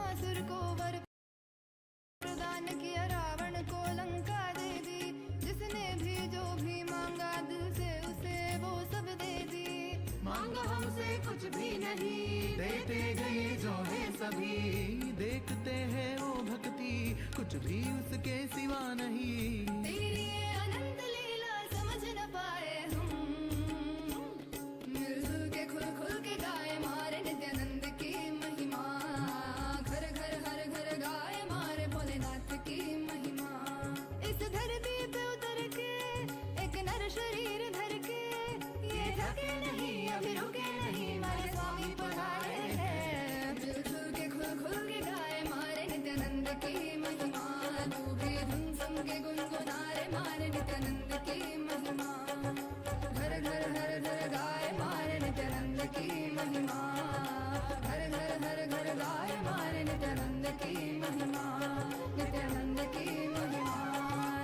असुर को वर प्रदान किया, रावण को लंका दे दी। जिसने भी जो भी मांगा दिल से उसे वो सब दे दी। मांगा हमसे कुछ भी नहीं, देते गए जो है सभी। देखते हैं वो भक्ति कुछ भी उसके सिवा नहीं। तेरी ये अनंत लीला समझ न पाए हम, मिलजुल के खुल खुल के गाए मारे नित्यानंद की महिमा। घर घर हर घर गाए मारे भोलेनाथ की महिमा। इस धरती पे उतर के एक नर शरीर धर के, ये थके नहीं अभी रुके नहीं, मारे स्वामी पधारे हैं। मिलजुल के खुल खुल के गाए मारे नित्यानंद की महिमा। तू भी धुन सुन के गुनगुना रे मारे नित्यानंद की महिमा। घर घर हर घर गाए मारे नित्यानंद की महिमा। घर घर हर घर गाए मारे नित्यानंद की महिमा। नित्यानंद की महिमा,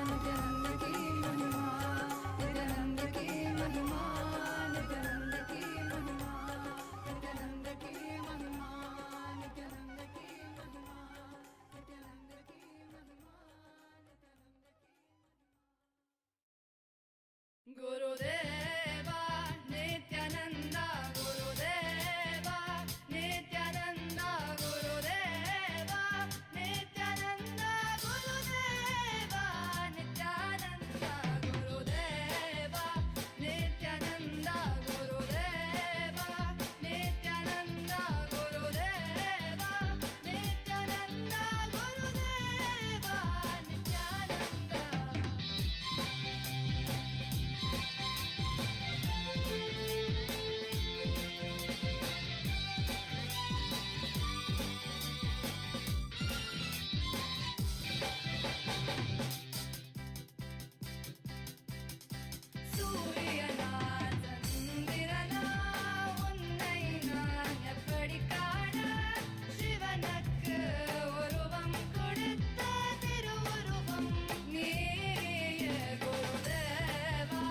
नित्यानंद की महिमा, नित्यानंद की महिमा, नित्यानंद की महिमा, नित्यानंद की महिमा, नित्यानंद की महिमा, नित्यानंद की महिमा। गुरुदेवा नित्यानंदा, गुरुदेवा नित्यानंदा, गुरुदेवा नित्यानंदा, गुरुदेवा नित्यानंदा, गुरुदेवा नित्यानंदा, गुरुदेवा नित्यानंदा, गुरुदेवा नित्यानंदा, गुरुदेवा சூரியனா சந்திரனா உன்னை நான் எப்படி காண, சிவனுக்கு உருவம் கொடுத்த திருவுருவம் நீயே. குருதேவா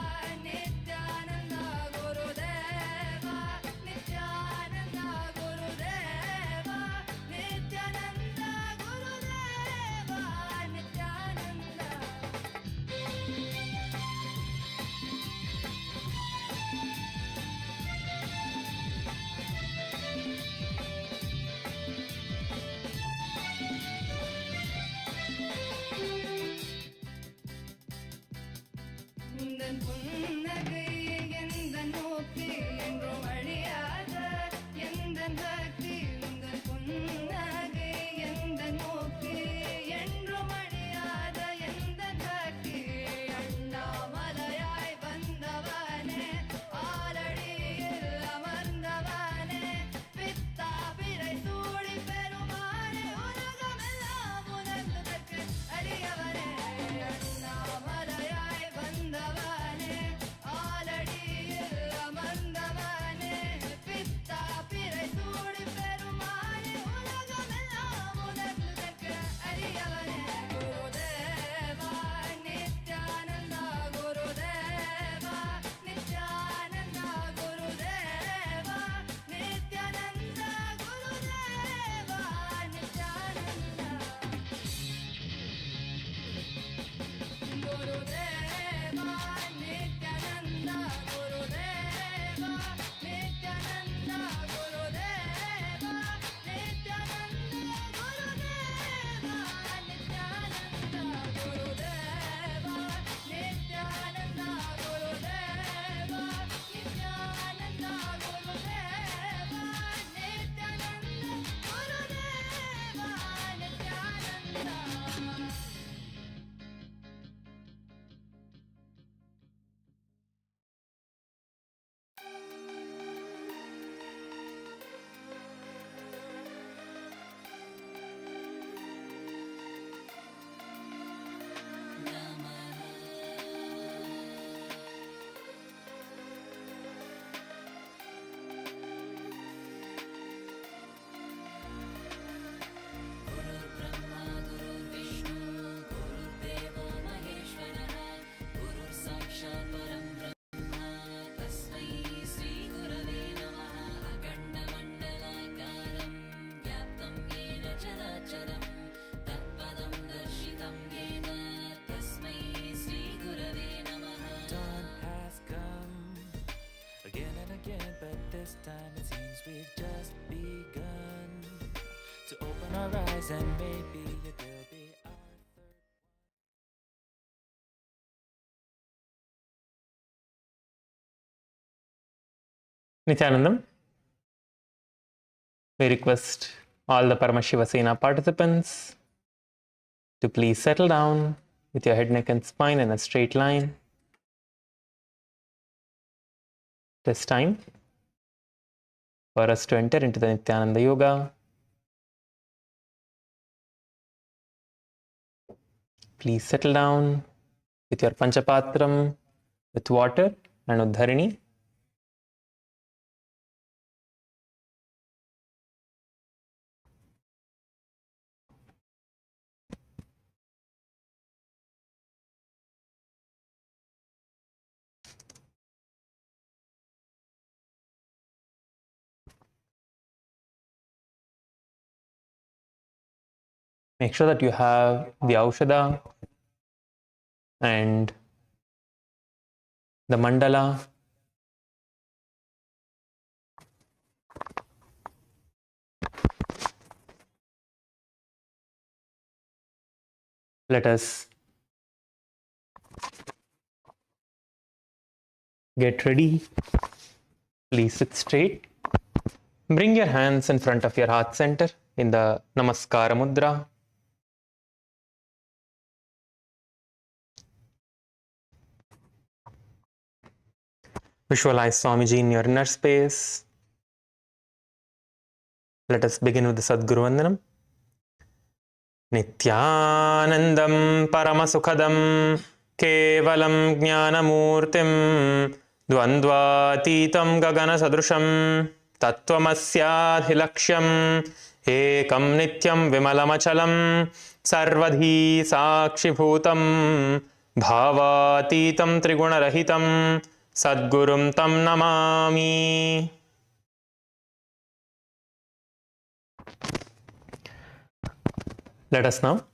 நித்யானந்தா, குருதேவா நித்யானந்தா, குருதேவா நித்யானந்தா, குருதேவா நித்யானந்தா. உந்தன் புன்னகை எந்தன் நோக்கி என்றும் அழியாத எந்தன் பக்தி. உந்தன் புன்னகை எந்தன் நோக்கி என்றும் அழியாத எந்தன் பக்தி. அண்ணாமலையாய் வந்தவனே, ஆலடியில் அமர்ந்தவனே, பித்தா பிறை சூடி பெருமானே, உலகமெல்லாம் உணர்ந்ததற்கு அடியவனே. அண்ணாமலையாய் வந்தவனே, ஆலடியில் அமர்ந்தவனே, பித்தா பிறை சூடி பெருமானே, உலகமெல்லாம் உணர்ந்ததற்கு அடியவனே. Gurudeva Nithyananda, Gurudeva Nithyananda, Gurudeva Nithyananda, Gurudeva Nithyananda. Gurudeva Nithyananda, Gurudeva Nithyananda, Gurudeva Nithyananda, Gurudeva Nithyananda, Gurudeva our eyes, and maybe it will be our third. Nithyanandam, we request all the Paramashiva Sena participants to please settle down with your head, neck and spine in a straight line. It is time for us to enter into the Nithyananda Yoga. Please settle down with your Panchapatram, with water and Uddharini. Make sure that you have the Aushadha and the mandala. Let us get ready. Please sit straight. Bring your hands in front of your heart center in the Namaskara Mudra. Visualize Swamiji in your inner space. Let us begin with the Sadguru Vandanam. Nithyanandam Paramasukhadam Kevalam Jnanamurtim Dvandvatitam Gagana Sadrusham Tattvamasyadhilaksham Ekam Nityam Vimalamachalam Sarvadhi Sakshibhutam Bhavatitam Trigunarahitam Sadgurum Tam Namami. Let us now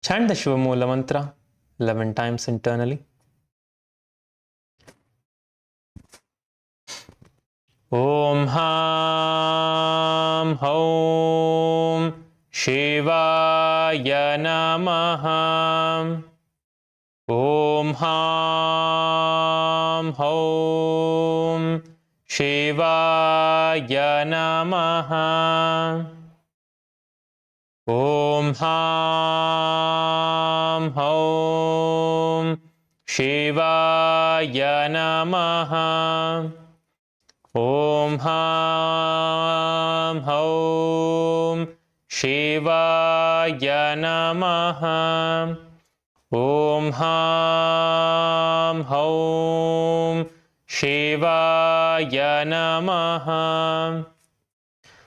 chant the Shiva Mula mantra 11 times internally. Om Ham Hom Shivaya Namaha. Om Ham Hom Shivaya Namaha. Om Ham Hom Shivaya Namaha. Om Ham Hom Shivaya Namaha. Om Ham Hom Shivaya Namaha.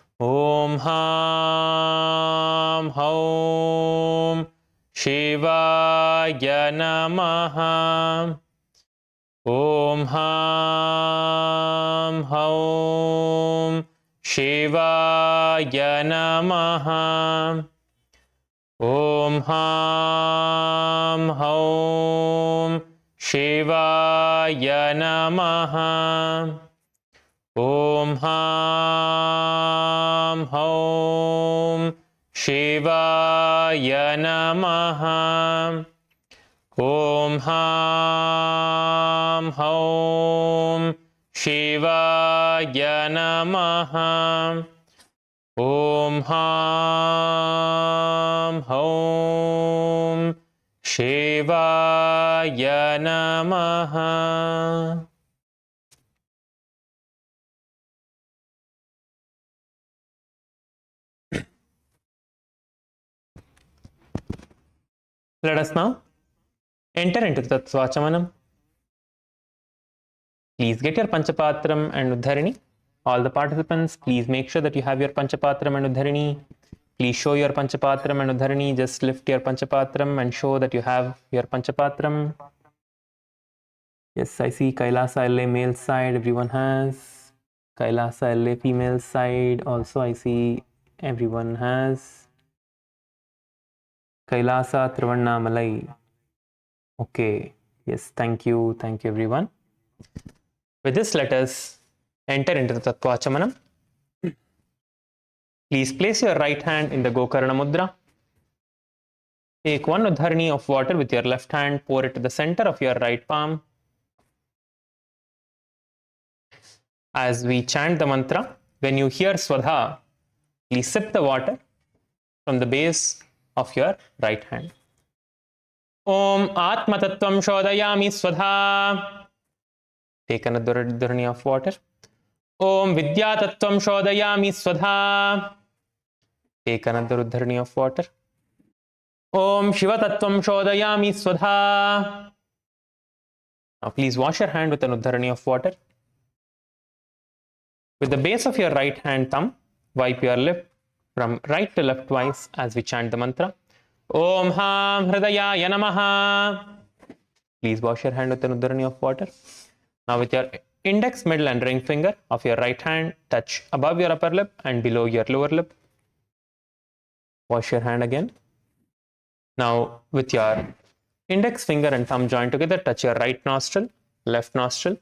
Om Ham Hom Shivaya Namaha. Om Ham Hom Shivaya Namaha. Om Ham Hom Shivaya Namaha. Om Ham Hom Shivaya Namaha. Om Ham Hom Shivaya Namaha. Om Ham Hom Shivaya Namaha. Let us now enter into the Acamanam. Please get your Panchapatram and Uddharini. All the participants, please make sure that you have your Panchapatram and Uddharini. Please show your Panchapatram and Uddharini. Just lift your Panchapatram and show that you have your Panchapatram. Yes, I see Kailasa LA male side, everyone has. Kailasa LA female side, also I see everyone has. Kailasa Trivannamalai. Okay, yes, thank you everyone. With this, let us enter into the Tattva Acamanam. Please place your right hand in the Gokarna Mudra. Take one Udharani of water with your left hand, pour it to the center of your right palm. As we chant the mantra, when you hear Swadha, please sip the water from the base of your right hand. Om Atma Tattvam Shodayami Swadha. Take another Udharani of water. Om Vidya Tattvam Shodayami Swadha. Take another Udharani of water. Om Shiva Tattvam Shodayami Swadha. Now please wash your hand with an Udharani of water. With the base of your right hand thumb, wipe your lip from right to left twice as we chant the mantra. Om Ham Hridayaya Namaha. Please wash your hand with an Udharani of water. Now with your index, middle and ring finger of your right hand, touch above your upper lip and below your lower lip. Wash your hand again. Now with your index finger and thumb joined together, touch your right nostril, left nostril.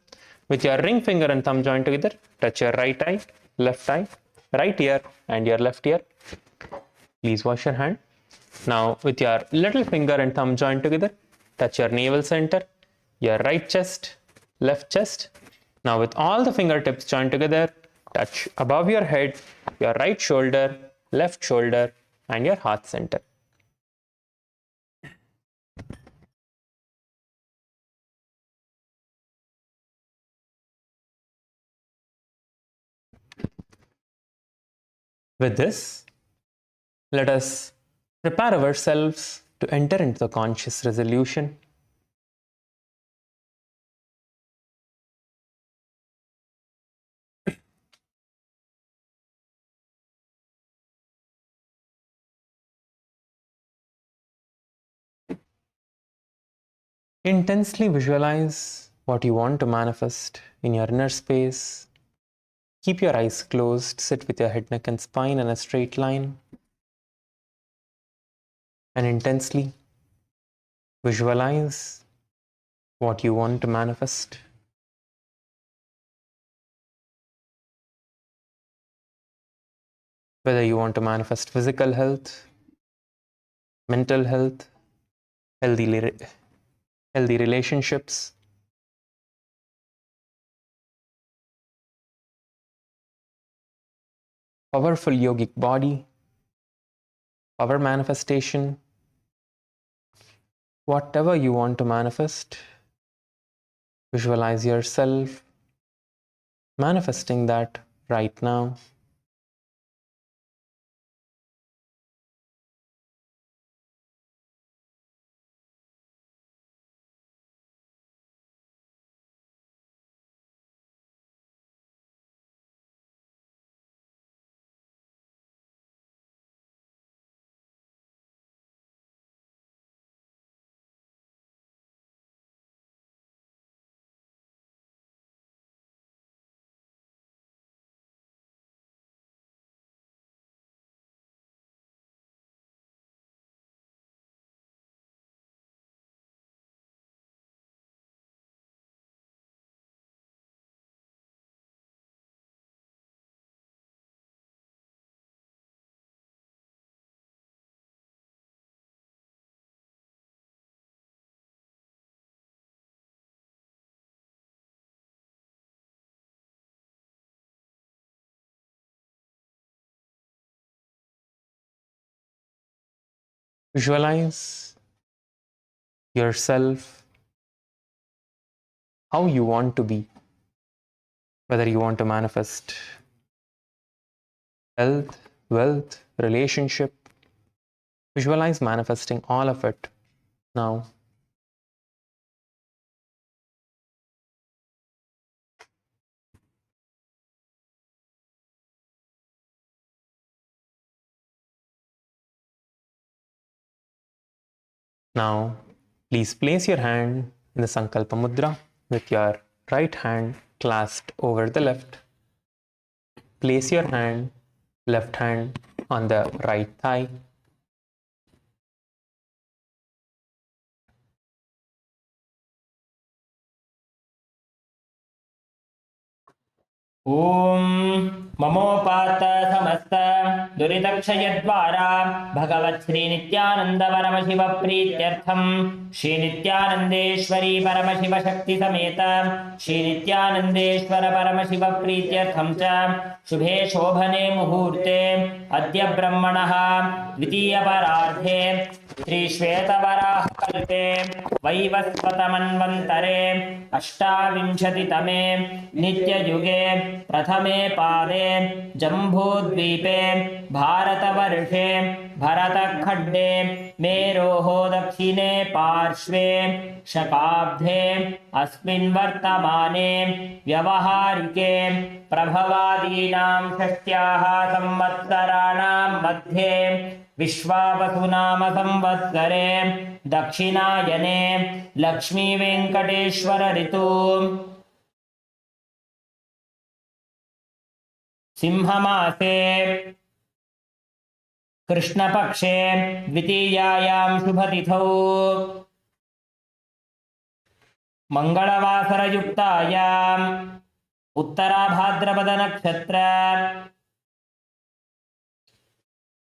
With your ring finger and thumb joined together, touch your right eye, right ear and your left ear. Please wash your hand. Now with your little finger and thumb joined together, touch your navel center, your right chest, left chest. Now with all the fingertips joined together, touch above your head, your right shoulder, left shoulder and your heart center. With this, let us prepare ourselves to enter into the conscious resolution. Intensely visualize what you want to manifest in your inner space. Keep your eyes closed, sit with your head, neck and spine in a straight line. And intensely visualize what you want to manifest. Whether you want to manifest physical health, mental health, healthy relationships, powerful yogic body, power manifestation, whatever you want to manifest, visualize yourself manifesting that right now. Visualize yourself how you want to be. Whether you want to manifest health, wealth, relationship, visualize manifesting all of it now. Now, please place your hand in the Sankalpa Mudra with your right hand clasped over the left. Place your left hand on the right thigh. ॐ ममोपात समस्त दुरितक्षयद्वारा भगवत् श्री नित्यानंद परमशिव प्रीत्यर्थम श्री नित्यानंदेश्वरी परमशिव शक्ति समेत श्री नित्यानंदेश्वर परमशिव प्रीत्यर्थम च शुभे शोभने मुहूर्ते अद्य ब्रह्मणः द्वितीय परार्धे श्री श्वेतवराह कल्पे वैवस्वतमन्वन्तरे अष्टाविंशतितमे नित्ययुगे प्रथमे पादे जम्बूद्वीपे भारतवर्षे भरतखण्डे मेरोः दक्षिणे पार्श्वे शकाब्धे अस्मिन् वर्तमाने व्यवहारिके प्रभवादीनां षष्ट्याः संवत्सराणां मध्ये विश्वावसुनाम संवत्सरे दक्षिणायने लक्ष्मी वेंकटेश्वर ऋतु सिंहमासे कृष्णपक्षे द्वितीयायां शुभतिथौ मंगलवासरयुक्तायाम् उत्तराभाद्रपद नक्षत्र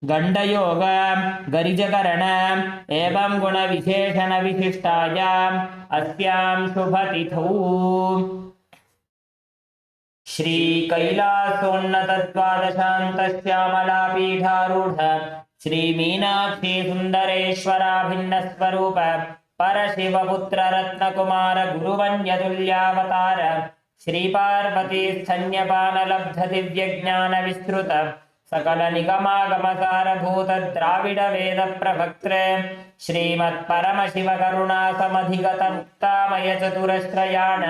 गंडयोग गरिजकरण एवं गुण विशेषण विशिष्टायाम् अस्यां शुभतिथौ श्री कैलासोन्नत द्वादशांत श्यामला पीठारूढ़ श्री मीनाक्षी सुंदरेश्वराभिन्न स्वरूप परशिव पुत्र रत्न कुमार गुरुवन्यतुल्यावतार श्री पार्वती स्तन्यपान लब्ध दिव्य ज्ञान विस्तृत सकल निगमागमसारभूत द्राविड वेद प्रभक्त्रे श्रीमत् परमशिव करुणा समधिगत मुक्तामय चतुरश्रयाण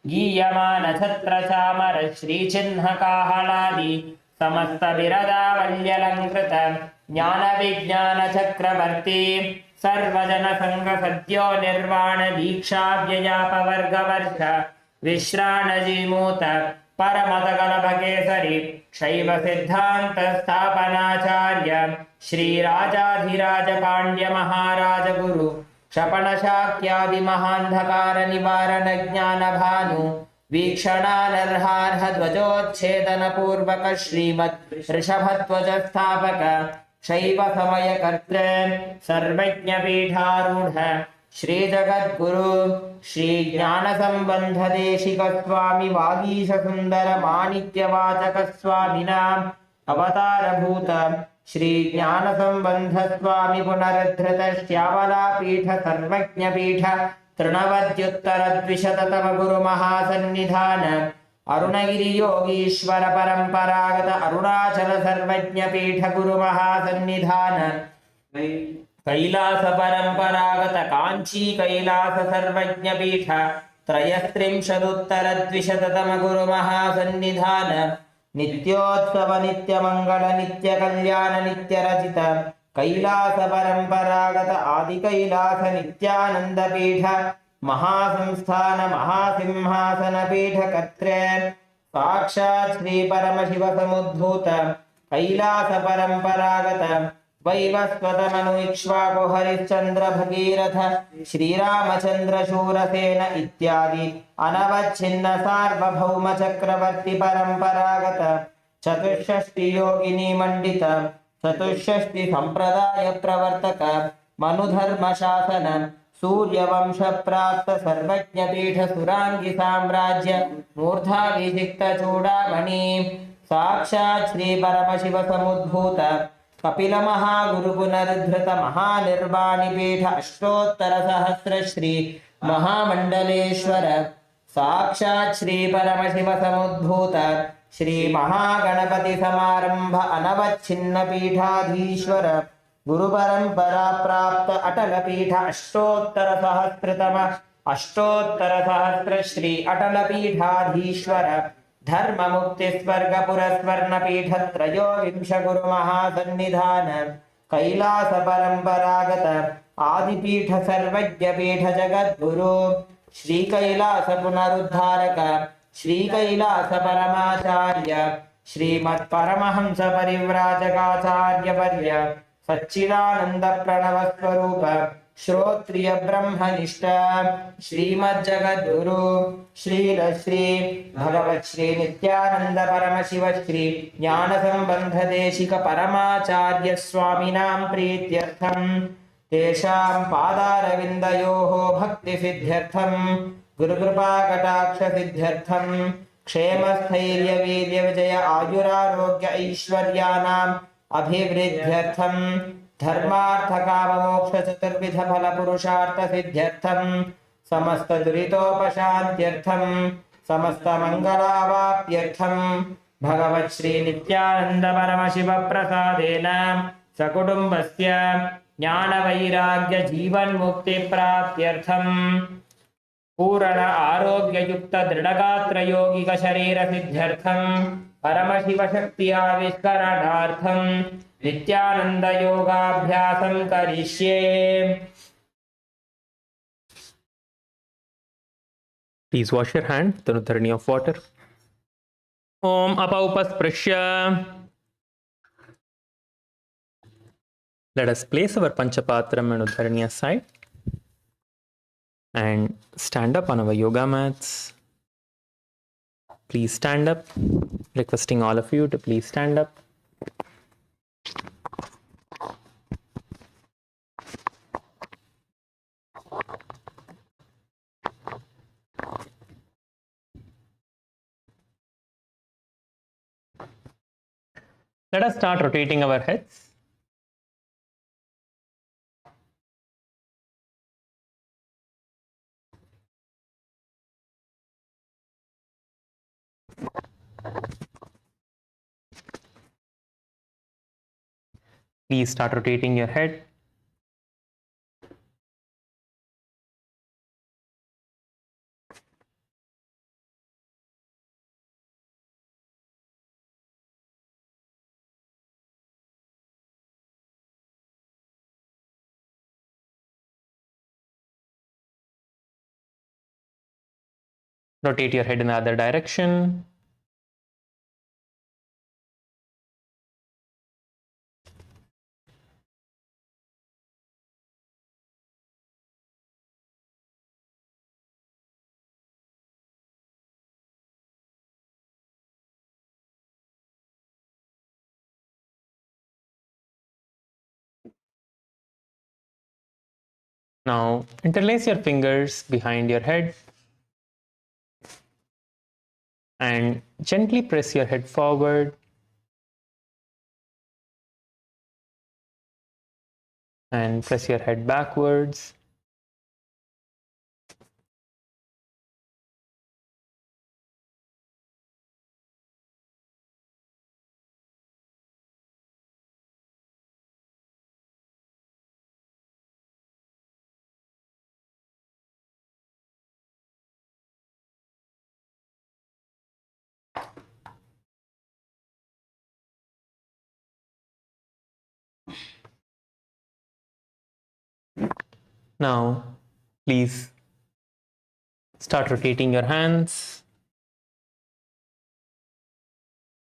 गीयमान छत्र चामर श्री चिन्ह काहलादि समस्त बिरदावल्यलंकृत ज्ञान विज्ञान चक्रवर्ती सर्वजन संग सद्यो निर्वाण दीक्षा व्ययापवर्ग वर्ष विश्राण जीमूत परमदगलभकेसरी शैव सिद्धांत स्थापनाचार्य श्री राजाधिराज पांड्य महाराज गुरु क्षपण शाक्यादि महांधकार निवारण ज्ञान भानु वीक्षणानर्हार्ह ध्वजोच्छेदन पूर्वक श्रीमत् ऋषभध्वज स्थापक शैव समय कर्तृ सर्वज्ञ पीठारूढ़ श्री जगद्गुरु श्री ज्ञान संबंध देशिक स्वामी वागीश सुंदर माणिक्य वाचक स्वामिनां अवतार भूत श्री ज्ञान संबंध स्वामी पुनरुद्धृत श्यामला पीठ सर्वज्ञ पीठ तृणवद्युत्तर द्विशततम गुरु महासन्निधान अरुणगिरि योगीश्वर परंपरागत अरुणाचल सर्वज्ञ पीठ गुरु महासन्निधान कैलास परंपरागत कांची कैलास सर्वज्ञ पीठ त्रयस्त्रिंशदुत्तर द्विशततम गुरु महासन्निधान नित्योत्सव नित्य मंगल नित्य कल्याण नित्य रचित कैलास परंपरागत आदि कैलास नित्यानंद पीठ महासंस्थान महासिंहासन पीठ कर्त्रे साक्षात् श्री परमशिव समुद्भूत कैलास परंपरागत वैवस्वतमनु इक्ष्वाकु हरिश्चंद्र भगीरथ श्रीरामचंद्र शूरसेन इत्यादि अनवच्छिन्न सार्वभौम चक्रवर्ती परंपरागत चतुष्षष्टि योगिनी मंडित चतुष्षष्टि संप्रदाय प्रवर्तक मनुधर्म शासन सूर्यवंश प्राप्त सर्वज्ञ पीठ सुरांगी साम्राज्य मूर्धाभिषिक्त चूड़ामणि साक्षात् श्री परमशिव समुद्भूत कपिल महागुरु पुनरुद्धृत महानिर्वाणी पीठ अष्टोत्तर सहस्र श्री महामंडलेश्वर साक्षात् श्री परमशिव समुद्भूत श्री महागणपति समारंभ अनवच्छिन्न पीठाधीश्वर गुरु परंपरा प्राप्त अटल पीठ अष्टोत्तर सहस्र श्री अटल पीठाधीश्वर धर्म मुक्ति स्वर्ग पुरस्वर्ण पीठ त्रयोविंश गुरु महासन्निधान कैलास परंपरागत आदिपीठ सर्वज्ञ पीठ जगद्गुरु श्री कैलास पुनरुद्धारक श्री कैलास परमाचार्य श्रीमत् परमहंस परिव्राजकाचार्य वर्य सच्चिदानंद प्रणव स्वरूप श्रोत्रिय ब्रह्मनिष्ठ श्रीमज्जगद्गुरु श्री भगवत् श्री नित्यानंद परमशिव श्री ज्ञान संबंध देशिक परमाचार्य स्वामिनां प्रीत्यर्थं तेषां पादारविन्दयोः भक्ति सिद्ध्यर्थं गुरुकृपा कटाक्ष सिद्ध्यर्थं क्षेम स्थैर्य वीर्य विजय आयुरारोग्य ऐश्वर्यानाम् अभिवृद्ध्यर्थं धर्मार्थ काम मोक्ष चतुर्विध फल पुरुषार्थ सिद्ध्यर्थं समस्त दुरितोपशान्त्यर्थं समस्त मंगलावाप्त्यर्थं भगवत् श्री नित्यानंद परमशिव प्रसादेन सकुटुम्बस्य ज्ञान वैराग्य जीवन मुक्ति प्राप्त्यर्थं पूर्ण आरोग्य युक्त दृढ़गात्र यौगिक शरीर सिद्ध्यर्थं परमशिव शक्ति आविष्करणार्थं नित्यानंद योगाभ्यासं करिष्ये। Please wash your hand with an udharani of water. Om apaupasprisya. Let us place our panchapatram and udharani aside and stand up on our yoga mats. Please stand up. Requesting all of you to please stand up. Let us start rotating our heads. Please start rotating your head. Rotate your head in the other direction. Now interlace your fingers behind your head and gently press your head forward and press your head backwards. Now, please start rotating your hands.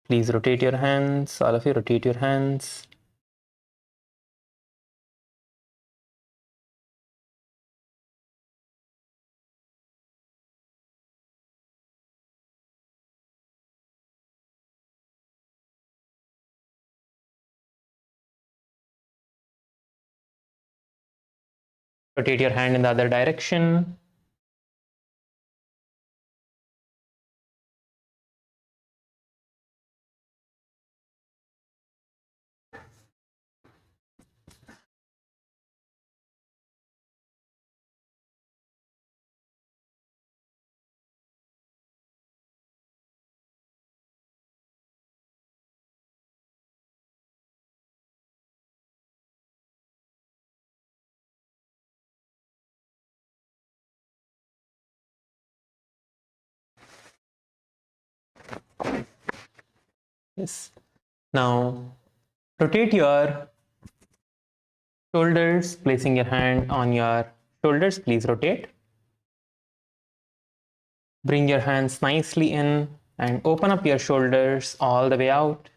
Please rotate your hands. All of you rotate your hands. Rotate your hand in the other direction. Yes. Now, rotate your shoulders, placing your hand on your shoulders. Please rotate. Bring your hands nicely in and open up your shoulders all the way out.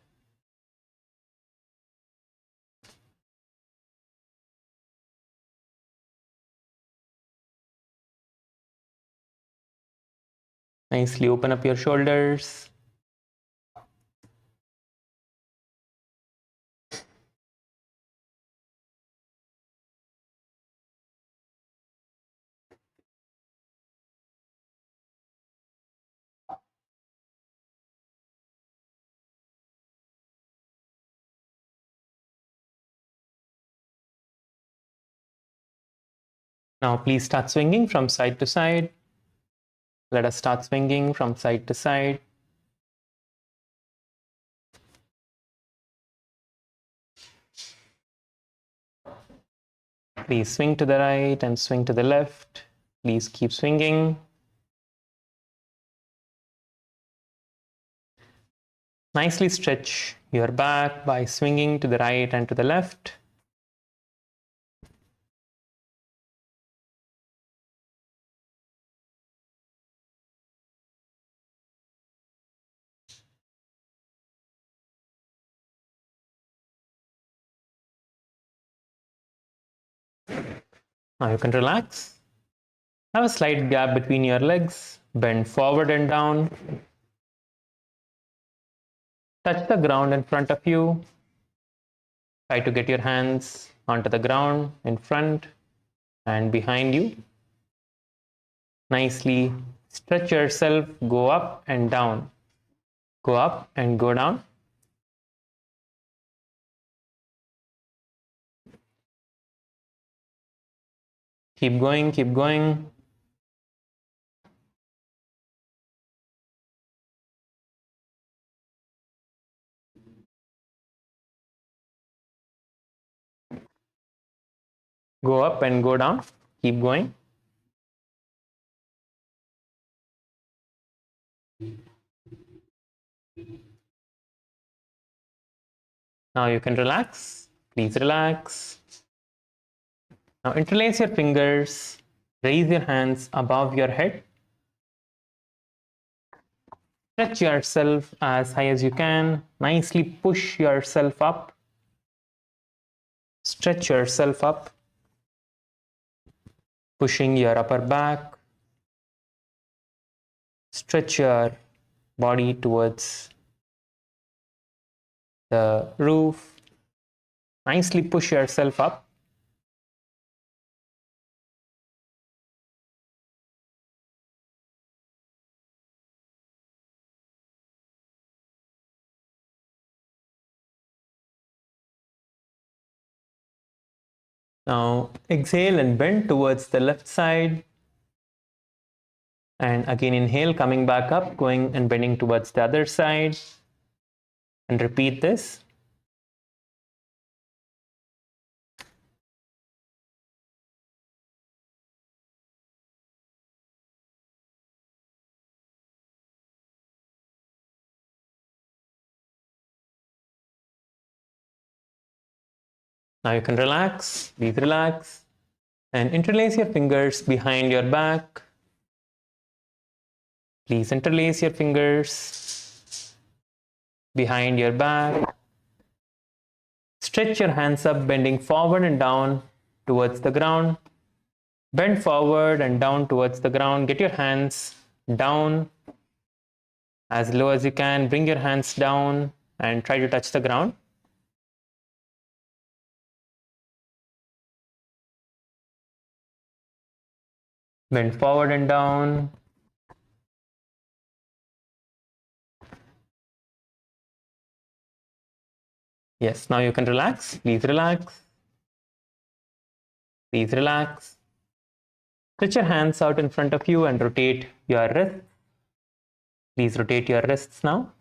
Nicely open up your shoulders. Now please start swinging from side to side. Let us start swinging from side to side. Please swing to the right and swing to the left. Please keep swinging. Nicely stretch your back by swinging to the right and to the left. Now you can relax. Have a slight gap between your legs. Bend forward and down. Touch the ground in front of you. Try to get your hands onto the ground in front and behind you. Nicely stretch yourself, go up and down. Go up and go down. Keep going, keep going. Go up and go down. Keep going. Now you can relax. Please relax. Now interlace your fingers. Raise your hands above your head. Stretch yourself as high as you can. Nicely push yourself up. Stretch yourself up. Pushing your upper back. Stretch your body towards the roof. Nicely push yourself up. Now exhale and bend towards the left side. And again inhale, coming back up, going and bending towards the other side. And repeat this. Now you can relax, please relax, and interlace your fingers behind your back. Please interlace your fingers behind your back. Stretch your hands up, bending forward and down towards the ground. Bend forward and down towards the ground. Get your hands down as low as you can. Bring your hands down and try to touch the ground. Bend forward and down. Yes, now you can relax. Please relax. Please relax. Stretch your hands out in front of you and rotate your wrists. Please rotate your wrists now.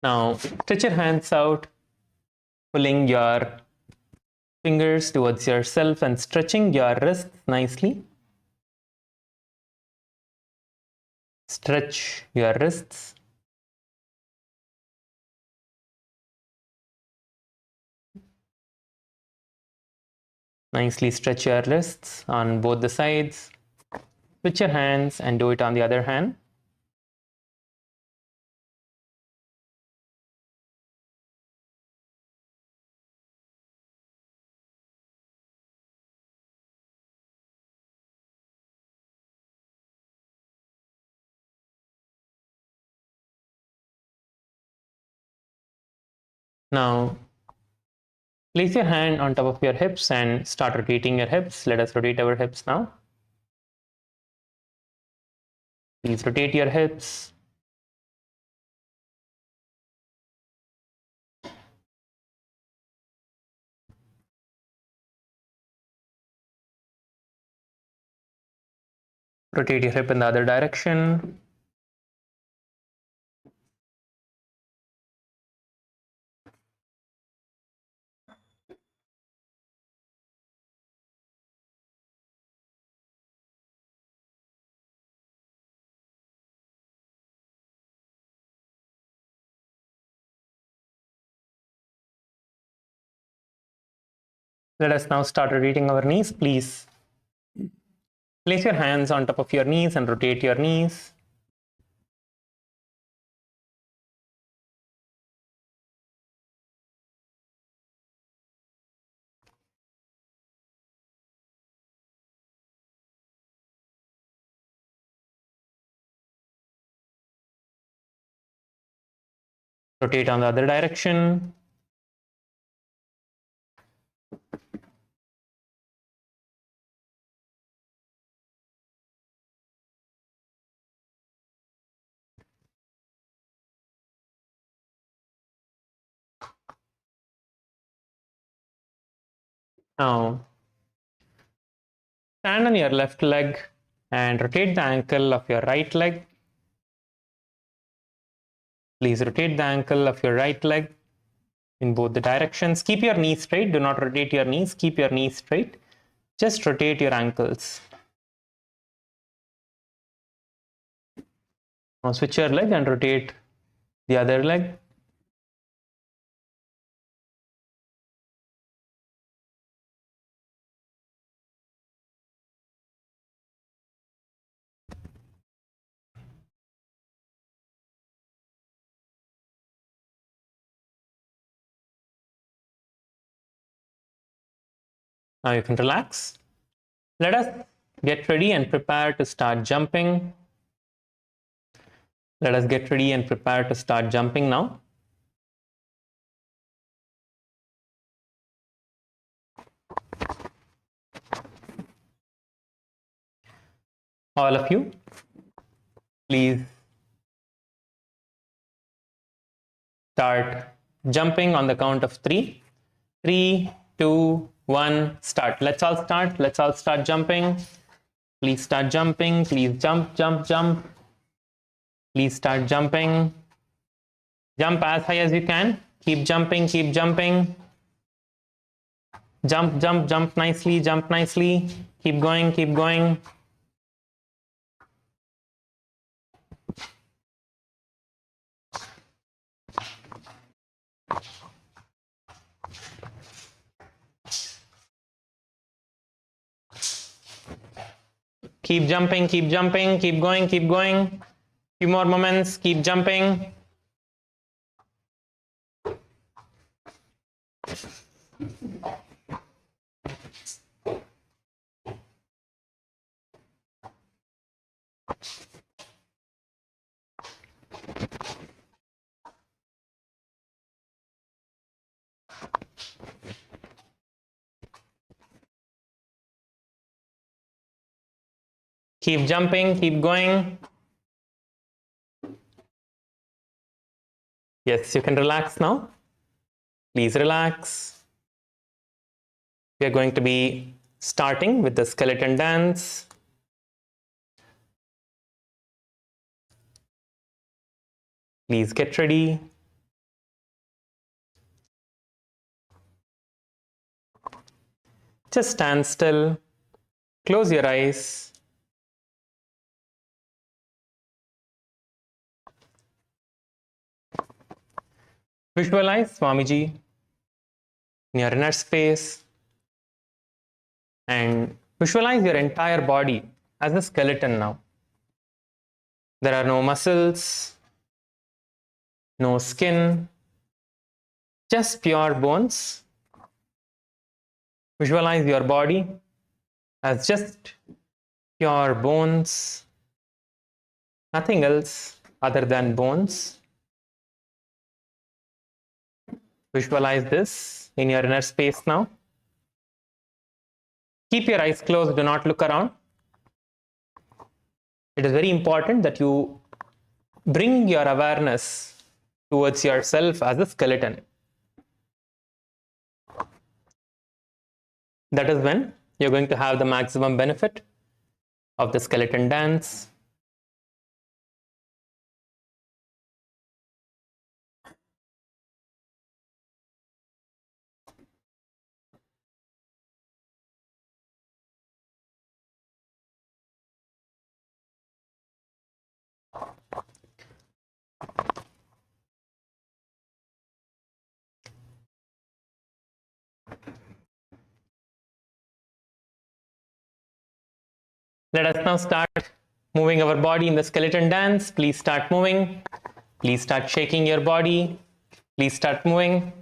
Now stretch your hands out, pulling your fingers towards yourself and stretching your wrists nicely. Stretch your wrists. Nicely stretch your wrists on both the sides. Switch your hands and do it on the other hand. Now, place your hand on top of your hips and start rotating your hips. Let us rotate our hips now. Please rotate your hips. Rotate your hip in the other direction. Let us now start rotating our knees. Please place your hands on top of your knees and rotate your knees. Rotate on the other direction. Now, stand on your left leg and rotate the ankle of your right leg. Please rotate the ankle of your right leg in both the directions. Keep your knees straight. Do not rotate your knees. Keep your knees straight. Just rotate your ankles. Now switch your leg and rotate the other leg. Now you can relax. Let us get ready and prepare to start jumping. Let us get ready and prepare to start jumping now. All of you, please start jumping on the count of 3. 3, 2, 1, start. Let's all start. Let's all start jumping. Please start jumping. Please jump, jump, jump. Please start jumping. Jump as high as you can. Keep jumping, keep jumping. Jump, jump, jump nicely, jump nicely. Keep going, keep going. Keep jumping, keep jumping, keep going, keep going. Few more moments, keep jumping. Keep jumping, keep going. Yes, you can relax now. Please relax. We are going to be starting with the skeleton dance. Please get ready. Just stand still, close your eyes. Visualize Swamiji in your inner space and visualize your entire body as a skeleton now. There are no muscles, no skin, just pure bones. Visualize your body as just pure bones, nothing else other than bones. Visualize this in your inner space now. Keep your eyes closed, do not look around. It is very important that you bring your awareness towards yourself as a skeleton. That is when you're going to have the maximum benefit of the skeleton dance. Let us now start moving our body in the skeleton dance. Please start moving. Please start shaking your body. Please start moving.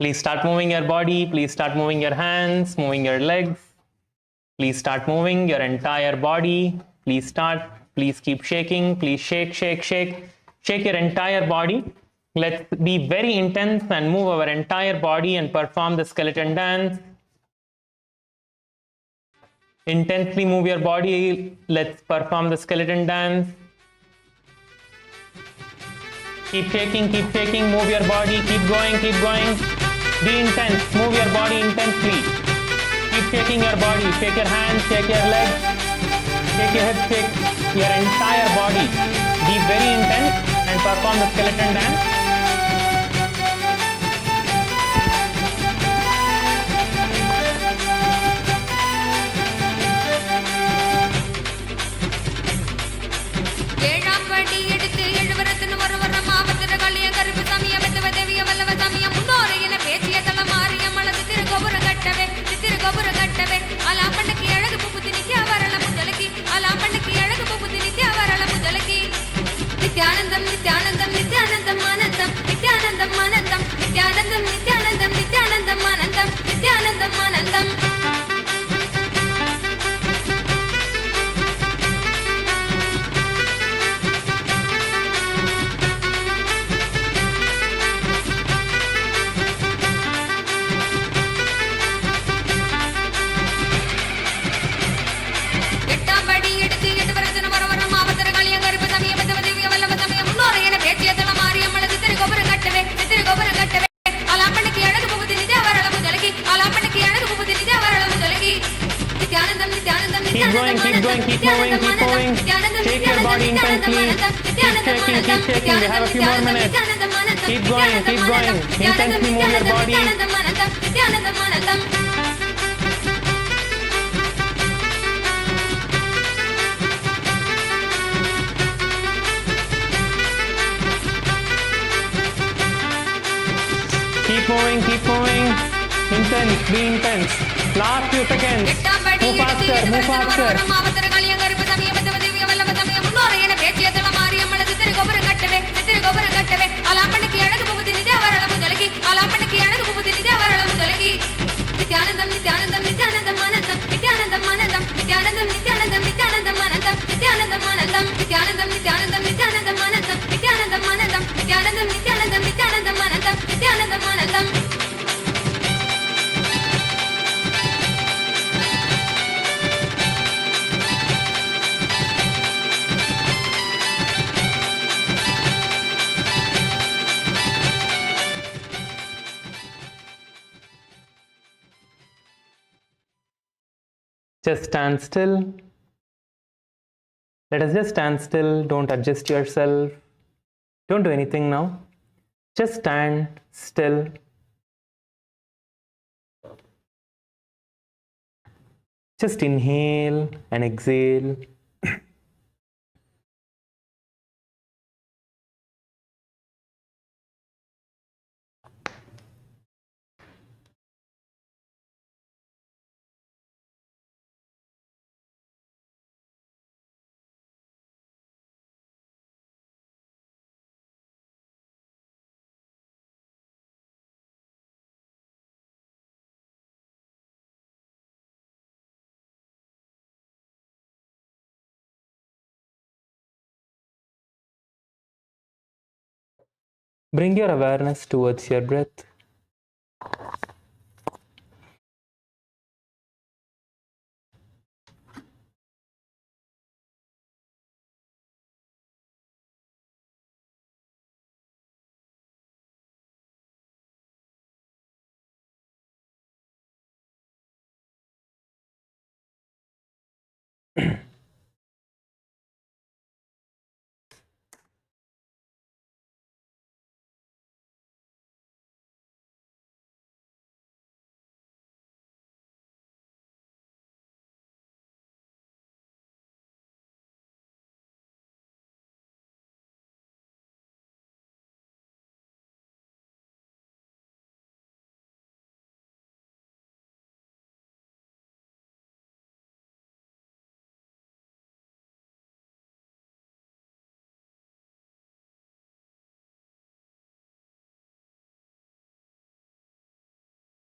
Please start moving your body. Please start moving your hands, moving your legs. Please start moving your entire body. Please start. Please keep shaking. Please shake, shake, shake. Shake your entire body. Let's be very intense and move our entire body and perform the skeleton dance. Intensely move your body. Let's perform the skeleton dance. Keep shaking, move your body, keep going, be intense, move your body intensely. Keep shaking your body, shake your hands, shake your legs, shake your hips, shake your entire body. Be very intense and perform the skeleton dance. Nithyanandam, Nithyanandam, Nithyanandam, Anandam, Nithyanandam, Anandam, Nithyanandam, Nithyanandam, Nithyanandam, Anandam, Nithyanandam, Anandam. Keep going, keep moving. Shake your body intensely. Keep shaking. We have a few more minutes. Keep going. Intensely move your body. Keep moving. Intense, be intense. Last few seconds. Move faster. Nithyanandam, Nithyanandam, Nithyanandam, Anandam, Nithyanandam, Anandam, Nithyanandam, Nithyanandam, Nithyanandam, Anandam, Nithyanandam, Anandam, Nithyanandam, Nithyanandam, Nithyanandam, Anandam, Nithyanandam, Anandam, Nithyanandam, Nithyanandam, Nithyanandam, Anandam, Nithyanandam, Anandam. Just stand still. Let us just stand still. Don't adjust yourself. Don't do anything now. Just stand still. Just inhale and exhale. Bring your awareness towards your breath.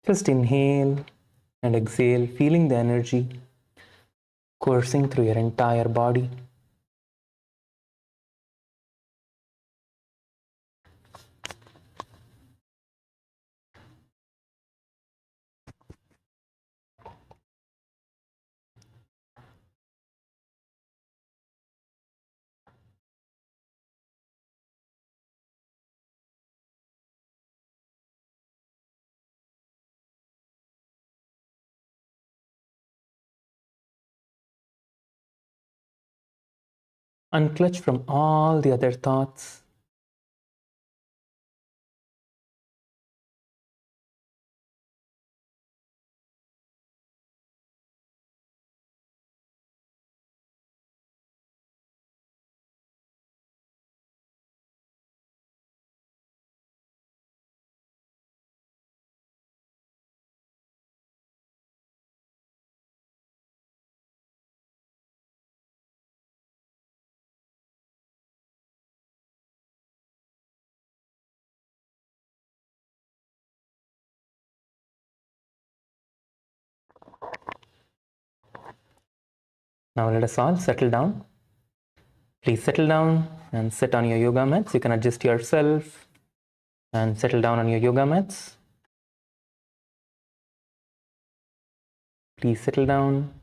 Just inhale and exhale, feeling the energy coursing through your entire body. Unclutch from all the other thoughts. Now let us all settle down. Please settle down and sit on your yoga mats. You can adjust yourself and settle down on your yoga mats. Please settle down.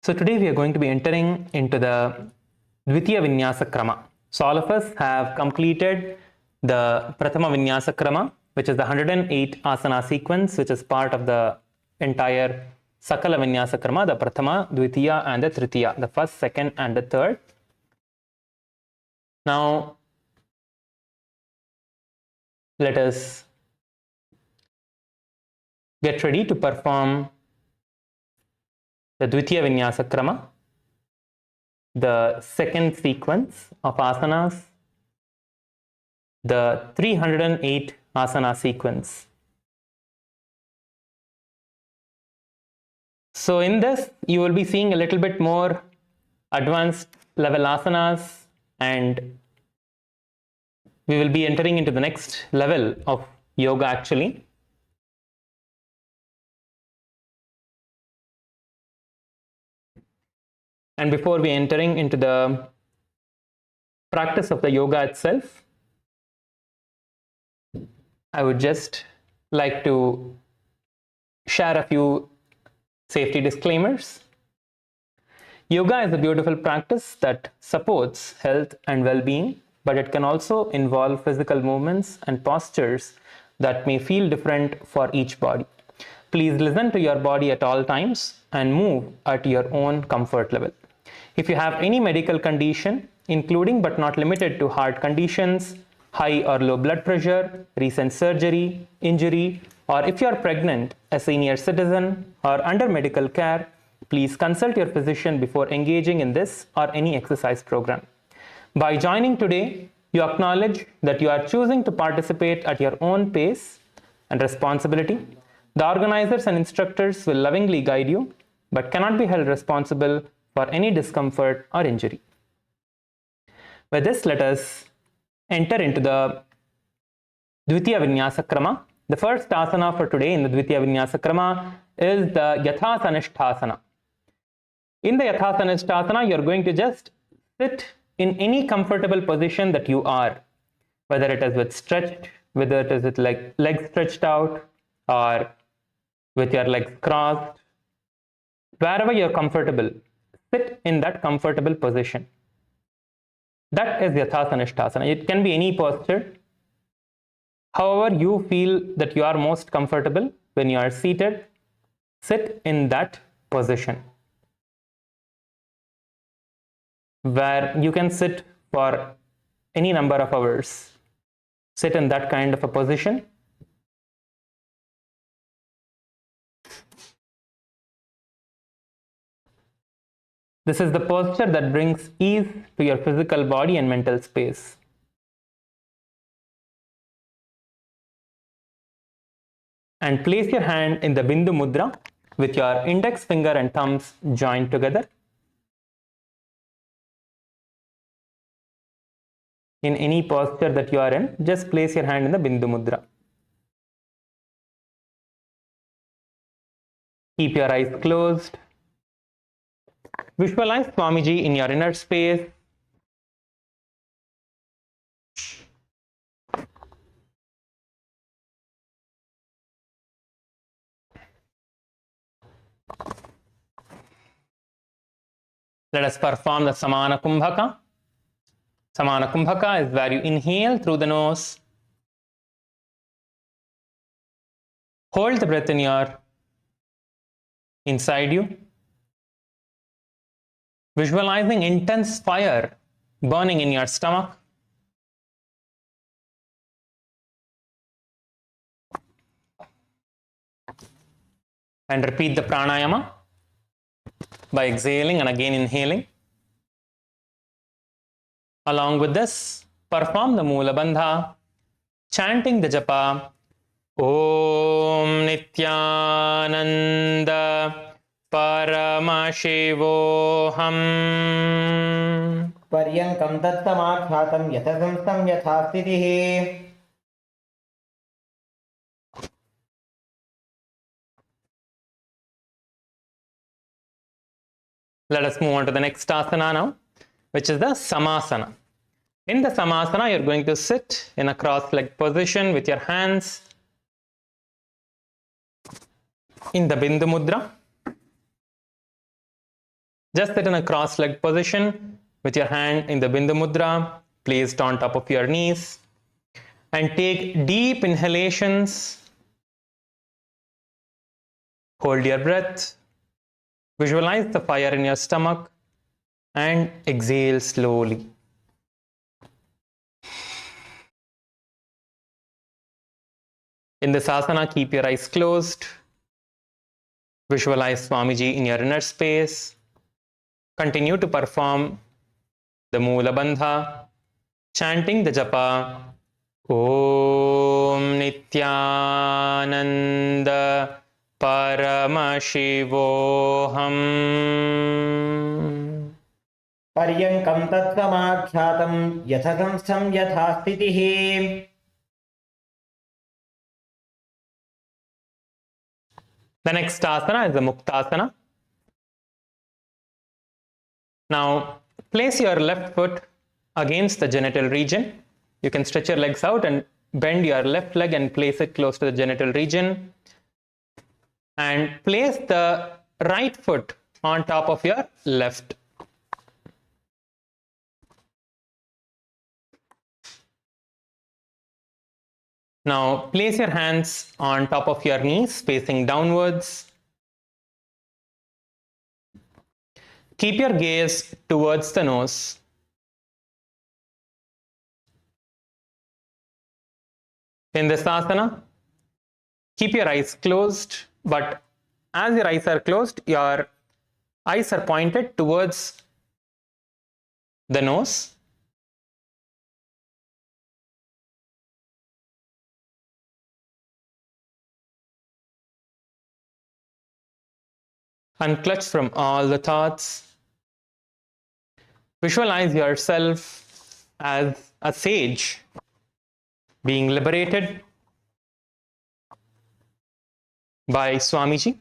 So today we are going to be entering into the Dvitiya Vinyasa Krama. So all of us have completed the Prathama Vinyasa Krama, which is the 108 asana sequence, which is part of the entire Sakala Vinyasa Krama, the Prathama, Dvitiya and the Tritiya, the first, second and the third. Now let us get ready to perform the Dvitiya Vinyasa Krama, the second sequence of asanas, the 308 asana sequence. So in this, you will be seeing a little bit more advanced level asanas, and we will be entering into the next level of yoga actually. And before we entering into the practice of the yoga itself, I would just like to share a few safety disclaimers. Yoga is a beautiful practice that supports health and well-being, but it can also involve physical movements and postures that may feel different for each body. Please listen to your body at all times and move at your own comfort level. If you have any medical condition, including but not limited to heart conditions, high or low blood pressure, recent surgery, injury, or if you are pregnant, a senior citizen, or under medical care, please consult your physician before engaging in this or any exercise program. By joining today, you acknowledge that you are choosing to participate at your own pace and responsibility. The organizers and instructors will lovingly guide you, but cannot be held responsible for any discomfort or injury. With this, let us enter into the Dvitiya Vinyasa Krama. The first asana for today in the Dvitiya Vinyasa Krama is the Yathasanishthasana. In the Yathasanishthasana, you are going to just sit in any comfortable position that you are, whether it is with stretched, whether it is with legs stretched out, or with your legs crossed. Wherever you are comfortable, sit in that comfortable position. That is Yathasanishthasana. It can be any posture. However you feel that you are most comfortable when you are seated, sit in that position, where you can sit for any number of hours. Sit in that kind of a position. This is the posture that brings ease to your physical body and mental space. And place your hand in the Bindu Mudra with your index finger and thumbs joined together. In any posture that you are in, just place your hand in the Bindu Mudra. Keep your eyes closed. Visualize Swamiji in your inner space. Let us perform the Samana Kumbhaka. Samana Kumbhaka is where you inhale through the nose. Hold the breath in your inside you. Visualizing intense fire burning in your stomach. And repeat the pranayama by exhaling and again inhaling. Along with this, perform the Moola Bandha, chanting the japa Om Nithyananda Paramashivoham Paryankam tattamakhyatam yathasamstam yathastitihi. Let us move on to the next asana now, which is the Samasana. In the Samasana, you're going to sit in a cross-legged position with your hands in the Bindu Mudra. Just sit in a cross-legged position with your hand in the Bindu Mudra, placed on top of your knees, and take deep inhalations. Hold your breath. Visualize the fire in your stomach and exhale slowly. In this asana, keep your eyes closed. Visualize Swamiji in your inner space. Continue to perform the Moola Bandha, chanting the japa Om Nithyananda Paramashivoham. Paryankam tattamakhyatam yathasamstam yathastitihi. The next asana is the Muktasana. Now, place your left foot against the genital region. You can stretch your legs out and bend your left leg and place it close to the genital region. And place the right foot on top of your left. Now, place your hands on top of your knees, facing downwards. Keep your gaze towards the nose. In this asana, keep your eyes closed, but as your eyes are closed, your eyes are pointed towards the nose. Unclutch from all the thoughts. Visualize yourself as a sage being liberated by Swamiji.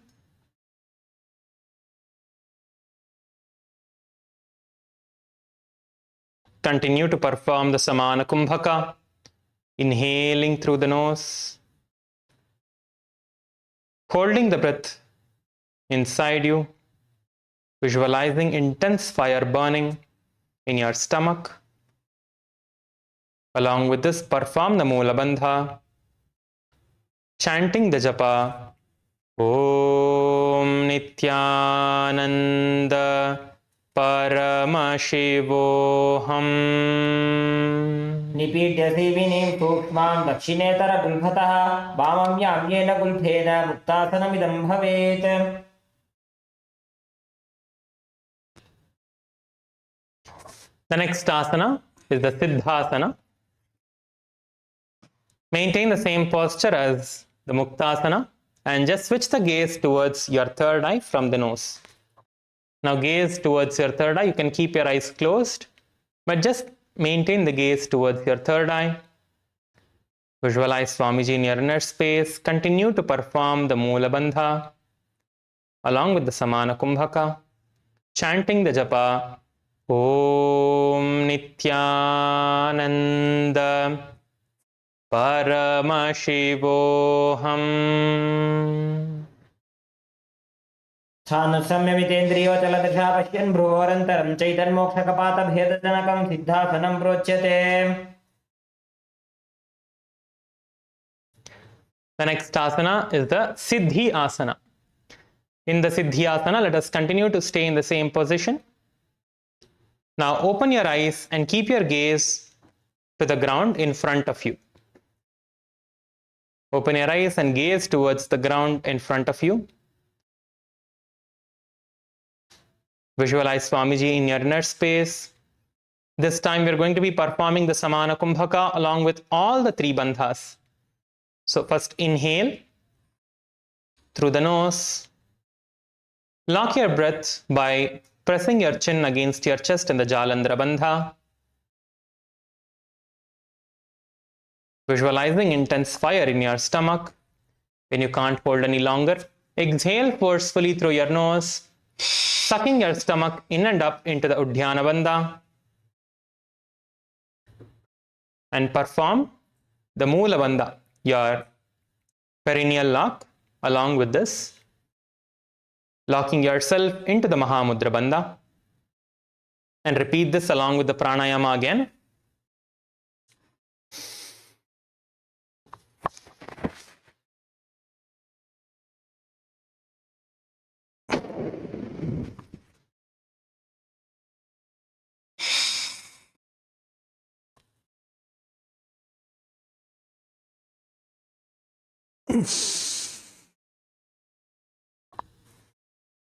Continue to perform the Samana Kumbhaka, inhaling through the nose, holding the breath inside you, visualizing intense fire burning in your stomach. Along with this, perform the Moola Bandha, chanting the japa, Om Nithyananda Paramashivoham. निपीड्य सीविनीं सूक्ष्मां दक्षिणेतरगुल्फतः वामम्याम्येन गुल्फेन मुक्तासनमिदं भवेत्. The next asana is the Siddhasana. Maintain the same posture as the Muktasana and just switch the gaze towards your third eye from the nose. Now gaze towards your third eye. You can keep your eyes closed, but just maintain the gaze towards your third eye. Visualize Swamiji in your inner space. Continue to perform the Moola Bandha along with the Samana Kumbhaka, chanting the japa, Om Nithyananda Paramashivoham. स्थानसंयमितेन्द्रियोचलदशा पश्यन् भ्रुवोरन्तरं चैतन्मोक्षकपातभेदजनकं सिद्धासनं प्रोच्यते. The next asana is the Siddhi Asana. In the Siddhi Asana, let us continue to stay in the same position. Now open your eyes and keep your gaze to the ground in front of you. Open your eyes and gaze towards the ground in front of you. Visualize Swamiji in your inner space. This time we are going to be performing the Samana Kumbhaka along with all the three bandhas. So first inhale through the nose. Lock your breath by pressing your chin against your chest in the Jalandhara Bandha. Visualizing intense fire in your stomach. When you can't hold any longer, exhale forcefully through your nose, sucking your stomach in and up into the Udhyana Bandha. And perform the Moola Bandha, your perineal lock, along with this, locking yourself into the Mahamudra Bandha. And repeat this along with the pranayama again.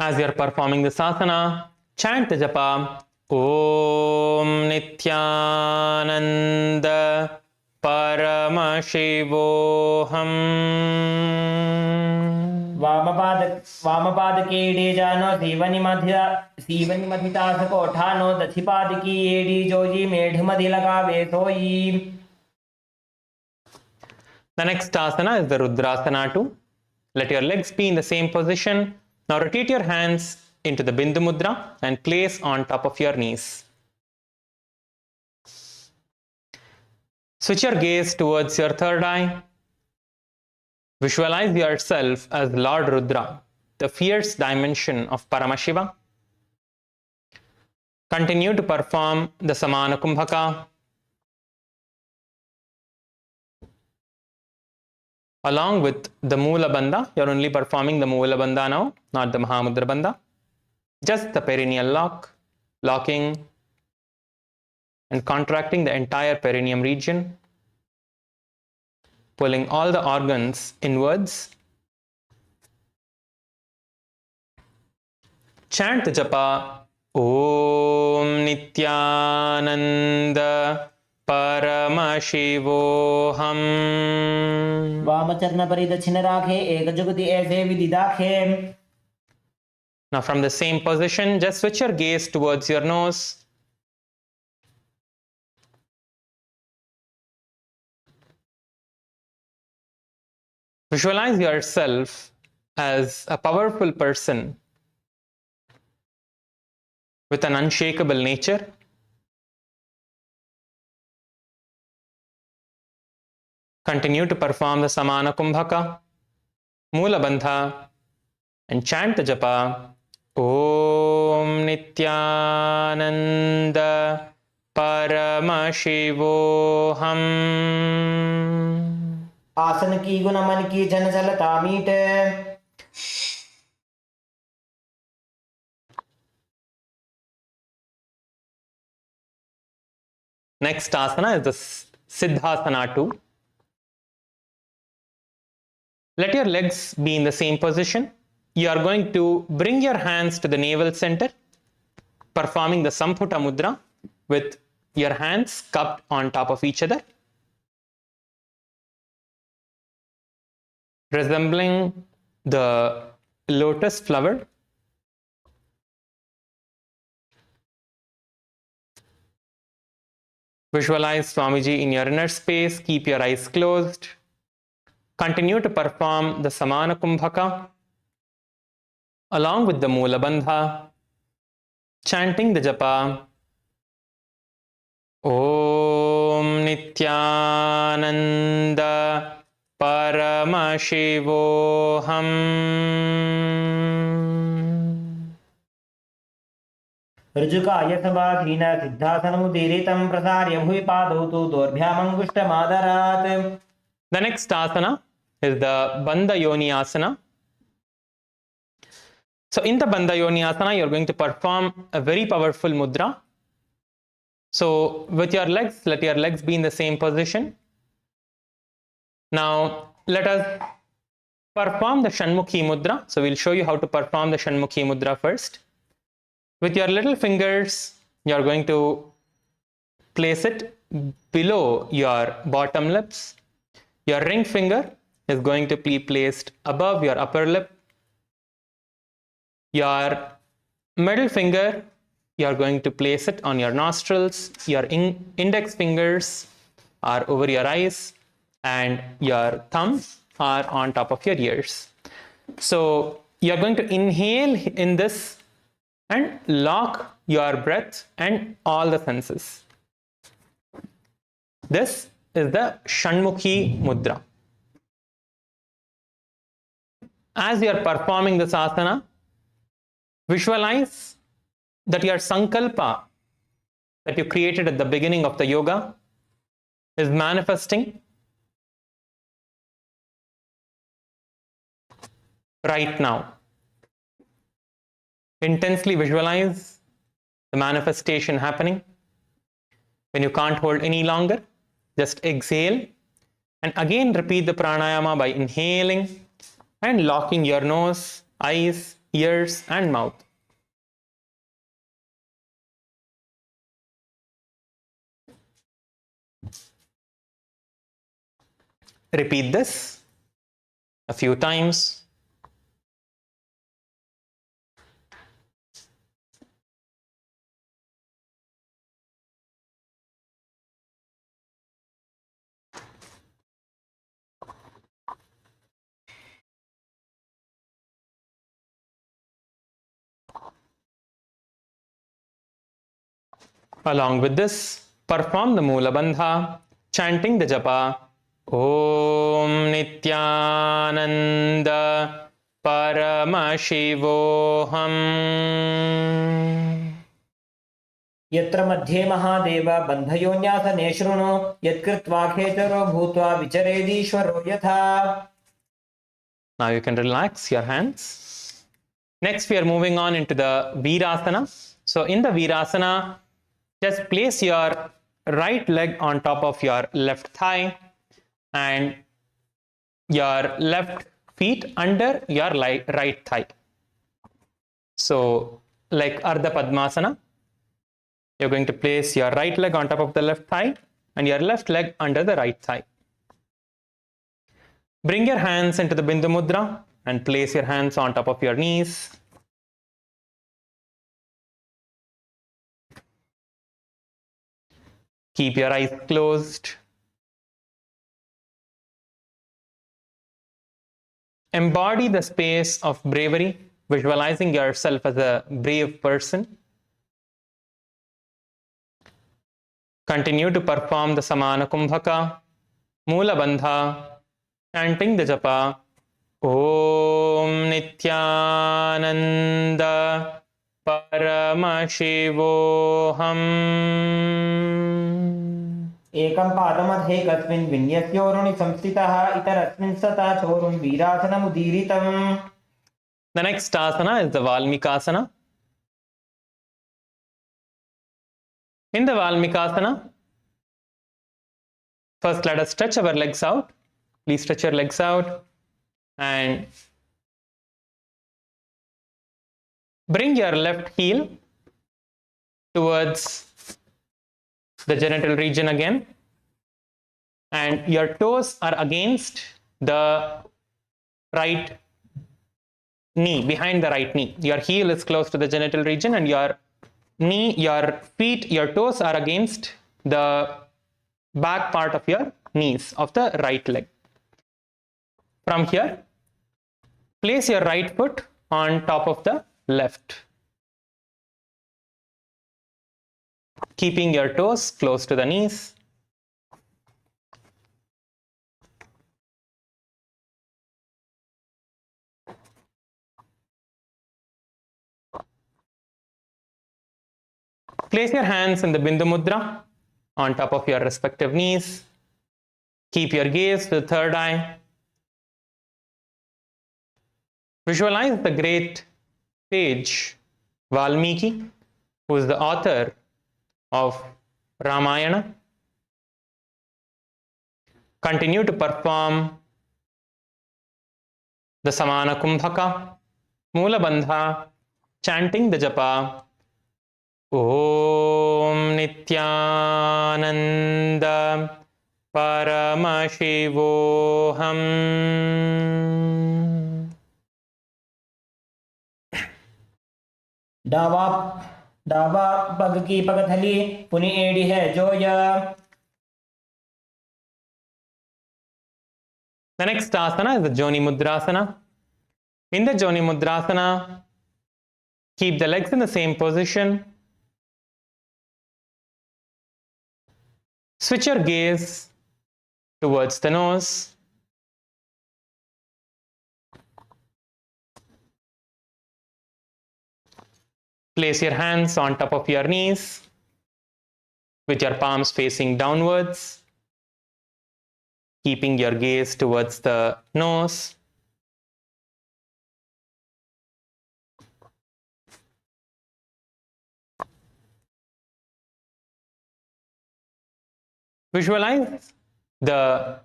As you are performing this asana, chant the japa, Om Nithyananda Paramashivoham. वामपादके एडी जानो सीवनिमधितासकोठानो दक्षिपादकी AD Joji मेढमधि लगावे सोई. The next asana is the Rudrasana too. Let your legs be in the same position. Now rotate your hands into the Bindu Mudra and place on top of your knees. Switch your gaze towards your third eye. Visualize yourself as Lord Rudra, the fierce dimension of Paramashiva. Continue to perform the Samana Kumbhaka along with the Moola Bandha. You are only performing the Moola Bandha now, not the Mahamudra Bandha. Just the perineal lock, locking and contracting the entire perineum region. pulling all the organs inwards. Chant the japa Om Nithyananda Paramashivoham. वामचरण परिदक्षिण राखे एक जुगति ऐसे विधि दाखे. Now from the same position, just switch your gaze towards your nose. Visualize yourself as a powerful person with an unshakable nature. Continue to perform the Samana Kumbhaka, Mula Bandha, and chant the japa Om Nithyananda Paramashivoham. आसन की गुण मन की जन चलता meet. Next asana is the Siddhasana 2. Let your legs be in the same position. You are going to bring your hands to the navel center, performing the Samputa Mudra with your hands cupped on top of each other, resembling the lotus flower. Visualize Swamiji in your inner space. Keep your eyes closed. Continue to perform the Samana Kumbhaka along with the Mula Bandha, chanting the japa Om Nithyananda Paramashivoham. ऋजुकाय समाधीन सिद्धासनमुदीरितं प्रसार्य भुवि पादौ तु दोर्भ्यामङ्गुष्ठमादरात्. The next asana is the Bandha Yoni Asana. So in the Bandha Yoni Asana, you're going to perform a very powerful mudra. So with your legs, let your legs be in the same position. Now let us perform the Shanmukhi Mudra. So we'll show you how to perform the Shanmukhi Mudra first. With your little fingers, you're going to place it below your bottom lips. Your ring finger is going to be placed above your upper lip. Your middle finger, you're going to place it on your nostrils. Your index fingers are over your eyes, and your thumbs are on top of your ears. So you're going to inhale in this and lock your breath and all the senses. This is the Shanmukhi Mudra. As you are performing this asana, visualize that your sankalpa that you created at the beginning of the yoga is manifesting right now. Intensely visualize the manifestation happening. When you can't hold any longer, just exhale and again repeat the pranayama by inhaling and locking your nose, eyes, ears, and mouth. Repeat this a few times. Along with this, perform the Mula Bandha, chanting the japa Om Nithyananda Paramashivoham. यत्र मध्ये महादेव बन्धयोन्यासने शृणु यत्कृत्वा खेचरो भूत्वा विचरेदीश्वरो यथा. Now you can relax your hands. Next, we are moving on into the Virasana. So in the Virasana, just place your right leg on top of your left thigh and your left feet under your right thigh. So, like Ardha Padmasana, you're going to place your right leg on top of the left thigh and your left leg under the right thigh. Bring your hands into the Bindu Mudra and place your hands on top of your knees. Keep your eyes closed. Embody the space of bravery, visualizing yourself as a brave person. Continue to perform the Samana Kumbhaka, Mula Bandha, chanting the japa, Om Nithyananda Paramashivoham. एकं पादमध्ये कस्मिन् विन्यस्योरुणि संस्थितः इतरस्मिन् सता चोरुं वीरासनमुदीरितम्. The next asana is the Valmikasana. In the Valmikasana, first let us stretch our legs out. Please stretch your legs out and bring your left heel towards the genital region again, and your toes are against the right knee, behind the right knee. Your heel is close to the genital region and your knee, your feet, your toes are against the back part of your knees of the right leg. From here, place your right foot on top of the left, keeping your toes close to the knees. Place your hands in the Bindu Mudra on top of your respective knees. Keep your gaze to the third eye. Visualize the great sage Valmiki, who is the author of Ramayana. Continue to perform the Samana Kumbhaka, Mula Bandha, chanting the japa, Om Nithyananda Paramashivoham. डावा पग की पगथली पुनि एड़ी है Zoya. The next asana is the Joni Mudrasana. In the Joni Mudrasana, keep the legs in the same position. Switch your gaze towards the nose. Place your hands on top of your knees with your palms facing downwards, keeping your gaze towards the nose. Visualize the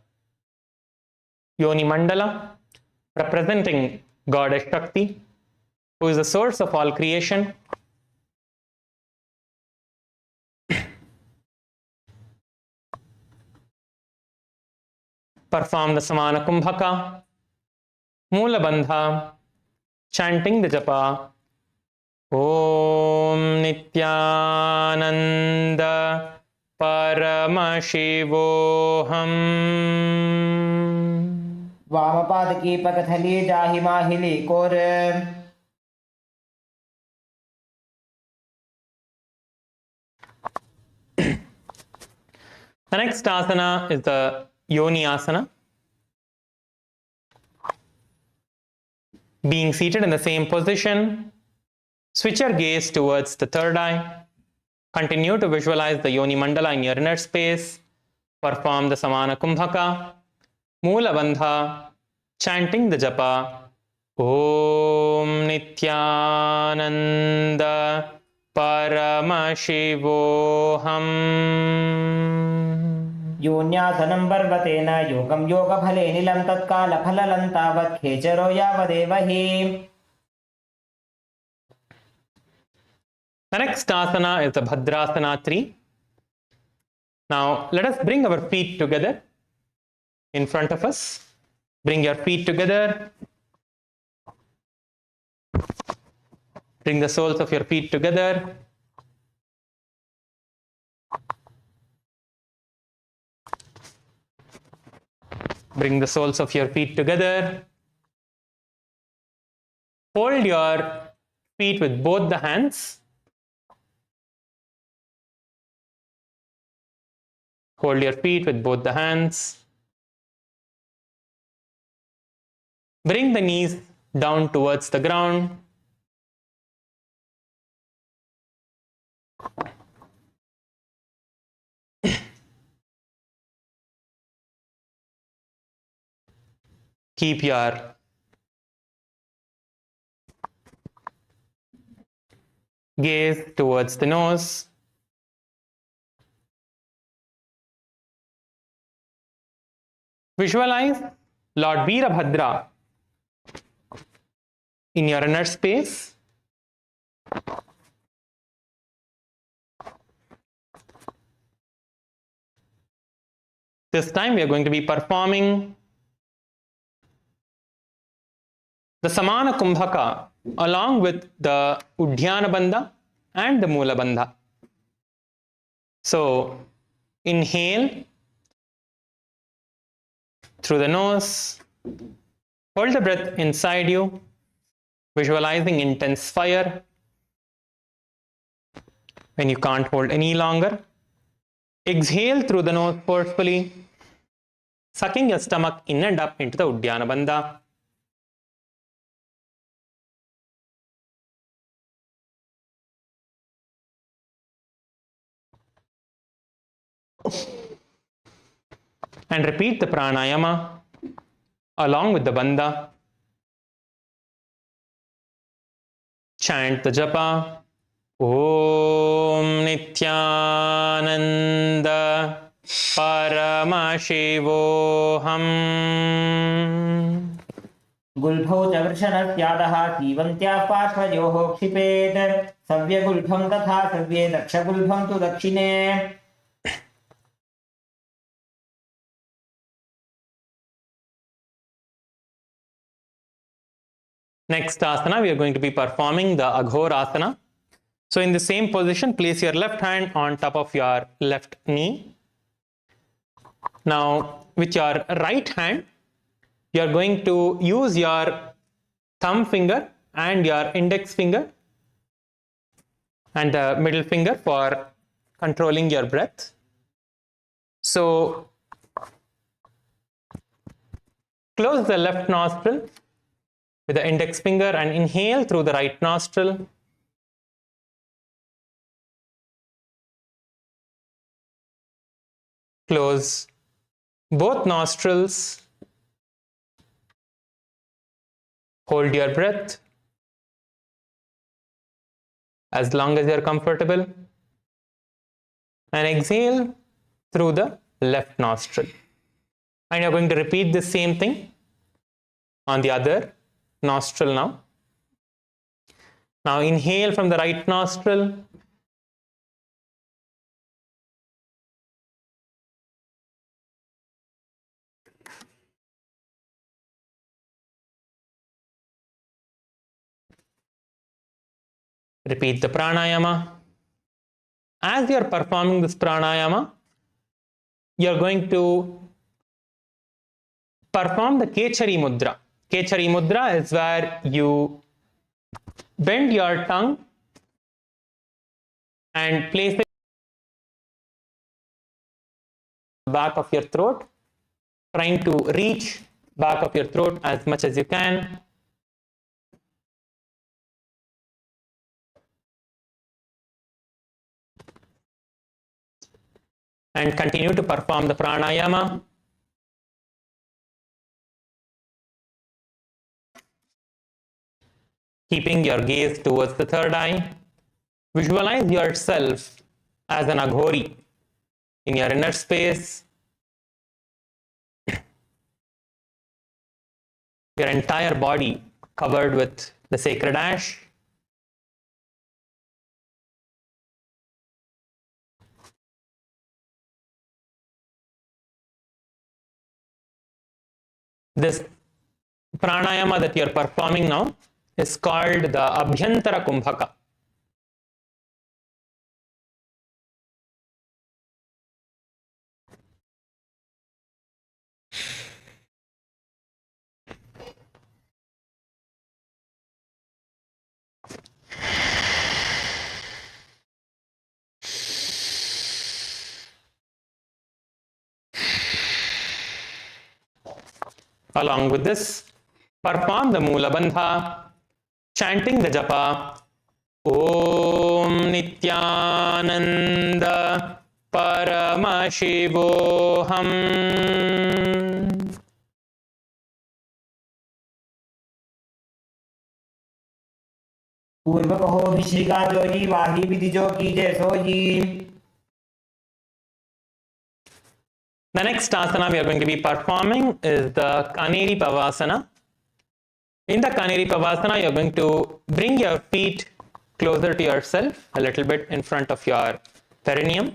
Yoni Mandala representing Goddess Shakti, who is the source of all creation. Perform the Samana Kumbhaka, Mula Bandha, chanting the japa, Om Nithyananda Paramashivoham. वामपाद की पगथली जाहि माहिली core. The next asana is the Yoni Asana. Being seated in the same position, switch your gaze towards the third eye. Continue to visualize the Yoni Mandala in your inner space. Perform the Samana Kumbhaka, Mula Bandha, chanting the japa, Om Nithyananda Paramashivoham. योऽन्यासनं पर्वतेन योगं योगफले निलं तत्कालफललं तावत् खेचरो यावदेव हि. The next asana is the Bhadrasana 3. Now let us bring our feet together in front of us. Bring your feet together. Bring the soles of your feet together. Bring the soles of your feet together. Hold your feet with both the hands. Hold your feet with both the hands. Bring the knees down towards the ground. Keep your gaze towards the nose. Visualize Lord Veerabhadra in your inner space. This time we are going to be performing the Samana Kumbhaka along with the Udhyana Bandha and the Mula Bandha. So inhale through the nose, hold the breath inside you, visualizing intense fire. When you can't hold any longer, exhale through the nose forcefully, sucking your stomach in and up into the Udhyana Bandha. And repeat the pranayama along with the bandha. Chant the japa. Om Nithyananda Paramashivoham. गुल्भौ च वृषणस्यादः सीवन्त्याः पार्श्वयोः क्षिपेत् सव्यगुल्भं तथा सव्ये दक्षगुल्भं तु दक्षिणे. Next asana, we are going to be performing the Aghorasana. So in the same position, place your left hand on top of your left knee. Now, with your right hand, you are going to use your thumb finger and your index finger and the middle finger for controlling your breath. So, close the left nostril with the index finger and inhale through the right nostril. Close both nostrils. Hold your breath as long as you are comfortable. And exhale through the left nostril. And you're going to repeat the same thing on the other nostril now. Now inhale from the right nostril. Repeat the pranayama. As you are performing this pranayama, you are going to perform the Kechari Mudra. Kechari Mudra is where you bend your tongue and place it back of your throat, trying to reach back of your throat as much as you can. And continue to perform the pranayama. Keeping your gaze towards the third eye. Visualize yourself as an Aghori in your inner space, your entire body covered with the sacred ash. This pranayama that you're performing now is called the Abhyantara Kumbhaka. Along with this, perform the Mula Bandha, chanting the japa, Om Nithyananda Paramashivoham. पूर्व कहो भिषिका जोई वाही विधि जो कीजे सोई. The next asana we are going to be performing is the Kaneri Pavasana. In the Kaneri Pavasana, you are going to bring your feet closer to yourself, a little bit in front of your perineum,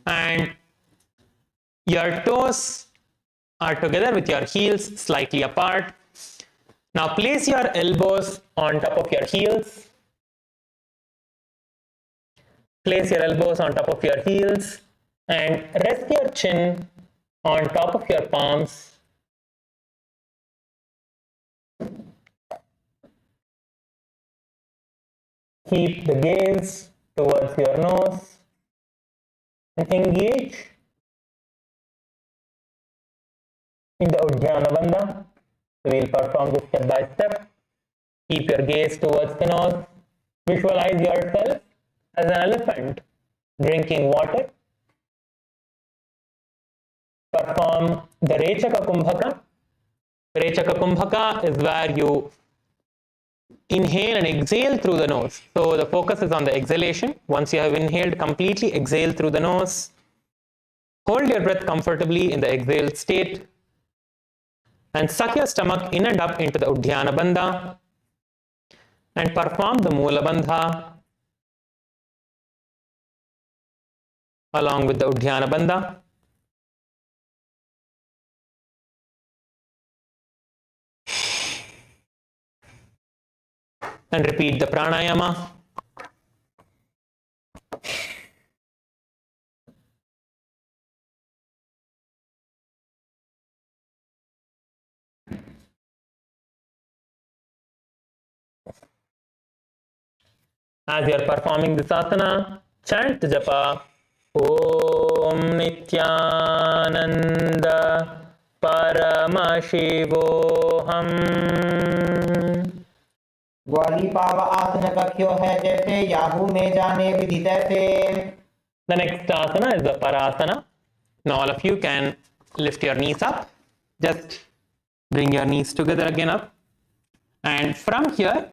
and your toes are together with your heels slightly apart. Now place your elbows on top of your heels. Place your elbows on top of your heels and rest your chin on top of your palms. Keep the gaze towards your nose and engage in the Udhyana Bandha. So we'll perform this step by step. Keep your gaze towards the nose. Visualize yourself as an elephant drinking water. Perform the Rechaka Kumbhaka. Rechaka Kumbhaka is where you inhale and exhale through the nose. So the focus is on the exhalation. Once you have inhaled completely, exhale through the nose. Hold your breath comfortably in the exhaled state. And suck your stomach in and up into the Udhyana Bandha. And perform the Mula Bandha along with the Udhyana Bandha. And repeat the pranayama. As you are performing this asana, chant the japa Om Nithyananda Paramashivoham. ग्वाली पाव आसन कख्यो है जैसे Yahoo में जाने विधि तैसे. The next asana is the Parasana. Now all of you can lift your knees up. Just bring your knees together again up. And from here,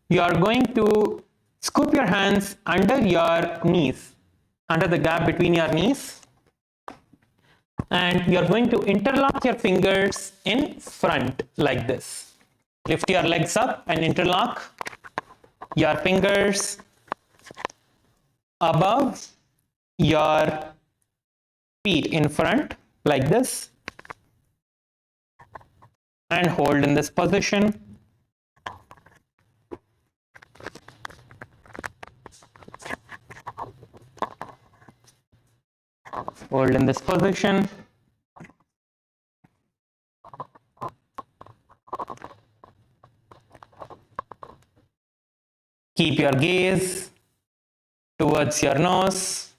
you are going to scoop your hands under your knees, under the gap between your knees. And you are going to interlock your fingers in front like this. Lift your legs up and interlock your fingers above your feet in front like this and hold in this position. Hold in this position. Keep your gaze towards your nose.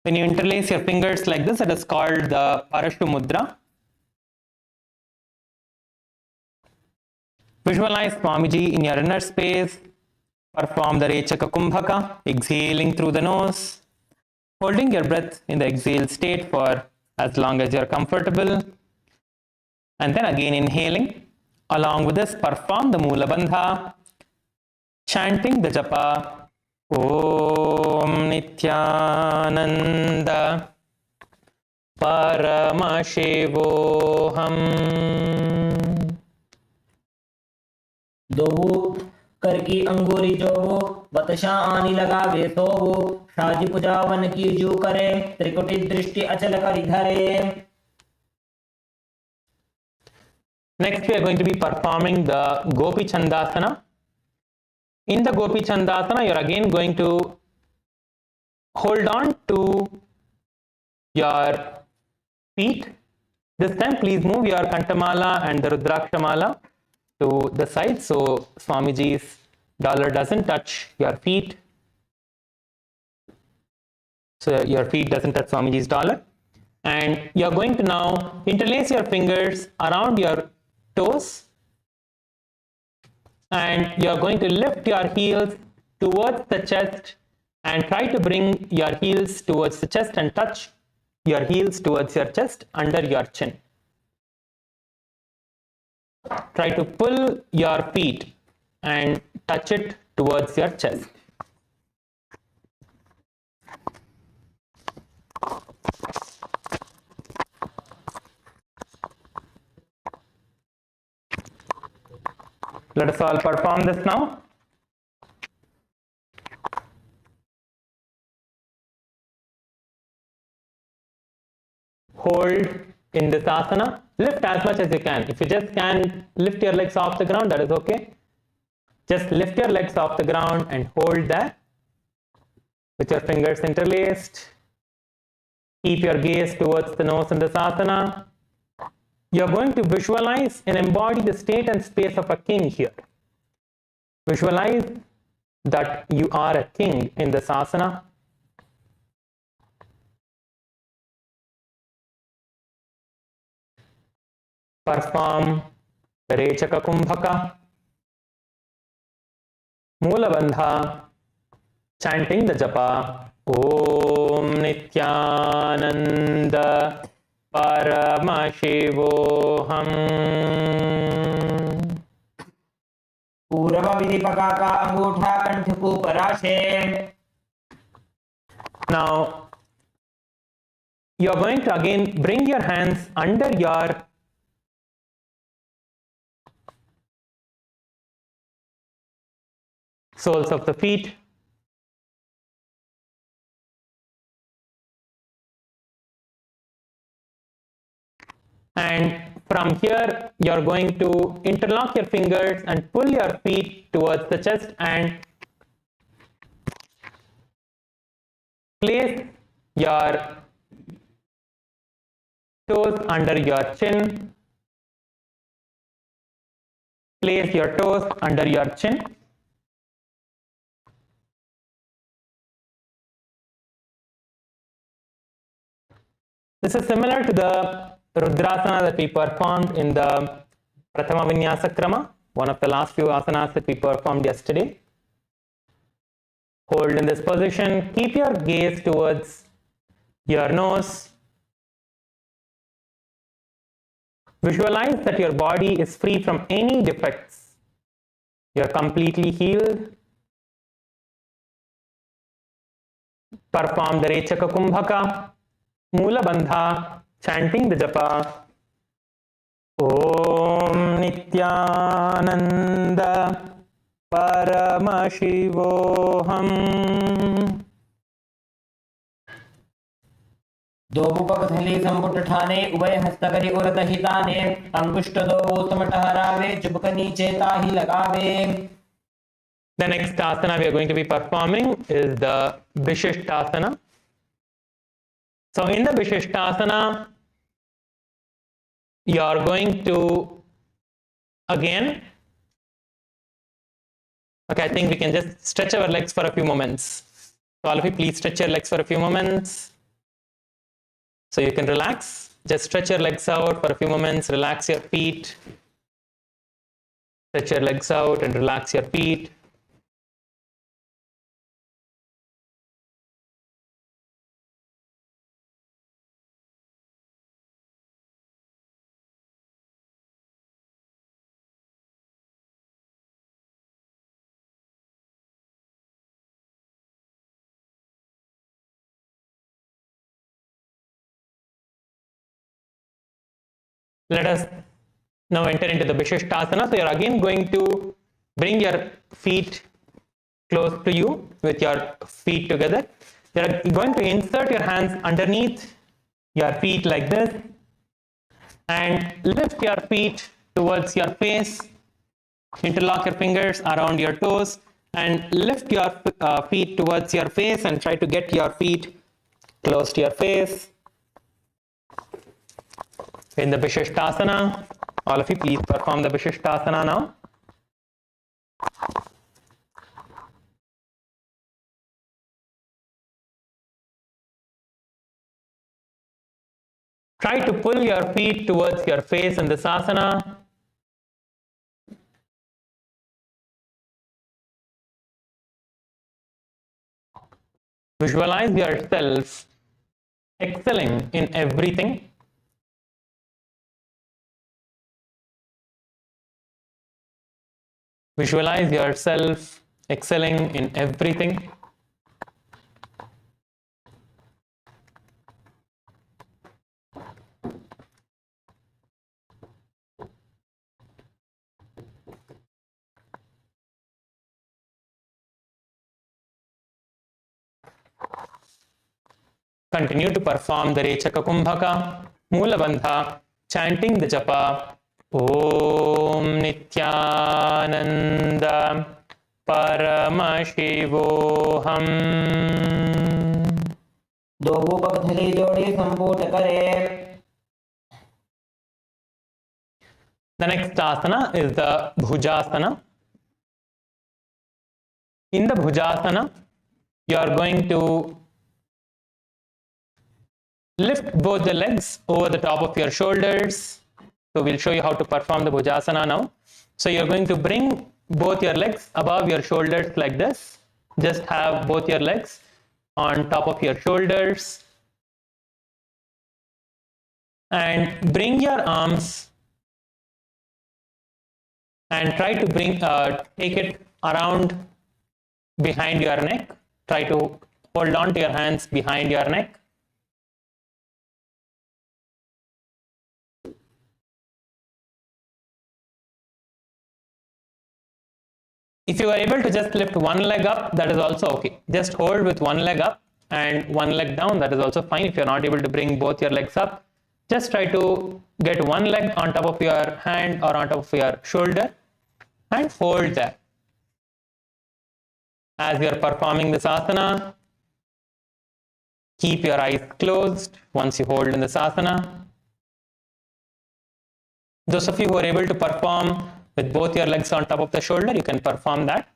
When you interlace your fingers like this, it is called the Parashu Mudra. Visualize Swamiji in your inner space. Perform the Rechaka Kumbhaka, exhaling through the nose, holding your breath in the exhale state for as long as you are comfortable. And then again inhaling. Along with this, perform the Mula Bandha, chanting the japa Om Nithyananda Paramashivoham. दोवो कर की अंगूरी जोवो बतशा आनी लगावे सोवो शाजी पूजा one की जू करे त्रिकुटी दृष्टि अचल करि धरे. Next, we are going to be performing the Gopi Chandasana. In the Gopi Chandasana, you are again going to hold on to your feet. This time, please move your Kantamala and the Rudrakshamala to the side so Swamiji's dollar doesn't touch your feet. So your feet doesn't touch Swamiji's dollar. And you are going to now interlace your fingers around your toes. And you are going to lift your heels towards the chest and try to bring your heels towards the chest and touch your heels towards your chest under your chin. Try to pull your feet and touch it towards your chest. Let us all perform this now. Hold in this asana. Lift as much as you can. If you just can lift your legs off the ground, that is okay. Just lift your legs off the ground and hold there with your fingers interlaced. Keep your gaze towards the nose in this asana. You are going to visualize and embody the state and space of a king here. Visualize that you are a king in this asana. Perform the Rechaka Kumbhaka, Mula Bandha, chanting the japa, Om Nithyananda Paramashivoham. पूर्व विधिपका का अंगूठा कंठ को पराशे. Now, you are going to again bring your hands under your soles of the feet. And from here, you are going to interlock your fingers and pull your feet towards the chest and place your toes under your chin. Place your toes under your chin. This is similar to the Rudrasana that we performed in the Prathama Vinyasa Krama, one of the last few asanas that we performed yesterday. Hold in this position. Keep your gaze towards your nose. Visualize that your body is free from any defects. You are completely healed. Perform the Rechaka Kumbhaka, Mula Bandha, chanting the japa, Om Nithyananda Paramashivoham. दोबुपक थली संपुट ठाने उभय हस्तकरी उरत हिताने अंगुष्ठ दोबो तम टहरावे चुबक नीचे ताही लगावे. The next asana we are going to be performing is the Vishishtasana. So in the Vishishtasana, you are going to again, okay, I think we can just stretch our legs for a few moments. So all of you, please stretch your legs for a few moments. So you can relax. Just stretch your legs out for a few moments. Relax your feet. Stretch your legs out and relax your feet. Let us now enter into the Vishishtasana. So you are again going to Bring your feet close to you with your feet together. You're going to insert your hands underneath your feet like this and lift your feet towards your face. Interlock your fingers around your toes and lift your feet towards your face and try to get your feet close to your face. In the Vishishtasana, all of you please perform the Vishishtasana now. Try to pull your feet towards your face in this asana. Visualize yourself excelling in everything. Visualize yourself excelling in everything. Continue to perform the Rechaka Kumbhaka, Mula Bandha, chanting the japa Om Nithyananda Paramashivoham. दोगो पग थले जोड़े संपुट करे. The next asana is the Bhujasana. In the Bhujasana, you are going to lift both the legs over the top of your shoulders. So we'll show you how to perform the Bhujasana now. So you're going to bring both your legs above your shoulders like this. Just have both your legs on top of your shoulders. And bring your arms and try to take it around behind your neck. Try to hold on to your hands behind your neck. If you are able to just lift one leg up, that is also okay. Just hold with one leg up and one leg down, that is also fine. If you're not able to bring both your legs up, just try to get one leg on top of your hand or on top of your shoulder and hold there. As you're performing this asana, keep your eyes closed once you hold in this asana. Those of you who are able to perform with both your legs on top of the shoulder, you can perform that.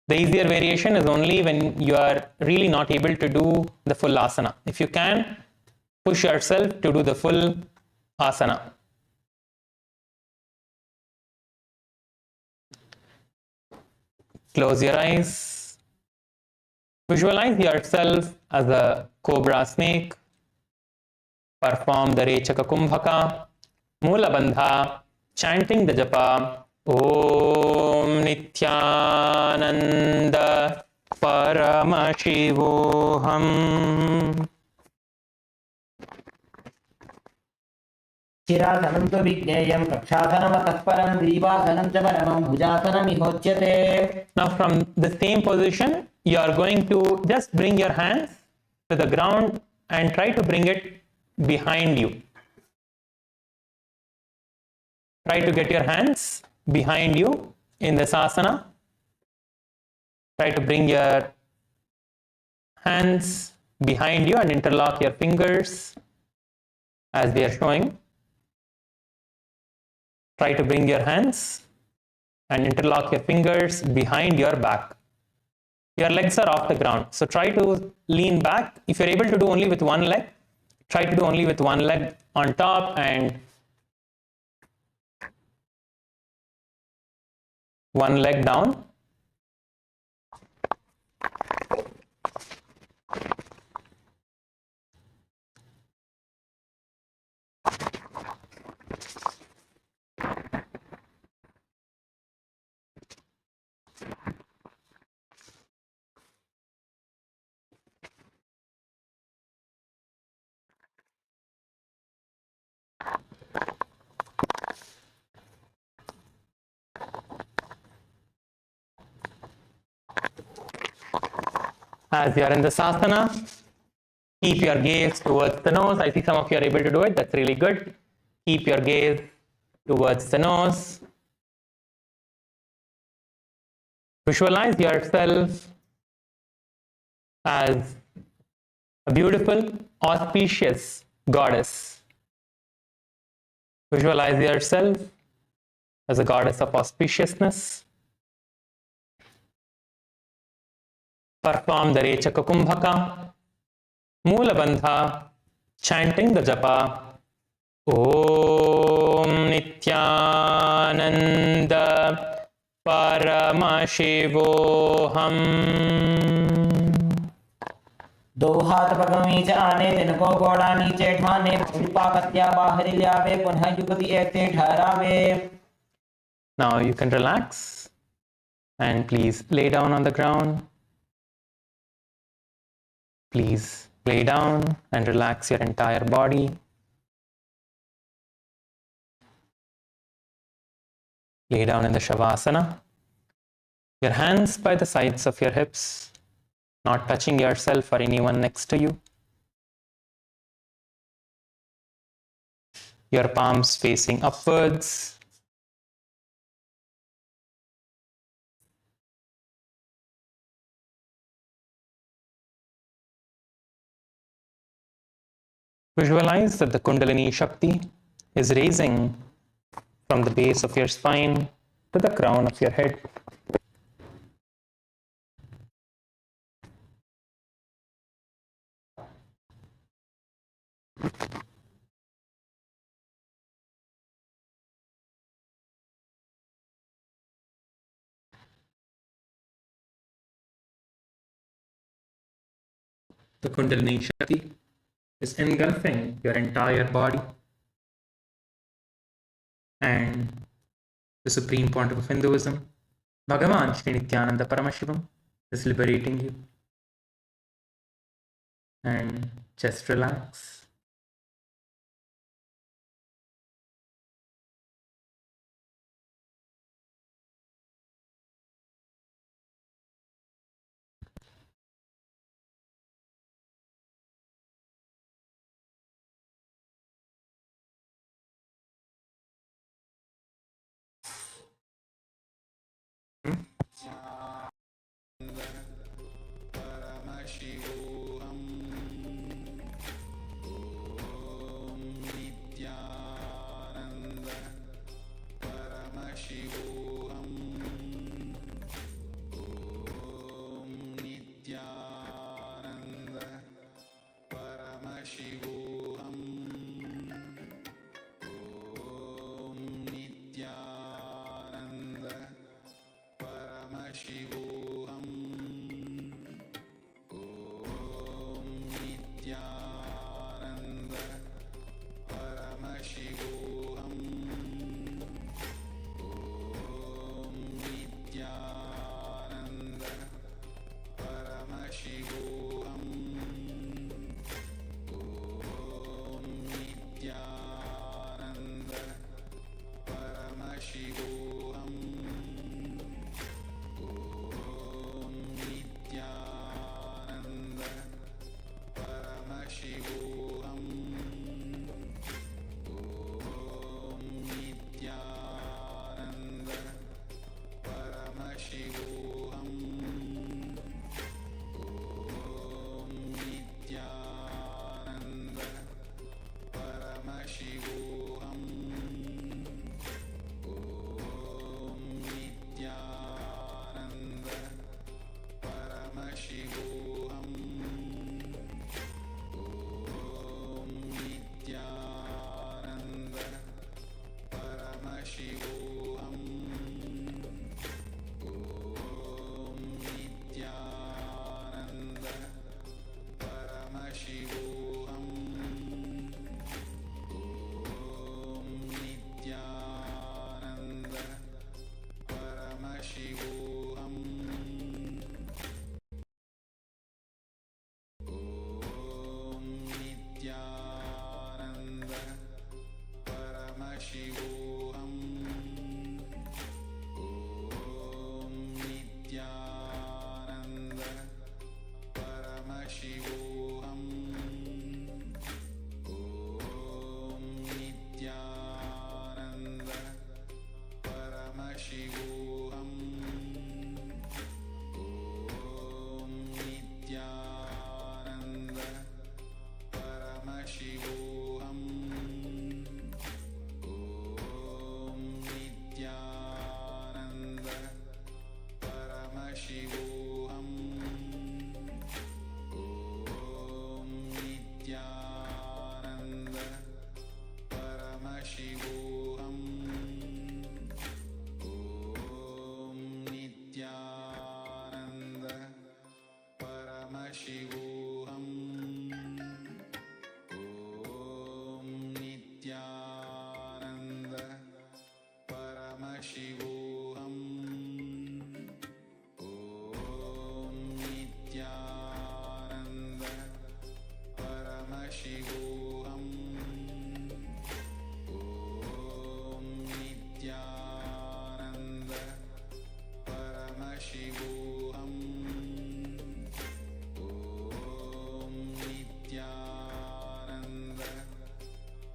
The easier variation is only when you are really not able to do the full asana. If you can, push yourself to do the full asana. Close your eyes. Visualize yourself as a cobra snake. Perform the Rechaka Kumbhaka, Mula Bandha, chanting the japa Om Nithyananda Paramashivoham. शिरासनं तु विज्ञेयं कक्षासनमतः परं ग्रीवासनं च परमं भुजासनमिहोच्यते. Now from the same position, you are going to just bring your hands to the ground and try to bring it behind you. Try to get your hands behind you in this asana. Try to bring your hands behind you and interlock your fingers as they are showing. Try to bring your hands and interlock your fingers behind your back. Your legs are off the ground, so try to lean back. If you're able to do only with one leg, try to do only with one leg on top and one leg down. As you are in the asana, keep your gaze towards the nose. I see some of you are able to do it. That's really good. Keep your gaze towards the nose. Visualize yourself as a beautiful, auspicious goddess. Visualize yourself as a goddess of auspiciousness. Perform the Rechaka Kumbhaka, Moola Bandha, chanting the japa. Om Nithyananda Paramashivoham. दो हाथ पग नीचे आने तिनको गोड़ा नीचे ठाने पाकत्या बाहर लियावे पुनः युगति ऐसे ठहरावे. Now you can relax and please lay down on the ground. Please lay down and relax your entire body. Lay down in the Shavasana. Your hands by the sides of your hips, not touching yourself or anyone next to you. Your palms facing upwards. Visualize that the Kundalini Shakti is raising from the base of your spine to the crown of your head. The Kundalini Shakti is engulfing your entire body, and the Supreme Pontiff of Hinduism, Bhagavan Shri Nithyananda Paramashivam, is liberating you. And just relax. Paramashivoham. Om Nithyananda. Paramashivoham. Om Nithyananda. Paramashivoham. Om Nithyananda. Paramashivoham. Om Nithyananda. Paramashivoham. Om Nithyananda. Paramashivoham. Om Nithyananda. Paramashivoham. Om Nithyananda. Paramashivoham. Om Nithyananda.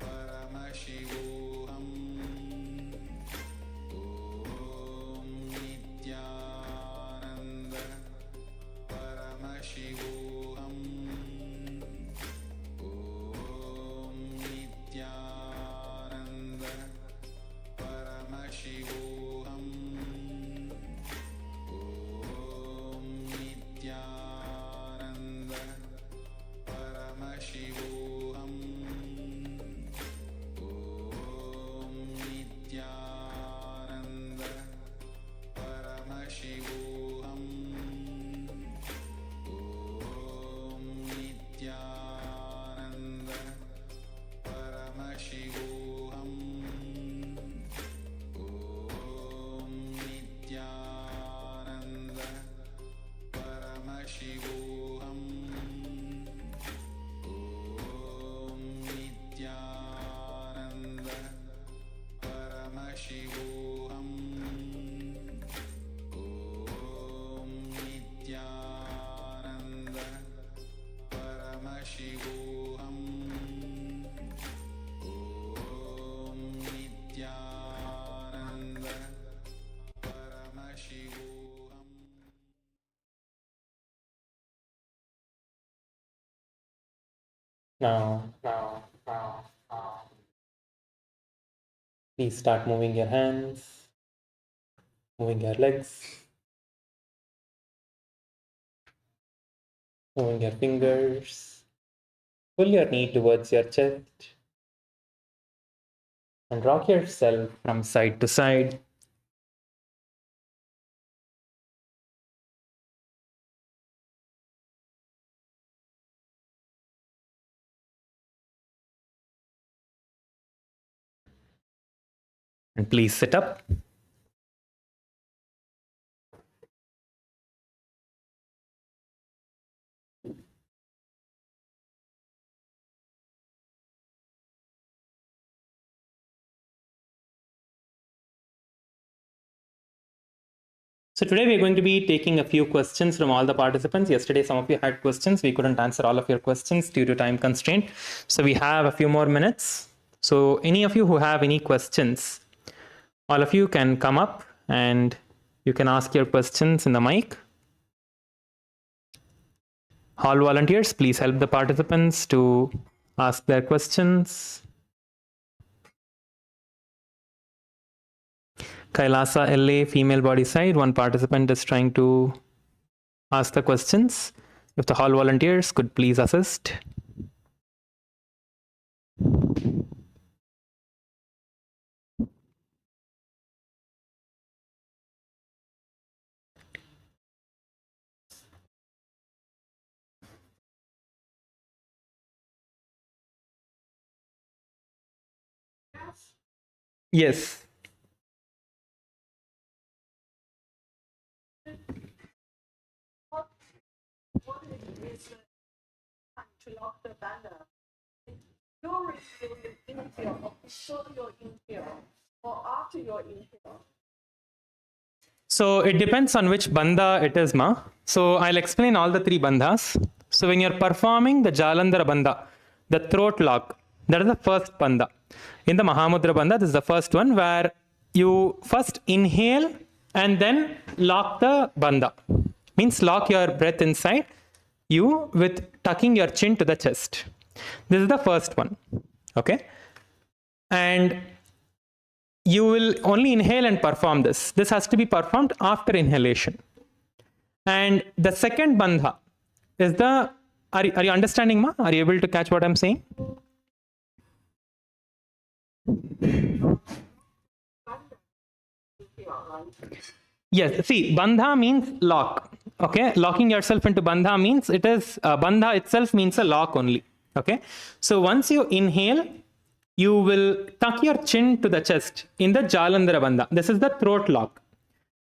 Paramashivoham. Om Nithyananda. Paramashivoham. Om Nithyananda. Paramashivoham. Om Nithyananda. Paramashivoham. Om Nithyananda. Paramashivoham. Om Nithyananda. Paramashivoham. Om Nithyananda. Paramashivoham. Om Nithyananda. Paramashivoham. Om Nithyananda. Paramashivoham. Om Nithyananda. Paramashivoham. Om Nithyananda. Paramashivoham. Now, please start moving your hands, moving your legs, moving your fingers. Pull your knee towards your chest and rock yourself from side to side. And please sit up. So today we're going to be taking a few questions from all the participants. Yesterday, some of you had questions. We couldn't answer all of your questions due to time constraint. So we have a few more minutes. So any of you who have any questions, all of you can come up and you can ask your questions in the mic. Hall volunteers, please help the participants to ask their questions. Kailasa LA female body side, one participant is trying to ask the questions. If the hall volunteers could please assist. Yes. To lock the banner. During your inhale, or before your inhale, or after your inhale? So it depends on which bandha it is, ma. So I'll explain all the three bandhas. So when you're performing the Jalandhara Bandha, the throat lock, that is the first bandha. In the Mahamudra Bandha, this is the first one where you first inhale and then lock the bandha. Means lock your breath inside you with tucking your chin to the chest. This is the first one. Okay? And you will only inhale and perform this. This has to be performed after inhalation. And the second bandha is the, are you understanding, ma? Are you able to catch what I'm saying? Yes, see, bandha means lock. Okay, locking yourself into bandha means it is, bandha itself means a lock only. Okay, so once you inhale, you will tuck your chin to the chest in the Jalandhara Bandha. This is the throat lock.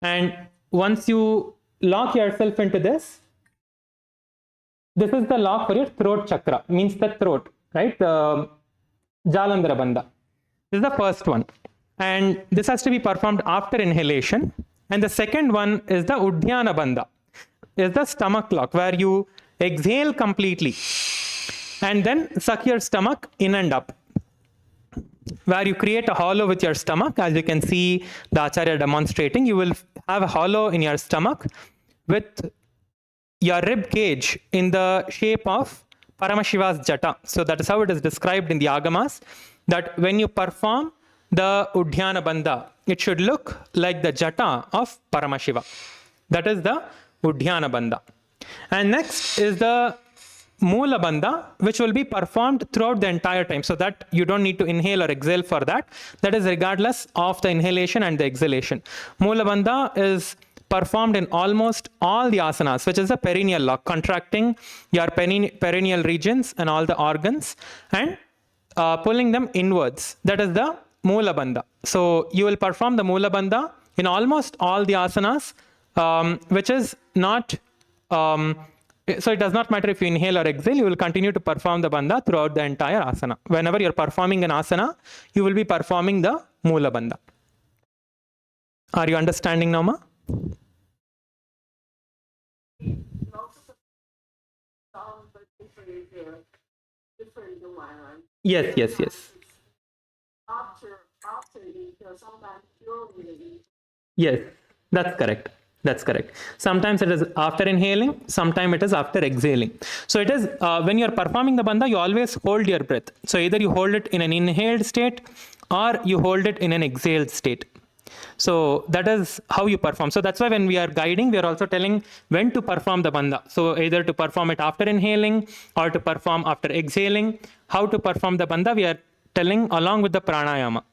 And once you lock yourself into this is the lock for your throat chakra, means the throat, right? The Jalandhara Bandha. This is the first one. And this has to be performed after inhalation. And the second one is the Udhyana Bandha, is the stomach lock, where you exhale completely and then suck your stomach in and up, where you create a hollow with your stomach. As you can see the Acharya demonstrating, you will have a hollow in your stomach with your rib cage in the shape of Paramashiva's jata. So that is how it is described in the Agamas, that when you perform the Udhyana Bandha, it should look like the jata of Paramashiva. That is the Udhyana Bandha. And next is the Moola Bandha, which will be performed throughout the entire time, so that you don't need to inhale or exhale for that. That is regardless of the inhalation and the exhalation. Moola Bandha is performed in almost all the asanas, which is a perineal lock, contracting your perineal regions and all the organs and pulling them inwards. That is the Moola Bandha. So you will perform the Moola Bandha in almost all the asanas, which is not, so it does not matter if you inhale or exhale, you will continue to perform the bandha throughout the entire asana. Whenever you're performing an asana, you will be performing the Moola Bandha. Are you understanding now, ma? Yes, yes, yes. After you feel sometimes purely. Yes, that's correct. That's correct. Sometimes it is after inhaling, sometimes it is after exhaling. So it is when you are performing the bandha, you always hold your breath. So either you hold it in an inhaled state or you hold it in an exhaled state. So that is how you perform. So that's why when we are guiding, we are also telling when to perform the bandha. So either to perform it after inhaling or to perform after exhaling. How to perform the bandha, we are telling along with the pranayama.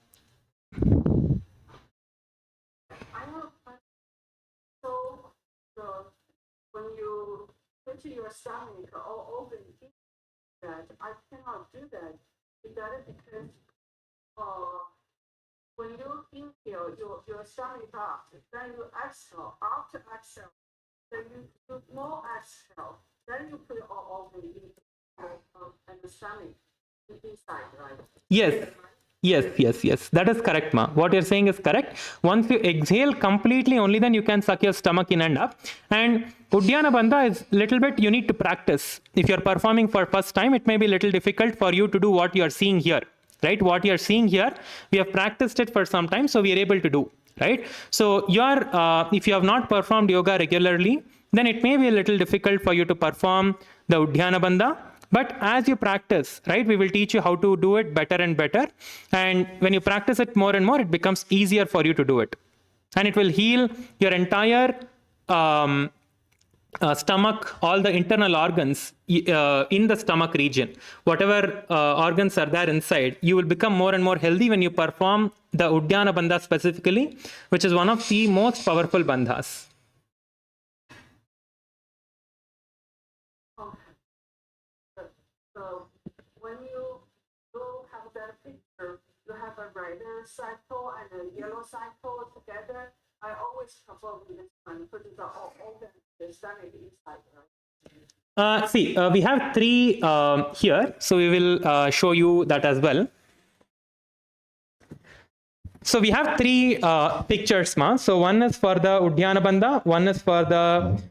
When you put your stomach all open, that I cannot do that. Is that because when you inhale, your stomach up, then you exhale. After exhale, then you do more exhale. Then you put all over and the stomach inside, right? Yes. Yes. That is correct, ma. What you're saying is correct. Once you exhale completely, only then you can suck your stomach in and up. And Udhyana Bandha is little bit, you need to practice. If you're performing for first time, it may be a little difficult for you to do what you're seeing here, right? What you're seeing here, we have practiced it for some time, so we are able to do, right? So if you have not performed yoga regularly, then it may be a little difficult for you to perform the Udhyana Bandha. But as you practice, right, we will teach you how to do it better and better. And when you practice it more and more, it becomes easier for you to do it. And it will heal your entire stomach, all the internal organs in the stomach region. Whatever organs are there inside, you will become more and more healthy when you perform the Udhyana Bandha specifically, which is one of the most powerful bandhas. A red cycle and a yellow cycle together. I always perform this one, putting the organ, the stomach inside, right? We have three here, so we will show you that as well. So we have three pictures, ma. So one is for the Udhyana Bandha, one is for the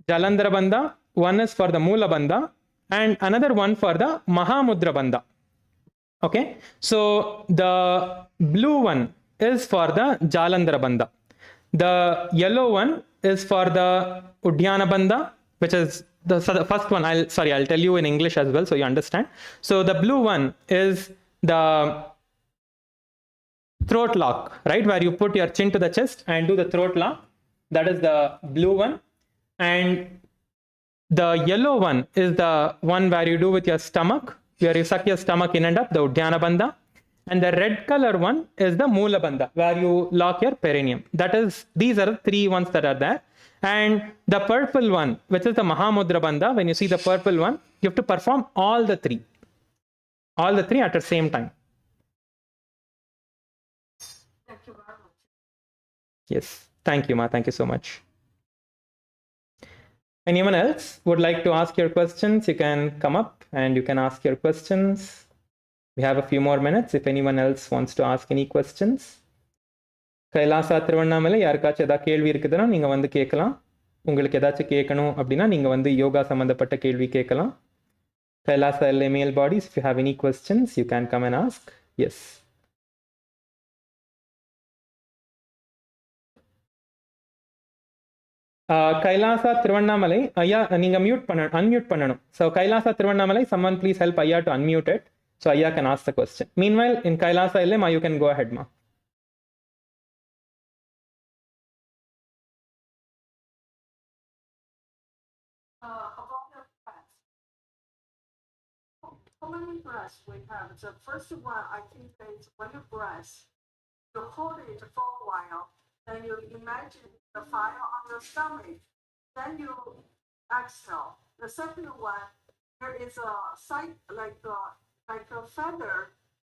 Jalandhara Bandha, one is for the Mula Bandha and another one for the Mahamudra Bandha. Okay, so the blue one is for the Jalandhara Bandha. The yellow one is for the Udhyana Bandha, which is the first one. I'll tell you in English as well so you understand. So the blue one is the throat lock, right, where you put your chin to the chest and do the throat lock. That is the blue one. And the yellow one is the one where you do with your stomach, where you suck your stomach in and up, the Udhyana Bandha. And the red color one is the Mula Bandha, where you lock your perineum. That is, these are the three ones that are there. And the purple one, which is the Mahamudra Bandha, when you see the purple one, you have to perform all the three at the same time. Thank you very much. Yes, thank you, Ma. Thank you so much. Anyone else would like to ask your questions? You can come up and you can ask your questions. We have a few more minutes if anyone else wants to ask any questions. Kailasa Tiruvannamalai யாருக்காச்சும் ஏதாவது கேள்வி இருக்குதுன்னா நீங்கள் வந்து கேட்கலாம். உங்களுக்கு ஏதாச்சும் கேட்கணும் அப்படின்னா நீங்கள் வந்து யோகா சம்மந்தப்பட்ட கேள்வி கேட்கலாம். Kailasa LA male bodies, if you have any questions, you can come and ask. Yes. Kailasa Tiruvannamalai ஐயா நீங்க unmute பண்ணணும். So Kailasa Tiruvannamalai, someone please help ஐயா to unmute it so ஐயா can ask the question. Meanwhile in Kailasa LA ma, you can go ahead ma. About the breath. How many breaths we have? The first one, I think, is when you breath, you hold it for a while, then you imagine the fire on your stomach, then you exhale. The second one, there is a side like a feather.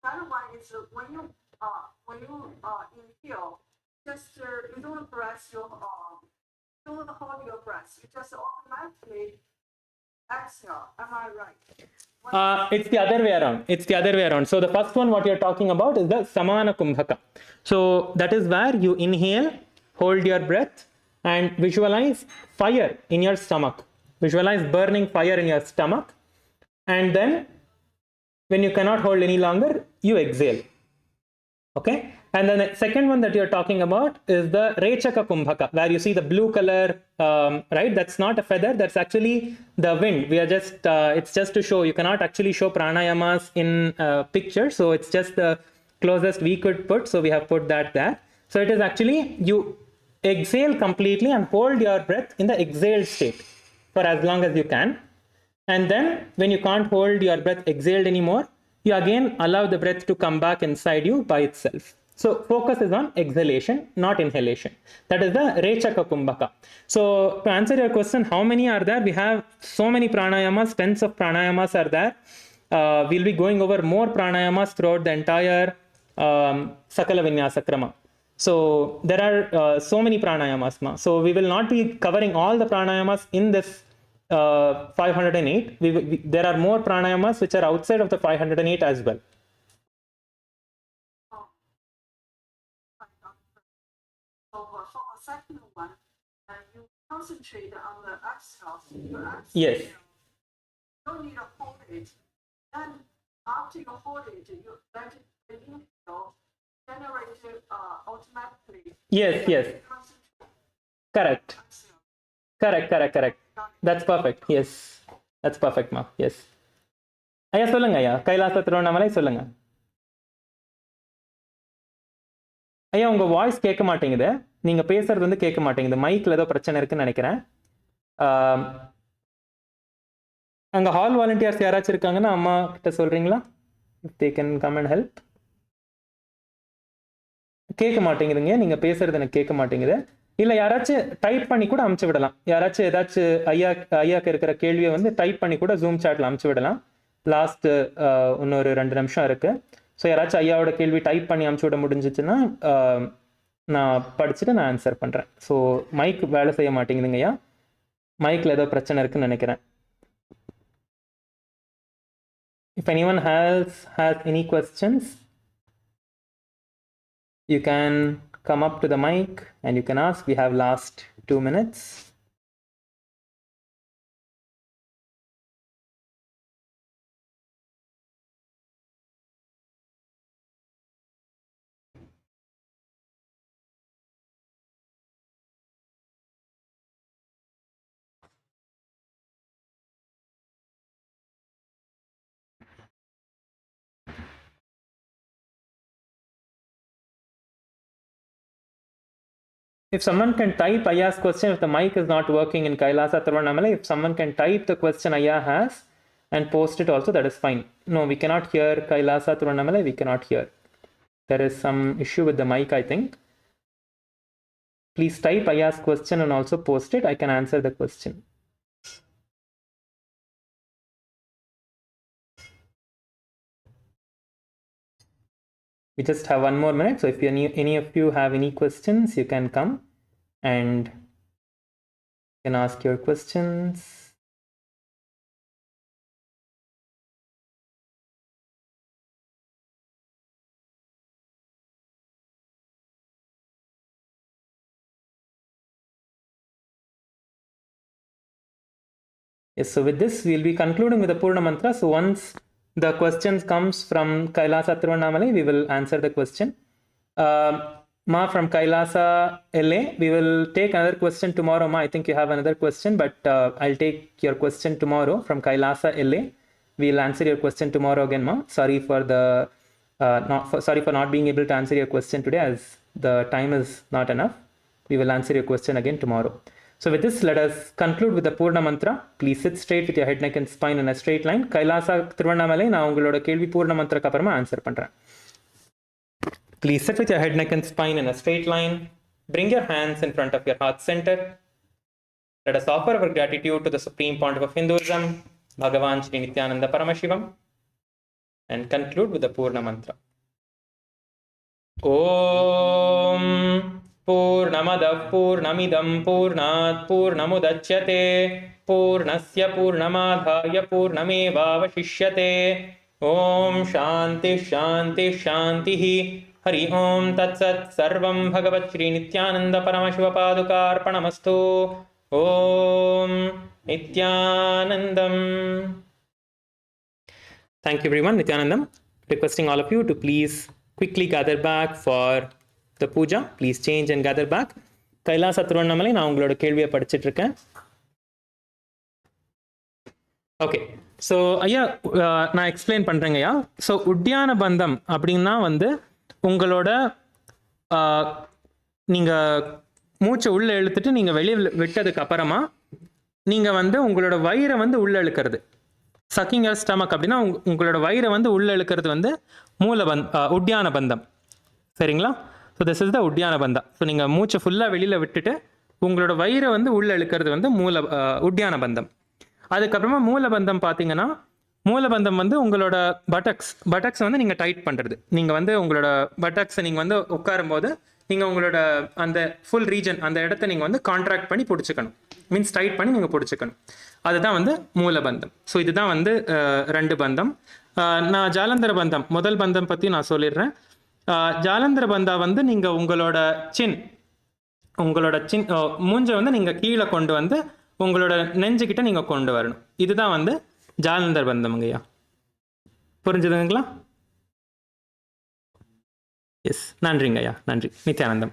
That one is when you inhale, just you don't breath your don't hold your breath. You just automatically exhale. Am I right? It's the other way around. So the first one, what you're talking about, is the Samana Kumbhaka. So that is where you inhale, hold your breath, and visualize fire in your stomach. Visualize burning fire in your stomach. And then, when you cannot hold any longer, you exhale. Okay? And then the second one that you're talking about is the Rechaka Kumbhaka, where you see the blue color, right? That's not a feather, that's actually the wind. We are just, it's just to show, you cannot actually show pranayamas in picture. So it's just the closest we could put. So we have put that there. So it is actually, you exhale completely and hold your breath in the exhaled state for as long as you can. And then when you can't hold your breath exhaled anymore, you again allow the breath to come back inside you by itself. So focus is on exhalation, not inhalation. That is the Rechaka Kumbhaka. So to answer your question, how many are there? We have so many pranayamas, tens of pranayamas are there. We'll be going over more pranayamas throughout the entire Sakala Vinyasa Krama. So there are so many pranayamas. So we will not be covering all the pranayamas in this 508. There are more pranayamas which are outside of the 508 as well. For a second one, you concentrate on the exhale. Yes. You don't need to hold it. Then after you hold it, you let it inhale, generate it automatically. Yes. Correct. That's perfect. Yes. That's perfect, ma. Yes. ஐயா சொல்லுங்க ஐயா, கைலாச திருவண்ணாமலை சொல்லுங்க ஐயா. உங்க voice கேட்க மாட்டேங்குது, நீங்க பேசுறது வந்து கேட்க மாட்டேங்குது. மைக்ல ஏதோ பிரச்சனை இருக்குன்னு நினைக்கிறேன். அங்க ஹால் வாலண்டியர்ஸ் யாராச்சும் இருக்காங்கன்னா அம்மா கிட்ட சொல்றீங்களா? If they can come and help. கேட்க மாட்டேங்குதுங்க, நீங்க பேசுறது எனக்கு கேட்க மாட்டேங்குது. இல்ல யாராச்சும் டைப் பண்ணி கூட அமுச்சு விடலாம். யாராச்சும் ஏதாச்சும் ஐயாக்கு இருக்கிற கேள்வியை வந்து டைப் பண்ணி கூட ஜூம் சாட்ல அமுச்சு விடலாம். லாஸ்ட் இன்னொரு 2 நிமிஷம் இருக்கு. ஸோ யாராச்சும் ஐயாவோட கேள்வி டைப் பண்ணி அமுச்சு விட முடிஞ்சிச்சுன்னா நான் படிச்சுட்டு நான் ஆன்சர் பண்றேன். ஸோ மைக் வேலை செய்ய மாட்டேங்குதுங்க ஐயா, மைக்ல ஏதோ பிரச்சனை இருக்குன்னு நினைக்கிறேன். If anyone else has any questions, you can come up to the mic and you can ask. We have last 2 minutes. If someone can type Aya's question, if the mic is not working in Kailasa Tiruvannamalai, if someone can type the question Aya has and post it also, that is fine. No, we cannot hear Kailasa Tiruvannamalai, we cannot hear. There is some issue with the mic, I think. Please type Aya's question and also post it. I can answer the question. We just have 1 more minute. So if any of you have any questions, you can come and can ask your questions. Yes, so with this, we'll be concluding with the Purna Mantra. So once the questions comes from Kailasa Tiruvannamalai, we will answer the question. Ma from Kailasa LA, we will take another question tomorrow. Ma, I think you have another question, but I'll take your question tomorrow from Kailasa LA. We'll answer your question tomorrow again, Ma. Sorry for the sorry for not being able to answer your question today, as the time is not enough. We will answer your question again tomorrow. So with this, let us conclude with the Purna Mantra. Please sit straight with your head, neck and spine in a straight line. Kailasa Tiruvannamalai, நான் உங்களோட கேள்வி Purna Mantra அப்புறமா answer பண்றேன். Please sit with your head, neck and spine in a straight line. Bring your hands in front of your heart center. Let us offer our gratitude to the Supreme Pontiff of Hinduism, Bhagavan Shri Nithyananda Paramashivam, and conclude with the Purna Mantra. Om Purnamadah Purnamidam Purnat Purnamudachyate Purnasya Purnamadhaya Purnamevavashishyate. Om Shanti Shanti Shantihi. Hari Om Tat Sat Sarvam Bhagavat Shri Nithyananda Paramashiva Padukarpanamastu. Om Nithyanandam. Thank you everyone. Nithyanandam. Requesting all of you to please quickly gather back for the puja. Please change and gather back. Kailasa Tiruvannamalai, நான் உங்களோட கேள்வியை படிச்சிட்டு இருக்கேன். Okay, so ஐயா நான் explain பண்ணுறேங்க ஐயா. So உத்தியான பந்தம் அப்படின்னா வந்து உங்களோட நீங்கள் மூச்சை உள்ளே இழுத்துட்டு நீங்கள் வெளியே விட்டதுக்கு அப்புறமா நீங்கள் வந்து உங்களோட வயிறை வந்து உள்ளே இழுக்கிறது, சக்கிங் யுவர் ஸ்டமக் அப்படின்னா உங்களோட வயிறை வந்து உள்ளே இழுக்கிறது வந்து உத்தியான பந்தம். சரிங்களா? ஸோ திஸ் இஸ் த உத்தியான பந்தம். ஸோ நீங்கள் மூச்சை ஃபுல்லாக வெளியில் விட்டுட்டு உங்களோட வயிறை வந்து உள்ளே இழுக்கிறது வந்து உத்தியான பந்தம். அதுக்கப்புறமா மூலபந்தம் பார்த்தீங்கன்னா, மூலபந்தம் வந்து உங்களோட பட்டக்ஸ் வந்து நீங்கள் டைட் பண்ணுறது. நீங்கள் வந்து உங்களோட பட்டக்ஸை நீங்கள் வந்து உட்காரும்போது நீங்கள் உங்களோட அந்த ஃபுல் ரீஜன், அந்த இடத்த நீங்கள் வந்து கான்ட்ராக்ட் பண்ணி பிடிச்சிக்கணும். மீன்ஸ் டைட் பண்ணி நீங்கள் பிடிச்சிக்கணும். அதுதான் வந்து மூலபந்தம். ஸோ இதுதான் வந்து 2 பந்தம். நான் ஜாலந்தர பந்தம், முதல் பந்தம் பற்றி நான் சொல்லிடுறேன். ஜாலந்தர பந்தா வந்து நீங்கள் உங்களோட சின் மூஞ்சை வந்து நீங்கள் கீழே கொண்டு வந்து உங்களோட நெஞ்சுக்கிட்ட நீங்கள் கொண்டு வரணும். இதுதான் வந்து ஜாலந்தர் பந்தம்ங்கய்யா. புரிஞ்சுதுங்களா? எஸ், நன்றிங்கய்யா, நன்றி. Nithyanandam.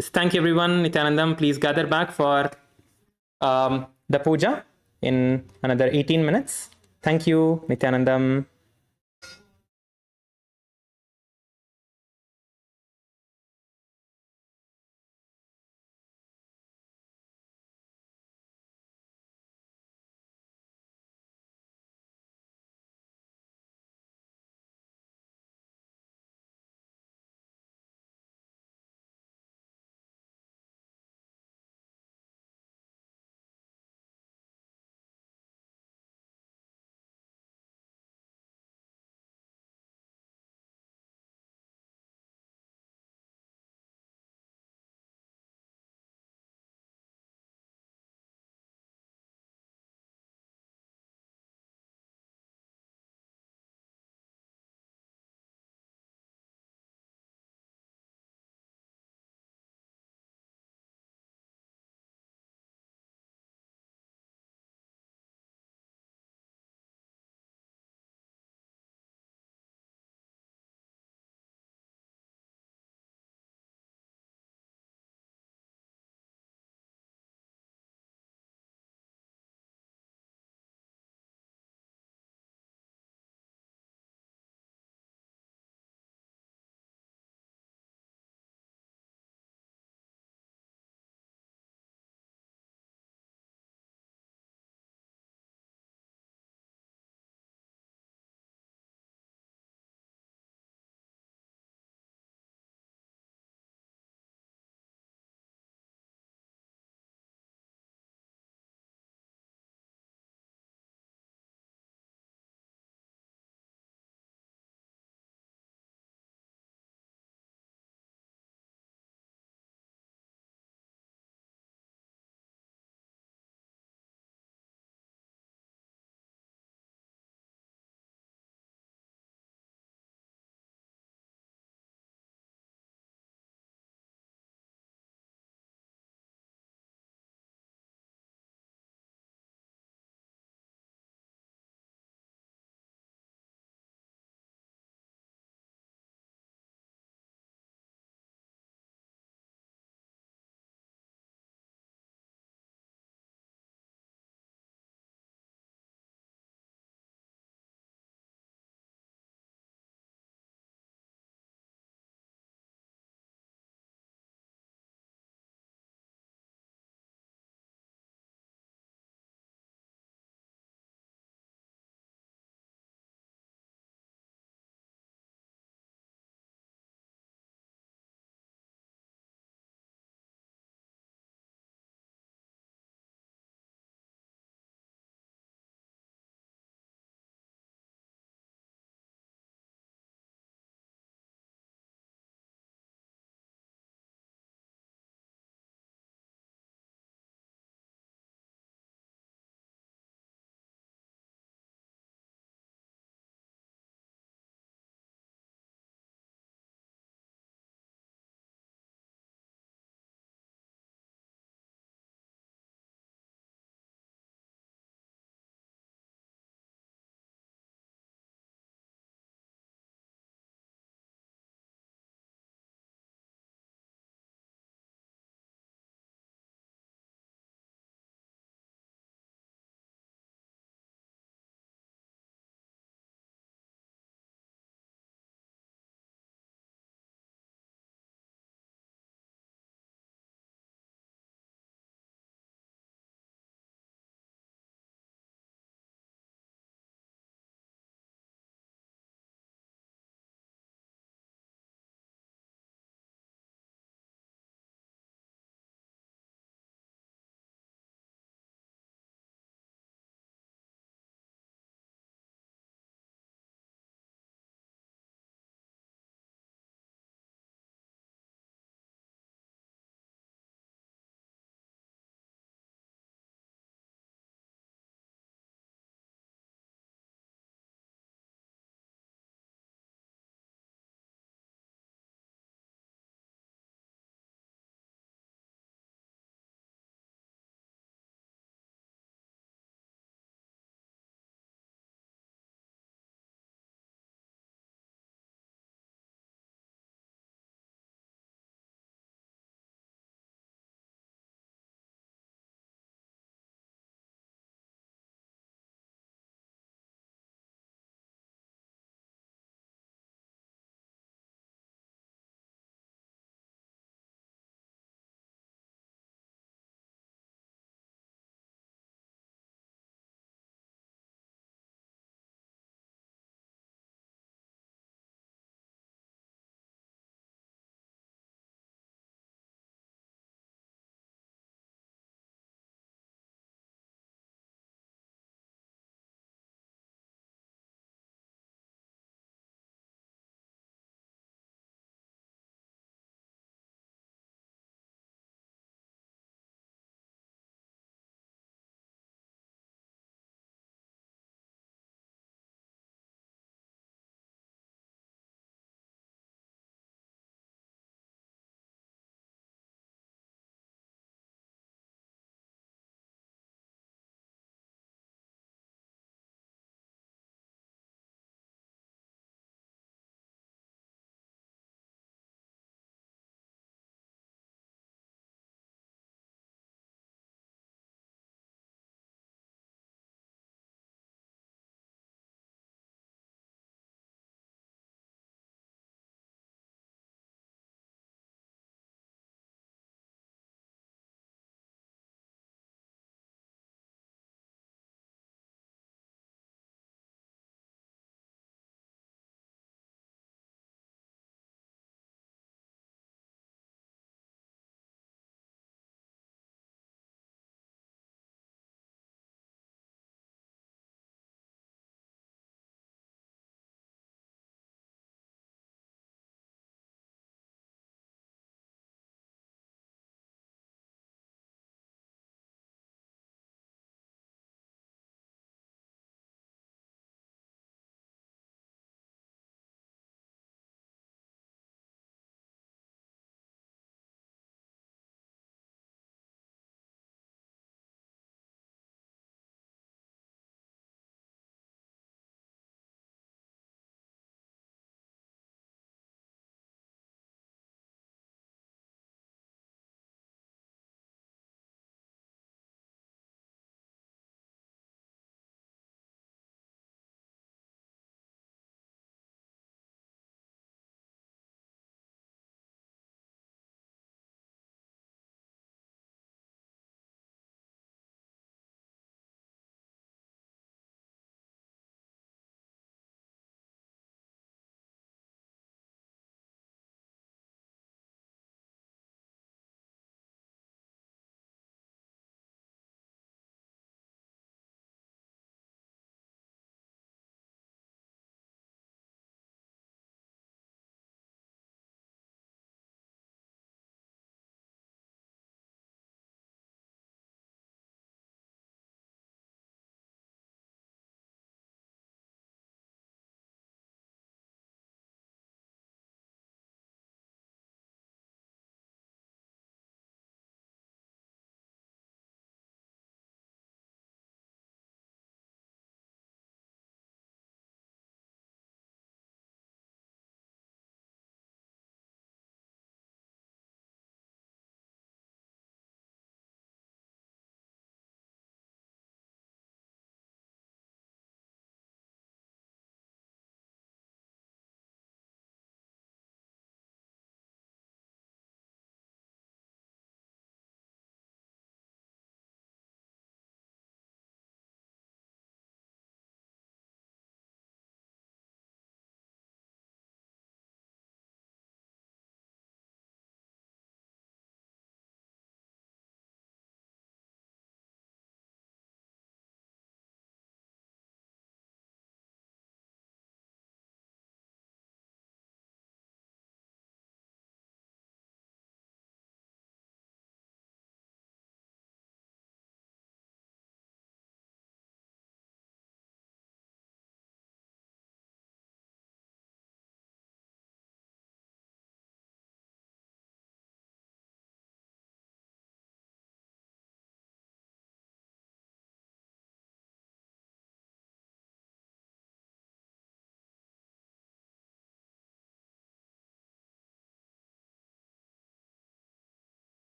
Yes, thank you everyone. Nithyanandam, please gather back for the puja in another 18 minutes. Thank you, Nithyanandam.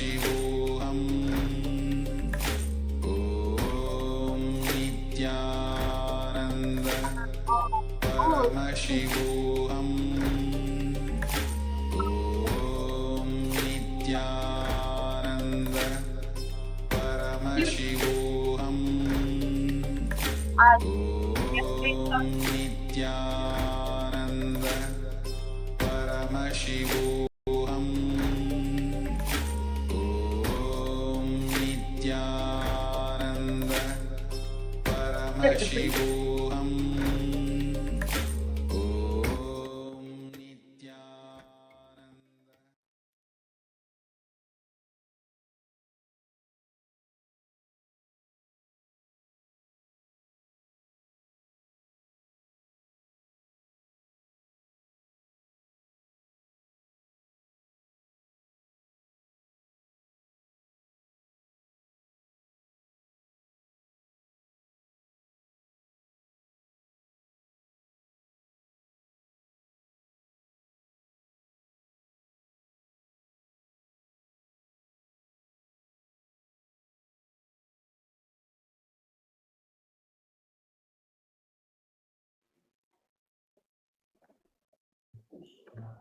Paramashivoham. Om Nithyananda. Paramashivoham. Om Nithyananda. Paramashivoham. Om Nithyananda. Paramashivoham. Om Nithyananda. Paramashivoham. Om Nithyananda.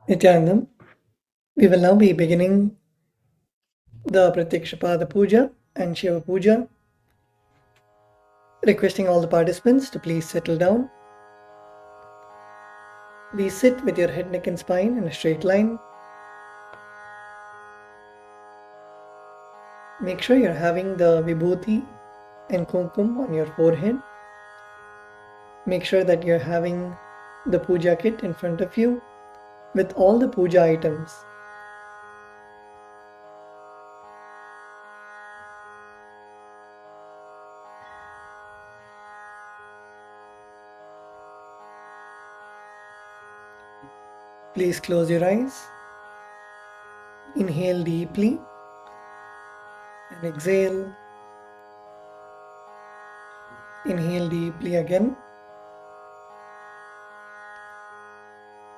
Nithyanandam, we will now be beginning the Pratyakshapada Puja and Shiva Puja, requesting all the participants to please settle down. Please sit with your head, neck and spine in a straight line. Make sure you're having the vibhuti and kumkum on your forehead. Make sure that you're having the puja kit in front of you with all the puja items. Please close your eyes. Inhale deeply and exhale. Inhale deeply again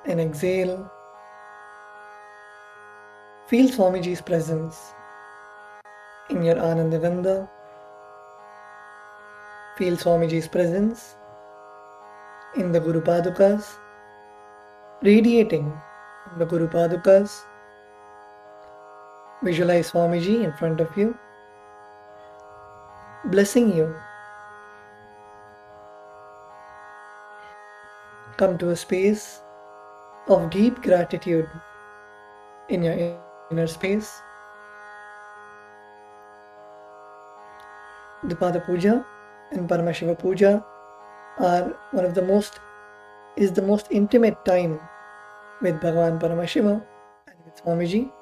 and exhale. Feel Swamiji's presence in your Anandavanda. Feel Swamiji's presence in the Guru Padukas, radiating from the Guru Padukas. Visualize Swamiji in front of you, blessing you. Come to a space of deep gratitude in your inner space. The Pada Puja and Paramashiva Puja are the most intimate time with Bhagavan Paramashiva and with Swamiji.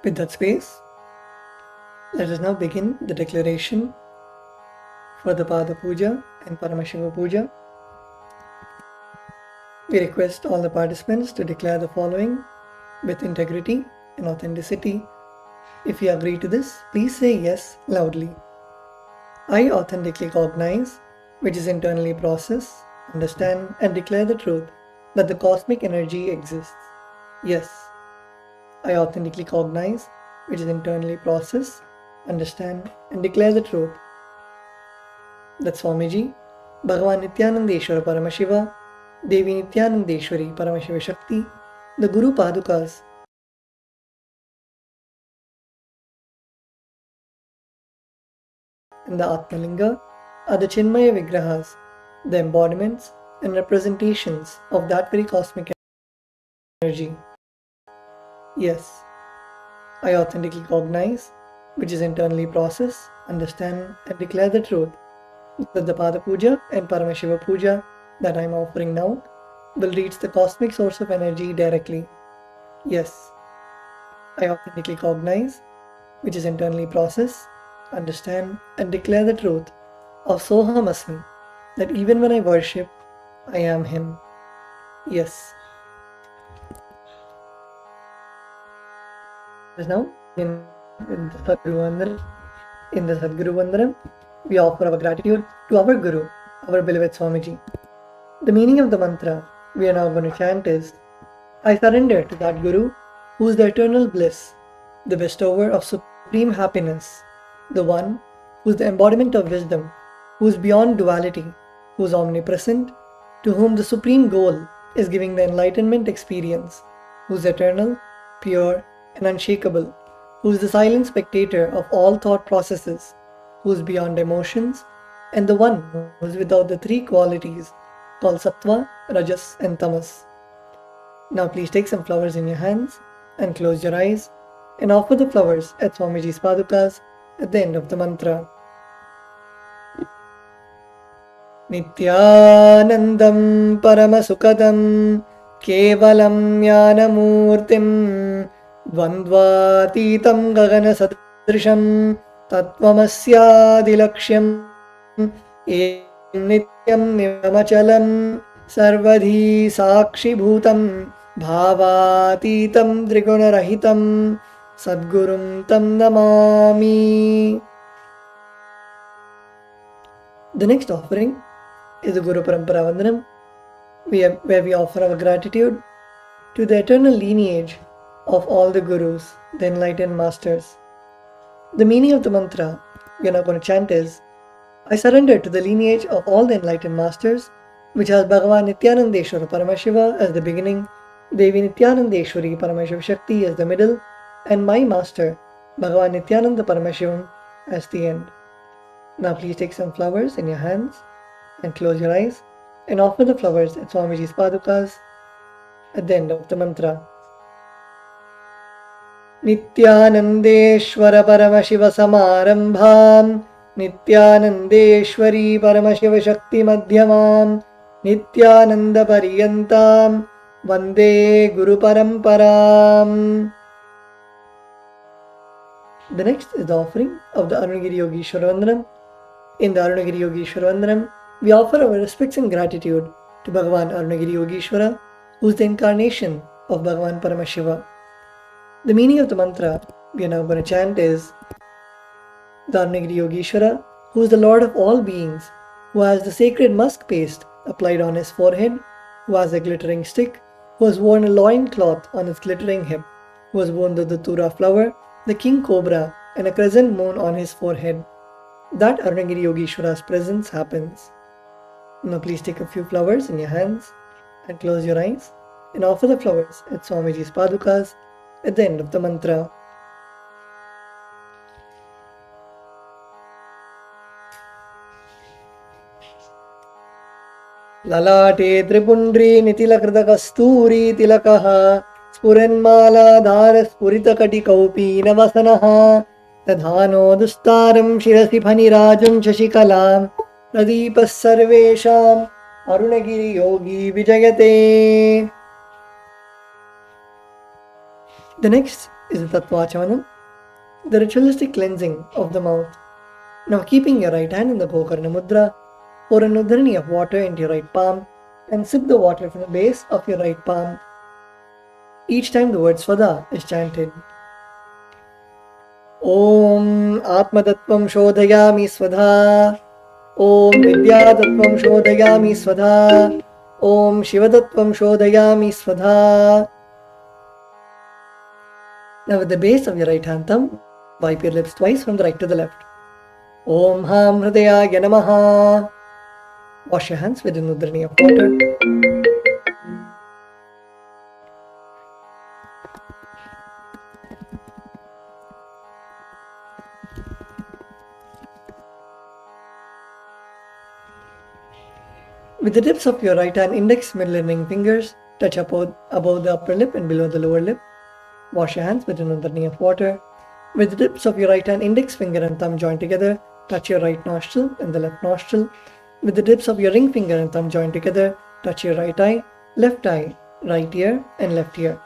With that space, let us now begin the declaration for the Pada Puja and Paramashiva Puja. We request all the participants to declare the following with integrity and authenticity. If you agree to this, please say yes loudly. I authentically cognize, which is internally process, understand and declare the truth that the cosmic energy exists. Yes. I authentically cognize, which is internally process, understand and declare the truth that Swamiji, Bhagavan Nithyanandeshwara Paramashiva, Devi Nithyanandeshwari Paramashiva Shakti, the Guru Padukas, and the Atmalinga are the Chinmaya Vigrahas, the embodiments and representations of that very cosmic energy. Yes, I authentically cognize, which is internally process, understand and declare the truth that the Pada Puja and Paramashiva Puja that I am offering now will reach the cosmic source of energy directly. Yes, I authentically cognize, which is internally process, understand, and declare the truth of Soham Asmi, that even when I worship, I am Him. Yes. Now, in the Sadguru Vandanam, we offer our gratitude to our Guru, our beloved Swamiji. The meaning of the mantra we are now going to chant is, I surrender to that Guru who is the eternal bliss, the bestower of supreme happiness, the one who is the embodiment of wisdom, who is beyond duality, who is omnipresent, to whom the supreme goal is giving the enlightenment experience, who is eternal, pure, and unshakable, who is the silent spectator of all thought processes, who is beyond emotions, and the one who is without the three qualities called Sattva, Rajas, and Tamas. Now please take some flowers in your hands and close your eyes and offer the flowers at Swamiji's Padukas at the end of the mantra. Nithyanandam Paramasukadam Kevalam Jnanamurtim Dvandvatitam Gagana Sadrisham Tattvamasyaadilaksham Nityam Nivamachalam Sarvadhi Sakshi Bhutam Bhavatitam Trigunarahitam Sadgurum Tam Namami. The next offering is the Guru Parampara Vandanam, where we offer our gratitude to the eternal lineage of all the Gurus, the enlightened masters. The meaning of the mantra we are now going to chant is, I surrender to the lineage of all the enlightened masters, which has Bhagavan Nithyanandeshwara Paramashiva as the beginning, Devi Nithyanandeshwari Paramashiva Shakti as the middle, and my master, Bhagavan Nithyananda Paramashivam, as the end. Now please take some flowers in your hands and close your eyes and offer the flowers at Swamiji's Padukas at the end of the mantra. Nithyanandeshwara Paramashiva Samarambham Nithyanandeshwari Paramashiva Shakti Madhyamam Nithyananda Pariyantam Vande Guru Paramparam. The next is the offering of the Arunagiri Yogeshwara Vandanam. In the Arunagiri Yogeshwara Vandanam, we offer our respects and gratitude to Bhagavan Arunagiri Yogeshwara, who is the incarnation of Bhagavan Paramashiva. The meaning of the mantra we are now going to chant is, the Arunagiri Yogeshwara, who is the Lord of all beings, who has the sacred musk paste applied on his forehead, who has a glittering stick, who has worn a loin cloth on his glittering hip, who has worn the datura flower, the king cobra, and a crescent moon on his forehead. That Arunagiri Yogeshwara's presence happens. Now please take a few flowers in your hands and close your eyes and offer the flowers at Swamiji's Padukas at the end of the mantra. Lalate Tripundri Nitilakೃತ Kasturi Tilakaha Spuranmala Dhara Spurita Kati Kaupi Navasanaha Tadhano Dustaram Shirasi Phanirajam Shashikalam Pradeepas Sarvesham Arunagiri Yogi Vijayate. The next is the Acamanam, the ritualistic cleansing of the mouth. Now keeping your right hand in the Gokarna Mudra, pour an udharani of water into your right palm and sip the water from the base of your right palm. Each time the word Svada is chanted. Om Atmatattvam Shodhayami Svadha. Om Vidyatattvam Shodhayami Svadha. Om Shivatattvam Shodhayami Svadha. Now with the base of your right hand thumb, wipe your lips twice from the right to the left. Om Ham Hridayaya Namaha. Wash your hands with an udharani of water. With the tips of your right hand index, middle and ring fingers, touch above the upper lip and below the lower lip. Wash your hands with an udharani of water. With the tips of your right hand index finger and thumb joined together, touch your right nostril and the left nostril. With the tips of your ring finger and thumb joined together, touch your right eye, right ear and left ear.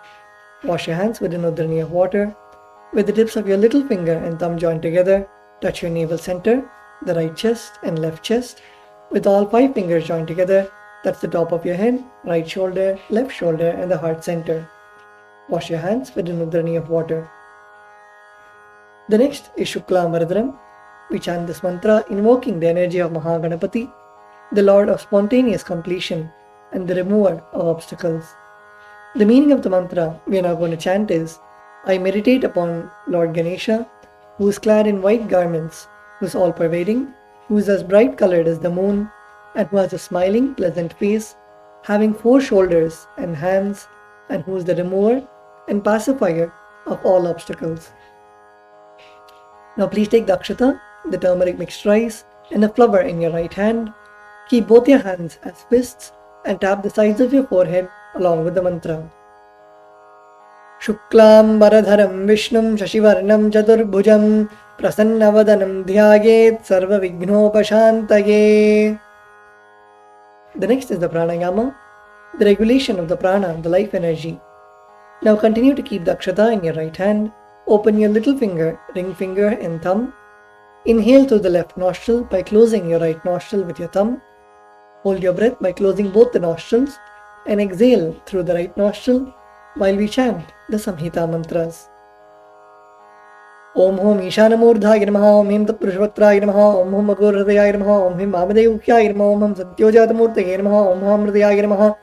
Wash your hands with an udhrani of water. With the tips of your little finger and thumb joined together, touch your navel center, the right chest and left chest. With all 5 fingers joined together, touch the top of your head, right shoulder, left shoulder and the heart center. Wash your hands with an udhrani of water. The next is Shukla Varadram. We chant this mantra invoking the energy of Mahaganapati, the Lord of spontaneous completion and the remover of obstacles. The meaning of the mantra we are now going to chant is, I meditate upon Lord Ganesha, who is clad in white garments, who is all-pervading, who is as bright colored as the moon, and who has a smiling, pleasant face, having 4 shoulders and hands, and who is the remover and pacifier of all obstacles. Now please take the akshata, the turmeric mixed rice, and a flower in your right hand. Keep both your hands as fists and tap the sides of your forehead along with the mantra. Shuklam Varadharam Vishnum Shashivarnam Chaturbhujam Prasannavadanam Dhyayet Sarva Vignopashantaye. The next is the pranayama, the regulation of the prana, the life energy. Now continue to keep the akshata in your right hand. Open your little finger, ring finger and thumb. Inhale through the left nostril by closing your right nostril with your thumb. Hold your breath by closing both the nostrils and exhale through the right nostril while we chant the Samhita mantras. Om Hom Ishanamurdhaya Namaha, Om Him Tatpurushavatraya Namaha, Om Hom Agorhridayaya Namaha, Om Him Vamadevukhyaya Namaha, Om Him Satyojatamuurtaya Namaha, Om Ham Hridayaya Namaha,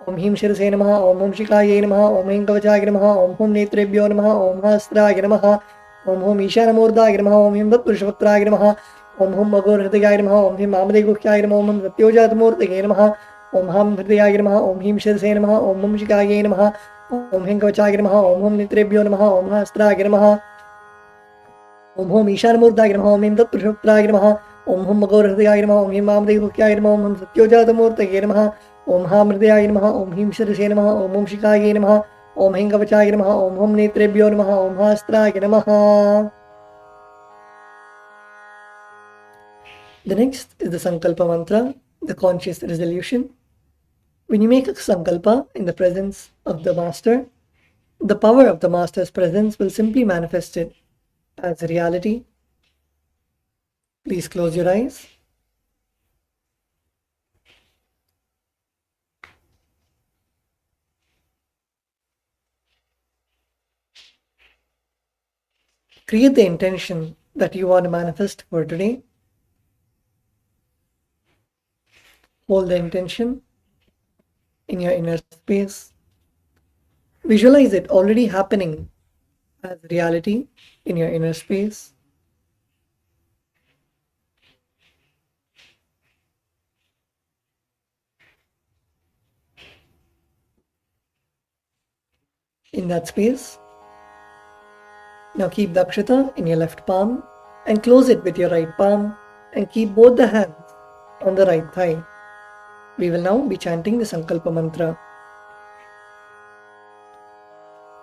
Om Him Shirase Namaha, Om Hom Shikaya Namaha, Om Him Kavachaya Namaha, Om Hom Netrebhyo Namaha, Om Hastraya Namaha, Om Hom Ishanamurdhaya Namaha, Om Him Tatpurushavatraya Namaha, Om Hom Agorhridayaya Namaha, Om Him Vamadevukhyaya Namaha, Om Him Satyojatamuurtaya Namaha, Om Ham Hridayaya Namaha, Om Him Shirase Namaha, Om Hom Shikaya Namaha, Om Him Kavachaya Namaha, Om Hom Netrebhyo Namaha, Om Hastraya Namaha, Om Hom Ishanamurdhaya Namaha, Om Him Tatpurushavatraya Namaha, Om Hom Agorhridayaya Namaha, Om Him Vamadevukhyaya Namaha, Om Him Satyojatamuurtaya Namaha, Om Ham Hridayaya Namaha, Om Him Shirase Namaha, Om Hom Shikaya Namaha, Om Him Kavachaya Namaha, Om Hom Netrebhyo Namaha, Om Hastraya Namaha. The next is the Sankalpa mantra, the conscious resolution. When you make a Sankalpa in the presence of the Master, the power of the Master's presence will simply manifest it as reality. Please close your eyes. Create the intention that you want to manifest for today. Hold the intention in your inner space. Visualize it already happening as reality in your inner space. In that space, now keep the akshata in your left palm and close it with your right palm and keep both the hands on the right thigh. We will now be chanting the Sankalpa mantra.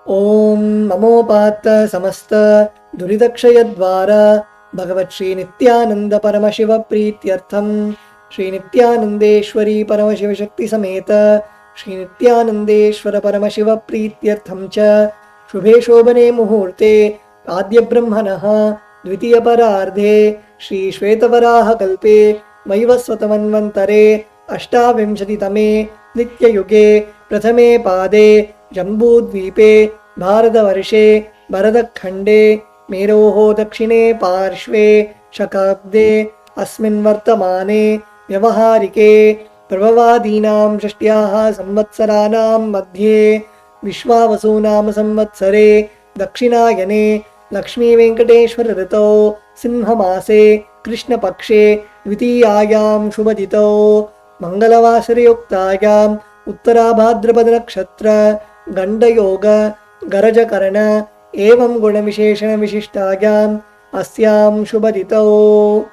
Om Namopata Samasta Duridakshayadvara Bhagavat Shri Nithyananda Paramashiva Prityartham Shri Nithyanandeshwari Paramashiva Shakti Sameta Shri Nithyanandeshwara Paramashiva Prityartham Cha Shubhe Shobhane Muhurte Adya Brahmanaha Dvitiya Parardhe Shri Shvetavaraha Kalpe Vaivasvatamanvantare Ashtavimshatitame Nityayuge Prathame Pade Jambudvipe Bharadavarše Bharadakhande Meroho Dakshine Parshve Shakabde Asmin Vartamane Vyavaharike Prabhavadinam Shashtyaha Samvatsaranam Madhye Vishwavasunam Samvatsare Dakshinayane Lakshmi Venkateshwara Rito Sinhamase Krishna Pakshe Dvitiyayam Shubhadito Mangalavasare Yuktayam Uttara Bhadrapada Nakshatra Ganda Yoga Garaja Karana Evam Guna Visheshana Vishishtayam Asyam Shubhadito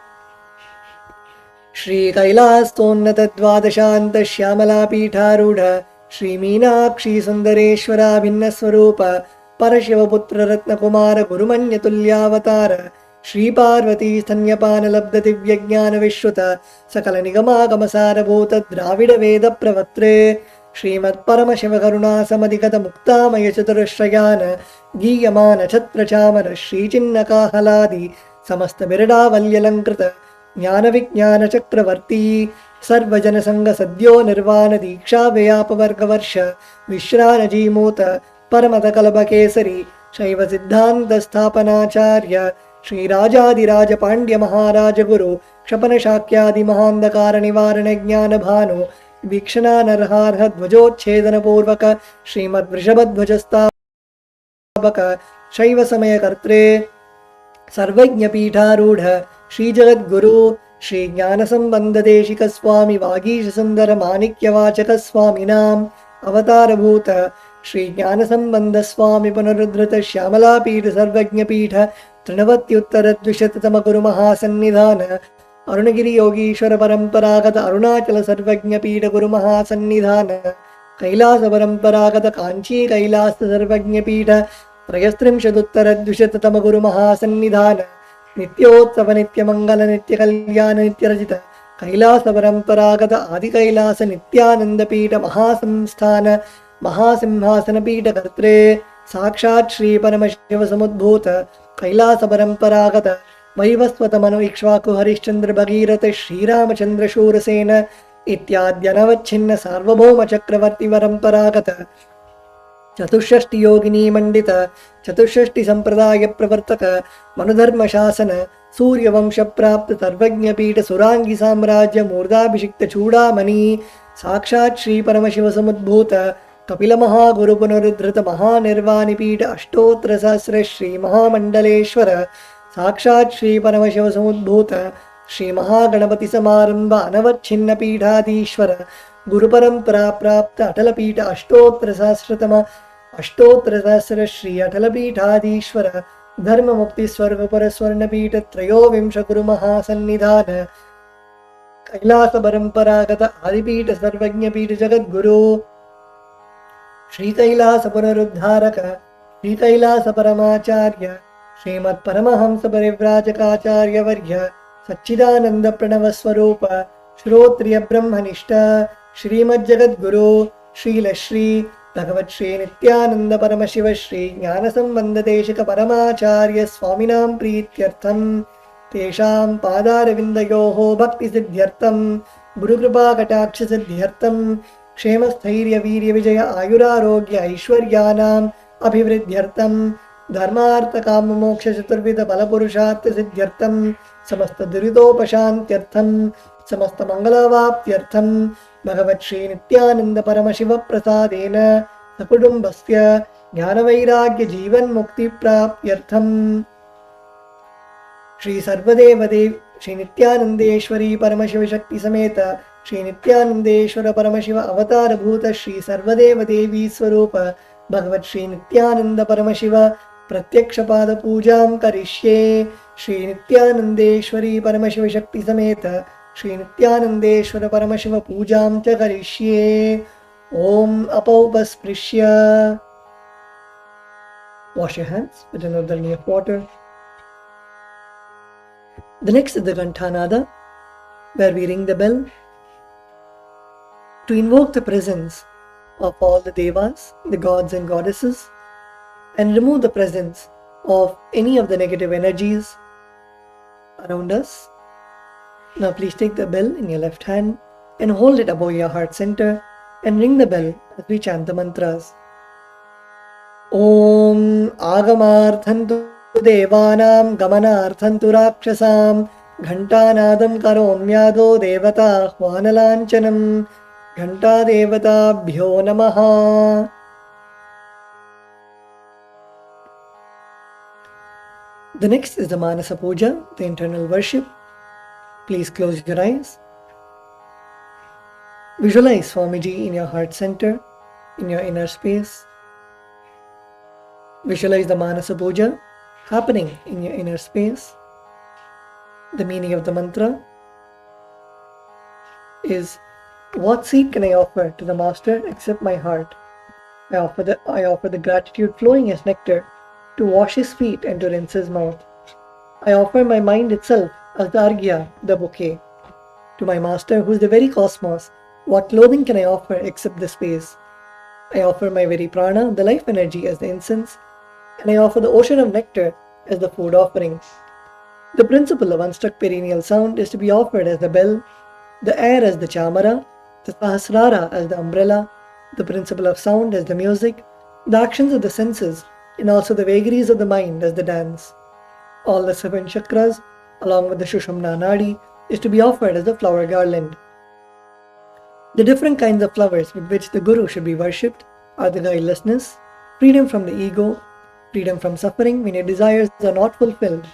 Shri Kailasa Dvadashanta Shyamala Pitharudha Shri Meenakshi Sundareshwara Bhinna Swarupa Parashiva Putra Ratna Kumara Gurumanya Tulyavatara Shri Parvati Stanyapana Labda Divyajnana Vishruta Sakala Nigama Gamasara Bhuta Dravida Veda Pravatre श्रीमत् Paramshiva करुणा समधिगत मुक्तामय चतुरश्रयान गीयमान छत्र चामर श्रीचिन्नकाहलादि समस्त बिरडावल्यलंकृत ज्ञान विज्ञान चक्रवर्ती सर्वजन संग सद्यो निर्वाण दीक्षा व्यापवर्गवर्ष विश्रानजीमूत परमत कल्प केसरी शैव सिद्धांत स्थापनाचार्य श्रीराजादिराज पांड्य महाराज गुरु क्षपन शाक्यादि महांधकार निवारण ज्ञान भानु वीक्षणा नरहार्ह ध्वजोच्छेदन पूर्वक श्रीमद् वृषभध्वज स्थापक शैव समय कर्त्रे सर्वज्ञ पीठारूढ़ श्री जगद्गुरु श्री ज्ञान संबंध देशिक स्वामी वागीश सुंदर माणिक्य वाचक स्वामिनाम अवतारभूत श्री ज्ञान संबंध स्वामी पुनरुद्धृत श्यामला पीठ सर्वज्ञ पीठ तृणवत्युत्तर द्विशततम गुरु महासन्निधान अरुणगिरि योगीश्वर परंपरागत अरुणाचल सर्वज्ञ पीठ गुरु महासन्निधान कैलास परंपरागत कांची कैलास सर्वज्ञ पीठ त्रयस्त्रिंशदुत्तर द्विशततम गुरु महासन्निधान नित्योत्सव नित्य मंगल नित्य कल्याण नित्य रचित कैलास परंपरागत आदि कैलास नित्यानंद पीठ महासंस्थान महासिंहासन पीठ कर्त्रे साक्षात् श्री परमशिव समुद्भूत कैलास परंपरागत वैवस्वत मनु इक्ष्वाकु हरिश्चंद्र भगीरथ श्रीरामचंद्र शूरसेन इत्याद्यनवच्छिन्न सार्वभौम चक्रवर्ती परंपरागत चतुष्षष्टि योगिनी मंडित चतुष्षष्टि संप्रदाय प्रवर्तक मनुधर्म शासन सूर्यवंश प्राप्त सर्वज्ञ पीठ सुरांगी साम्राज्य मूर्धाभिषिक्त चूड़ामणि साक्षात् श्री परमशिव समुद्भूत कपिल महागुरु पुनरुद्धृत महानिर्वाणि पीठ अष्टोत्तर सहस्र श्री महामंडलेश्वर साक्षात् श्री परमशिव समुद्भूत श्री महागणपति समारंभ अनवच्छिन्न पीठाधीश्वर गुरु परंपरा प्राप्त अटल पीठ अष्टोत्तर सहस्र श्री अटल पीठाधीश्वर धर्म मुक्ति स्वर्ग पर स्वर्ण पीठ त्रयोविंश गुरु महासन्निधान कैलास परंपरागत आदिपीठ सर्वज्ञ पीठ जगद्गुरु श्री कैलास पुनरुद्धारक श्री कैलास परमाचार्य श्रीमत् परमहंस परिव्राजकाचार्य वर्य सच्चिदानंद प्रणव स्वरूप श्रोत्रिय ब्रह्मनिष्ठ श्रीमज्जगद्गुरु श्रील श्री भगवत् श्री नित्यानंद परमशिव श्री ज्ञान संबंध देशिक परमाचार्य स्वामिनां प्रीत्यर्थं तेषां पादारविन्दयोः भक्ति सिद्ध्यर्थं गुरुकृपा कटाक्ष सिद्ध्यर्थं क्षेम स्थैर्य वीर्य विजय आयुरारोग्य ऐश्वर्यानाम् अभिवृद्ध्यर्थं धर्मार्थ काम मोक्ष चतुर्विध बल पुरुषार्थ सिद्ध्यर्थं समस्त दुरितोपशान्त्यर्थं समस्त मंगलावाप्त्यर्थं भगवत् श्री नित्यानंद परमशिव प्रसादेन सकुटुम्बस्य ज्ञानवैराग्य जीवन मुक्ति प्राप्त्यर्थं श्री सर्वदेवदेव श्री नित्यानंदेश्वरी परमशिव शक्ति समेत श्री नित्यानंदेश्वर परमशिव अवतार भूत श्री सर्वदेव देवी स्वरूप भगवत् श्री नित्यानंद परमशिव प्रत्यक्ष पाद पूजां करिष्ये श्री नित्यानंदेश्वरी परमशिव शक्ति समेत श्री नित्यानंदेश्वर परमशिव पूजां च करिष्ये ओम अपौपस्पृश्य wash your hands with another knee of water. The next is the Ghantanada, where we ring the bell to invoke the presence of all the devas, the gods and goddesses, and remove the presence of any of the negative energies around us. Now please take the bell in your left hand and hold it above your heart center and ring the bell as we chant the mantras. Om Agamarthantu Devanam Gamanarthantu Rakshasam Ghantanadam Karomyado Devata Hvanalanchanam Ghanta Devata Bhyo Namaha. The next is the Manasa Puja, the internal worship. Please close your eyes. Visualize Swamiji in your heart center, in your inner space. Visualize the Manasa Puja happening in your inner space. The meaning of the mantra is, what seed can I offer to the Master except my heart? I offer the gratitude flowing as nectar to wash his feet and to rinse his mouth. I offer my mind itself as the arghya, the bouquet, to my Master who is the very cosmos, What clothing can I offer except the space? I offer my very prana, the life energy, as the incense, and I offer the ocean of nectar as the food offering. The principle of unstruck perennial sound is to be offered as the bell, the air as the chamara, the sahasrara as the umbrella, the principle of sound as the music, the actions of the senses, and also the vagaries of the mind as the dance. All the 7 chakras, along with the Shushumna Nadi, is to be offered as the flower garland. The different kinds of flowers with which the Guru should be worshipped are the guilelessness, freedom from the ego, freedom from suffering when your desires are not fulfilled,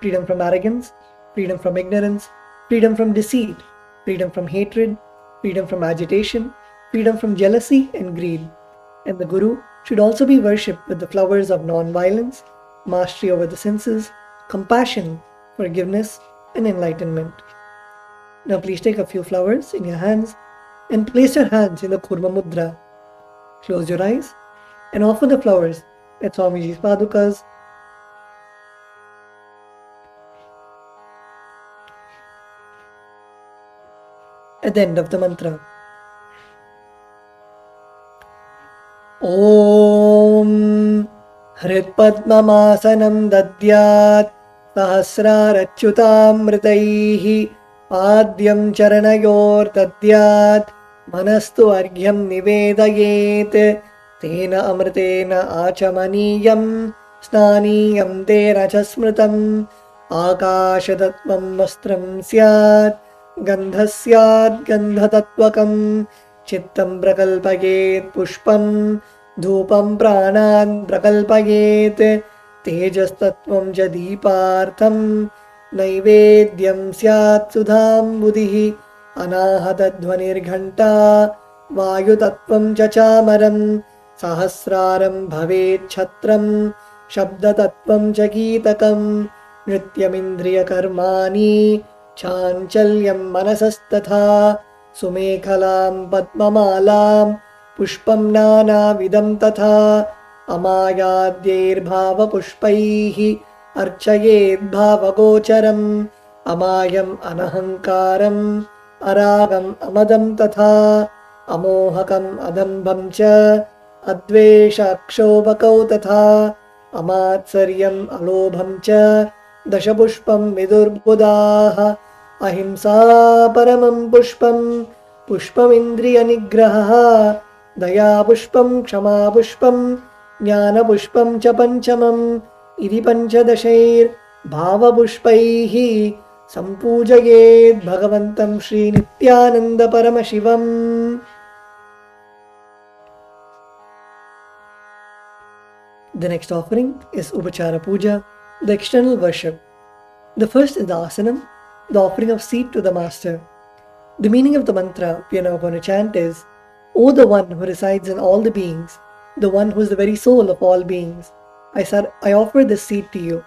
freedom from arrogance, freedom from ignorance, freedom from deceit, freedom from hatred, freedom from agitation, freedom from jealousy and greed. And the Guru should also be worshipped with the flowers of non-violence, mastery over the senses, compassion, forgiveness, and enlightenment. Now please take a few flowers in your hands and place your hands in the Kurma Mudra. Close your eyes and offer the flowers at Swamiji's Padukas. At the end of the mantra. Om Hritpadmamasanam Dadyat Sahasrarachyutamritaihi Padyam Charanayor Dadyat Manastu Argyam Nivedayet Tena Amritena Acamaniyam Snaniyam Tera Chasmritam Akashatatvam Vastram Syat Gandhasyat Gandhatatvakam Chittam Prakalpayet Pushpam Dhupam Pranan Prakalpayet Tejastatvam Jadipartham Naivedyam Syat Sudham Buddhi Anahadadhvanirghanta Vayutatvam Chachamaram Sahasraram Bhavet Chatram Shabdatatvam Chagitakam Nrityamindriya Karmani Chanchalyam Manasastatha Sumekhalam Padmamalam Pushpam Nana Vidam Tatha Amayadyair Bhava Pushpaihi Archayed Bhava Gocharam Amayam Anahankaram Aragam Amadam Tatha Amohakam Adambam Cha Advesha Akshobakau Tatha Amatsaryam Alobham Cha Dashapushpam Vidurbudaha Ahimsa Paramam Pushpam Pushpam Indriya Nigraha Daya Pushpam Kshama Pushpam Jnana Pushpam Cha Panchamam Iri Panchadashair Bhava Pushpaihi Sampujayed Bhagavantam Shri Nithyananda Paramashivam. The next offering is Upachara Puja, the external worship. The first is the Asanam, the offering of seat to the Master. The meaning of the mantra we are now going to chant is, O the one who resides in all the beings, the one who is the very soul of all beings, I offer this seat to you.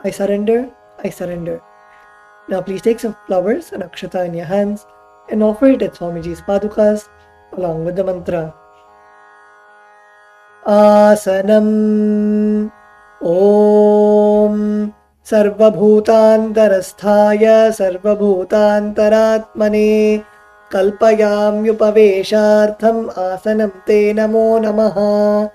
I surrender, I surrender. Now please take some flowers and akshata in your hands and offer it at Swamiji's Padukas along with the mantra. Asanam Om Sarvabhutantarasthaya Sarvabhutantaratmane Kalpayamyupaveshartham Asanam Te Namo Namaha.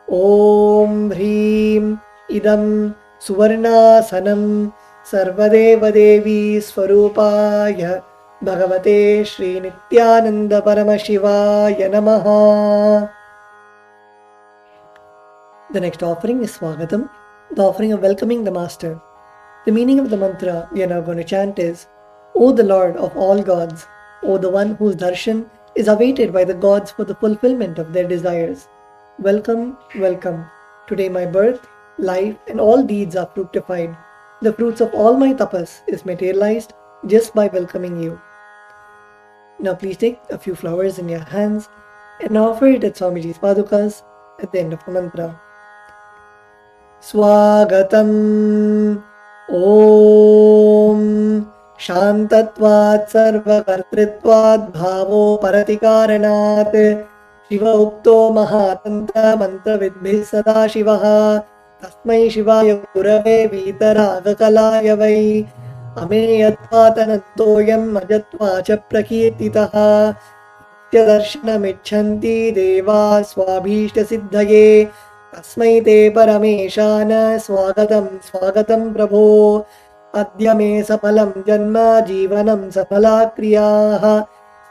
Om Hrim Idam Suvarnasanam Sarvadeva Devi Swarupaya Bhagavate Shri Nithyananda Paramashivaya Namaha. The next offering is Swagatam, the offering of welcoming the Master. The meaning of the mantra we are now going to chant is, O the Lord of all gods, O the one whose darshan is awaited by the gods for the fulfillment of their desires. Welcome, welcome. Today my birth, life and all deeds are fructified. The fruits of all my tapas is materialized just by welcoming you. Now please take a few flowers in your hands and offer it at Swamiji's Padukas at the end of the mantra. Swagatam Om Shantatvat Sarvakartritvat Bhavo Paratikaranat Shiva Ukto Mahatantra Mantra Vidbhis Sada Shivaha Tasmai Shivaya Gurave Vitaraga Kalaya Vai Ameyatvatanantoyam Ajatvacha Prakirtitaha नित्यदर्शनमिच्छन्ति देवा स्वाभीष्टसिद्धये तस्मै ते परमेशान स्वागतं स्वागतं प्रभो अद्य मे सफलं जन्म जीवनं सफला क्रियाः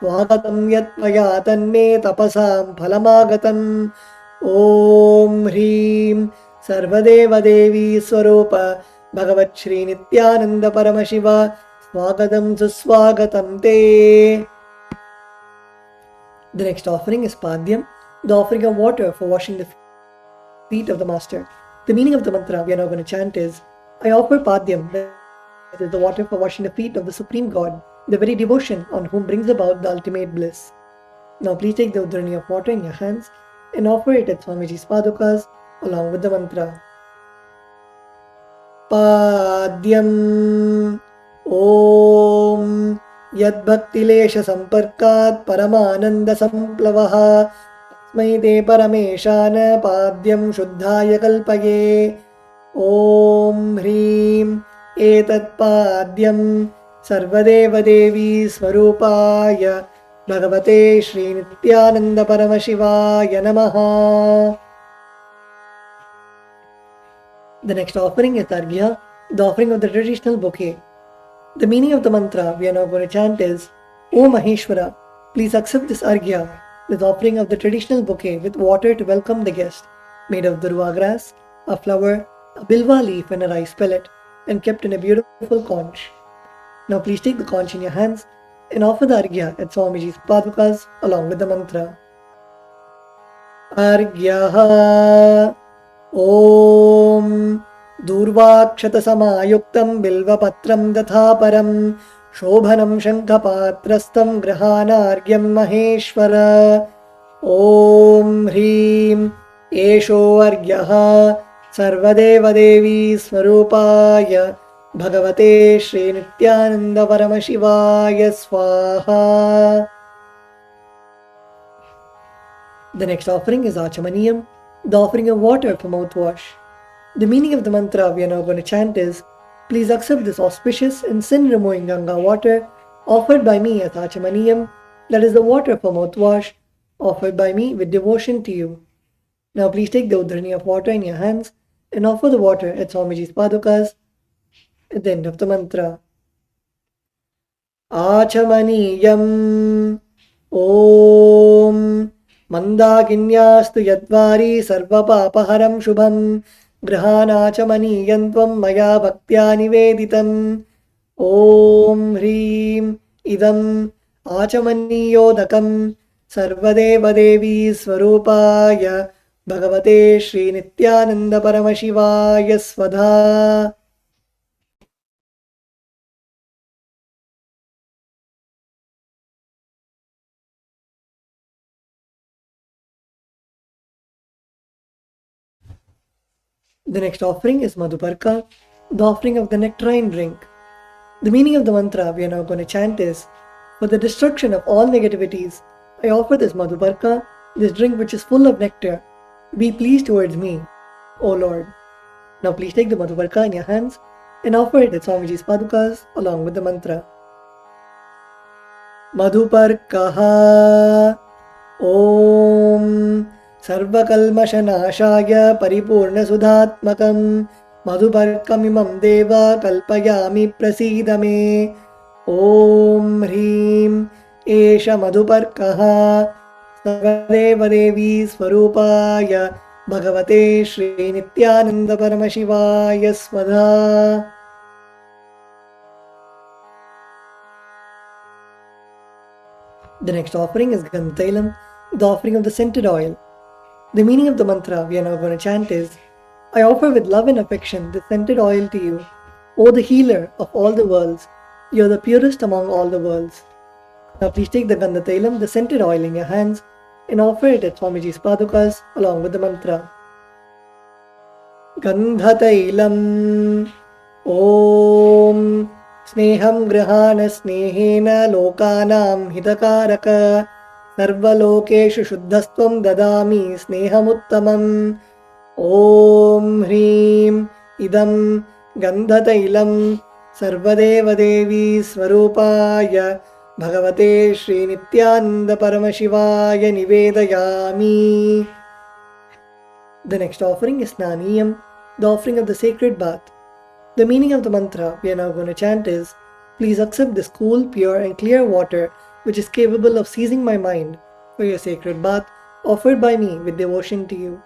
स्वागतं यत्त्वया तन्मे तपसां फलमागतम् ॐ ह्रीं सर्वदेवदेवी स्वरूप भगवत् श्री नित्यानंद परमशिव स्वागतं सुस्वागतं ते. The next offering is Padyam, the offering of water for washing the feet of the master. The meaning of the mantra we are now going to chant is, I offer Padyam, that is the water for washing the feet of the Supreme God, the very devotion on whom brings about the ultimate bliss. Now please take the udhrani of water in your hands and offer it at Swamiji's padukas along with the mantra. Padyam Om यद्भक्तिलेश संपर्कात् परमानंद संप्लवः तस्मै ते परमेशान पाद्यं शुद्धाय कल्पये ॐ ह्रीं एतत् पाद्यं सर्वदेवदेवी स्वरूपाय भगवते श्री नित्यानंद परमशिवाय नमः. The next offering is Arghya, the offering of the traditional bouquet. The meaning of the mantra we are now going to chant is, O Maheshwara, please accept this Arghya, this offering of the traditional bouquet with water to welcome the guest, made of durva grass, a flower, a bilva leaf and a rice pellet, and kept in a beautiful conch. Now please take the conch in your hands and offer the Arghya at Swamiji's padukas along with the mantra. Arghyaha Om दूर्वाक्षतसमायुक्तं बिल्वपत्रं तथा परं शोभनं शङ्खपात्रस्थं गृहाणार्घ्यं महेश्वर ॐ ह्रीं एषो अर्घ्यः सर्वदेवदेवी स्वरूपाय भगवते श्री नित्यानंद परमशिवाय स्वाहा. The next offering is Acamanam, the offering of water for mouthwash. The meaning of the mantra we are now going to chant is, please accept this auspicious and sin-removing Ganga water offered by me as Acamanam, that is the water for mouthwash, offered by me with devotion to you. Now please take the udhrani of water in your hands and offer the water at Swamiji's padukas at the end of the mantra. Acamanam Om Mandakinyastu Yadvari Sarvapapaharam Shubham गृहाणाचमनीयं त्वं मया भक्त्या निवेदितम् ॐ ह्रीं इदम् आचमनीयोदकं सर्वदेवदेवी स्वरूपाय भगवते श्री नित्यानंद परमशिवाय स्वधा. The next offering is Madhuparka, the offering of the nectarine drink. The meaning of the mantra we are now going to chant is, for the destruction of all negativities, I offer this Madhuparka, this drink which is full of nectar. Be pleased towards me, O Lord. Now please take the Madhuparka in your hands and offer it at Swamiji's padukas along with the mantra. Madhuparkaha Om सर्वकल्मषनाशाय परिपूर्णसुधात्मकं मधुपर्कमिमं देव कल्पयामि प्रसीद मे ॐ ह्रीं एष मधुपर्कः सर्वदेवदेवी स्वरूपाय भगवते श्री नित्यानंद परमशिवाय स्वधा. The next offering is Gandhailam, the offering of the scented oil. The meaning of the mantra we are now going to chant is, I offer with love and affection this scented oil to you, O the healer of all the worlds. You are the purest among all the worlds. Now please take the Gandhatailam, the scented oil in your hands and offer it at Swamiji's padukas along with the mantra. Gandhatailam Om Sneham Grihana Snehena Lokanam Hitakaraka सर्वलोकेषु शुद्धस्त्वं ददामि स्नेहमुत्तमम् ॐ ह्रीं इदं गन्धतैलं सर्वदेवदेवी स्वरूपाय Bhagavate Shri Nithyananda Paramashivaya Nivedayami. The next offering is Snaniyam, the offering of the sacred bath. The meaning of the mantra we are now going to chant is, please accept this cool, pure and clear water which is capable of seizing my mind for your sacred bath offered by me with devotion to you.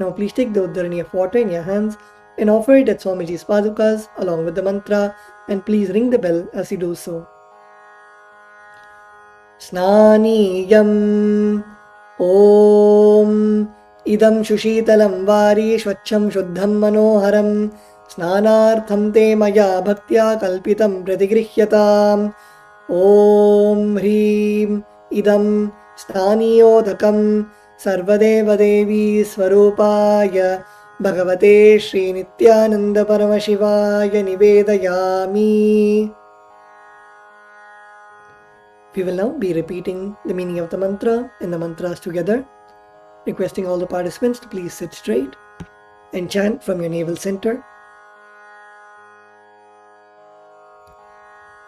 Now please take the uddharani of water in your hands and offer it at Swamiji's padukas along with the mantra, and please ring the bell as you do so. Snaniyam Om Idam Shushitalam Vari Shvacham Shuddham Manoharam Snanartham Te Maya Bhaktya Kalpitam Pratigrihyatam Om Hrim Idam Snaniyodhakam Sarvadeva Devi Swarupaya Bhagavate Shri Nithyananda Paramashivaya Nivedayami. We will now be repeating the meaning of the mantra and the mantras together, requesting all the participants to please sit straight and chant from your navel center.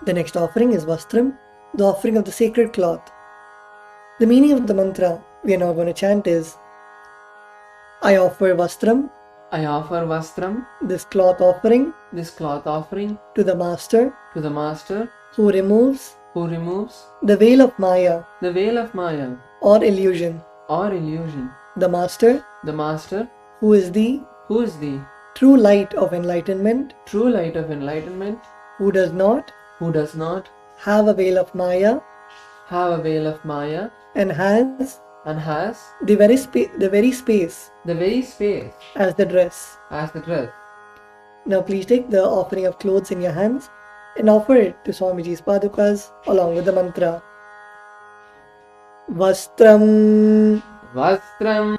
The next offering is Vastram, the offering of the sacred cloth. The meaning of the mantra we are now going to chant is, I offer Vastram, I offer Vastram, this cloth offering, to the Master who removes who removes the veil of Maya the veil of Maya or illusion. or illusion. The Master The Master who is the who is the true light of enlightenment, true light of enlightenment, who does not who does not have a veil of Maya have a veil of Maya and has and has the very space the very space as the dress. as the dress. Now please take the offering of clothes in your hands and offer it to Swamiji's padukas along with the mantra. Vastram Vastram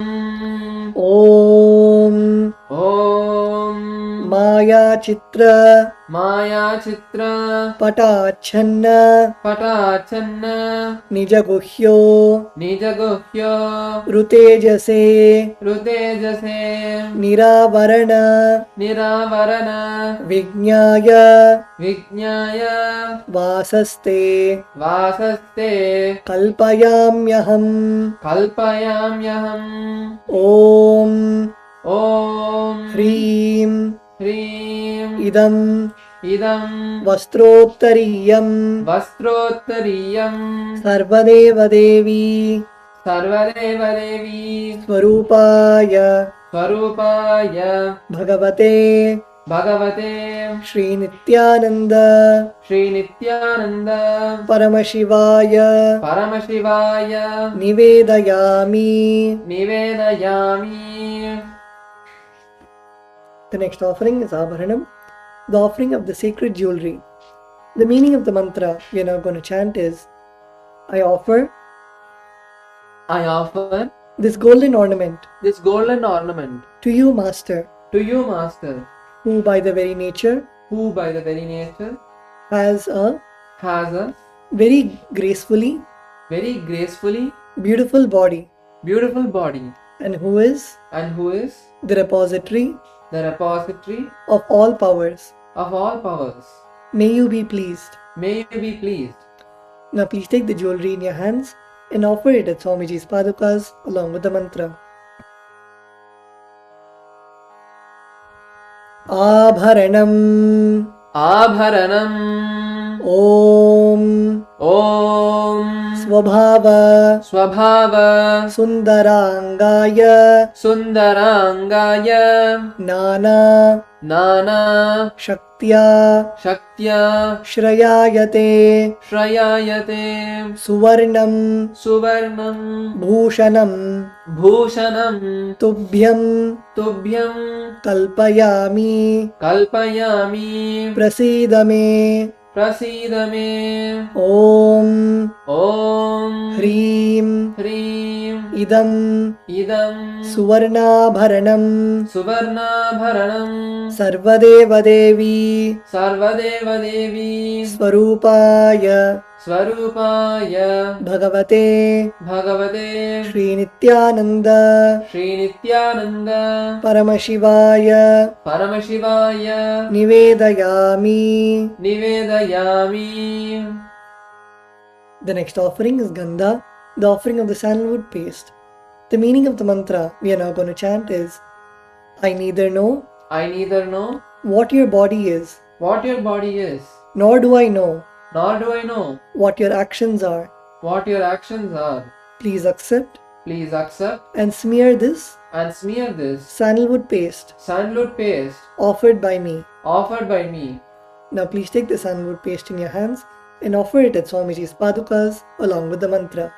Om Om Maya Chitra Maya Chitra Patachanna Patachanna Nijaguhyo Nijaguhyo Rutejase Rutejase Niravarana Niravarana Vijnaya Vijnaya Vasaste Vasaste Kalpayamyaham Kalpayamyaham Om Om Hrim Hrim Idam Idam Vastrottariyam Vastrottariyam Sarvadeva Devi Sarvadeva Devi Swarupaya Swarupaya Bhagavate Bhagavate Shri Nithyananda Shri Nithyananda Paramashivaya Paramashivaya Nivedayami. Nivedayami. The next offering is Abharanam, the offering of the sacred jewelry. The meaning of the mantra we are now going to chant is, I offer this golden ornament this golden ornament to you, Master, to you, Master, who by the very nature who by the very nature has a very gracefully beautiful body, and who is the repository of all powers. May you be pleased. Now please take the jewelry in your hands and offer it at Swamiji's padukas along with the mantra. Abharanam Om Swabhava Sundarangaya Nana Shaktya Shrayayate Suvarnam Bhushanam Tubhyam Kalpayami Prasidame Om Hrim Idam Suvarnabharanam Sarvadeva Devi Swarupaya Bhagavate Shri Nithyananda Paramashivaya Nivedayami. The next offering is Gandha, the offering of the sandalwood paste. The meaning of the mantra we are now going to chant is, I neither know I neither know what your body is, what your body is, nor do I know nor do I know what your actions are. what your actions are. Please accept Please accept and smear this and smear this sandalwood paste sandalwood paste offered by me. offered by me. Now please take the sandalwood paste in your hands and offer it at Swamiji's padukas along with the mantra.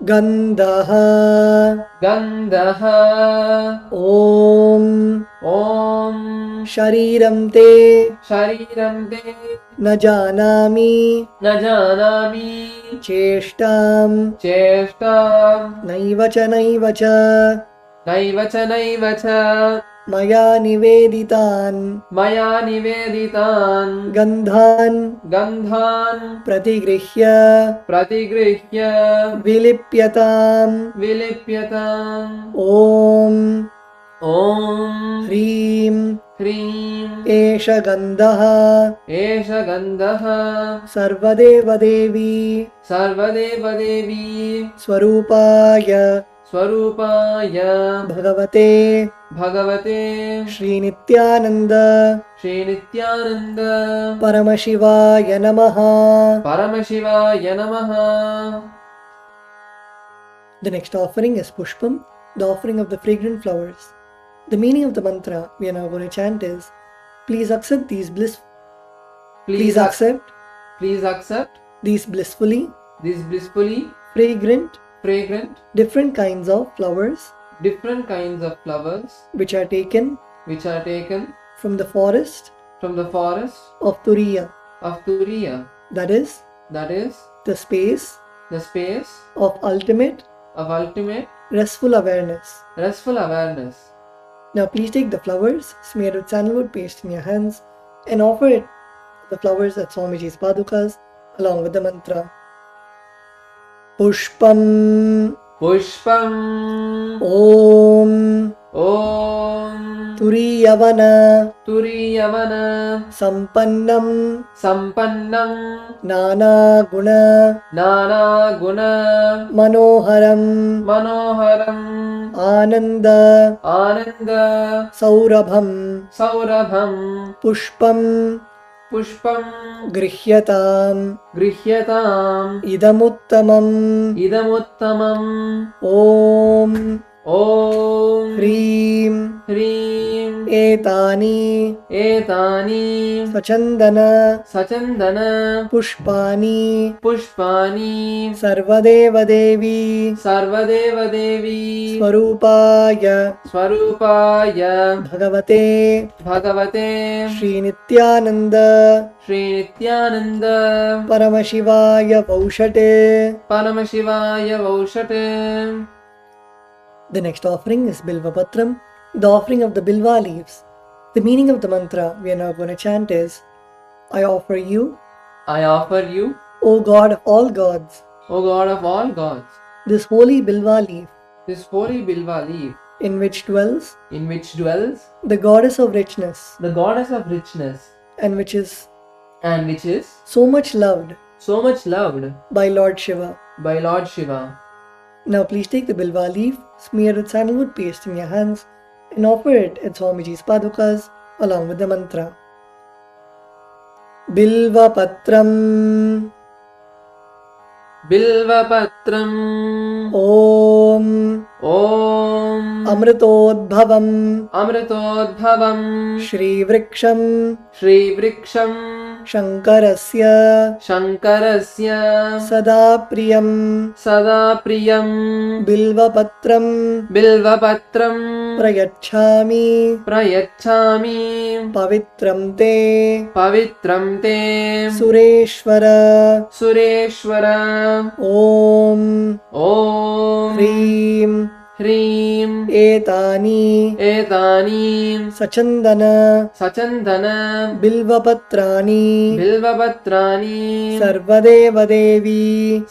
Gandhaha Gandhaha Om Om Shariram Te Shariram Te Na Janami Na Janami Cheshtam Cheshtam Naivacha Naivacha Naivacha Naivacha Maya Niveditan Maya Niveditan Gandhan Gandhan Pratigrihya Pratigrihya Vilipyatam Vilipyatam Om Om Hrim Hrim Esha Gandhaha Esha Gandhaha Sarvadeva Devi Sarvadeva Devi Swarupaya Swarupaya Bhagavate Bhagavate Shri Nithyananda Shri Nithyananda Paramashivaya Namaha. Paramashivaya Namaha. The next offering is Pushpam, the offering of the fragrant flowers. The meaning of the mantra we are now going to chant is, please accept these Please accept these blissfully fragrant fragrant different kinds of flowers different kinds of flowers which are taken which are taken from the forest from the forest of Turiya, of Turiya, that is the space the space of ultimate of ultimate restful awareness. restful awareness. Now please take the flowers smeared with sandalwood paste in your hands and offer it the flowers at Swamiji's padukas along with the mantra. Pushpam Pushpam Om Om Turiyavana Turiyavana Sampannam Sampannam Nana Guna Nana Guna Manoharam Manoharam Ananda Ananda Saurabham Saurabham Pushpam Pushpam Grihyatam Grihyatam Idamuttamam Idamuttamam Om Om Hrim Hrim Etani Etani Sachandana Sachandana Pushpani Pushpani Sarvadeva Devi Sarvadeva Devi Swarupaya Swarupaya Bhagavate Bhagavate Shri Nithyananda Shri Nithyananda Paramashivaya Vaushate. Paramashivaya Vaushate. The next offering is Bilva Patram, the offering of the Bilva leaves. The meaning of the mantra we are now going to chant is, I offer you, O God of all gods, O God of all gods, this holy Bilva leaf, this holy Bilva leaf, in which dwells the goddess of richness, goddess of richness, and which is so much loved by Lord Shiva. Lord Shiva. Now please take the Bilva leaf, smear with sandalwood paste in your hands, and offer it at Swamiji's padukas along with the mantra. Bilva Patram Bilva Patram Om Om Amritodbhavam Amritodbhavam Shri Vriksham Shri Vriksham Shankarasya Shankarasya Sada Priyam Bilva Patram Prayachami Pavitram Te Sureshwara Om Hrim ह्रीं एतानि एतानि सचन्दन सचन्दन बिल्वपत्राणि बिल्वपत्राणि सर्वदेवदेवी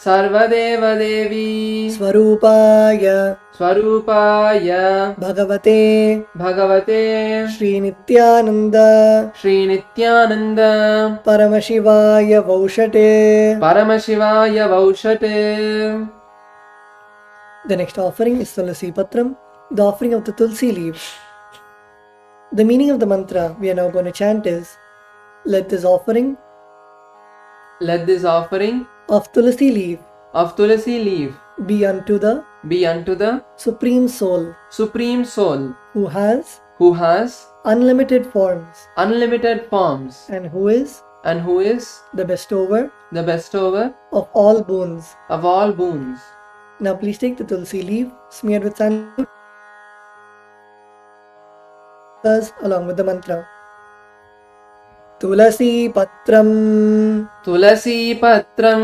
सर्वदेवदेवी स्वरूपाय स्वरूपाय भगवते भगवते Shri Nityananda Shri Nityananda परमशिवाय वौषटे. परमशिवाय वौषटे. The next offering is Tulasi Patram, the offering of the Tulsi leaves. The meaning of the mantra we are now going to chant is, let this offering Let this offering of Tulasi leaf of Tulasi leaf be unto the Supreme Soul Supreme Soul who has has unlimited forms unlimited forms and who is the bestower bestower of all boons. of all boons. Now please take the Tulsi leaf smeared with sandalwood along with the mantra. Tulasi Patram Tulasi Patram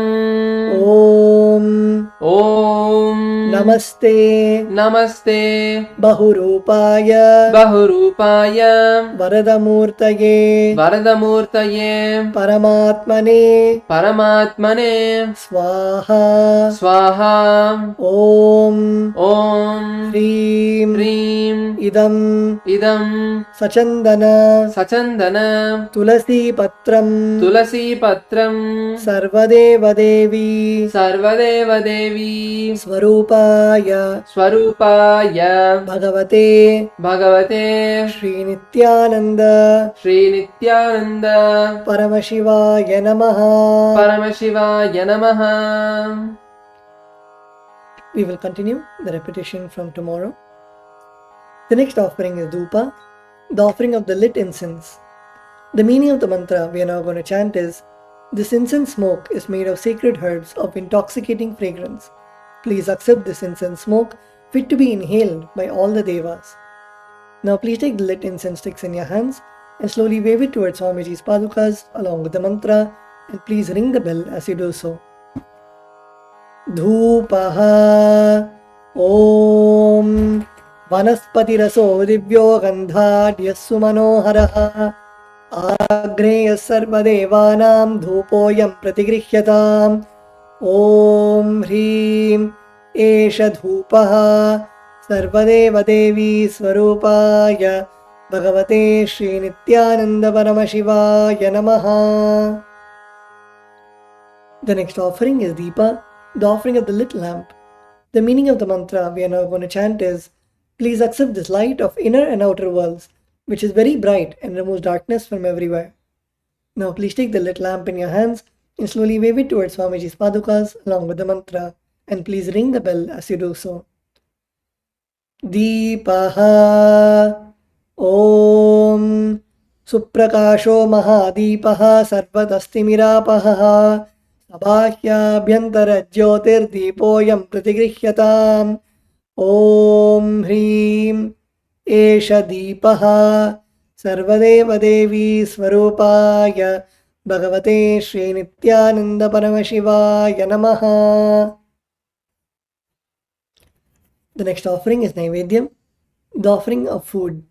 Om Om Namaste Namaste Bahurupaya Bahurupaya Varadamurtaye Varadamurtaye Paramatmane Paramatmane Swaha Swaha Om Om Hrim Hrim Idam Sachandana Tulasi Patram Tulasi Patram Sarvadeva Devi Sarvadeva Devi Swarupaya Swarupaya Bhagavate Bhagavate Shri Nithyananda Shri Nithyananda Paramashivaya Namaha. Paramashivaya Namaha. We will continue the repetition from tomorrow. The next offering is Dhupa, the offering of the lit incense. The meaning of the mantra we are now going to chant is, this incense smoke is made of sacred herbs of intoxicating fragrance. Please accept this incense smoke fit to be inhaled by all the devas. Now please take the lit incense sticks in your hands and slowly wave it towards Swamiji's padukas along with the mantra, and please ring the bell as you do so. Dhupaha Om Vanaspatiraso Divyo Gandhadyassu Manoharaha Agreyas Sarvadevanam Dhupoyam Pratigrihyataam. Om Hrim Esha Dhupaha Sarvadeva Devi Swarupaya Bhagavate Shri Nithyananda Paramashivaya Namaha. The next offering is Deepa, the offering of the lit lamp. The meaning of the mantra we are now going to chant is, please accept this light of inner and outer worlds, which is very bright and removes darkness from everywhere. Now please take the lit lamp in your hands and slowly wave it towards Swamiji's padukas along with the mantra, and please ring the bell as you do so. Deepaha Om Suprakasho Mahadeepaha Sarvadastimirapaha Sabhahyabhyantara Jyotir Deepoyam Pratigrihyataam. Om Hrim Esha Deepaha Sarvadeva Devi Swarupaya Bhagavate Shri Nithyananda Paramashivaya Namaha. The next offering is Naivedyam, the offering of food.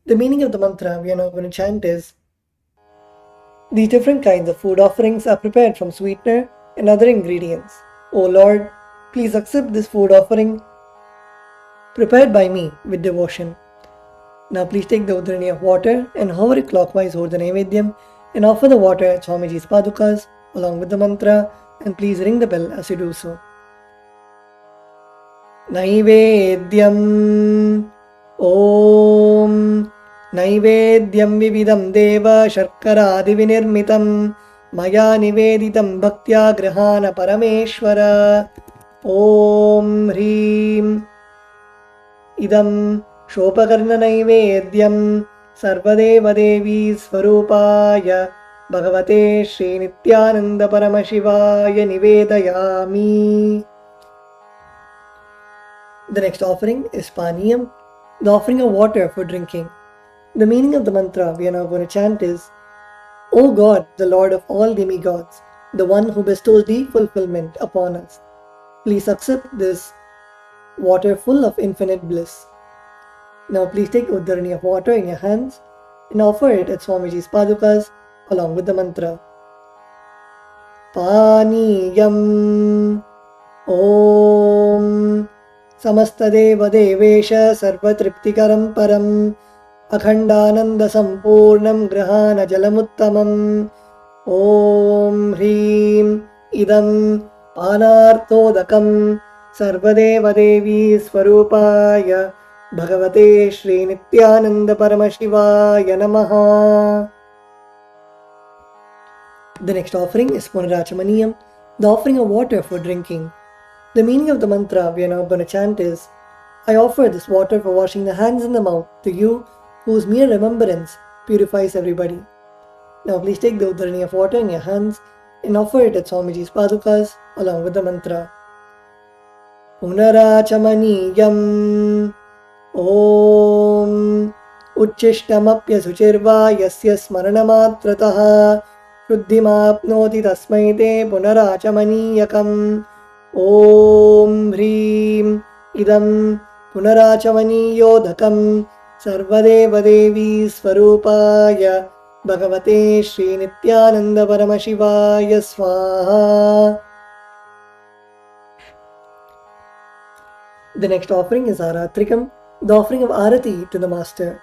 The meaning of the mantra we are now going to chant is, these different kinds of food offerings are prepared from sweetener and other ingredients. O Lord, please accept this food offering prepared by me with devotion. Now please take the udrani of water and hover it clockwise over the Naivedyam and offer the water at Swamiji's padukas along with the mantra, and please ring the bell as you do so. Naivedyam Om Naivedyam Vividam Deva Sharkara Divinirmitam Maya Niveditam Bhaktya Grahana Parameshwara. Om Hrim Idam Shopakarna Naivedyam Sarvadeva Devi Swarupaya Bhagavate Shri Nithyananda Paramashivaya Nivedayami. The next offering is Paniyam, the offering of water for drinking. The meaning of the mantra we are now going to chant is, O God, the Lord of all demigods, the one who bestows deep fulfillment upon us, please accept this water full of infinite bliss. Now please take Uddharani of water in your hands and offer it at Swamiji's padukas along with the mantra. Paniyam Om Samastadeva Devesha Sarvatriptikaram Param Akhandananda Sampurnam Grahana Jalamuttamam Om Hrim Idam Panarthodakam Sarvadeva Devi Swarupaya Bhagavate Shri Nithyananda Paramashivaya Namaha. The next offering is Punarachamaniyam, the offering of water for drinking. The meaning of the mantra we are now going to chant is, I offer this water for washing the hands and the mouth to you, whose mere remembrance purifies everybody. Now please take the Uddharani of water in your hands and offer it at Swamiji's padukas along with the mantra. Punarachamaniyam Om Uchchishtamapya Suchirva Yasya Smaranamatrataha Shuddhimapnoti Tasmai Te Punarachamaniyakam Om Hrim Idam Punarachamaniyodhakam Sarvadeva Devi Swarupaya Bhagavate Shri Nithyananda Paramashivaya Swaha. The next offering is Aratrikam, the offering of Arati to the Master.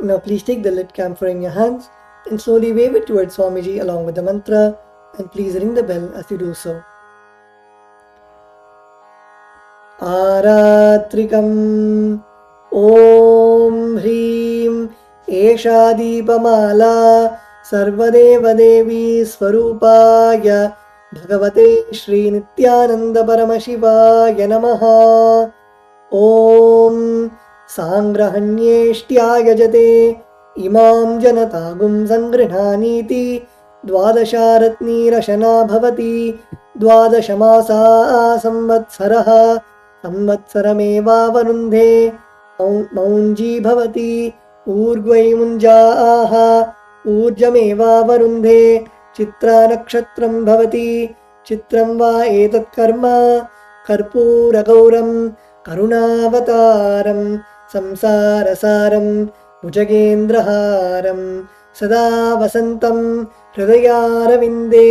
Now please take the lit camphor in your hands and slowly wave it towards Swamiji along with the mantra, and please ring the bell as you do so. Aratrikam Om Hrim Esha Deepamala Sarvadeva Devi Swarupaya Bhagavate Shri Nithyananda Paramashivaya Namaha. Om Sangrahanyeshtya Yajate Imam Janatagum Sangrihaniti Dwadasharatni Rashana Bhavati Dwadashamasa Samvatsaraha Samvatsarameva Varundhe Maunji Bhavati Urgvai Munjaaha Urjameva Varundhe Chitra Nakshatram Bhavati Chitram Va Etat Karma Karpura Gauram Karunavataram Samsarasaram Bhujagendraharam Sada Vasantam Hridayaravinде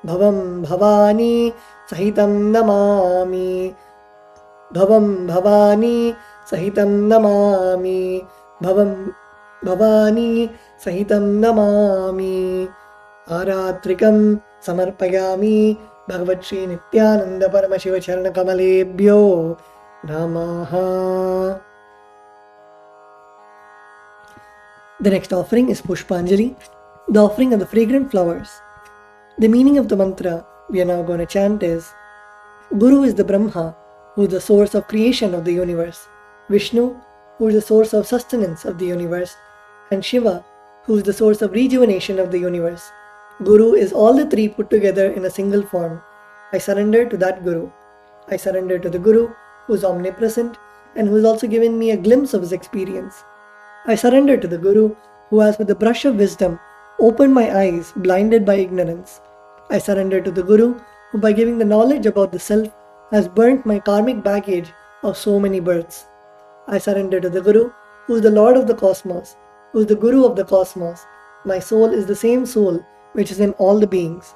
Bhavam Bhavani Sahitam Namami Bhavam Bhavani Sahitam Namami Bhavam Bhavani Sahitam Namami. Aratrikam Samarpayami Bhagavat Shri Nithyananda Paramashiva Charana Kamalebhyo Namaha. The next offering is Pushpanjali, the offering of the fragrant flowers. The meaning of the mantra we are now going to chant is, Guru is the Brahma, who is the source of creation of the universe, Vishnu, who is the source of sustenance of the universe, and Shiva, who is the source of rejuvenation of the universe. Guru is all the three put together in a single form. I surrender to that Guru. I surrender to the Guru, who is omnipresent and who has also given me a glimpse of his experience. I surrender to the Guru, who has with the brush of wisdom opened my eyes blinded by ignorance. I surrender to the Guru, who by giving the knowledge about the self has burnt my karmic baggage of so many births. I surrender to the Guru, who is the Lord of the cosmos, who is the Guru of the cosmos. My soul is the same soul which is in all the beings.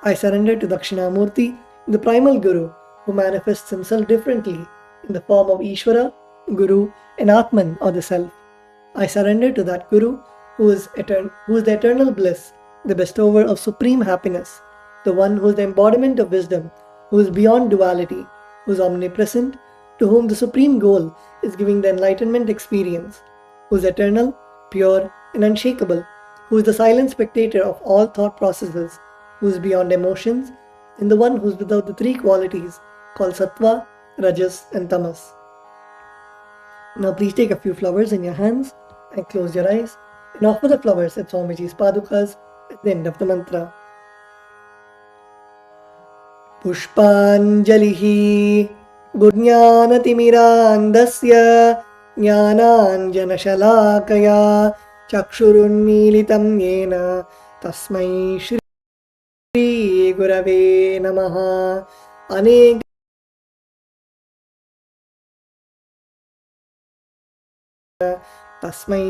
I surrender to Dakshinamurti, the primal Guru, who manifests himself differently in the form of Ishvara, Guru, and Atman, or the Self. I surrender to that Guru who is the eternal bliss, the bestower of supreme happiness, the one who is the embodiment of wisdom, who is beyond duality, who is omnipresent, to whom the supreme goal is giving the enlightenment experience, who is eternal, pure, and unshakable, who is the silent spectator of all thought processes, who is beyond emotions, and the one who is without the three qualities called Sattva, Rajas, and Tamas. Now please take a few flowers in your hands and close your eyes and offer the flowers at Swamiji's padukas at the end of the mantra. Pushpanjalihi Gurjnanatimirandasya Jnananjanashalakaya Chakshurunmilitam Yena Tasmai Shri Gurave Namaha. तस्मै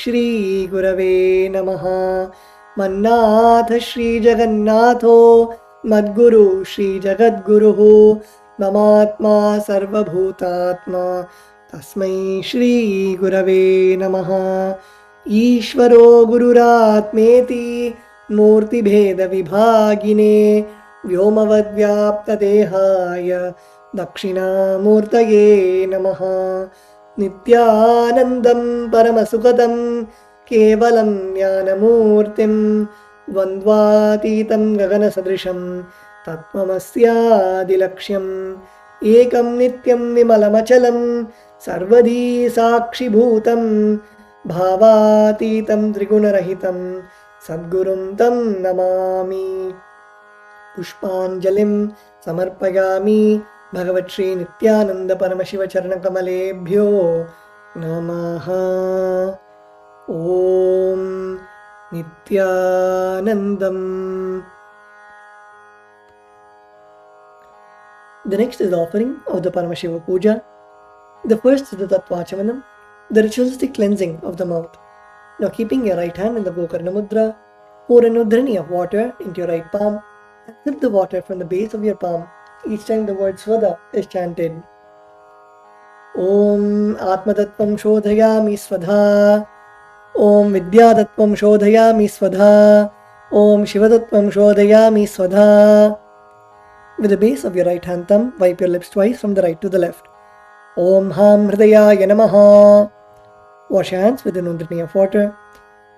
श्री गुरवे नमः। मन्नाथ श्री जगन्नाथो मद्गुरु श्री जगद्गुरुः ममात्मा सर्वभूतात्मा तस्मै श्री गुरवे नमः। ईश्वरो गुरुरात्मेति मूर्तिभेदविभागिने व्योमवद्व्याप्तदेहाय दक्षिणामूर्तये नमः। नित्यानन्दं परमसुखदं केवलं ज्ञानमूर्तिं द्वन्द्वातीतं गगनसदृशं तत्त्वमस्यादिलक्ष्यम् एकं नित्यं विमलमचलं सर्वदी साक्षिभूतं भावातीतं त्रिगुणरहितं सद्गुरुं तं नमामि। पुष्पाञ्जलिं समर्पयामि भगवत् श्री नित्यानंद परमशिव चरणकमलेभ्यो नमः। ॐ नित्यानन्दम्। The next is the offering of the Paramashiva Puja. The first is the Acamanam, the ritualistic cleansing of the mouth. Now keeping your right hand in the Gokarna Mudra, pour an udhrani of water into your right palm and sip the water from the base of your palm each time the word Swada is chanted. Om Atmatattvam Shodhayami Swadha. Om Vidyatattvam Shodhayami Swadha. Om Shivatattvam Shodhayami Swadha. With the base of your right hand thumb, wipe your lips twice from the right to the left. Om Ham Hridayaya Namaha. Wash your hands with an udhrani of water.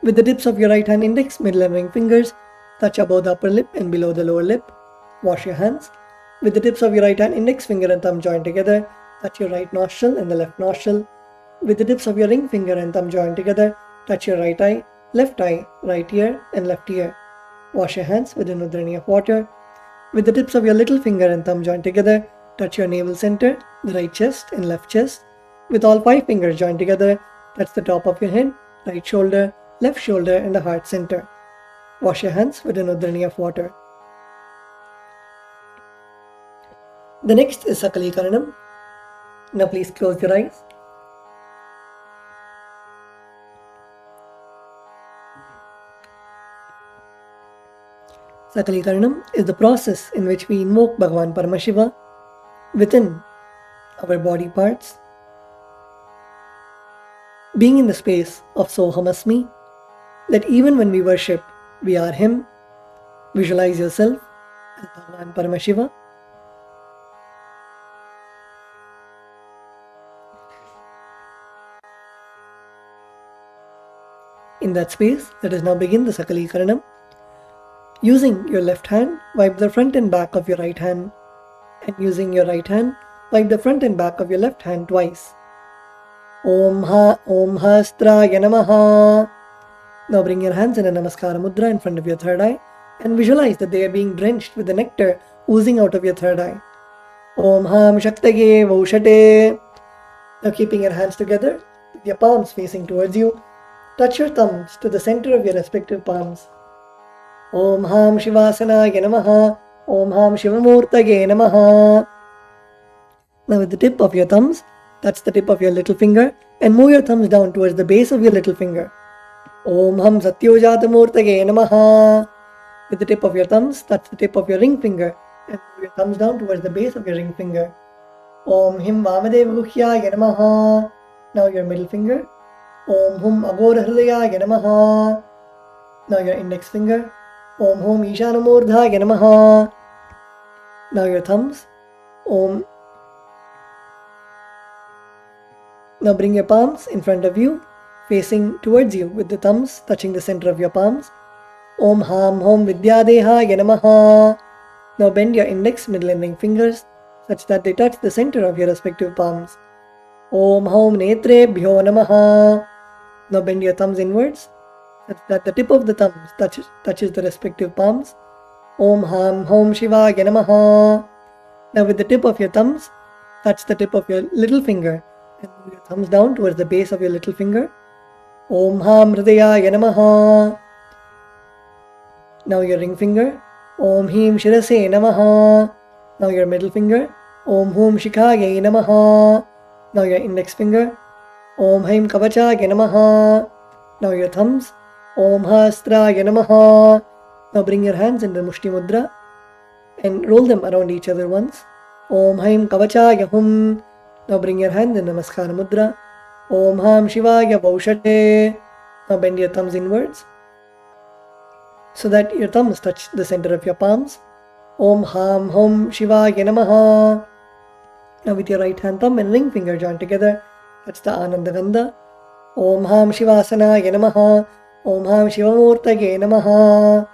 With the tips of your right hand index, middle and ring fingers, touch above the upper lip and below the lower lip. Wash your hands. With the tips of your right hand index finger and thumb joined together, touch your right nostril and the left nostril. With the tips of your ring finger and thumb joined together, touch your right eye, right ear and left ear. Wash your hands with an udhrani of water. With the tips of your little finger and thumb joined together, touch your navel center, the right chest and left chest. With all 5 fingers joined together, touch the top of your head, right shoulder, left shoulder and the heart center. Wash your hands with an udhrani of water. The next is Sakala Krama. Now please close your eyes. Sakala Krama is the process in which we invoke Bhagavan Paramashiva within our body parts, being in the space of Sohamasmi, that even when we worship, we are Him. Visualize yourself as Bhagavan Paramashiva. In that space, let us now begin the Sakala Krama. Using your left hand, wipe the front and back of your right hand, and using your right hand, wipe the front and back of your left hand twice. Om Hastraya Namaha. Now bring your hands in a Namaskara Mudra in front of your third eye and visualize that they are being drenched with the nectar oozing out of your third eye. Om Ham Shaktage Vaushate. Now keeping your hands together, with your palms facing towards you, touch your thumbs to the center of your respective palms. Om Ham Shavasana Namaha. Om Ham Shivamurtage Namaha. Now with the tip of your thumbs, touch the tip of your little finger and move your thumbs down towards the base of your little finger. Om Ham Satyojata-murtage Namaha. With the tip of your thumbs, touch the tip of your ring finger and move your thumbs down towards the base of your ring finger. Om Him Vamadev-guhyaya Namaha. Now your middle finger. Om Hum Agora-hridayaya Namaha. Now your index finger. Om Hum Ishanamurdhaya Namaha. Now your thumbs. Om. Now bring your palms in front of you, facing towards you with the thumbs touching the center of your palms. Om Ham Hom Vidyadehaya Namaha. Now bend your index, middle and ring fingers such that they touch the center of your respective palms. Om Hom Netrebhyo Namaha. Now bend your thumbs inwards such that the tip of the thumbs touches the respective palms. Om Ham Hom Shivaya Namaha. Now with the tip of your thumbs, touch the tip of your little finger and move your thumbs down towards the base of your little finger. Om Ham Hridayaya Namaha. Now your ring finger. Om Him Shirase Namaha. Now your middle finger. Om Hum Shikhaye Namaha. Now your index finger. Om Haim Kavachaya Namaha. Now your thumbs. Om Hastraya Namaha. Now bring your hands into Mushti Mudra and roll them around each other once. Om Haim Kavachaya Hum. Now bring your hands in Namaskara Mudra. Om Ham Shivaya Vaushate. Now bend your thumbs inwards so that your thumbs touch the center of your palms. Om Ham Hum Shivaya Namaha. Now with your right hand thumb and ring finger joined together, that's the Ananda Gandha. Om Ham Shavasana Namaha. Om Ham Shivamurtaye Namaha.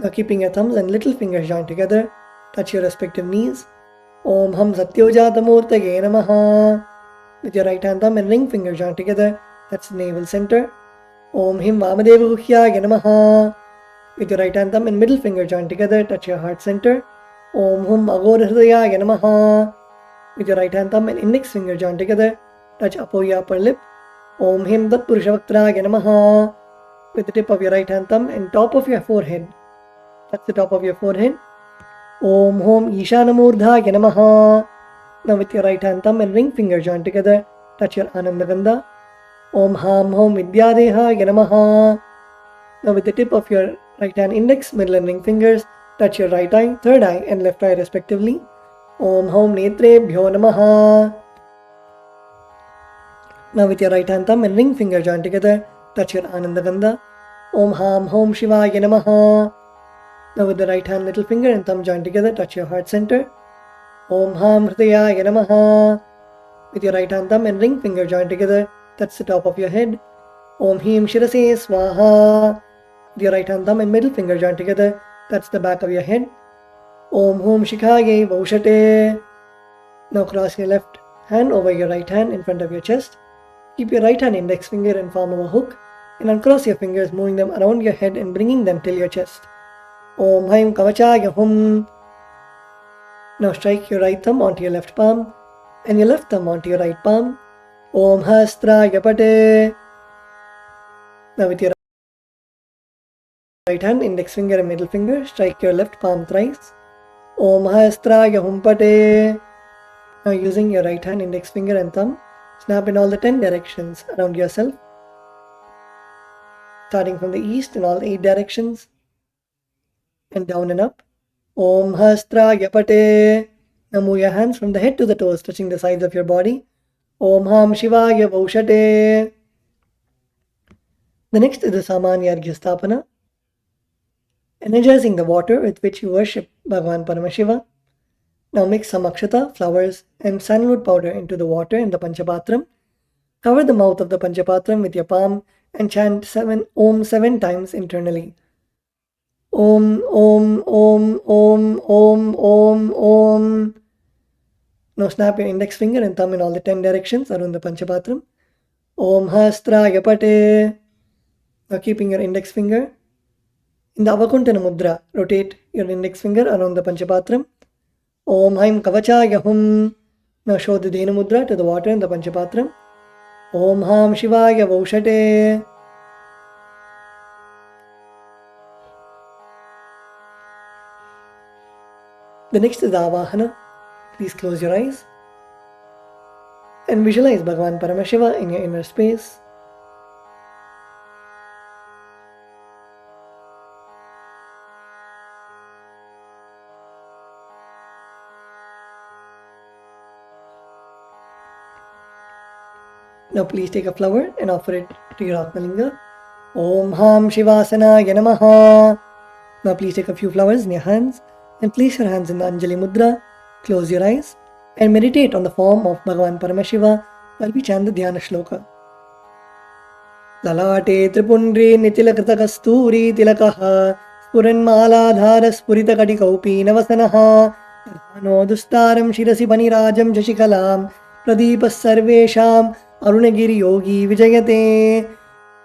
Now keeping your thumbs and little fingers joined together, touch your respective knees. Om Ham Satyojatamoortaye Namaha. With your right hand thumb and ring finger joined together, that's the navel center. Om Him Vamadeva Guhyaya Namaha. With your right hand thumb and middle finger joined together, touch your heart center. Om Hum Aghora Hridayaya Namaha. With your right hand thumb and index finger joined together, touch your upper lip. Om Him Dat Purushavakraya Namaha. With the tip of your right hand thumb and top of your forehead, that's the top of your forehead. Om Hom Ishanamurdhaya Namaha. Now with your right hand thumb and ring finger joined together, touch your Ananda Gandha. Om Ham Hom Vidyadehaya Namaha. Now with the tip of your right hand index, middle and ring fingers, touch your right eye, third eye and left eye respectively. Om Hom Netrebhyo Namaha. Now with your right hand thumb and ring finger joined together, touch your Ananda Gandha. Om Ham Hom Shivaya Namaha. Now with the right hand little finger and thumb joined together, touch your heart center. Om Ham Hridayaya Namaha. With your right hand thumb and ring finger joined together, that's the top of your head. Om Him Shirase Swaha. With your right hand thumb and middle finger joined together, that's the back of your head. Om Hum Shikhaye Vaushate. Now cross your left hand over your right hand in front of your chest. Keep your right hand index finger in form of a hook and uncross your fingers, moving them around your head and bringing them till your chest. Om Haim Kavachaya Hum. Now strike your right thumb onto your left palm and your left thumb onto your right palm. Om Hastraya Pate. Now with your right hand index finger and middle finger, strike your left palm thrice. Om Hastraya Hum Pate. Now using your right hand index finger and thumb, snap in all the 10 directions around yourself, starting from the east in all 8 directions and down and up. Om Hastraya Pate. Now move your hands from the head to the toes, touching the sides of your body. Om Ham Shivaya Vaushate. The next is the Samanya Arghya Sthapana, energizing the water with which you worship Bhagavan Paramashiva. Now mix some akshata, flowers and sandalwood powder into the water in the Panchapatram. Cover the mouth of the Panchapatram with your palm and chant Om 7 times internally. Om, Om, Om, Om, Om, Om, Om. Now snap your index finger and thumb in all the 10 directions around the Panchapatram. Om Hastraya Pate. Now keeping your index finger in the Avakuntana Mudra, rotate your index finger around the Panchapatram. Om Haim Kavachaya Hum. Now show the Dhenu Mudra to the water in the Panchapatram. Om Ham Shivaya Vaushate. The next is the Avahana. Please close your eyes and visualize Bhagavan Paramashiva in your inner space. Now please take a flower and offer it to your Atmalinga. Om Ham Shavasana Namaha. Now please take a few flowers in your hands and place your hands in the Anjali Mudra. Close your eyes and meditate on the form of Bhagavan Paramashiva while we chant the Dhyana Shloka. Lalate Tripundri Nitilakrita Kasturi Tilakaha Spuranmaladhara Spurita Kadikaupi Navasanaha Arhano Dustaram Shirasi Panirajam Jashikalam Pradipas Sarvesham Arunagiri Yogi Vijayate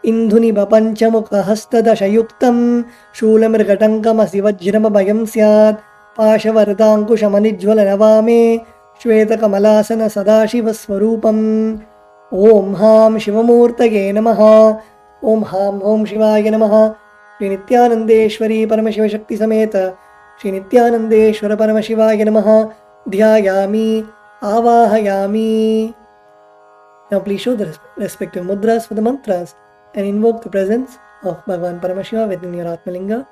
Indhuni Bapanchamukha Hastadashayuktam Shulamrgatankam Asivajrama Bhayam Syat Pashavartankushamanijvala Navame Shweta Kamalasana Sadashiva Swarupam. Om Ham Shivamurtaye Namaha. Om Ham Om Shivaya Namaha. Shri Nithyanandeshwari Paramashiva Shakti Sameta Shri Nithyanandeshwara Paramashivaya Namaha. Dhyayami Avahayami. Now please show the respective mudras for the mantras and invoke the presence of Bhagavan Paramashiva within your Atmalinga.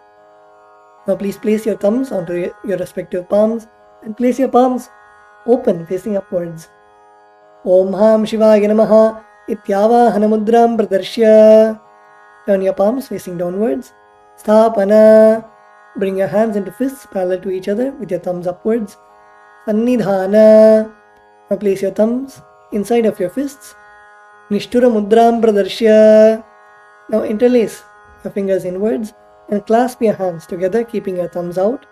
Now please place your thumbs onto your respective palms and place your palms open facing upwards. Om Ham Shivaya Namaha Ityavahana Mudram Pradarshya. Turn your palms facing downwards. Sthapana. Bring your hands into fists parallel to each other with your thumbs upwards. Sannidhana. Now place your thumbs inside of your fists. Nishtura Mudram Pradarshya. Now interlace your fingers inwards and clasp your hands together, keeping your thumbs out.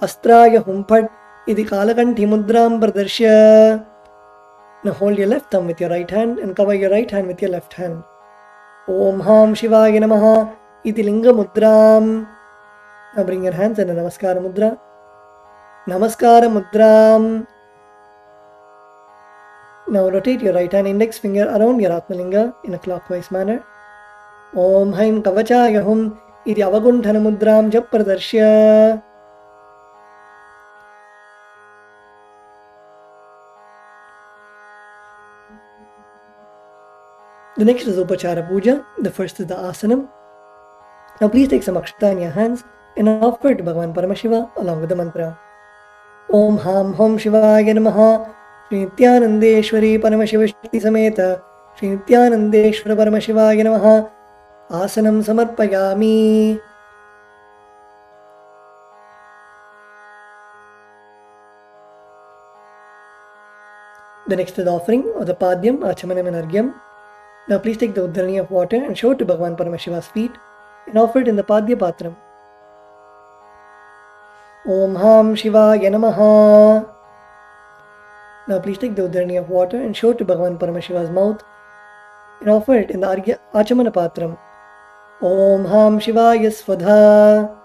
Astraya Humpad Idi Kalakanthi Mudram Pradarshya. Now hold your left thumb with your right hand and cover your right hand with your left hand. Om Ham Shivaya Namaha Iti Linga Mudram. Now bring your hands in a Namaskara Mudra. Namaskara Mudram. Now rotate your right hand index finger around your Atmalinga in a clockwise manner. Om Haim Kavachaya Hum Iti Avagunthana Mudram Jap Pradarshya. The next is Upachara Puja. The first is the Asanam. Now please take some akshata in your hands and offer it to Bhagavan Paramashiva along with the mantra. Om Ham Hom Shivaya Namaha Shri Nithyanandeshwari Paramashiva Shakti Sameta Shri Nithyanandeshwara Paramashivaya Namaha Asanam Samarpayami. The next is the offering of the Padyam, Acamanam and Argyam. Now please take the Uddharani of water and show it to Bhagavan Paramashiva's feet and offer it in the Padya Patram. Om Ham Shivaya Namaha. Now please take the Uddharani of water and show it to Bhagavan Paramashiva's mouth and offer it in the Achamana Patram. Om Ham Shivaya Svadha.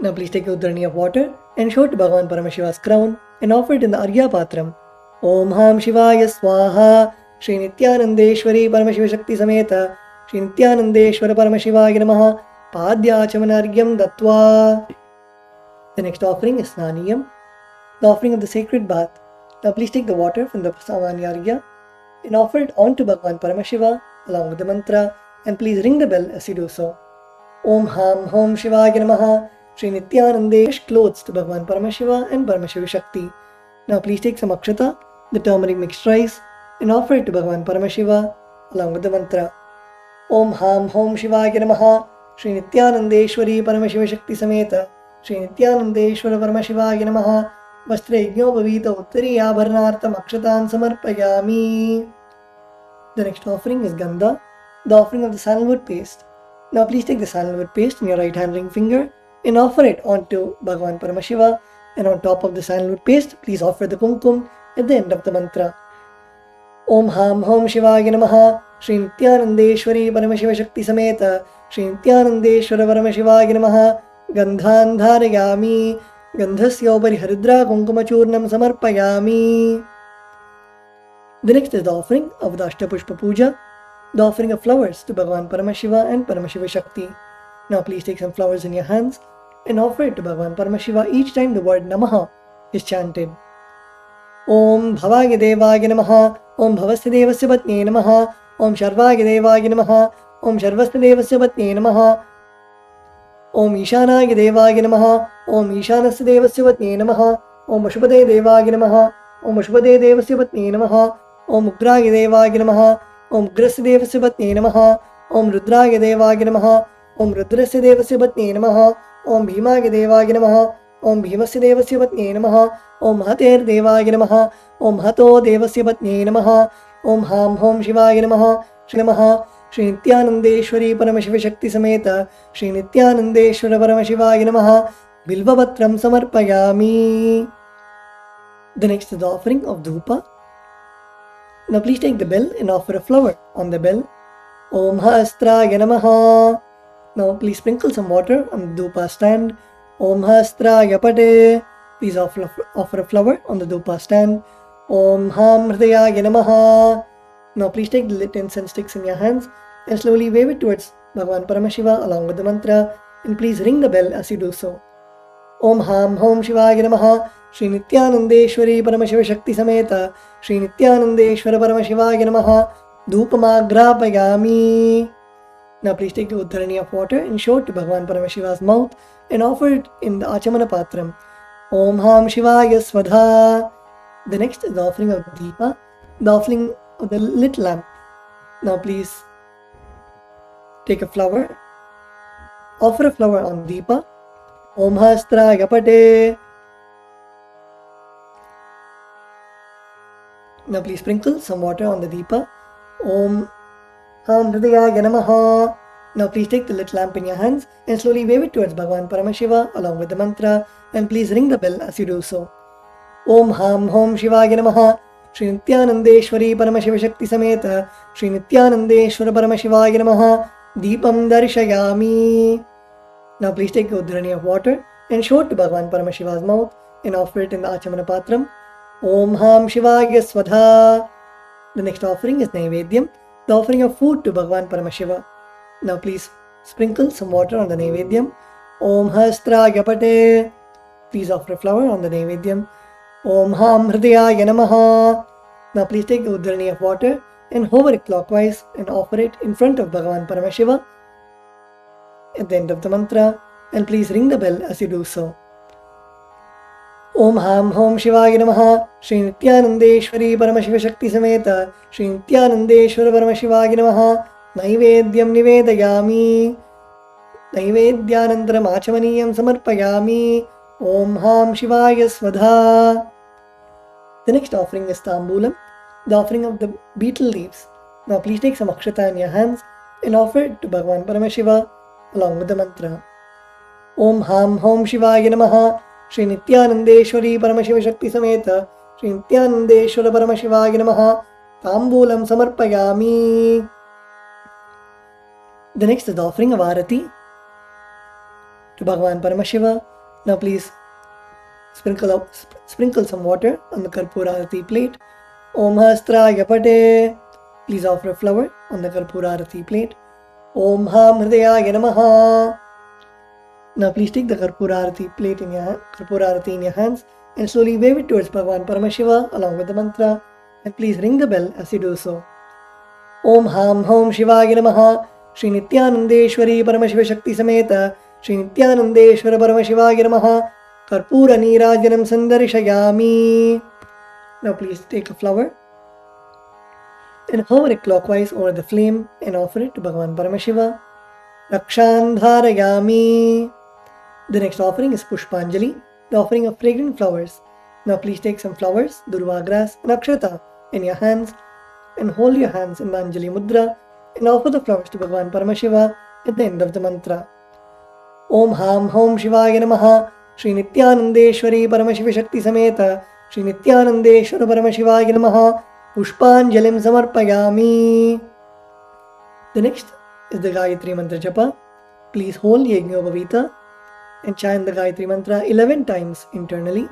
Now please take the Uddharani of water and show it to Bhagavan Paramashiva's crown and offer it in the Arya Patram. Om Ham Shivaya Swaha Shri Nithyanandeshwari Paramashiva Shakti Sameta Shri Nithyanandeshwara Paramashivaya Namaha Padya Achamanaryam Dattva. The next offering is Snaniyam, the offering of the sacred bath. Now please take the water from the Samanya Arya and offer it onto Bhagavan Paramashiva along with the mantra, and please ring the bell as you do so. Om Ham Hom Shivaya Namaha Shri Nithyanandesh clothes to Bhagavan Paramashiva and Paramashiva Shakti. Now please take some akshata, the turmeric mixed rice, and offer it to Bhagavan Paramashiva along with the mantra. Om Ham Hom Shivaya Namaha Shri Nithyanandeshwari Paramashiva Shakti Sameta Shri Nithyanandeshwara Paramashivaya Namaha Vastre Yajnopavita Uttari Abharanartam Akshatan Samarpayami. The next offering is Gandha, the offering of the sandalwood paste. Now please take the sandalwood paste in your right hand ring finger and offer it onto Bhagavan Paramashiva, and on top of the sandalwood paste, please offer the kumkum at the end of the mantra. Om Ham Hom Shivaya Namaha Shri Nithyanandeshwari Paramashiva Shakti Sameta Shri Nithyanandeshwara Paramashivaya Namaha Gandhan Dharayami Gandhasya Upari Haridra Kunkumachurnam Samarpayami. The next is the offering of the Ashtapushpa Puja, the offering of flowers to Bhagavan Paramashiva and Paramashiva Shakti. Now please take some flowers in your hands and offer it to Bhagavan Paramashiva each time the word Namaha is chanted. Om Bhavaya Devaya Namaha Om Bhavasya Devasya Patne Namaha Om Sharvaya Devaya Namaha Om Sharvasya Devasya Patne Namaha Om Ishanaya Devaya Namaha Om Ishanasya Devasya Patne Namaha Om Ashupade Devaya Namaha Om Ashupade Devasya Patne Namaha Om Ugraya Devaya Namaha Om Ugrasya Devasya Patne Namaha Om Rudraya Devaya Namaha Om Rudrasya Devasya Patne Namaha Om Bhimaya Devaya Namaha Om Bhimasya Devasya Patne Namaha Om Hater Devaya Namaha Om Hato Devasya Patne Namaha Om Ham Hom Shivaya Namaha Shri Namaha Shri Nithyanandeshwari Paramashiva Shakti Sameta Shri Nithyanandeshwara Paramashivaya Namaha Bilvavatram Samarpayami. The next is the offering of Dhupa. Now please take the bell and offer a flower on the bell. Om Hastraya Namaha. Now please sprinkle some water on the Dhupa stand. Om Hastraya Pate. Please offer a flower on the Dhupa stand. Om Ham Hridayaya Namaha. Now please take the lit incense sticks in your hands and slowly wave it towards Bhagavan Paramashiva along with the mantra. and please ring the bell as you do so. Om Ham Hom Shivaya Namaha. Shri Nithyanandeshwari Paramashiva Shakti Sameta Shri Nithyanandeshwara Paramashivaya Namaha. Dhupamagrapayami. Now please take the uddharani of water and show it to Bhagavan Paramashiva's mouth and offer it in the Achamana Patram. Om Ham Shivaya Svadha. The next is the offering of Deepa, the offering of the lit lamp. Now please take a flower, offer a flower on Deepa. Om Hastraya Pate. Now please sprinkle some water on the Deepa. Om Ham Hridayaya Namaha. Now please take the lit lamp in your hands and slowly wave it towards Bhagavan Paramashiva along with the mantra, and please ring the bell as you do so. Om Ham Hom Shivaya Namaha. Shri Nithyanandeshwari Paramashiva Shakti Sameta Shri Nithyanandeshwara Paramashivaya Namaha. Deepam Darshayami. Now please take the uddharani of water and show it to Bhagavan Paramashiva's mouth and offer it in the Achamana Patram. Om Ham Shivaya Svadha. The next offering is Naivedyam, the offering of food to Bhagavan Paramashiva. Now please sprinkle some water on the Naivedyam. Om Hastraya Pate. Please offer a flower on the Naivedyam. Om Ham Hridayaya Namaha. Now please take the uddharani of water and hover it clockwise and offer it in front of Bhagavan Paramashiva at the end of the mantra, and please ring the bell as you do so. Om Ham Hom Shivaya Namaha. Shri Nithyanandeshwari Paramashiva Shakti Sameta Shri Nithyanandeshwara Paramashivaya Namaha. Naivedyam Nivedayami. Naivedyanantaram Achamaniyam Samarpayami. Om Ham Shivaya Svadha. The next offering is Tambulam, the offering of the betel leaves. Now please take some akshata in your hands and offer it to Bhagavan Paramashiva along with the mantra. Om Ham Hom Shivaya Namaha. Shri Nithyanandeshwari Paramashiva Shakti Sameta Shri Nithyanandeshwara Paramashivaya Namaha. Tambulam Samarpayami. The next is the offering of Arati to Bhagavan Paramashiva. Now please sprinkle some water on the Karpura Arati plate. Om Hastraya Pate. Please offer a flower on the Karpura Arati plate. Om Ham Hridayaya Namaha. Now please take the Karpura Arati plate in your Karpura Arati in your hands and slowly wave it towards Bhagavan Paramashiva along with the mantra, and please ring the bell as you do so. Om Ham Hom Shivaya Namaha. Shri Nithyanandeshwari Paramashiva Shakti Sameta Shri Nithyanandeshwara Paramashivaya Namaha. Karpura Nirajanam Sandarishayami. Now please take a flower and hover it clockwise over the flame and offer it to Bhagavan Paramashiva. Rakshandharayami. The next offering is Pushpanjali, the offering of fragrant flowers. Now please take some flowers, durva grass and akshata in your hands and hold your hands in the Anjali Mudra and offer the flowers to Bhagavan Paramashiva at the end of the mantra. Om Ham Hom Shivaya Namaha. Shri Nithyanandeshwari Paramashiva Shakti Sameta Shri Nithyanandeshwara Paramashivaya Namaha. Pushpanjalim Samarpayami. The next is the Gayatri Mantra Japa. Please hold Yajñopavita and chant the Gayatri Mantra 11 times internally.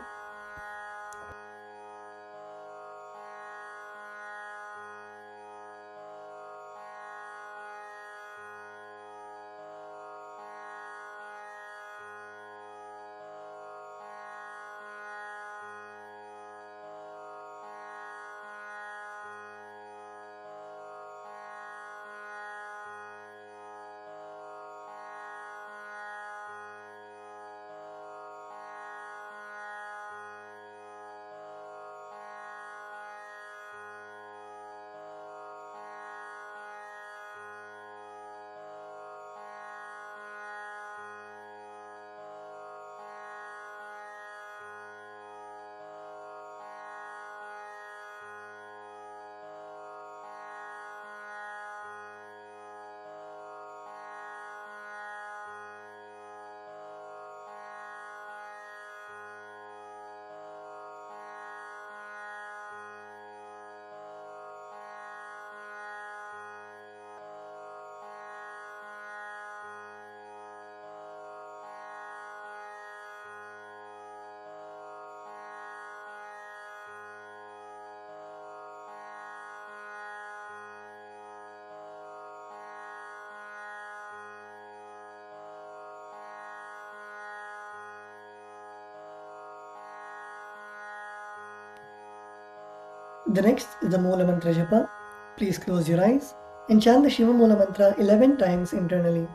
The next is the Moola Mantra Japa. Please close your eyes and chant the Shiva Moola Mantra 11 times internally.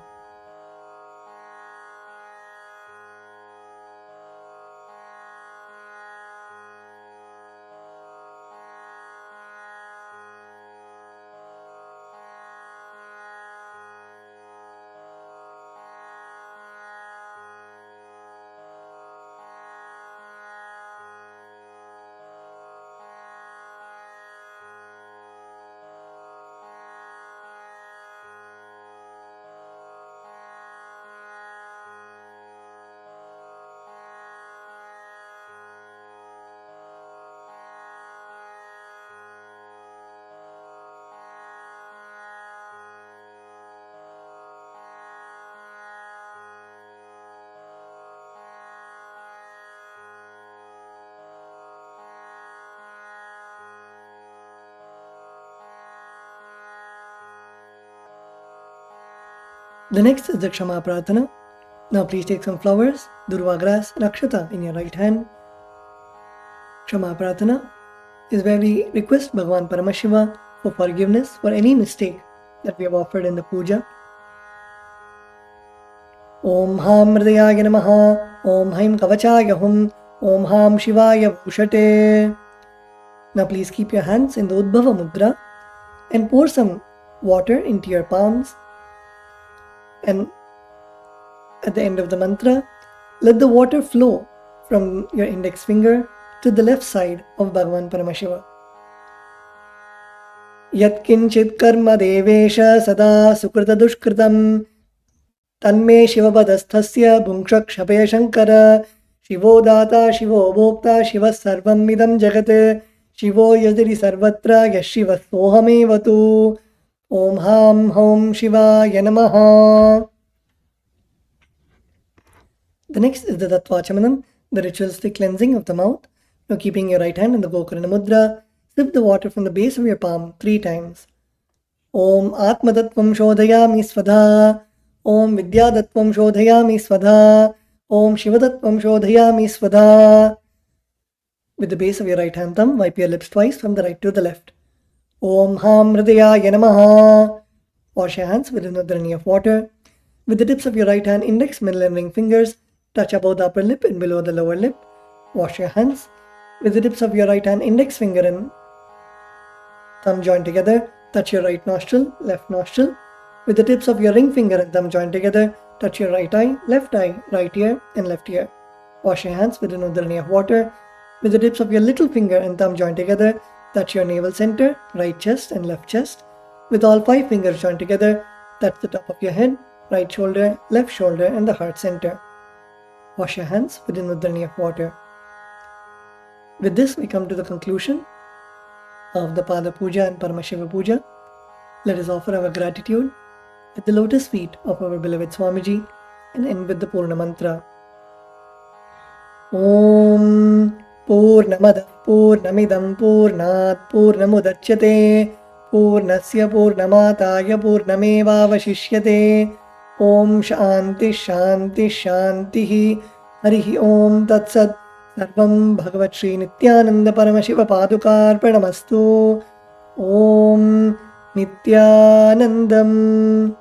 The next is the Kshama Prarthana. Now please take some flowers, durva grass and akshata in your right hand. Kshama Prarthana is where we request Bhagavan Paramashiva for forgiveness for any mistake that we have offered in the puja. Om Ham Hridayaya Namaha, Om Haim Kavachaya Hum, Om Ham Shivaya Bhushate. Now please keep your hands in the Udbhava Mudra and pour some water into your palms. And at the end of the mantra, let the water flow from your index finger to the left side of Bhagavan Paramashiva. Yat kinchit karma devesha sada sukrita dushkritam tanme shivabadasthasya bhungshak shabaya shankara shivo data shivo bhokta shiva sarvam idam jagat shivo yadiri sarvatra yashiva sohamevatu. Om Ham Hom Shivaya Namaha. The next is the Tattva Acamanam, the ritualistic cleansing of the mouth. Now keeping your right hand in the Gokarana Mudra, sip the water from the base of your palm 3 times. Om Atma Tattvam Shodhayami Svadha. Om Vidya Tattvam Shodhayami Svadha. Om Shiva Tattvam Shodhayami Svadha. With the base of your right hand thumb, wipe your lips twice from the right to the left. Om Ham Hridayaya Namaha. Wash your hands with an udhrani of water. With the tips of your right hand, index, middle and ring fingers, touch above the upper lip and below the lower lip. Wash your hands. With the tips of your right hand, index finger and thumb joined together, touch your right nostril, left nostril. With the tips of your ring finger and thumb joined together, touch your right eye, right ear and left ear. Wash your hands with an udhrani of water. With the tips of your little finger and thumb joined together, touch your navel center, right chest and left chest. With all 5 fingers joined together, touch the top of your head, right shoulder, left shoulder and the heart center. Wash your hands with an udhrani of water. With this, we come to the conclusion of the Pada Puja and Paramashiva Puja. Let us offer our gratitude at the lotus feet of our beloved Swamiji and end with the Purna Mantra. Om Purnamada Purnamidam Purnat Purnamudachyate Purnasya Purnamataya Purnameva Vashishyate. Om Shanti Shanti Shanti Harihi Om Tat Sat. Sarvam Bhagavat Shri Nithyananda Paramashiva Padukarpanamastu. Om Nithyanandam.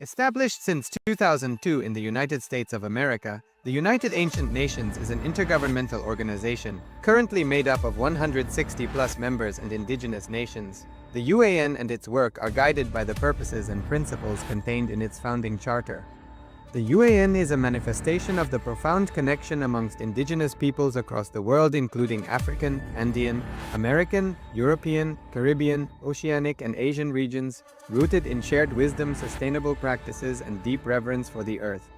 Established since 2002 in the United States of America, the United Ancient Nations is an intergovernmental organization currently made up of 160+ members and indigenous nations. The UAN and its work are guided by the purposes and principles contained in its founding charter. The UAN is a manifestation of the profound connection amongst indigenous peoples across the world, including African, Andean, American, European, Caribbean, Oceanic, and Asian regions, rooted in shared wisdom, sustainable practices, and deep reverence for the earth.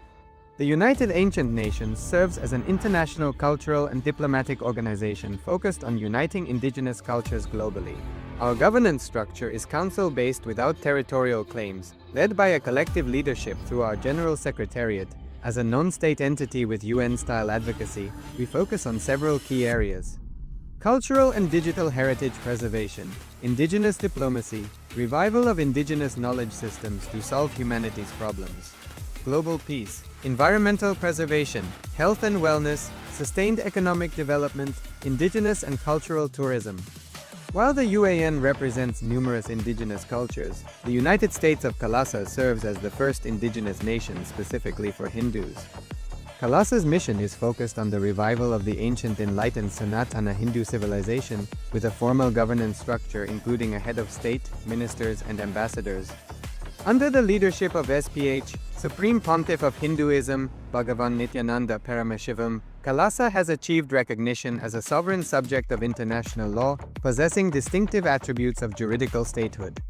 The United Ancient Nations serves as an international cultural and diplomatic organization focused on uniting indigenous cultures globally. Our governance structure is council-based without territorial claims, led by a collective leadership through our General Secretariat. As a non-state entity with UN-style advocacy, we focus on several key areas: cultural and digital heritage preservation, indigenous diplomacy, revival of indigenous knowledge systems to solve humanity's problems, global peace, environmental preservation, health and wellness, sustained economic development, indigenous and cultural tourism. While the UAN represents numerous indigenous cultures, the United States of Kailasa serves as the first indigenous nation specifically for Hindus. Kailasa's mission is focused on the revival of the ancient enlightened Sanatana Hindu civilization with a formal governance structure including a head of state, ministers, and ambassadors. Under the leadership of SPH, Supreme Pontiff of Hinduism, Bhagavan Nithyananda Paramashivam, Kailasa has achieved recognition as a sovereign subject of international law, possessing distinctive attributes of juridical statehood.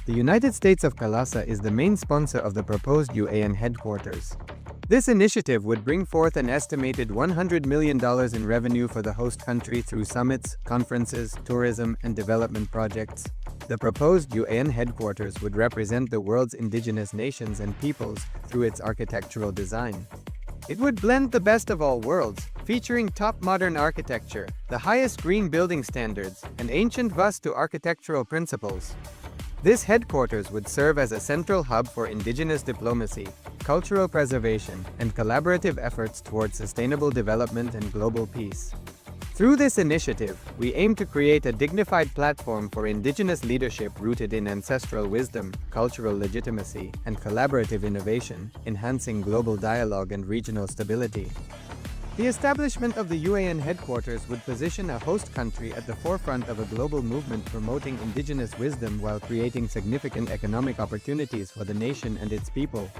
The United States of Kailasa is the main sponsor of the proposed UAN headquarters. This initiative would bring forth an estimated $100 million in revenue for the host country through summits, conferences, tourism, and development projects. The proposed UAN headquarters would represent the world's indigenous nations and peoples through its architectural design. It would blend the best of all worlds, featuring top modern architecture, the highest green building standards, and ancient Vastu architectural principles. This headquarters would serve as a central hub for indigenous diplomacy, cultural preservation, and collaborative efforts towards sustainable development and global peace. Through this initiative, we aim to create a dignified platform for indigenous leadership rooted in ancestral wisdom, cultural legitimacy, and collaborative innovation, enhancing global dialogue and regional stability. The establishment of the UAN headquarters would position a host country at the forefront of a global movement promoting indigenous wisdom while creating significant economic opportunities for the nation and its people.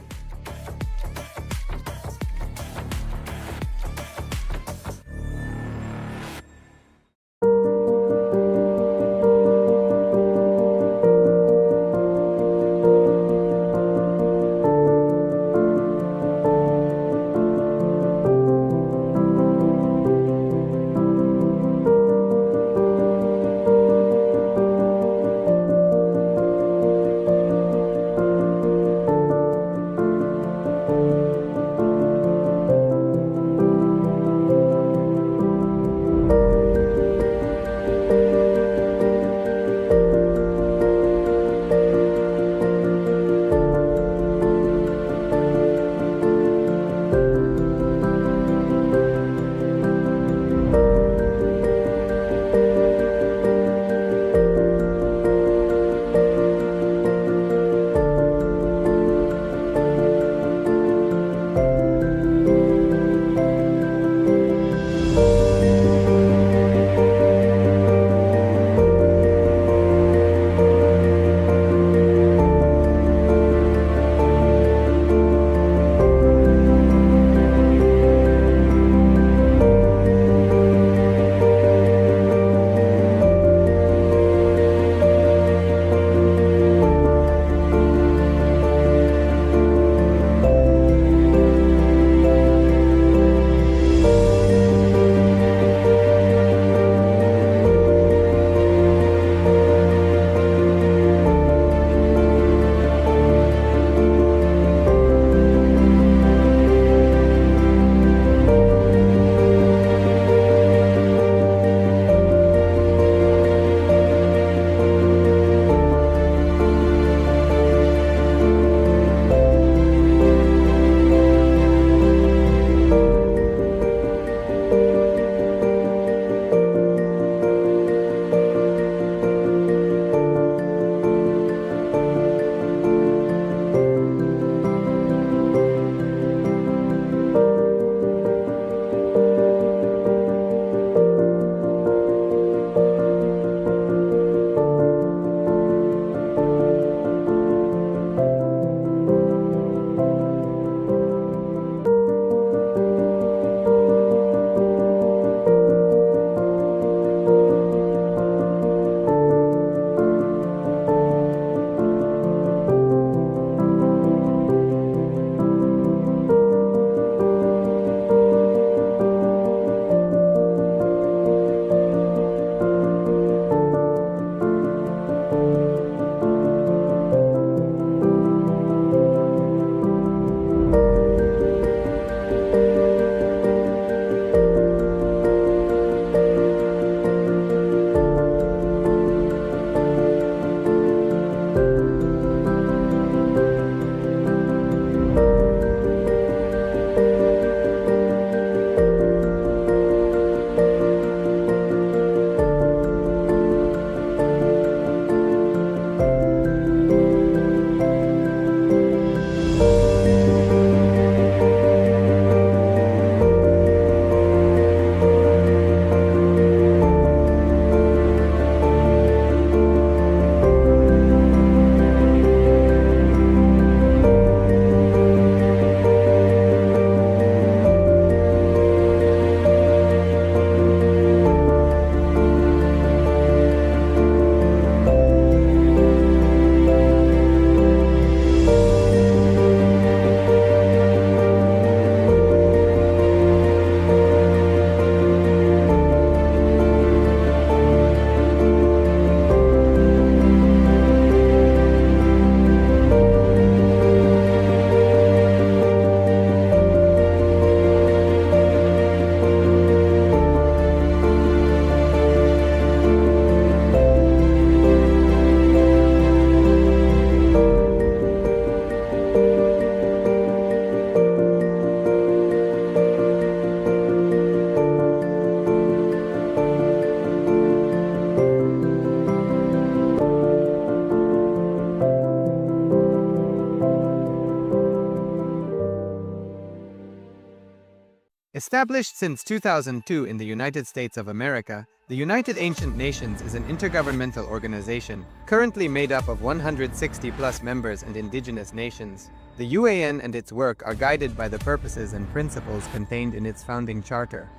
Established since 2002 in the United States of America, the United Ancient Nations is an intergovernmental organization currently made up of 160 plus members and indigenous nations. The UAN and its work are guided by the purposes and principles contained in its founding charter.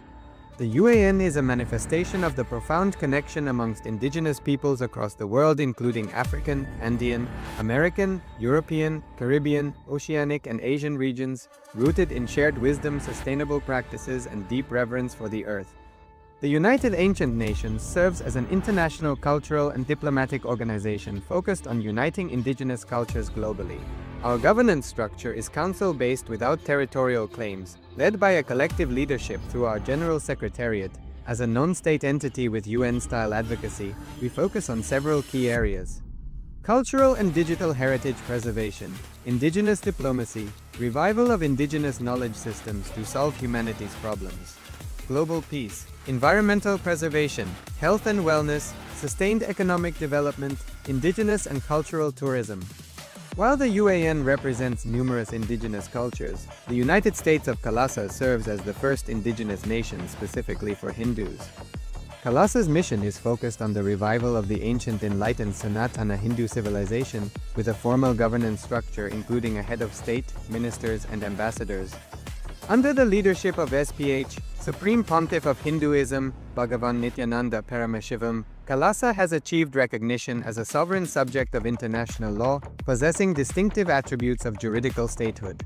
The UAN is a manifestation of the profound connection amongst indigenous peoples across the world, including African, Andean, American, European, Caribbean, Oceanic, and Asian regions, rooted in shared wisdom, sustainable practices, and deep reverence for the earth. The United Ancient Nations serves as an international cultural and diplomatic organization focused on uniting indigenous cultures globally. Our governance structure is council-based without territorial claims, led by a collective leadership through our General Secretariat. As a non-state entity with UN-style advocacy, we focus on several key areas: cultural and digital heritage preservation, indigenous diplomacy, revival of indigenous knowledge systems to solve humanity's problems, global peace, environmental preservation, health and wellness, sustained economic development, indigenous and cultural tourism. While the UAN represents numerous indigenous cultures, the United States of Kailasa serves as the first indigenous nation specifically for Hindus. Kailasa's mission is focused on the revival of the ancient enlightened Sanatana Hindu civilization with a formal governance structure including a head of state, ministers, and ambassadors. Under the leadership of SPH, Supreme Pontiff of Hinduism, Bhagavan Nithyananda Paramashivam, Kailasa has achieved recognition as a sovereign subject of international law, possessing distinctive attributes of juridical statehood.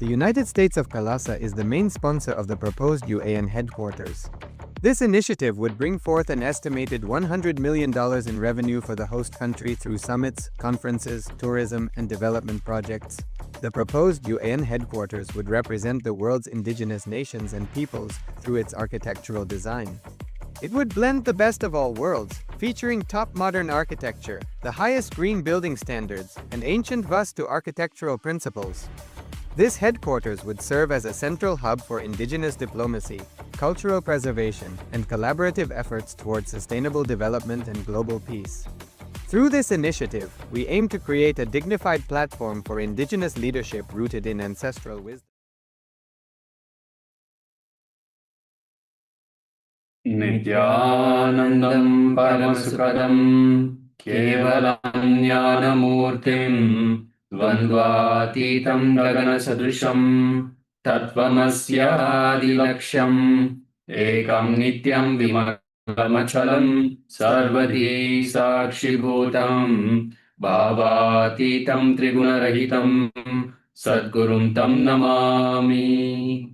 The United States of Kailasa is the main sponsor of the proposed UAN headquarters. This initiative would bring forth an estimated $100 million in revenue for the host country through summits, conferences, tourism, and development projects. The proposed UAN headquarters would represent the world's indigenous nations and peoples through its architectural design. It would blend the best of all worlds, featuring top modern architecture, the highest green building standards, and ancient Vastu architectural principles. This headquarters would serve as a central hub for indigenous diplomacy, cultural preservation, and collaborative efforts towards sustainable development and global peace. Through this initiative, we aim to create a dignified platform for indigenous leadership rooted in ancestral wisdom. Nithyanandam Paramasukadam Kevalam Jnanamurtim Dvandvatitam Gagana Sadrisham Tattvamasya Ekam Nityam Vimamachalam Sarvadi Sakshibhutam Bhavatitam Trigunarahitam Sadgurum Tam Namami.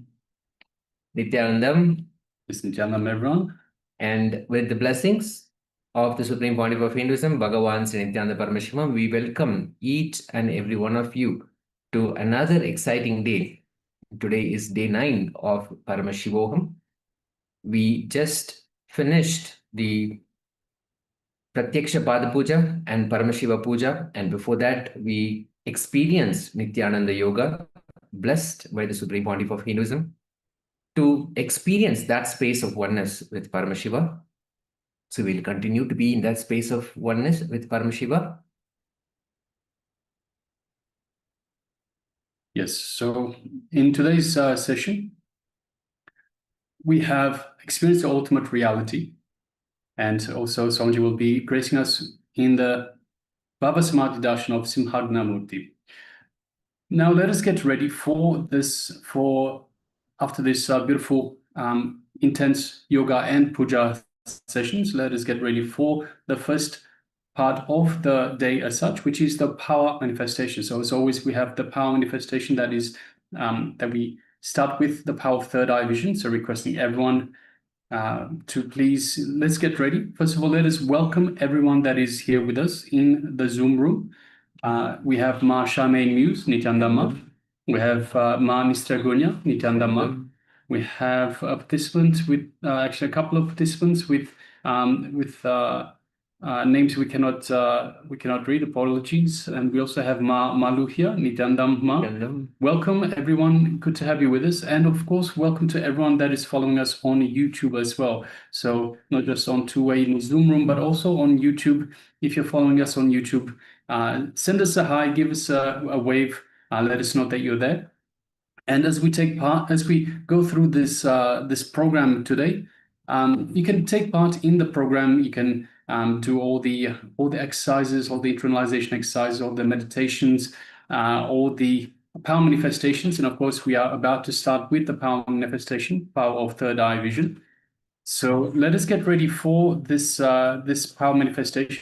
Nithyanandam, Nithyanandam, everyone. and with the blessings of the Supreme Pontiff of Hinduism, Bhagavan Sri Nithyananda Paramashiva, we welcome each and every one of you to another exciting day. Today is day 9 of Paramashivoham. We just finished the Pratyaksha Pada Puja and Paramashiva Puja, and before that we experienced Nithyananda Yoga, blessed by the Supreme Pontiff of Hinduism, to experience that space of oneness with Paramashiva. So we'll continue to be in that space of oneness with Paramashiva. Yes, so in today's session, we have experienced the ultimate reality, and also Swamiji will be gracing us in the Bhava Samadhi Darshan of Simhagna Murti. Now let us get ready for this, after this beautiful, intense yoga and puja sessions. Let us get ready for the first part of the day as such, which is the power manifestation. So as always, we have the power manifestation that is that we start with the power of third eye vision. So requesting everyone to please, let's get ready. First of all, let us welcome everyone that is here with us in the Zoom room. We have Ma Charmaine Muse, Nithyananda. We have Ma Nistragunya, Nithyananda. We have a participant with, actually a couple of participants with names we cannot read, apologies. And we also have Ma Malu here, Nithyananda. Welcome everyone, good to have you with us. And of course, welcome to everyone that is following us on YouTube as well. So not just on two-way in the Zoom room, but also on YouTube. If you're following us on YouTube, send us a hi, give us a wave, let us know that you're there. And as we go through this program today, you can take part in the program. You can do all the exercises, all the internalization exercises, all the meditations, all the power manifestations. And of course, we are about to start with the power manifestation, power of third eye vision. So let us get ready for this power manifestation.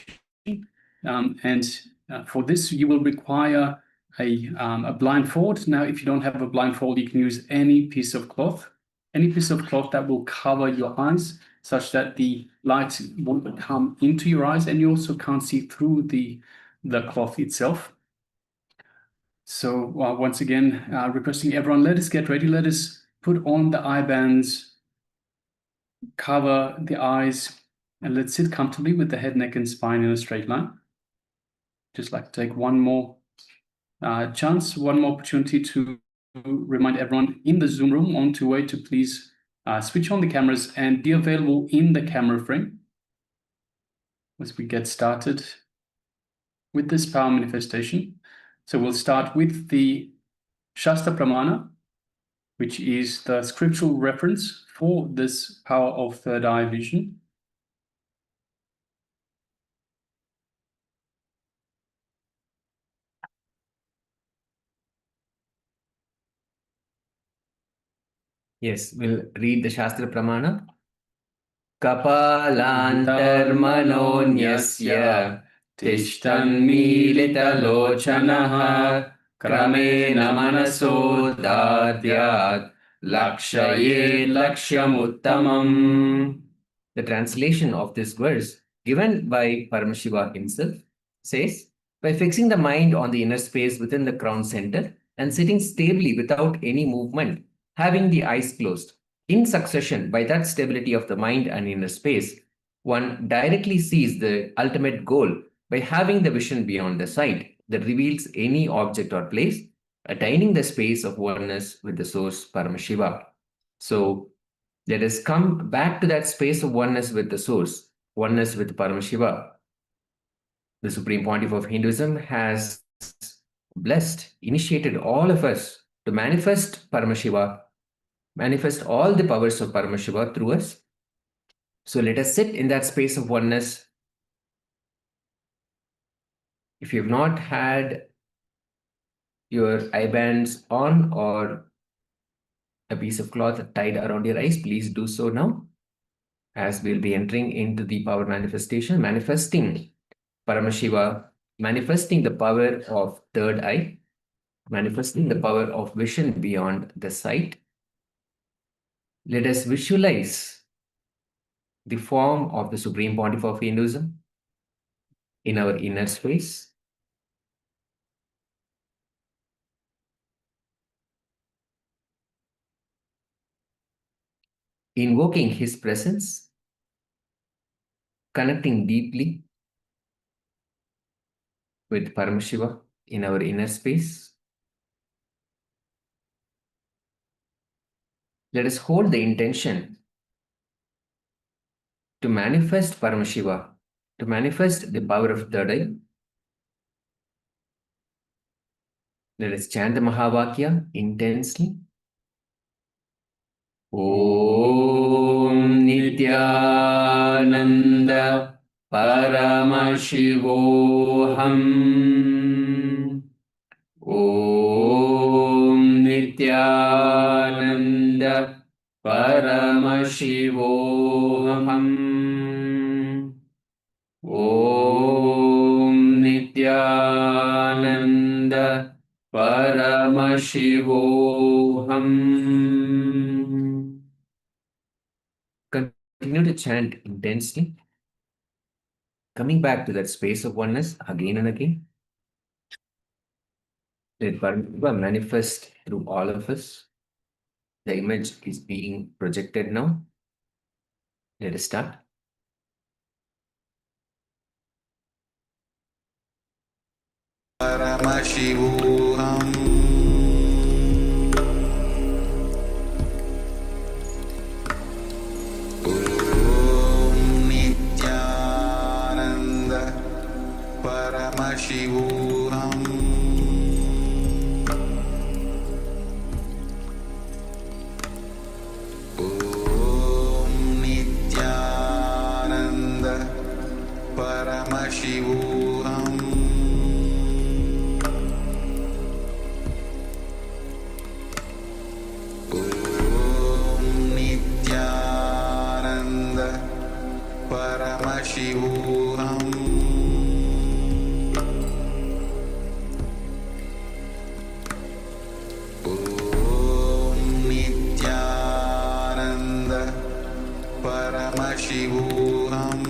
For this, you will require a blindfold. Now, if you don't have a blindfold, you can use any piece of cloth that will cover your eyes, such that the light won't come into your eyes, and you also can't see through the cloth itself. So once again, requesting everyone, let us get ready. Let us put on the eye bands, cover the eyes, and let's sit comfortably with the head, neck, and spine in a straight line. Just like to take one more chance, one more opportunity to remind everyone in the Zoom room on two-way to please switch on the cameras and be available in the camera frame as we get started with this power manifestation. So we'll start with the Shastra Pramana, which is the scriptural reference for this power of third eye vision. Yes, we'll read the Shastra Pramana. Kapalantarmanonyasya tishtanmilitalochanaha kramena manaso dadyat lakshaye lakshyamuttamam. The translation of this verse, given by Paramashiva himself, says, by fixing the mind on the inner space within the crown center and sitting stably without any movement, having the eyes closed, in succession, by that stability of the mind and inner space, one directly sees the ultimate goal by having the vision beyond the sight that reveals any object or place, attaining the space of oneness with the source Paramashiva. So let us come back to that space of oneness with the source, oneness with Paramashiva. The Supreme Pontiff of Hinduism has blessed, initiated all of us to manifest Paramashiva, manifest all the powers of Paramashiva through us. So let us sit in that space of oneness. If you have not had your eye bands on or a piece of cloth tied around your eyes, please do so now, as we'll be entering into the power manifestation, manifesting Paramashiva, manifesting the power of third eye, manifesting the power of vision beyond the sight. Let us visualize the form of the Supreme Pontiff of Hinduism in our inner space. Invoking his presence, connecting deeply with Paramashiva in our inner space. Let us hold the intention to manifest Paramashiva, to manifest the power of third eye. Let us chant the Mahavakya intensely. Om Nithyananda Paramashivoham. Om Nithyananda Paramashivoham. Om Nithyananda Paramashivoham. Continue to chant intensely, coming back to that space of oneness again and again. Let Paramashiva manifest through all of us. The image is being projected now. Let us start. Paramashivoham. Paramashivoham. Paramashivoham. Om Nithyananda Paramashivoham. Om Nithyananda Paramashivoham.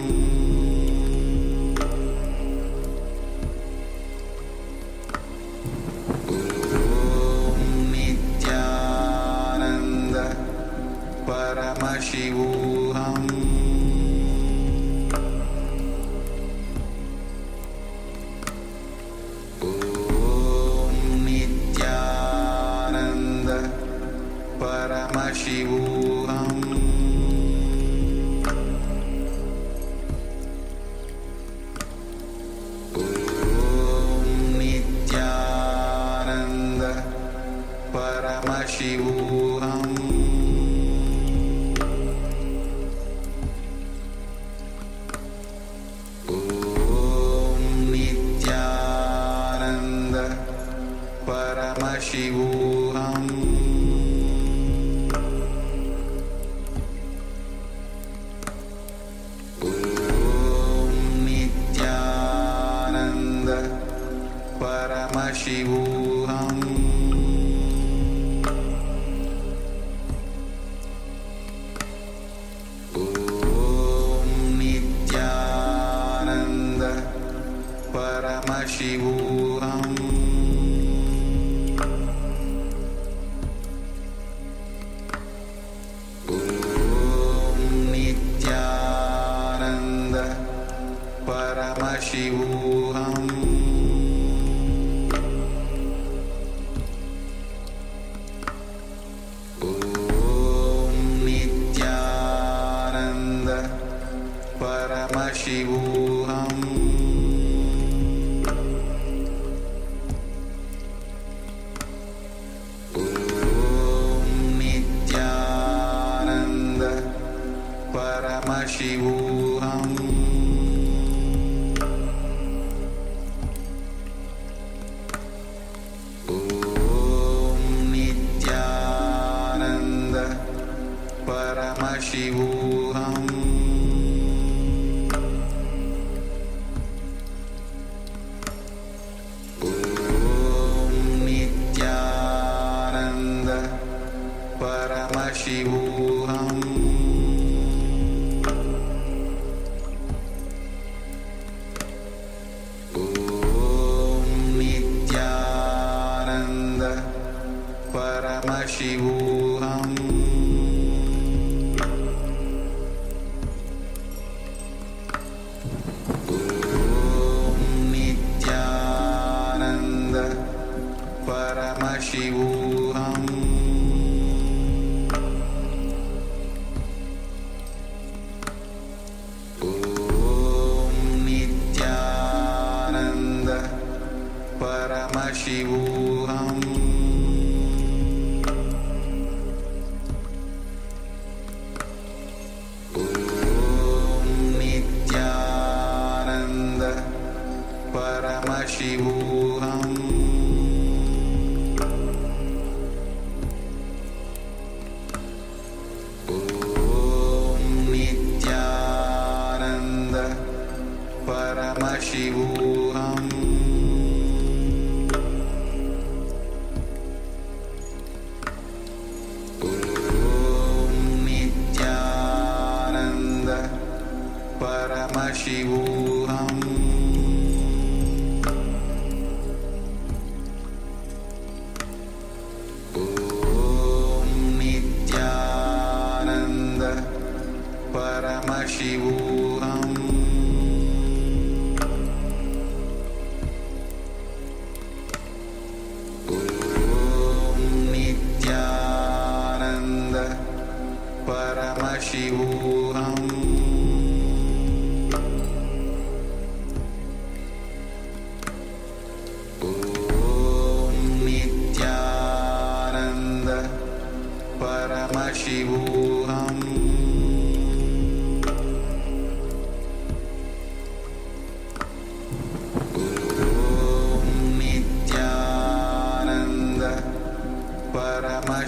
Paramashivoham. Om Nithyananda Paramashivoham. Om Nithyananda Paramashivoham. Paramashivoham. Om Nithyananda Paramashivoham. Om Nithyananda Paramashivoham. Paramashivoham. Om Nithyananda Paramashivoham. Om Nithyananda Paramashivoham. Paramashivoham. Om Nithyananda Paramashivoham. Om Nithyananda Paramashivoham. Paramashivoham. Om Nithyananda Paramashivoham. Om Nithyananda Paramashivoham. Paramashivoham. Om Nithyananda Paramashivoham. Om Nithyananda Paramashivoham.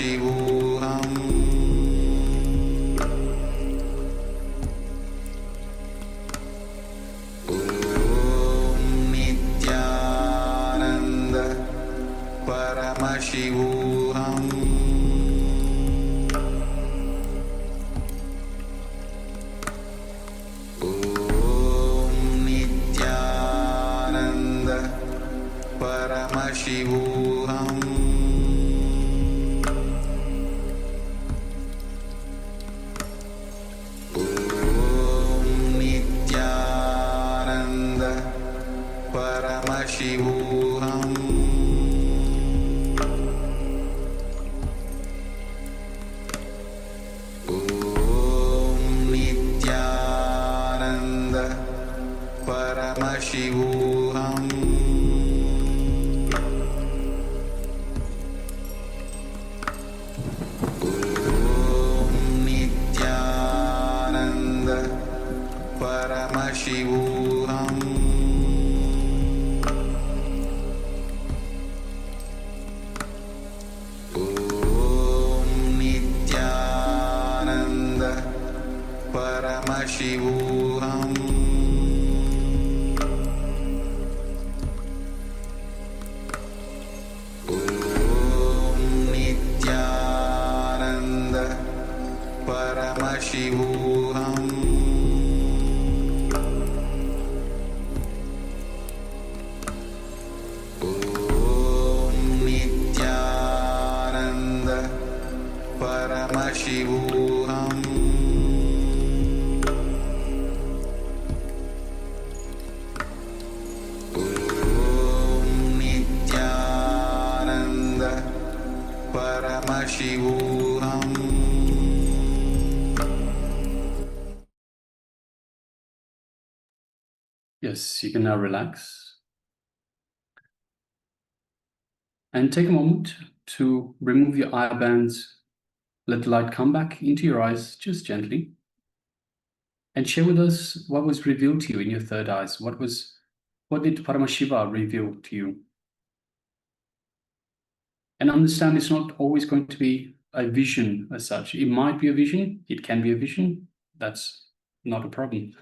Paramashivoham. Om Nithyananda Paramashivoham. Om Nithyananda Paramashivoham. Om Nithyananda Paramashivoham. Om Nithyananda Paramashivoham. Om Nithyananda Paramashivoham. Om Nithyananda Paramashivoham. Om Nithyananda Paramashivoham. Om Nithyananda Paramashivoham. Om Nithyananda Paramashivoham. Yes, you can now relax. And take a moment to remove your eye bands. Let the light come back into your eyes just gently. And share with us what was revealed to you in your third eyes. What did Paramashiva reveal to you? And understand it's not always going to be a vision as such. It might be a vision, it can be a vision, that's not a problem.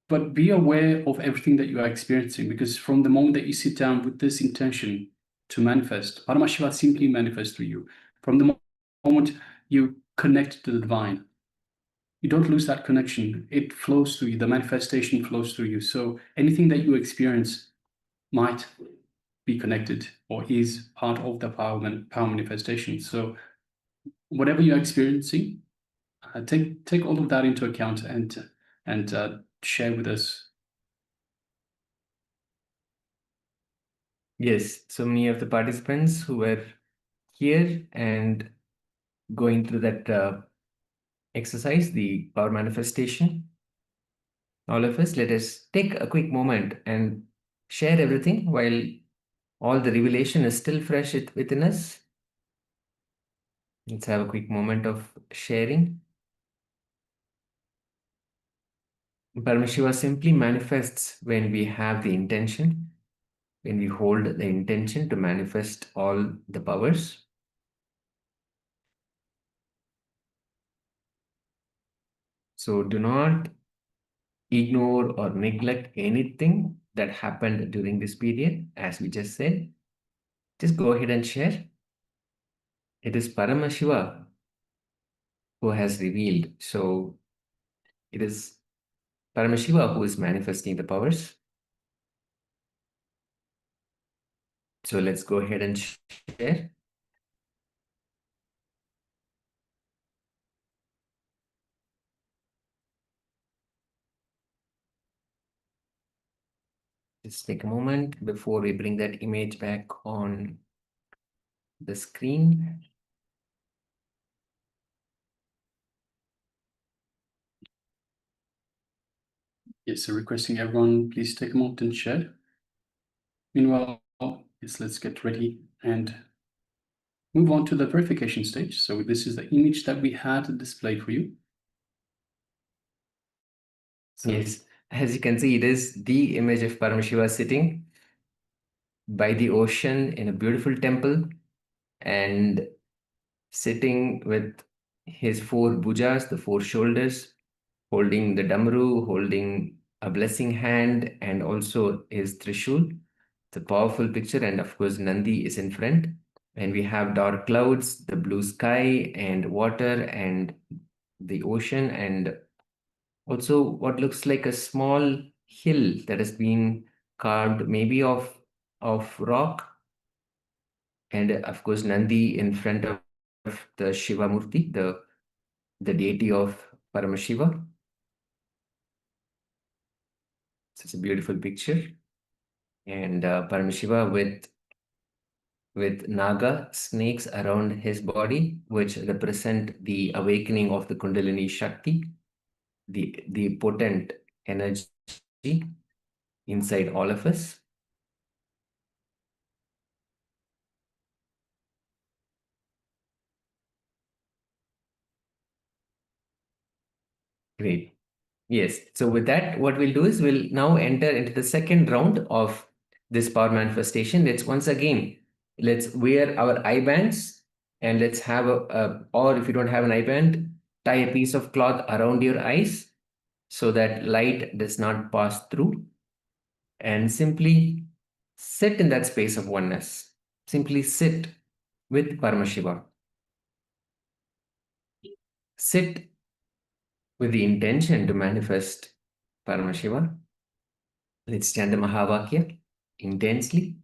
But be aware of everything that you are experiencing, because from the moment that you sit down with this intention to manifest, Paramashiva simply manifests through you. From the moment you connect to the divine, you don't lose that connection. It flows through you. The manifestation flows through you. So anything that you experience might be connected or is part of the power manifestation. So whatever you're experiencing, take all of that into account and share with us. Yes, so many of the participants who were here and going through that exercise, the power manifestation, all of us, let us take a quick moment and share everything while all the revelation is still fresh within us. Let's have a quick moment of sharing. Paramashiva simply manifests when we have the intention, when we hold the intention to manifest all the powers. So do not ignore or neglect anything that happened during this period, as we just said. Just go ahead and share. It is Paramashiva who has revealed. So it is Paramashiva who is manifesting the powers. So let's go ahead and share. Just take a moment before we bring that image back on the screen. Yes, so requesting everyone, please take a moment and share. Meanwhile, yes, let's get ready and move on to the purification stage. So this is the image that we had displayed for you. So, yes, as you can see, it is the image of Paramashiva sitting by the ocean in a beautiful temple, and sitting with his 4 bhujas, the 4 shoulders, holding the damru, holding a blessing hand, and also his trishul. It's a powerful picture, and of course, Nandi is in front. And we have dark clouds, the blue sky, and water, and the ocean, and also what looks like a small hill that has been carved, maybe of rock. And of course, Nandi in front of the Shiva Murti, the deity of Paramashiva. Such a beautiful picture. And Paramashiva with Naga snakes around his body, which represent the awakening of the Kundalini Shakti, the potent energy inside all of us. Great. Yes. So with that, what we'll do is we'll now enter into the second round of this power manifestation. Let's once again, let's wear our eye bands, and let's have or if you don't have an eye band, tie a piece of cloth around your eyes so that light does not pass through, and simply sit in that space of oneness. Simply sit with Paramashiva. Sit with the intention to manifest Paramashiva. Let's chant the Mahavakya intensely.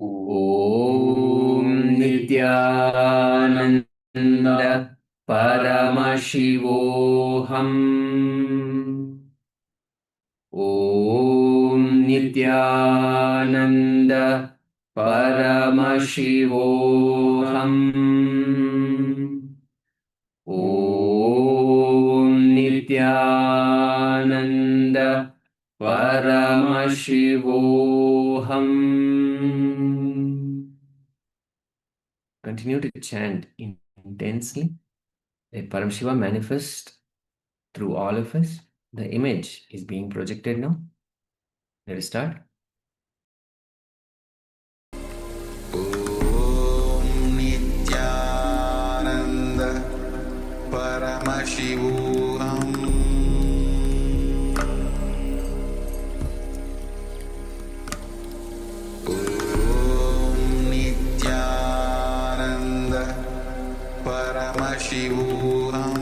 Om Nithyananda Paramashivoham. Om Nithyananda Paramashivoham. Om Nithyananda Paramashivoham. Continue to chant intensely. Let Paramashiva manifest through all of us. The image is being projected now. Let us start. Om Nithyananda Paramashivoham. Om Nithyananda Paramashivoham.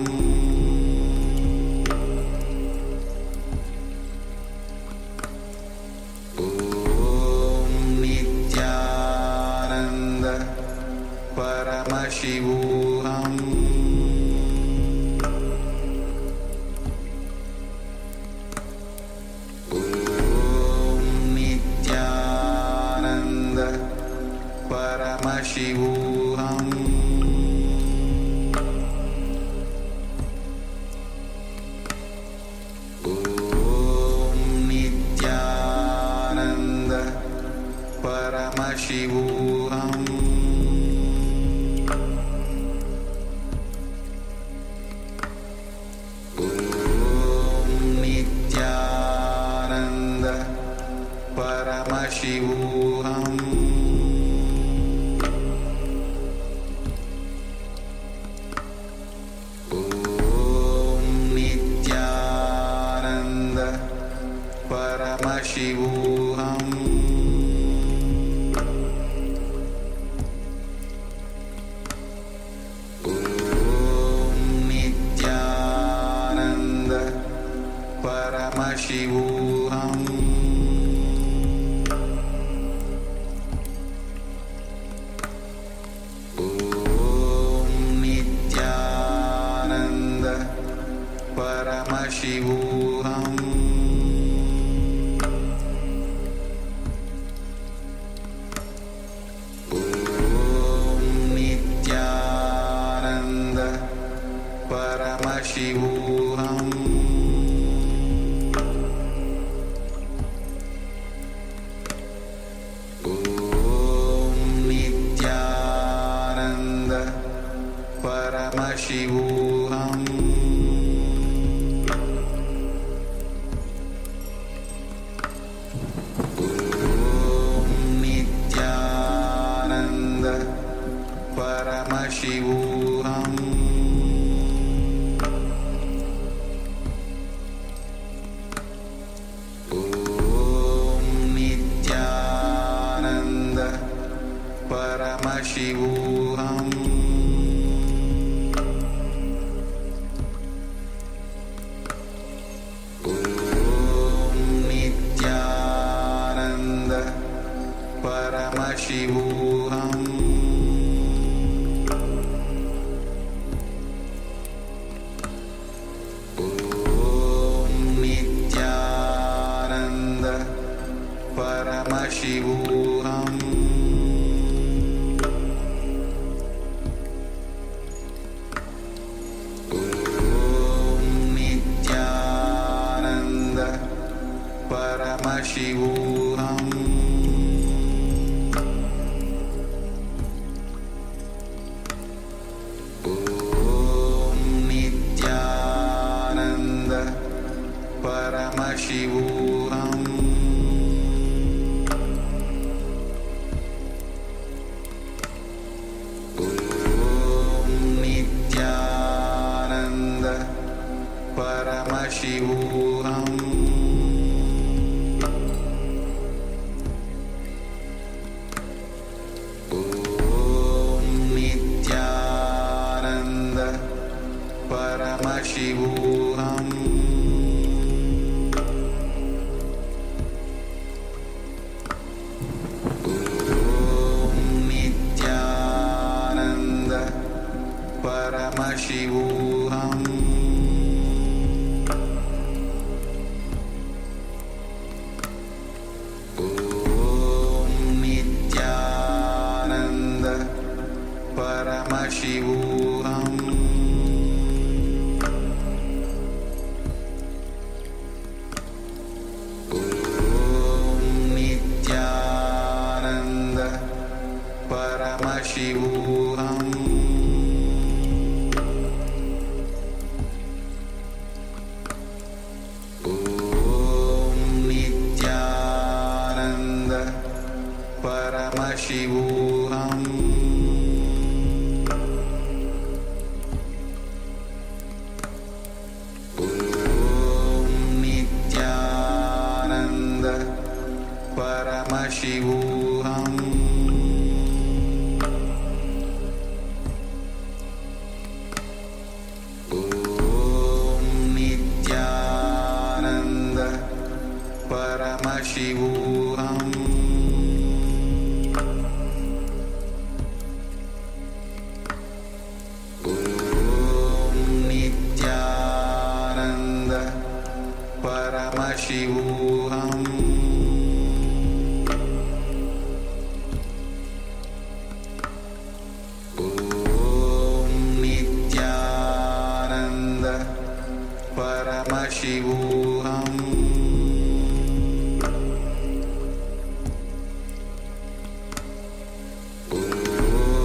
Om Nithyananda Paramashivoham. Om Nithyananda Paramashivoham. Om Nithyananda Paramashivoham. Om Nithyananda Paramashivoham. Om Nithyananda Paramashivoham. Om Nithyananda Paramashivoham. Om Nithyananda Paramashivoham. Om Nithyananda Paramashivoham. Om Nithyananda Paramashivoham. Om Nithyananda Paramashivoham. Paramashivoham. Om Nithyananda Paramashivoham. Om Nithyananda Paramashivoham. Om Nithyananda Paramashivoham. Om Nithyananda Paramashivoham. Om Nithyananda Paramashivoham. Om Nithyananda Paramashivoham. Om Nithyananda Paramashivoham. Om Nithyananda Paramashivoham. Om Nithyananda Paramashivoham. Om Nithyananda Paramashivoham. Om Nithyananda Paramashivoham. Om Nithyananda Paramashivoham. Om Nithyananda Paramashivoham. Om Nithyananda Paramashivoham.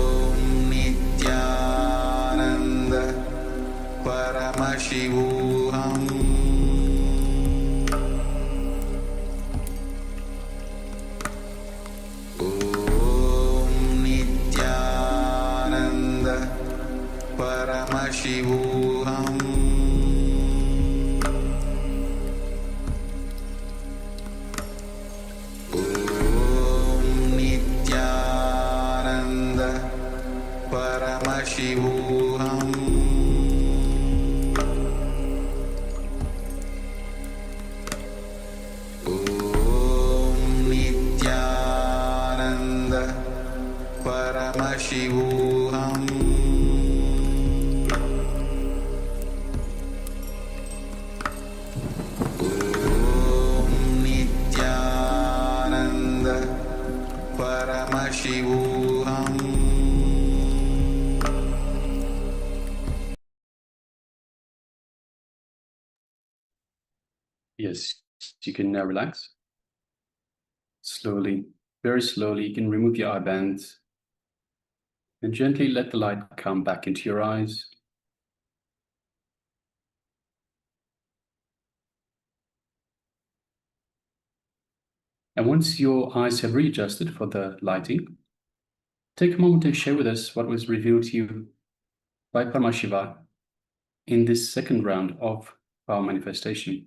Om Nithyananda Paramashivoham. Om Nithyananda Paramashivoham. Om Nithyananda Paramashivoham. Om Nithyananda Paramashivoham. Om Nithyananda Paramashivoham. Yes, you can now relax. Slowly, very slowly, you can remove your eye bands and gently let the light come back into your eyes. And once your eyes have readjusted for the lighting, take a moment to share with us what was revealed to you by Paramashiva in this second round of our manifestation.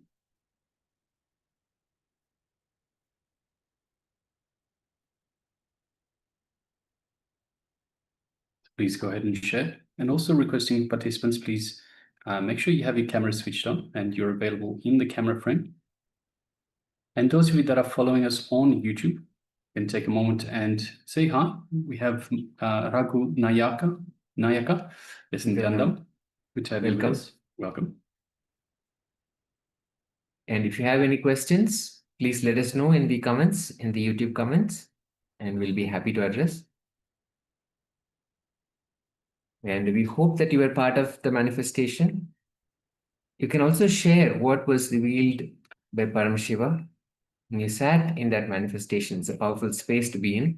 please go ahead and share. And also requesting participants, please make sure you have your camera switched on and you're available in the camera frame. And those of you that are following us on YouTube, can take a moment and say hi. We have Raghu Nayaka, yes, Nithyananda. Good to have you with Welcome. us. Welcome. And if you have any questions, please let us know in the comments, in the YouTube comments, and we'll be happy to address. And we hope that you were part of the manifestation. You can also share what was revealed by Paramashiva when you sat in that manifestation. It's a powerful space to be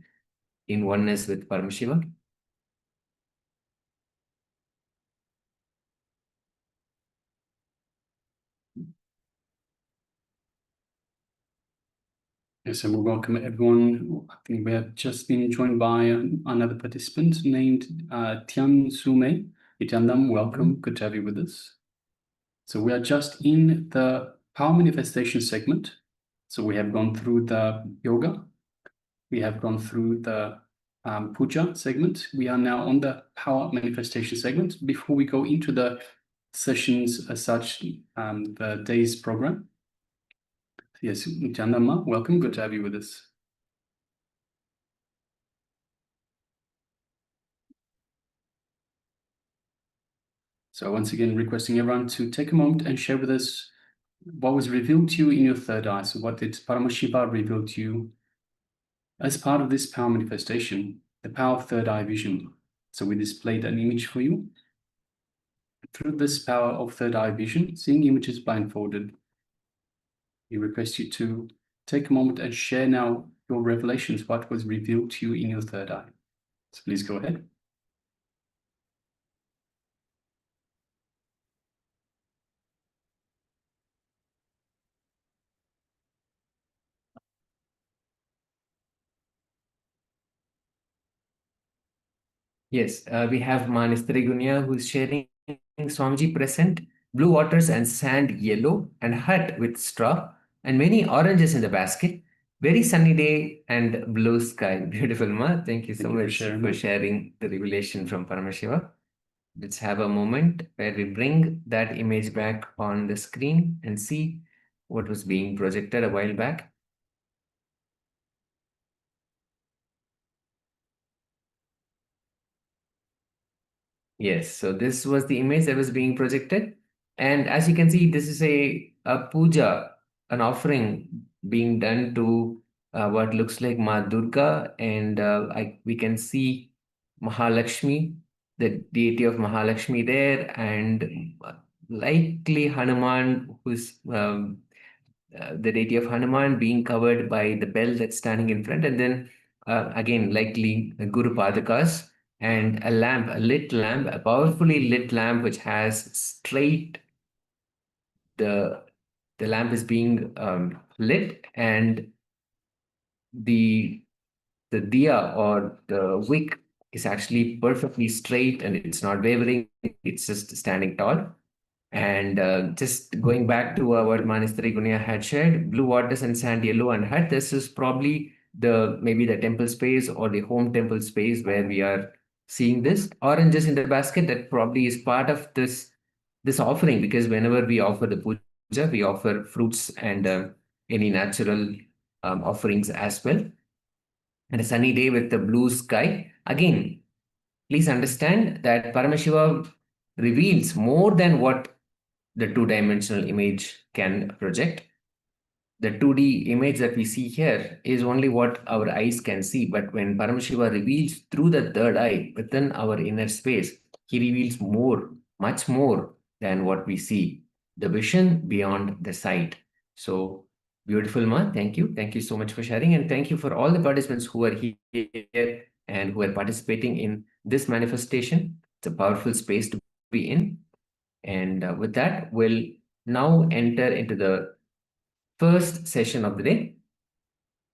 in oneness with Paramashiva. Yes, and we welcome everyone. I think we have just been joined by another participant named Tian Sume. Nithyanandam, welcome. Good to have you with us. So we are just in the power manifestation segment. So we have gone through the yoga. We have gone through the puja segment. We are now on the power manifestation segment. Before we go into the sessions as such, the day's program. Yes, Nithyananda, welcome. Good to have you with us. So once again, requesting everyone to take a moment and share with us what was revealed to you in your third eye. So what did Paramashiva reveal to you as part of this power manifestation, the power of third eye vision? So we displayed an image for you. Through this power of third eye vision, seeing images blindfolded, we request you to take a moment and share now your revelations, what was revealed to you in your third eye. So please go ahead. Yes, we have Manistri Gunya who is sharing Swamiji present, blue waters and sand yellow, and hut with straw, and many oranges in the basket. Very sunny day and blue sky. Beautiful, Ma. Thank you so much for sharing the revelation from Paramashiva. Let's have a moment where we bring that image back on the screen and see what was being projected a while back. Yes, so this was the image that was being projected. And as you can see, this is a puja, an offering being done to what looks like Ma Durga. And we can see Mahalakshmi, the deity of Mahalakshmi there, and likely Hanuman, who's the deity of Hanuman being covered by the bell that's standing in front. And then again, likely Guru Padakas. And a lamp, a lit lamp, a powerfully lit lamp, which has straight, the lamp is being lit, and the diya or the wick is actually perfectly straight and it's not wavering, it's just standing tall. And just going back to what Manistri Gunya had shared, blue waters and sand yellow and hut, this is probably maybe the temple space or the home temple space where we are seeing this. Oranges in the basket, that probably is part of this offering, because whenever we offer the puja, we offer fruits and any natural offerings as well. And a sunny day with the blue sky. Again, please understand that Paramashiva reveals more than what the two-dimensional image can project. The 2D image that we see here is only what our eyes can see. But when Paramashiva reveals through the third eye within our inner space, he reveals more, much more than what we see. The vision beyond the sight. So beautiful, Ma. Thank you. Thank you so much for sharing. And thank you for all the participants who are here and who are participating in this manifestation. It's a powerful space to be in. And with that, we'll now enter into the first session of the day.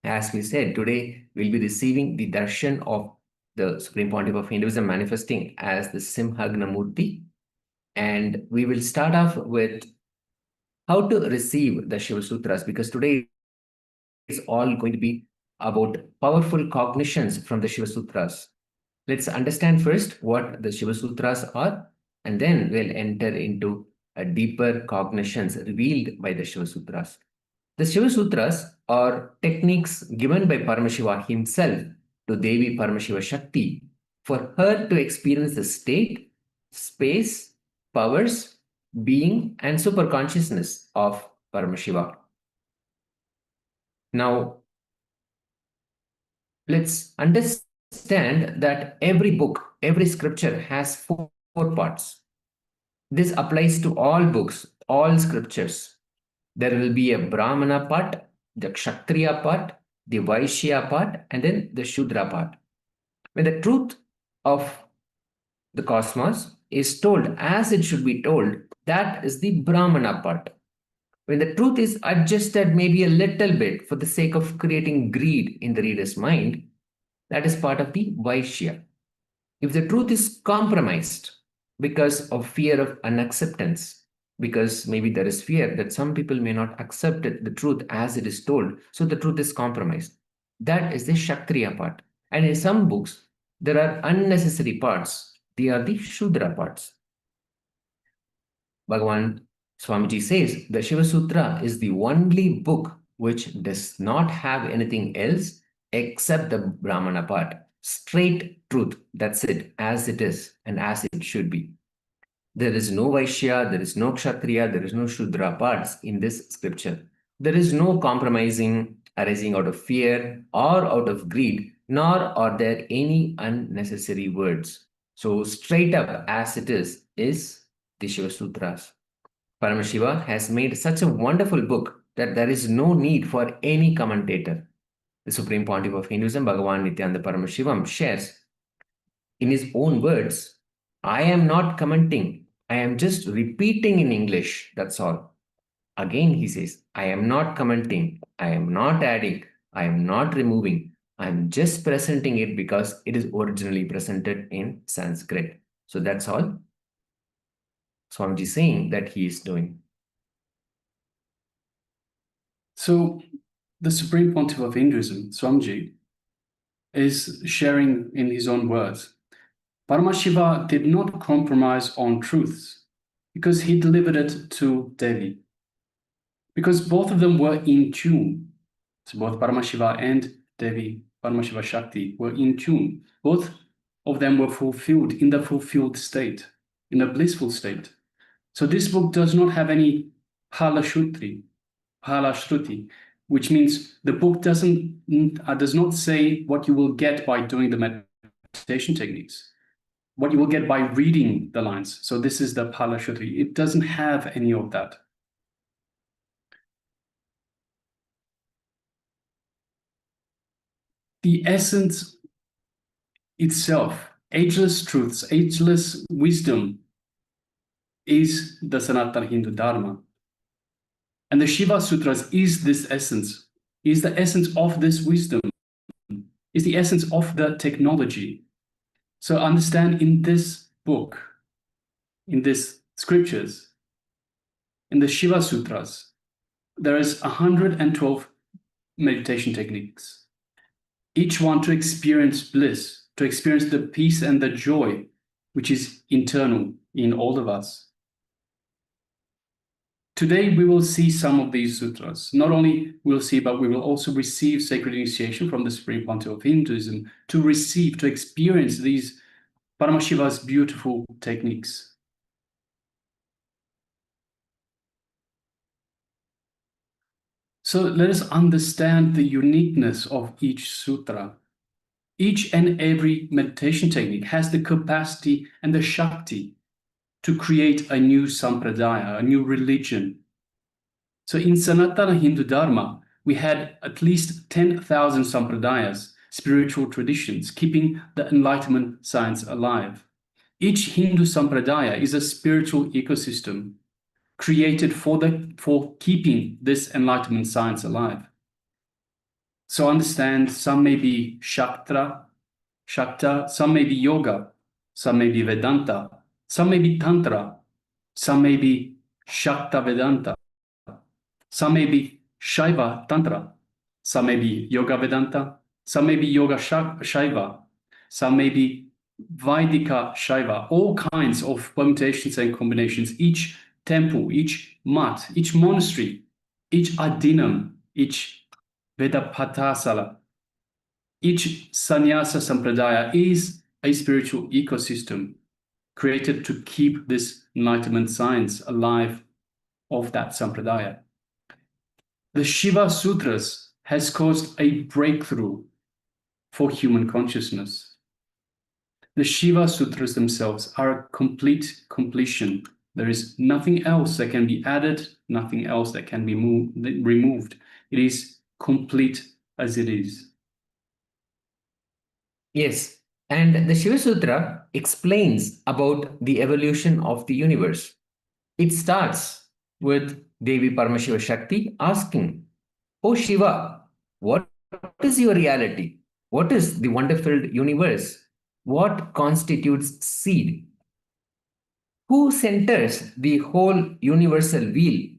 As we said, today we'll be receiving the darshan of the Supreme Pontiff of Hinduism manifesting as the Simhagna Murti. And we will start off with how to receive the Shiva Sutras, because today is all going to be about powerful cognitions from the Shiva Sutras. let's understand first what the Shiva Sutras are, and then we'll enter into a deeper cognitions revealed by the Shiva Sutras. The Shiva Sutras are techniques given by Paramashiva himself to Devi Paramashiva Shakti for her to experience the state, space, powers, being, and superconsciousness of Paramashiva. Now, let's understand that every book, every scripture has four parts. This applies to all books, all scriptures. There will be a Brahmana part, the Kshatriya part, the Vaishya part, and then the Shudra part. When the truth of the cosmos is told as it should be told, that is the Brahmana part. When the truth is adjusted maybe a little bit for the sake of creating greed in the reader's mind, that is part of the Vaishya. If the truth is compromised because of fear of unacceptance, because maybe there is fear that some people may not accept the truth as it is told, so the truth is compromised. That is the Kshatriya part. And in some books, there are unnecessary parts. They are the Shudra parts. Bhagavan Swamiji says the Shiva Sutra is the only book which does not have anything else except the Brahmana part. Straight truth, that's it, as it is and as it should be. There is no Vaishya, there is no Kshatriya, there is no Shudra parts in this scripture. There is no compromising arising out of fear or out of greed, nor are there any unnecessary words. So straight up as it is the Shiva Sutras. Paramashiva has made such a wonderful book that there is no need for any commentator. The Supreme Pontiff of Hinduism, Bhagavan Nithyananda Paramashivam, shares in his own words, I am not commenting, I am just repeating in English, that's all. Again he says, I am not commenting, I am not adding, I am not removing, I am just presenting it because it is originally presented in Sanskrit. So that's all Swamiji is saying that he is doing. So the Supreme Pontiff of Hinduism, Swamiji, is sharing in his own words. Paramashiva did not compromise on truths because he delivered it to Devi. Because both of them were in tune. So both Paramashiva and Devi, Paramashiva Shakti, were in tune. Both of them were fulfilled in the fulfilled state, in a blissful state. So this book does not have any Phalashruti, which means the book does not say what you will get by doing the meditation techniques, what you will get by reading the lines. So this is the Phalashruti. It doesn't have any of that. The essence itself, ageless truths, ageless wisdom, is the Sanatana Hindu Dharma. And the Shiva Sutras is this essence, is the essence of this wisdom, is the essence of the technology. So understand in this book, in these scriptures, in the Shiva Sutras, there is 112 meditation techniques, each one to experience bliss, to experience the peace and the joy, which is internal in all of us. Today, we will see some of these sutras. Not only we'll see, but we will also receive sacred initiation from the Supreme Pontiff of Hinduism to receive, to experience these Paramashiva's beautiful techniques. So let us understand the uniqueness of each sutra. Each and every meditation technique has the capacity and the Shakti to create a new sampradaya, a new religion. So in Sanatana Hindu Dharma, we had at least 10,000 sampradayas, spiritual traditions, keeping the enlightenment science alive. Each Hindu sampradaya is a spiritual ecosystem created for keeping this enlightenment science alive. So understand, some may be Shakta, some may be yoga, some may be Vedanta, some may be Tantra, some may be Shakta Vedanta, some may be Shaiva Tantra, some may be Yoga Vedanta, some may be Yoga Shaiva, some may be Vaidika Shaiva, all kinds of permutations and combinations. Each temple, each mat, each monastery, each adinam, each Vedapatasala, each sannyasa sampradaya is a spiritual ecosystem created to keep this enlightenment science alive of that sampradaya. The Shiva Sutras has caused a breakthrough for human consciousness. The Shiva Sutras themselves are a complete completion. There is nothing else that can be added, nothing else that can be removed. It is complete as it is. Yes, and the Shiva Sutra explains about the evolution of the universe. It starts with Devi Paramashiva Shakti asking, "Oh Shiva, what is your reality? What is the wonderful universe? What constitutes seed? Who centers the whole universal wheel?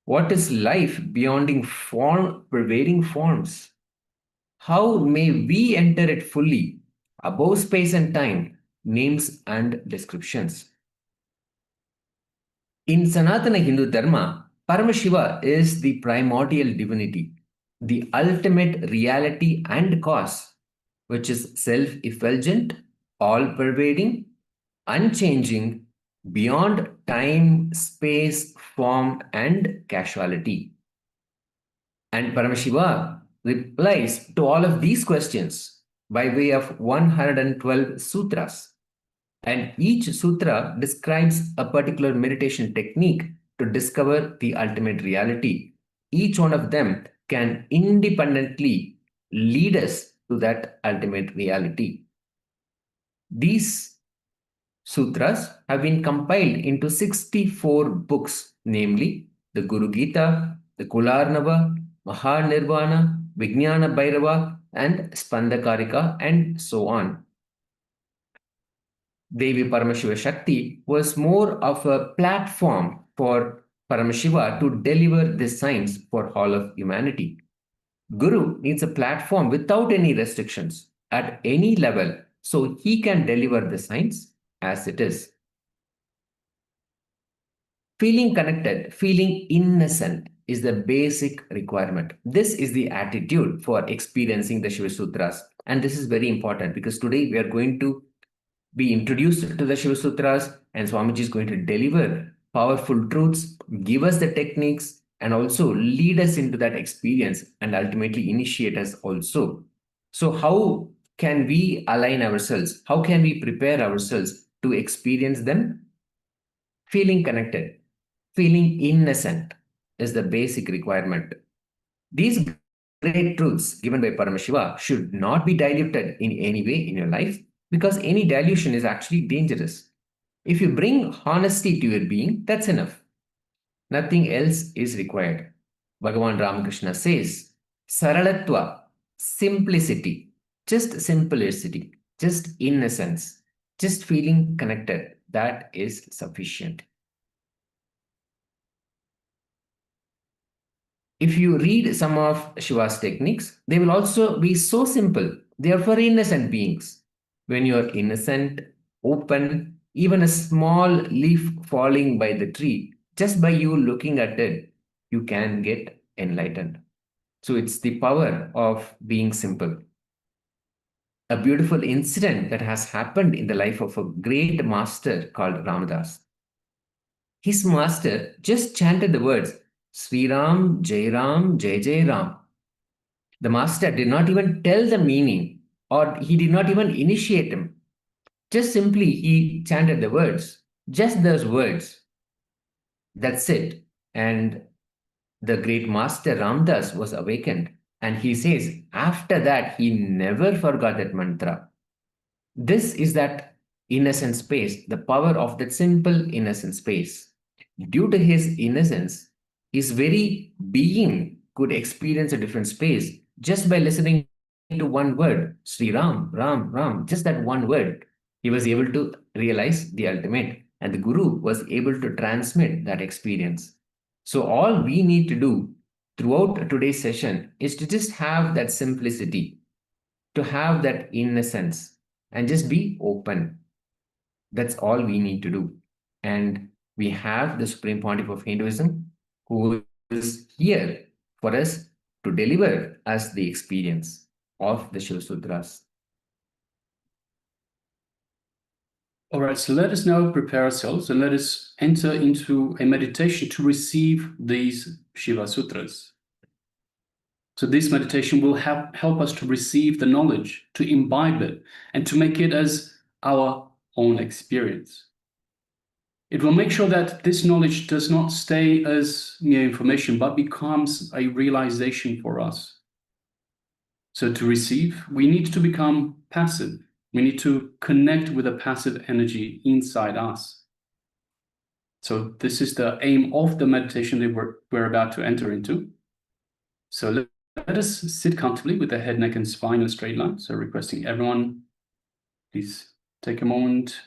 What is life beyond form, pervading forms? How may we enter it fully, above space and time, names and descriptions?" In Sanatana Hindu Dharma, Paramashiva is the primordial divinity, the ultimate reality and cause, which is self-effulgent, all-pervading, unchanging, beyond time, space, form, and causality. And Paramashiva replies to all of these questions by way of 112 sutras. And each sutra describes a particular meditation technique to discover the ultimate reality. Each one of them can independently lead us to that ultimate reality. These sutras have been compiled into 64 books, namely the Guru Gita, the Kularnava, Mahanirvana, Vijnana Bhairava, and Spandakarika, and so on. Devi Paramashiva Shakti was more of a platform for Paramashiva to deliver this science for all of humanity. Guru needs a platform without any restrictions at any level so he can deliver the science as it is. Feeling connected, feeling innocent is the basic requirement. This is the attitude for experiencing the Shiva Sutras. And this is very important because today we are going to be introduced to the Shiva Sutras, and Swamiji is going to deliver powerful truths, give us the techniques, and also lead us into that experience and ultimately initiate us also. So how can we align ourselves? How can we prepare ourselves to experience them? Feeling connected, feeling innocent is the basic requirement. These great truths given by Paramashiva should not be diluted in any way in your life, because any dilution is actually dangerous. If you bring honesty to your being, that's enough. Nothing else is required. Bhagavan Ramakrishna says, Saralatva, simplicity, just simplicity, just innocence, just feeling connected, that is sufficient. If you read some of Shiva's techniques, they will also be so simple. They are for innocent beings. When you are innocent, open, even a small leaf falling by the tree, just by you looking at it, you can get enlightened. So it's the power of being simple. A beautiful incident that has happened in the life of a great master called Ramadas. His master just chanted the words, Sri Ram, Jai Ram, Jai Jai Ram. The master did not even tell the meaning, or he did not even initiate him. Just simply he chanted the words, just those words. That's it. And the great master Ramdas was awakened. And he says, after that, he never forgot that mantra. This is that innocent space, the power of that simple innocent space. Due to his innocence, his very being could experience a different space just by listening to one word, Sri Ram, Ram, Ram, just that one word. He was able to realize the ultimate, and the Guru was able to transmit that experience. So all we need to do throughout today's session is to just have that simplicity, to have that innocence, and just be open. That's all we need to do. And we have the Supreme Pontiff of Hinduism who is here for us to deliver us the experience of the Shiva Sutras. All right, so let us now prepare ourselves and let us enter into a meditation to receive these Shiva Sutras. So this meditation will help us to receive the knowledge, to imbibe it, and to make it as our own experience. It will make sure that this knowledge does not stay as mere information, but becomes a realization for us. So to receive, we need to become passive. We need to connect with a passive energy inside us. So this is the aim of the meditation that we're about to enter into. So let us sit comfortably with the head, neck, and spine in a straight line. So requesting everyone, please take a moment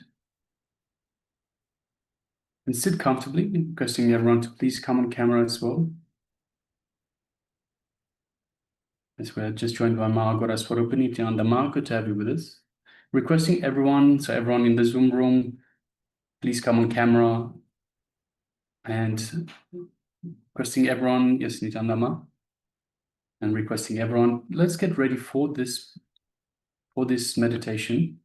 and sit comfortably, requesting everyone to please come on camera as well. As we're just joined by Margaret Swarupa Nithyananda Ma, good to have you with us. Requesting everyone, so everyone in the Zoom room, please come on camera. And requesting everyone, yes, Nithyananda Ma. And requesting everyone, let's get ready for this meditation.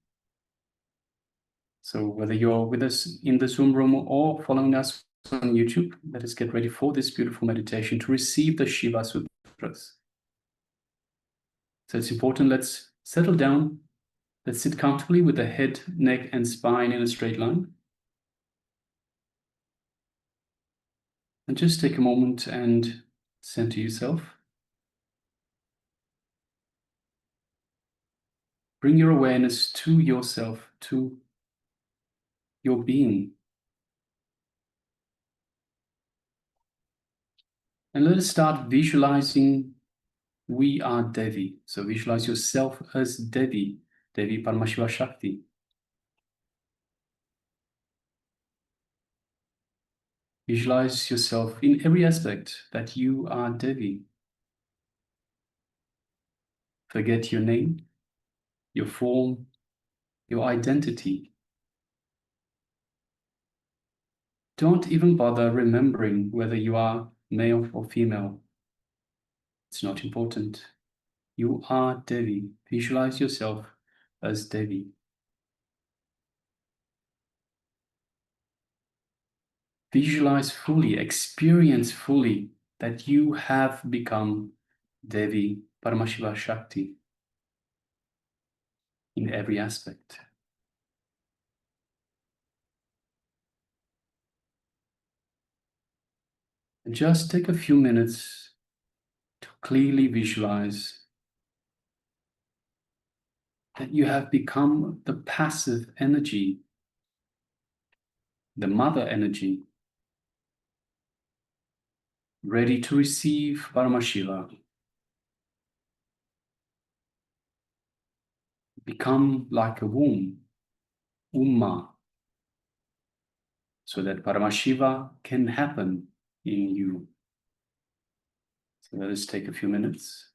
So whether you're with us in the Zoom room or following us on YouTube, let us get ready for this beautiful meditation to receive the Shiva Sutras. So it's important, let's settle down. Let's sit comfortably with the head, neck, and spine in a straight line. And just take a moment and center yourself. Bring your awareness to yourself, to your being. And let us start visualizing we are Devi. So visualize yourself as Devi, Devi Paramashiva Shakti. Visualize yourself in every aspect that you are Devi. Forget your name, your form, your identity. Don't even bother remembering whether you are male or female. It's not important. You are Devi. Visualize yourself as Devi. Visualize fully, experience fully that you have become Devi Paramashiva Shakti in every aspect. And just take a few minutes to clearly visualize that you have become the passive energy, the mother energy, ready to receive Paramashiva. Become like a womb, Umma, so that Paramashiva can happen in you. So let us take a few minutes.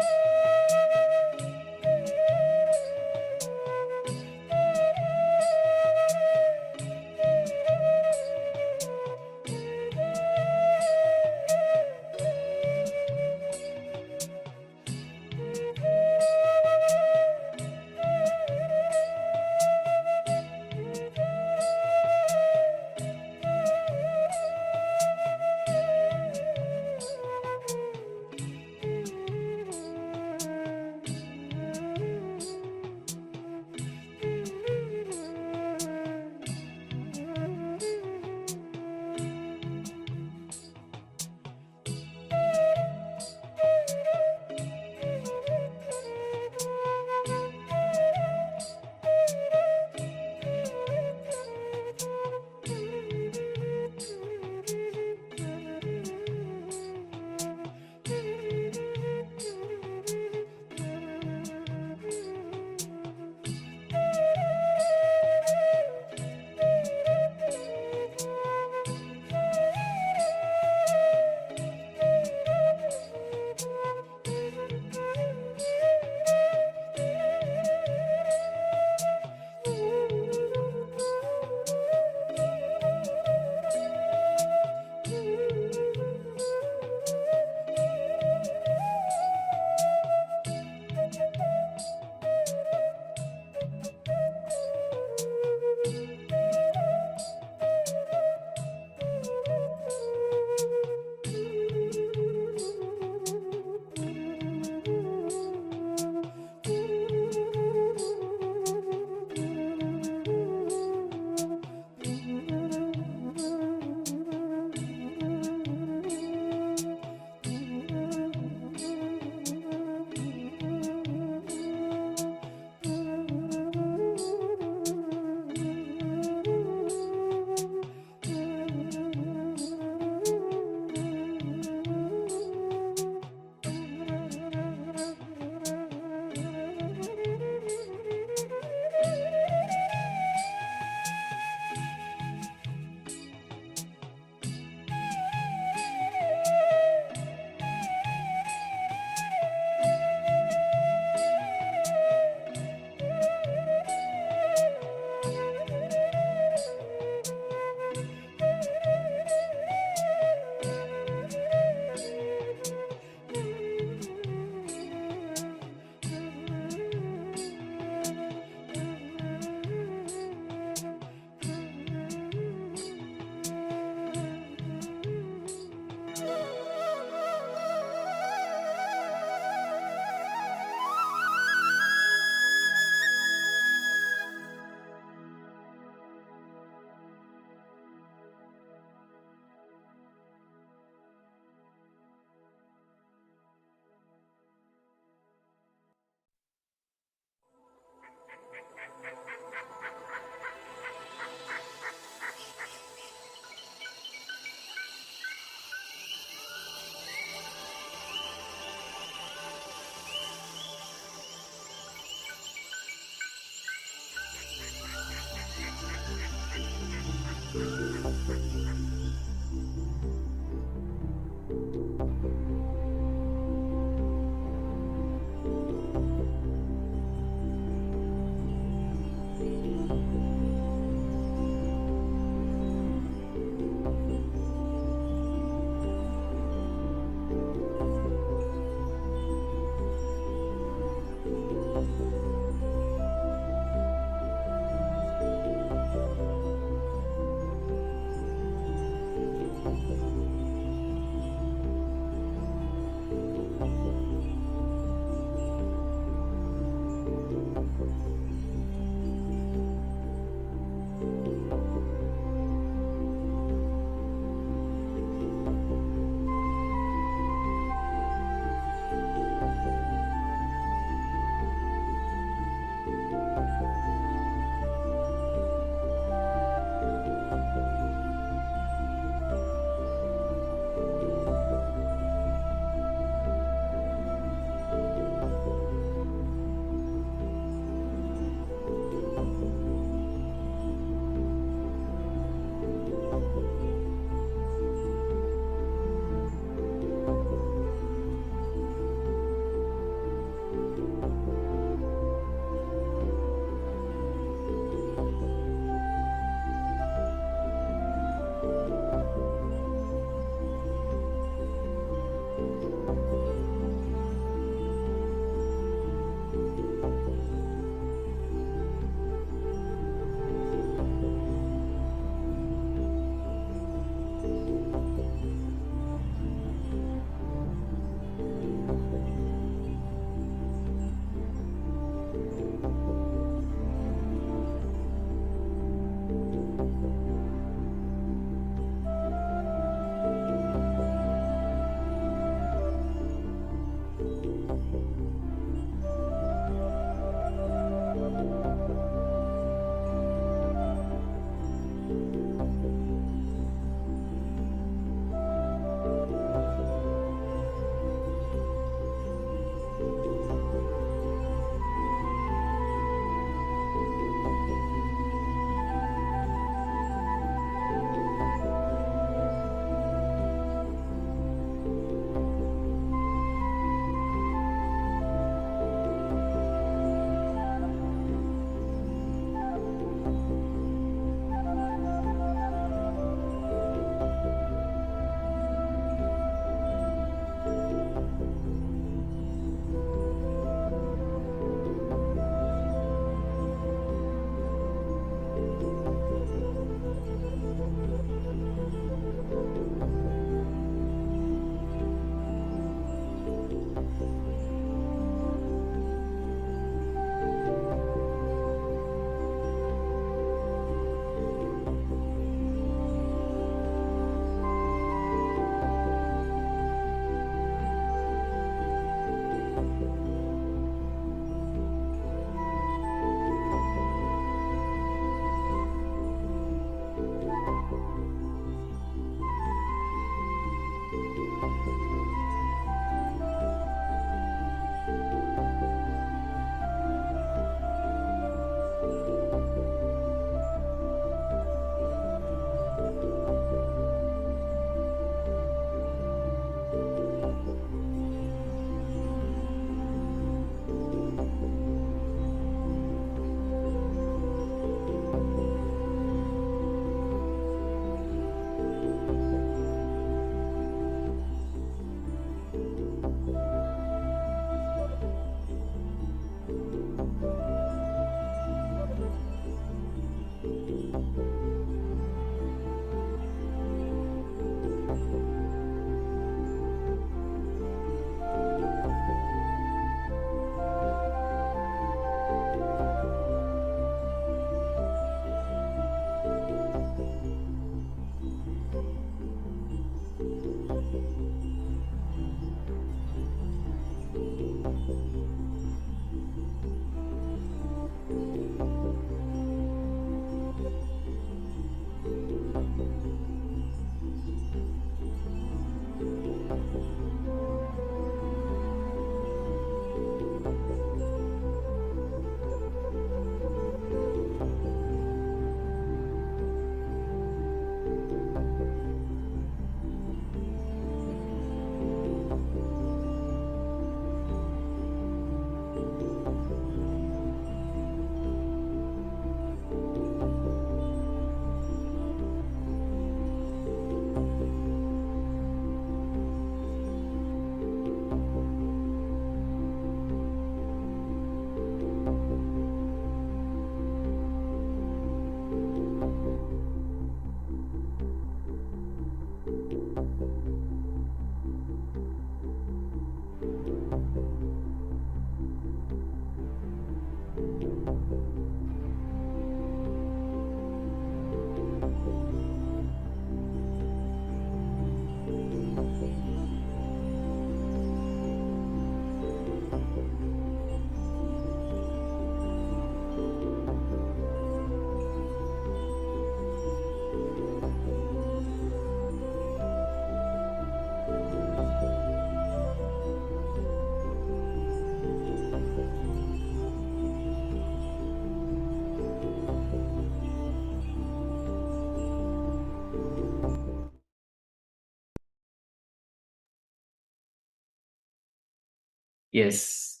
Yes.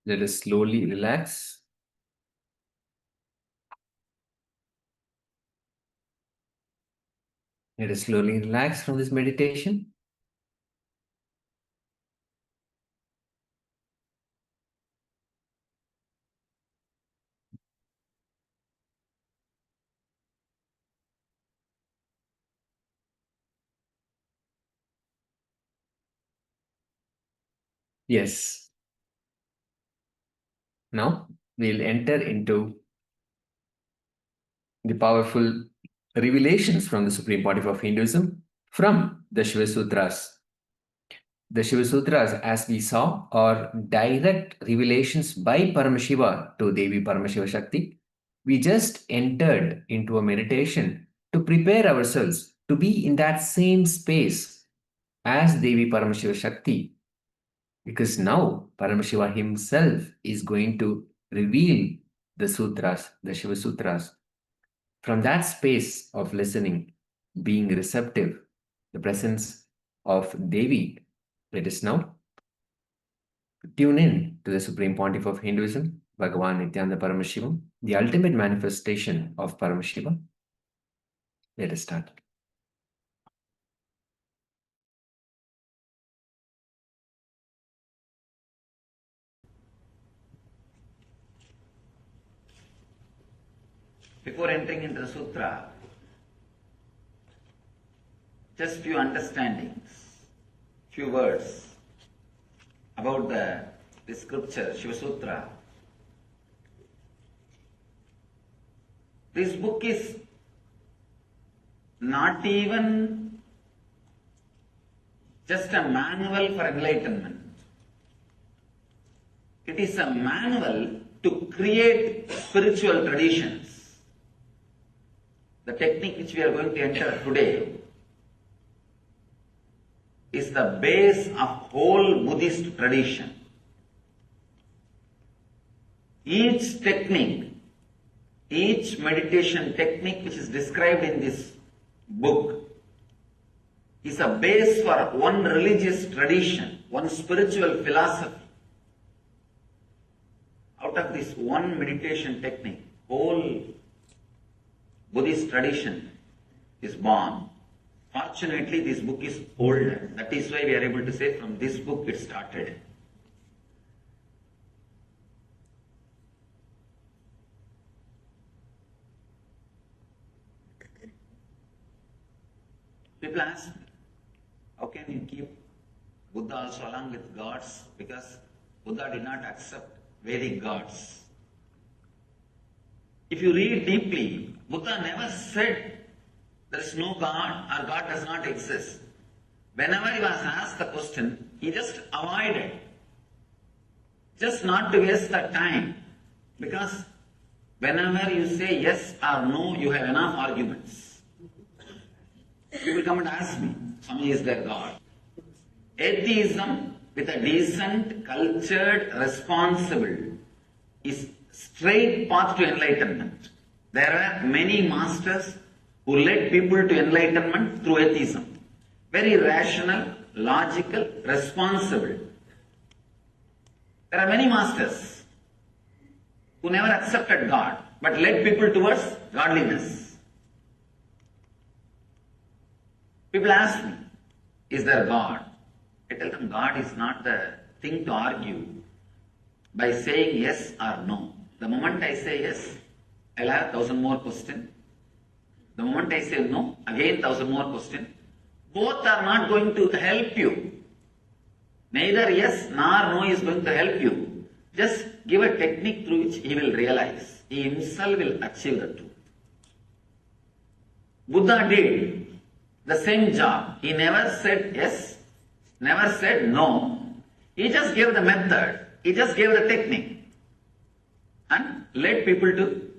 Let us slowly relax. Let us slowly relax from this meditation. Yes. Now we'll enter into the powerful revelations from the Supreme Pontiff of Hinduism from the Shiva Sutras. The Shiva Sutras, as we saw, are direct revelations by Paramashiva to Devi Paramashiva Shakti. We just entered into a meditation to prepare ourselves to be in that same space as Devi Paramashiva Shakti. Because now Paramashiva himself is going to reveal the sutras, the Shiva Sutras. From that space of listening, being receptive, the presence of Devi, let us now tune in to the Supreme Pontiff of Hinduism, Bhagavan Nithyananda Paramashiva, the ultimate manifestation of Paramashiva. Let us start. Before entering into the sutra, just few understandings, few words about the scripture, Shiva Sutra. This book is not even just a manual for enlightenment. It is a manual to create spiritual traditions. The technique which we are going to enter today is the base of whole Buddhist tradition. Each technique, each meditation technique which is described in this book is a base for one religious tradition, one spiritual philosophy. Out of this one meditation technique, whole Buddhist tradition is born. Fortunately, this book is older. That is why we are able to say from this book it started. People ask, how can you keep Buddha also along with gods? Because Buddha did not accept Vedic gods. If you read deeply, Buddha never said there is no God or God does not exist. Whenever he was asked the question, he just avoided. Just not to waste the time. Because whenever you say yes or no, you have enough arguments. People come and ask me, Swami, is there God? Atheism with a decent, cultured, responsible is straight path to enlightenment. There are many masters who led people to enlightenment through atheism. Very rational, logical, responsible. There are many masters who never accepted God but led people towards godliness. People ask me, is there God? I tell them God is not the thing to argue by saying yes or no. The moment I say yes, I'll have 1,000 more questions. The moment I say no, again 1,000 more questions. Both are not going to help you. Neither yes nor no is going to help you. Just give a technique through which he will realize. He himself will achieve the truth. Buddha did the same job. He never said yes, never said no. He just gave the method. He just gave the technique. And led people to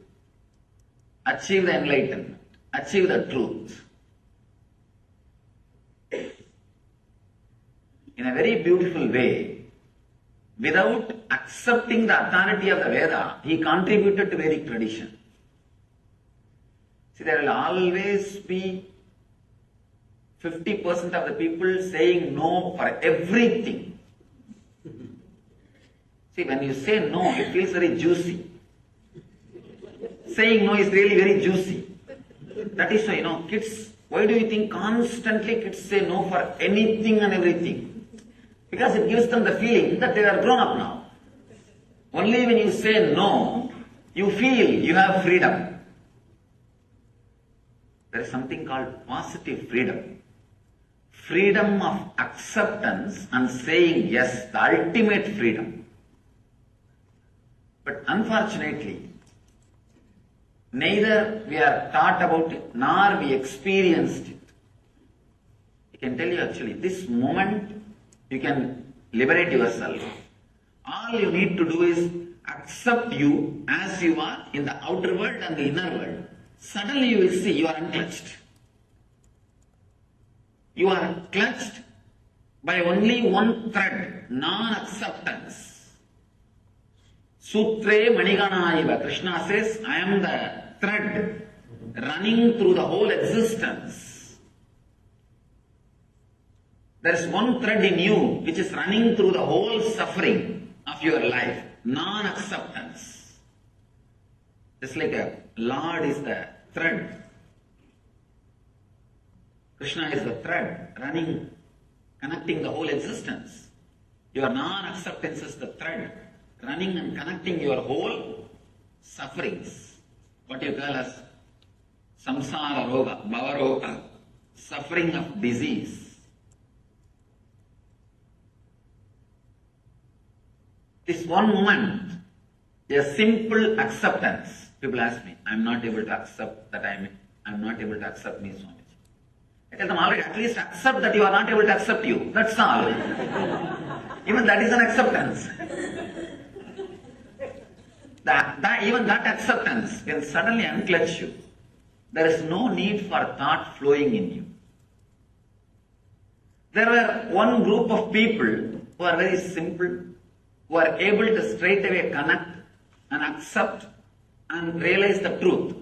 achieve the enlightenment, achieve the truth. In a very beautiful way, without accepting the authority of the Veda, he contributed to Vedic tradition. See, there will always be 50% of the people saying no for everything. See, when you say no, it feels very juicy. Saying no is really very juicy. That is why, kids, why do you think constantly kids say no for anything and everything? Because it gives them the feeling that they are grown up now. Only when you say no, you feel you have freedom. There is something called positive freedom. Freedom of acceptance and saying yes, the ultimate freedom. But unfortunately, neither we are taught about it, nor we experienced it. I can tell you actually, this moment you can liberate yourself. All you need to do is accept you as you are in the outer world and the inner world. Suddenly you will see you are unclutched. You are clutched by only one thread, non-acceptance. Sutre Maniganaiva, Krishna says, I am the thread running through the whole existence. There is one thread in you which is running through the whole suffering of your life, non-acceptance. Just like a Lord is the thread. Krishna is the thread running, connecting the whole existence. Your non-acceptance is the thread running and connecting your whole sufferings. What you call as samsara roga, bhava roga, suffering of disease. This one moment, a simple acceptance. People ask me, I'm not able to accept that I'm not able to accept me, Swami. I tell them already, at least accept that you are not able to accept you. That's all. Even that is an acceptance. Even that acceptance can suddenly unclutch you. There is no need for thought flowing in you. There were one group of people who are very simple, who are able to straight away connect and accept and realize the truth.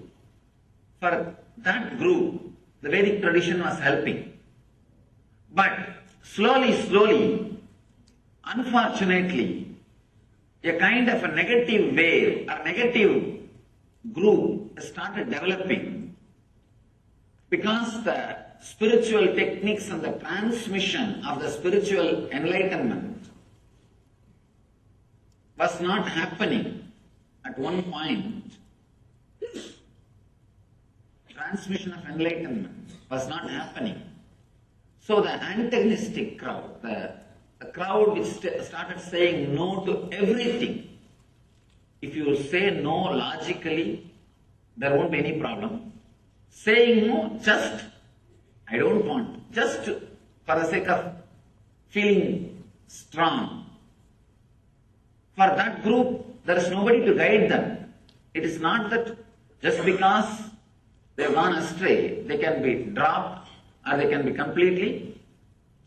For that group, the Vedic tradition was helping. But slowly, unfortunately, a kind of a negative wave or negative group started developing because the spiritual techniques and the transmission of the spiritual enlightenment was not happening at one point. Transmission of enlightenment was not happening. So the antagonistic crowd, the crowd which started saying no to everything. If you say no logically, there won't be any problem. Saying no, just, I don't want, just for the sake of feeling strong. For that group, there is nobody to guide them. It is not that just because they have gone astray, they can be dropped or they can be completely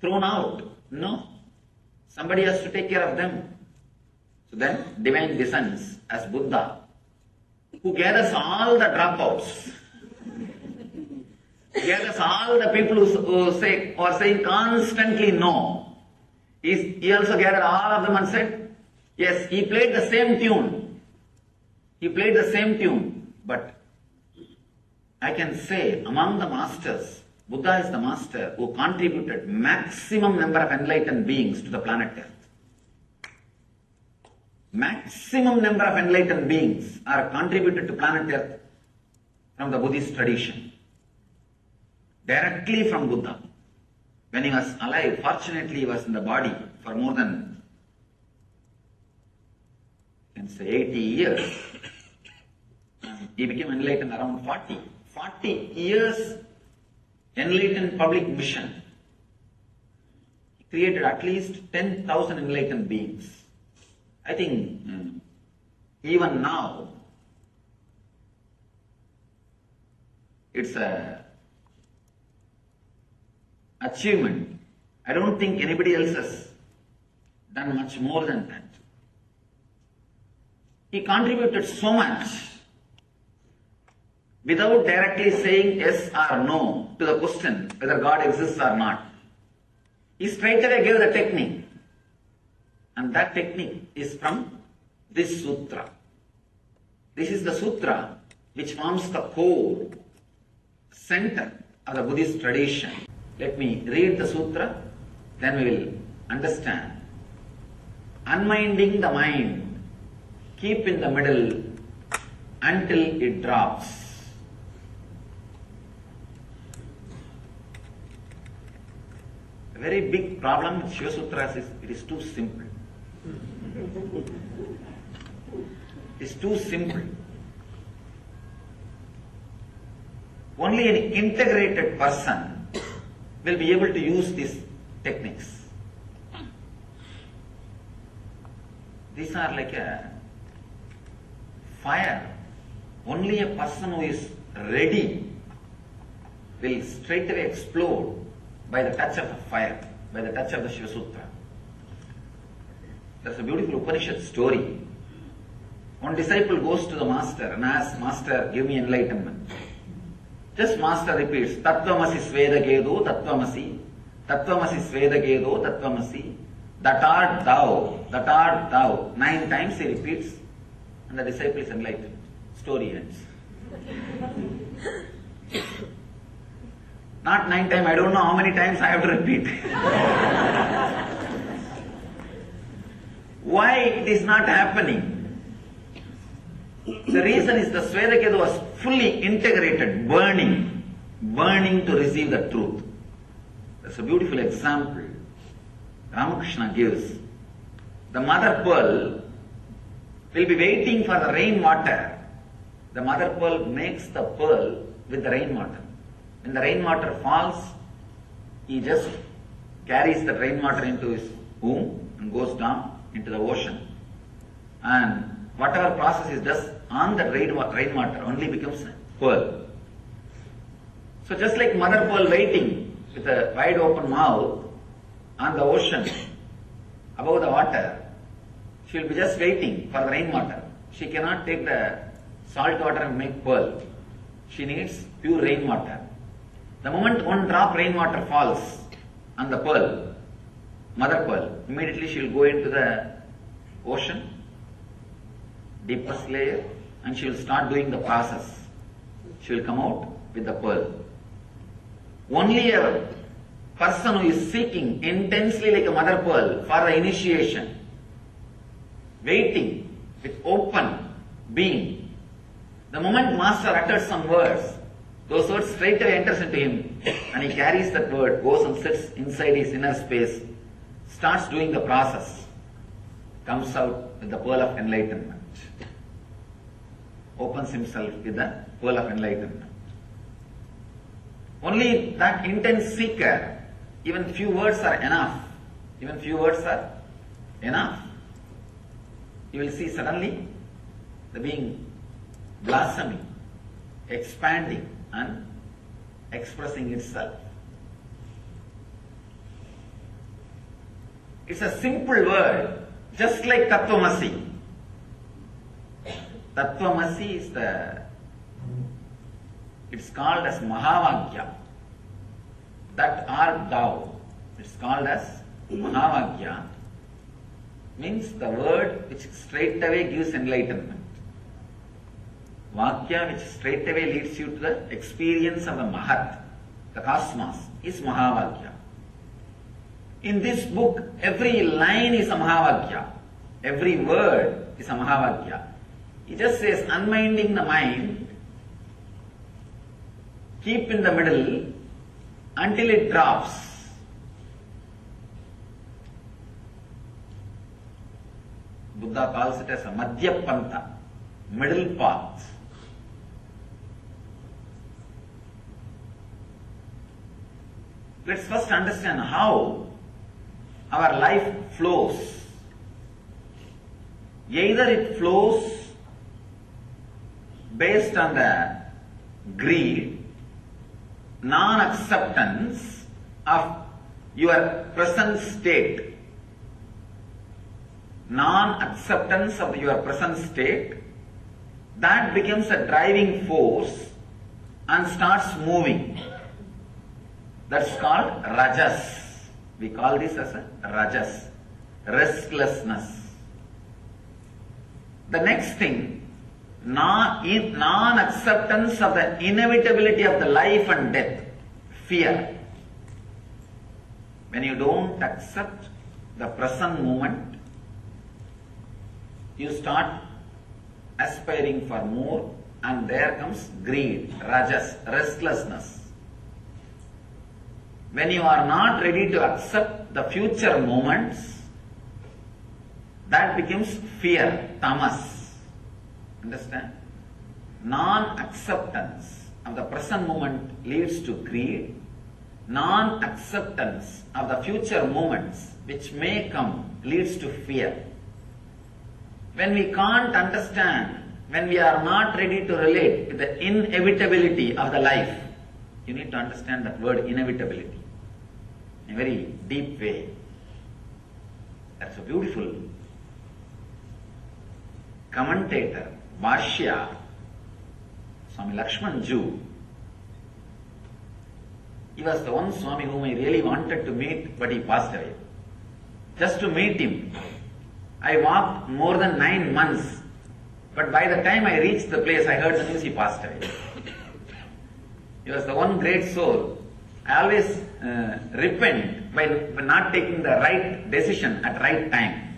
thrown out. No. Somebody has to take care of them. So then divine descends as Buddha, who gathers all the dropouts, gathers all the people who are saying constantly no. He also gathered all of them and said, yes, he played the same tune. He played the same tune, but I can say among the masters, Buddha is the master who contributed maximum number of enlightened beings to the planet Earth. Maximum number of enlightened beings are contributed to planet Earth from the Buddhist tradition. Directly from Buddha. When he was alive, fortunately he was in the body for more than, you can say 80 years. He became enlightened around 40. 40 years enlightened public mission. He created at least 10,000 enlightened beings. I think even now, it's a achievement. I don't think anybody else has done much more than that. He contributed so much without directly saying yes or no to the question whether God exists or not. He straight away gave the technique. And that technique is from this sutra. This is the sutra which forms the core, center of the Buddhist tradition. Let me read the sutra, then we will understand. Unminding the mind, keep in the middle until it drops. A very big problem with Shiva Sutras is it is too simple. It's too simple. Only an integrated person will be able to use these techniques. These are like a fire. Only a person who is ready will straight away explode by the touch of the fire, by the touch of the Shiva Sutra. There's a beautiful Upanishad story. One disciple goes to the master and asks, Master, give me enlightenment. Just master repeats, Tattvamasi Svedakedo Tattvamasi, Tattvamasi Svedakedo Tattvamasi, that art thou, that art thou. 9 times he repeats and the disciple is enlightened. Story ends. Not 9 times, I don't know how many times I have to repeat. Why it is not happening? The reason is the Svedaketu was fully integrated, burning to receive the truth. That's a beautiful example Ramakrishna gives. The mother pearl will be waiting for the rainwater. The mother pearl makes the pearl with the rainwater. When the rainwater falls, he just carries the rainwater into his womb and goes down into the ocean. And whatever process he does on the rainwater only becomes a pearl. So just like mother pearl waiting with a wide open mouth on the ocean above the water, she will be just waiting for the rainwater. She cannot take the salt water and make pearl. She needs pure rainwater. The moment one drop rainwater falls on the pearl, mother pearl, immediately she will go into the ocean, deepest layer, and she will start doing the process. She will come out with the pearl. Only a person who is seeking intensely like a mother pearl for the initiation, waiting with open being. The moment master utters some words, those words straight away enters into him and he carries that word, goes and sits inside his inner space, starts doing the process, comes out with the pearl of enlightenment, opens himself with the pearl of enlightenment. Only that intense seeker, even few words are enough. Even few words are enough. You will see suddenly the being blossoming, expanding and expressing itself. It's a simple word, just like Tattvamasi. Tattvamasi is it's called as Mahavagya. That art thou. It's called as Mahavagya. Means the word which straight away gives enlightenment. Vakya which straight away leads you to the experience of the Mahat, the cosmos, is Mahavagya. In this book, every line is a Mahavagya. Every word is a Mahavagya. He just says, unminding the mind, keep in the middle until it drops. Buddha calls it as a Madhya Pantha, middle path. Let's first understand how our life flows. Either it flows based on the greed, non-acceptance of your present state, non-acceptance of your present state, that becomes a driving force and starts moving. That's called rajas. We call this as a rajas, restlessness. The next thing, non-acceptance of the inevitability of the life and death, fear. When you don't accept the present moment, you start aspiring for more, and there comes greed, rajas, restlessness. When you are not ready to accept the future moments, that becomes fear, tamas. Understand? Non-acceptance of the present moment leads to greed. Non-acceptance of the future moments which may come leads to fear. When we can't understand, when we are not ready to relate to the inevitability of the life, you need to understand that word inevitability in a very deep way. That's a beautiful commentator, Bhashya, Swami Lakshman Jew. He was the one Swami whom I really wanted to meet, but he passed away. Just to meet him, I walked more than 9 months, but by the time I reached the place, I heard the news he passed away. He was the one great soul. I always repent by not taking the right decision at right time.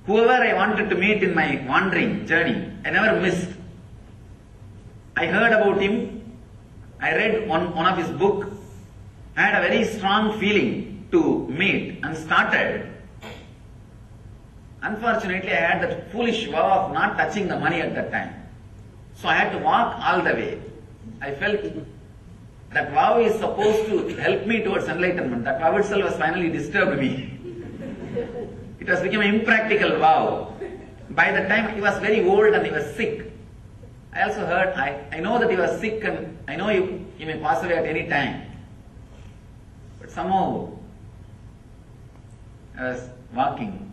Whoever I wanted to meet in my wandering journey, I never missed. I heard about him, I read one of his book, I had a very strong feeling to meet and started. Unfortunately, I had that foolish vow of not touching the money at that time. So I had to walk all the way. I felt that vow is supposed to help me towards enlightenment. That vow itself has finally disturbed me. It has become an impractical vow. By the time he was very old and he was sick, I also heard, I know that he was sick and I know he may pass away at any time. But somehow, I was walking.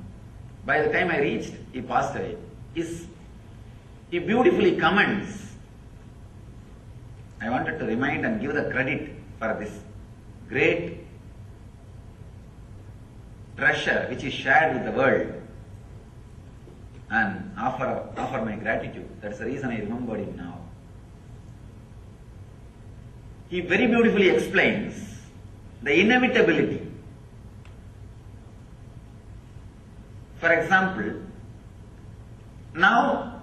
By the time I reached, he passed away. He beautifully comments. I wanted to remind and give the credit for this great treasure which is shared with the world and offer my gratitude. That's the reason I remembered him now. He very beautifully explains the inevitability. For example, now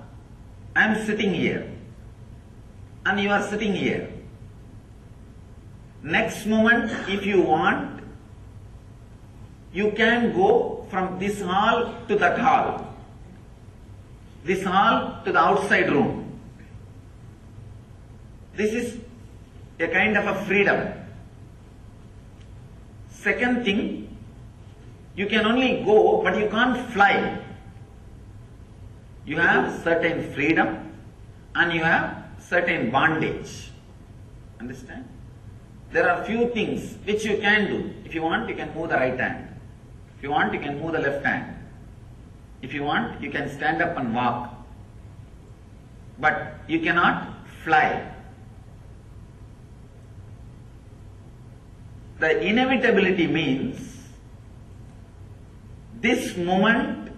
I am sitting here and you are sitting here. Next moment, if you want, you can go from this hall to that hall, this hall to the outside room. This is a kind of a freedom. Second thing, you can only go, but you can't fly. You have certain freedom and you have certain bondage. Understand? There are few things which you can do. If you want, you can move the right hand. If you want, you can move the left hand. If you want, you can stand up and walk. But you cannot fly. The inevitability means this moment,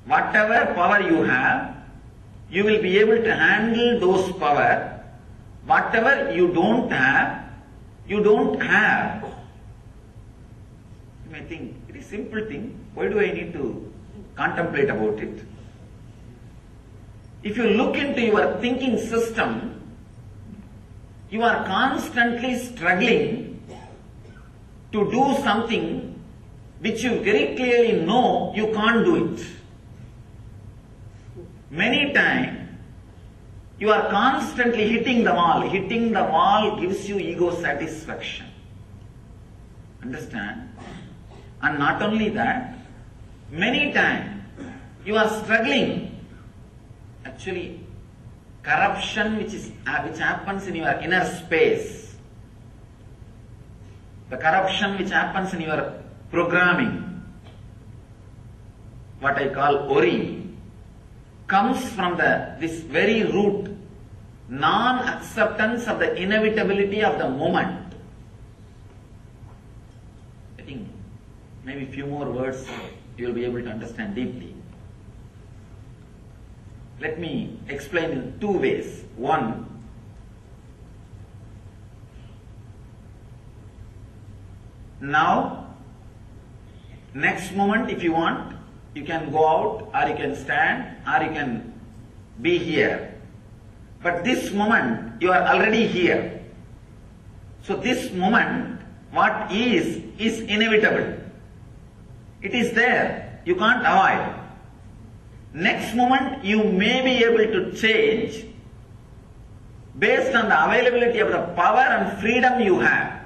whatever power you have, you will be able to handle those power. Whatever you don't have, you don't have. You may think, it is a simple thing. Why do I need to contemplate about it? If you look into your thinking system, you are constantly struggling to do something which you very clearly know you can't do it. Many times, you are constantly hitting the wall. Hitting the wall gives you ego satisfaction. Understand? And not only that, many times, you are struggling. Actually, corruption which happens in your inner space, the corruption which happens in your programming, what I call ori, comes from this very root, non-acceptance of the inevitability of the moment. I think maybe few more words you will be able to understand deeply. Let me explain in two ways. One, now, next moment if you want, you can go out or you can stand or you can be here. But this moment, you are already here. So this moment, what is inevitable. It is there. You can't avoid. Next moment, you may be able to change based on the availability of the power and freedom you have.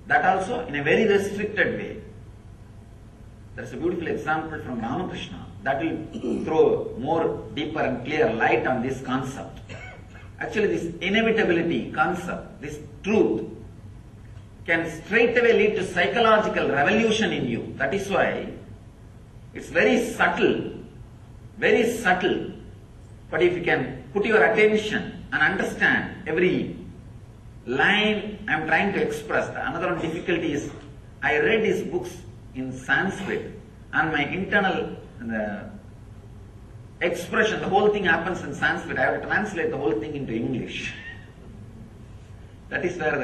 That also in a very restricted way. There is a beautiful example from Ramakrishna that will throw more deeper and clear light on this concept. Actually, this inevitability concept, this truth, can straightaway lead to psychological revolution in you. That is why it's very subtle, very subtle. But if you can put your attention and understand every line I am trying to express, another one difficulty is I read his books in Sanskrit and my internal expression, the whole thing happens in Sanskrit. I have to translate the whole thing into English. That is where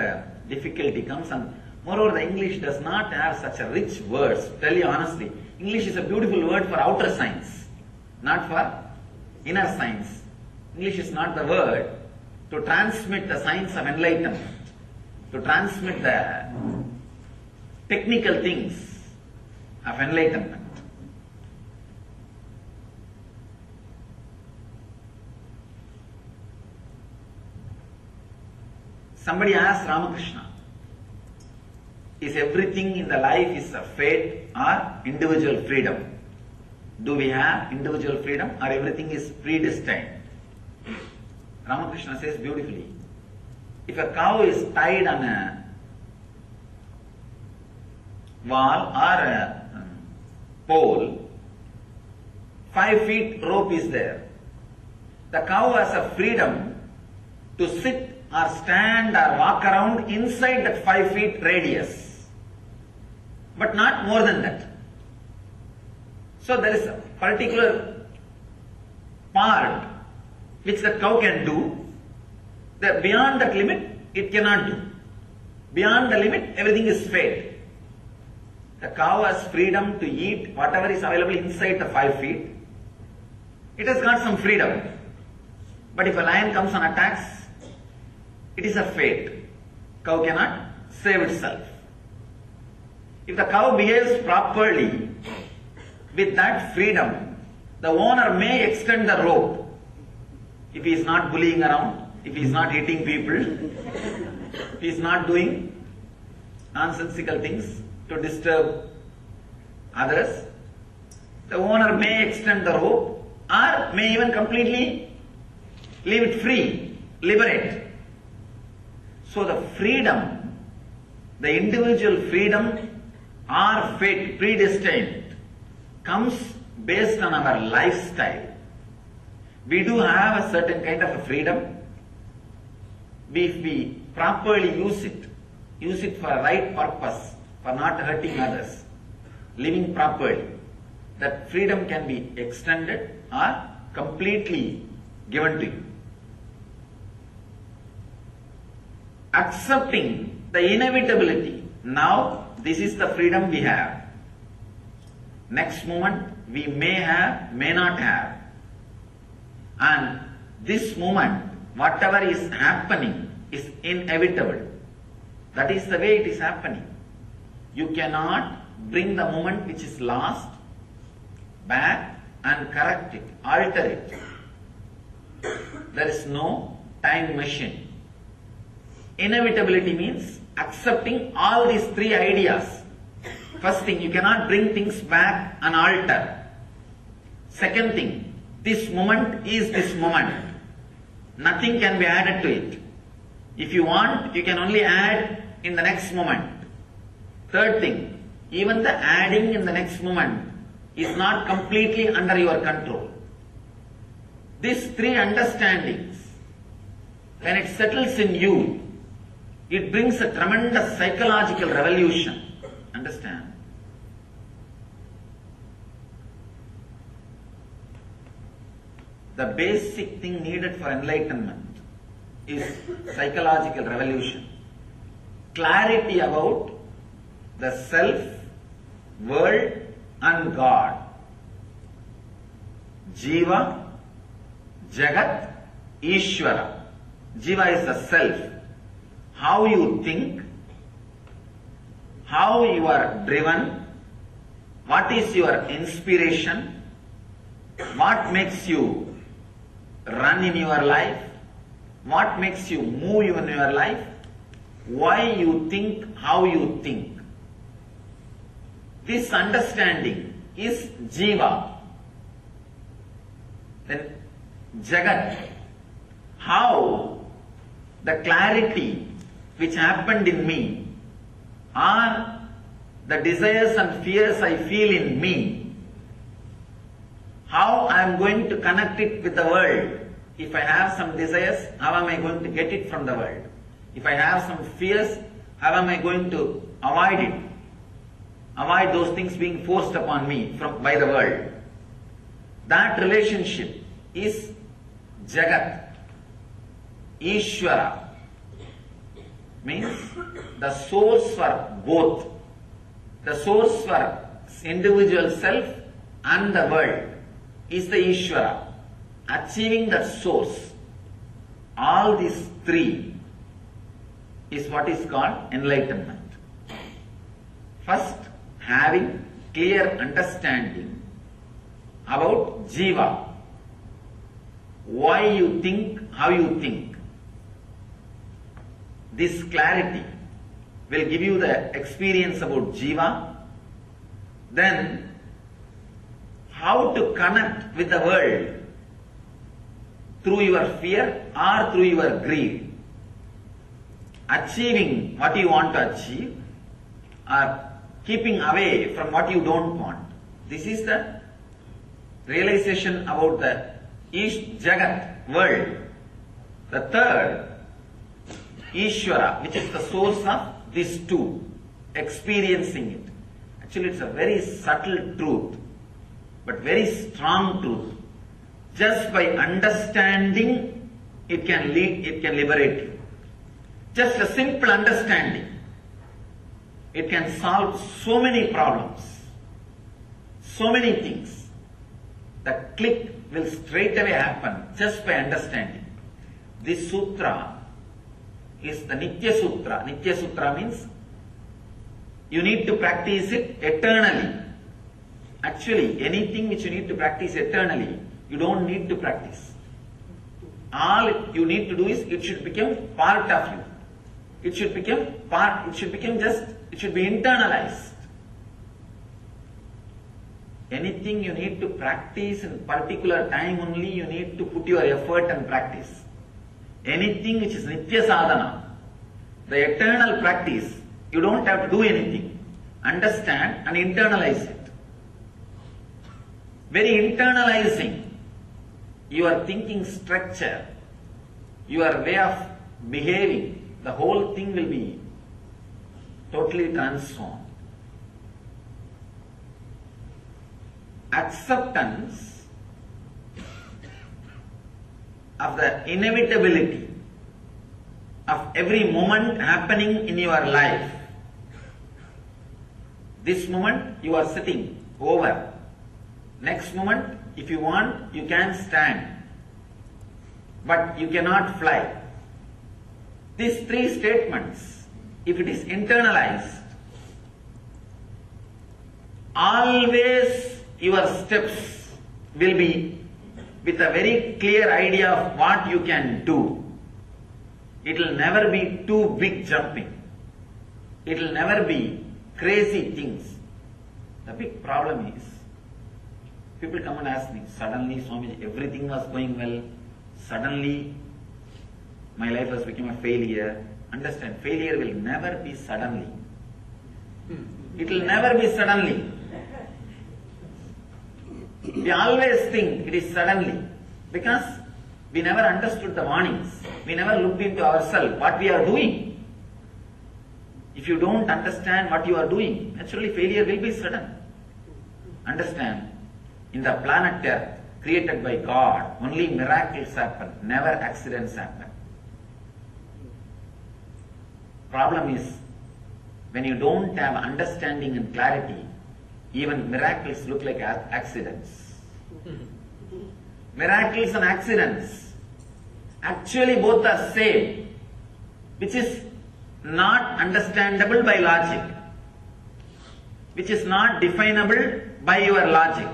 the difficulty comes, and moreover the English does not have such a rich words. Tell you honestly, English is a beautiful word for outer science, not for inner science. English is not the word to transmit the science of enlightenment, to transmit the technical things of enlightenment. Somebody asked Ramakrishna, is everything in the life is a fate or individual freedom? Do we have individual freedom or everything is predestined? Ramakrishna says beautifully, if a cow is tied on a wall or a pole, 5 feet rope is there. The cow has a freedom to sit or stand or walk around inside that 5 feet radius, but not more than that. So there is a particular part which that cow can do. That beyond that limit, it cannot do. Beyond the limit, everything is fate. The cow has freedom to eat whatever is available inside the 5 feet. It has got some freedom. But if a lion comes and attacks, it is a fate. Cow cannot save itself. If the cow behaves properly, with that freedom, the owner may extend the rope. If he is not bullying around, if he is not hitting people, if he is not doing nonsensical things to disturb others, the owner may extend the rope or may even completely leave it free, liberate. So the freedom, the individual freedom or fate, predestined, comes based on our lifestyle. We do have a certain kind of a freedom. If we properly use it for a right purpose, for not hurting others, living properly, that freedom can be extended or completely given to you. Accepting the inevitability. Now, this is the freedom we have. Next moment, we may have, may not have. And this moment, whatever is happening is inevitable. That is the way it is happening. You cannot bring the moment which is lost back and correct it, alter it. There is no time machine. Inevitability means accepting all these three ideas. First thing, you cannot bring things back and alter. Second thing, this moment is this moment. Nothing can be added to it. If you want, you can only add in the next moment. Third thing, even the adding in the next moment is not completely under your control. These three understandings, when it settles in you, it brings a tremendous psychological revolution. Understand? the basic thing needed for enlightenment is psychological revolution. Clarity about the self, world and God. Jiva, Jagat, Ishvara. Jiva is the self. How you think, how you are driven, what is your inspiration, what makes you run in your life, what makes you move in your life, why you think, how you think. This understanding is Jiva. Then Jagat, how the clarity which happened in me or the desires and fears I feel in me, how I am going to connect it with the world. If I have some desires, how am I going to get it from the world? If I have some fears, how am I going to avoid it? Avoid those things being forced upon me by the world. That relationship is Jagat. Ishvara means the source for both. The source for individual self and the world is the Ishvara. Achieving that source, all these three is what is called enlightenment. First, having clear understanding about Jiva. Why you think, how you think. This clarity will give you the experience about Jiva. Then, how to connect with the world through your fear or through your greed. Achieving what you want to achieve or keeping away from what you don't want. This is the realization about the Jagat, world. The third, Ishvara, which is the source of these two, experiencing it. Actually, it's a very subtle truth, but very strong truth. Just by understanding, it can liberate you. Just a simple understanding, it can solve so many problems, so many things. The click will straight away happen just by understanding. This sutra is the Nitya Sutra. Nitya Sutra means you need to practice it eternally. Actually, anything which you need to practice eternally, you don't need to practice. All you need to do is it should become part of you. It should be internalized. Anything you need to practice in particular time only, you need to put your effort and practice. Anything which is Nitya Sadhana, the eternal practice, you don't have to do anything. Understand and internalize it. Very internalizing your thinking structure, your way of behaving, the whole thing will be totally transformed. Acceptance of the inevitability of every moment happening in your life. This moment you are sitting over. Next moment, if you want, you can stand. But you cannot fly. These three statements, if it is internalized, always your steps will be with a very clear idea of what you can do. It will never be too big jumping. It will never be crazy things. The big problem is, people come and ask me, suddenly Swamiji, everything was going well, suddenly my life has become a failure. Understand, failure will never be suddenly. It will never be suddenly. We always think it is suddenly because we never understood the warnings. We never looked into ourselves, what we are doing. If you don't understand what you are doing, naturally failure will be sudden. Understand, in the planet Earth, created by God. Only miracles happen, never accidents happen. Problem is, when you don't have understanding and clarity, even miracles look like accidents. Miracles and accidents, actually both are same, which is not understandable by logic, which is not definable by your logic.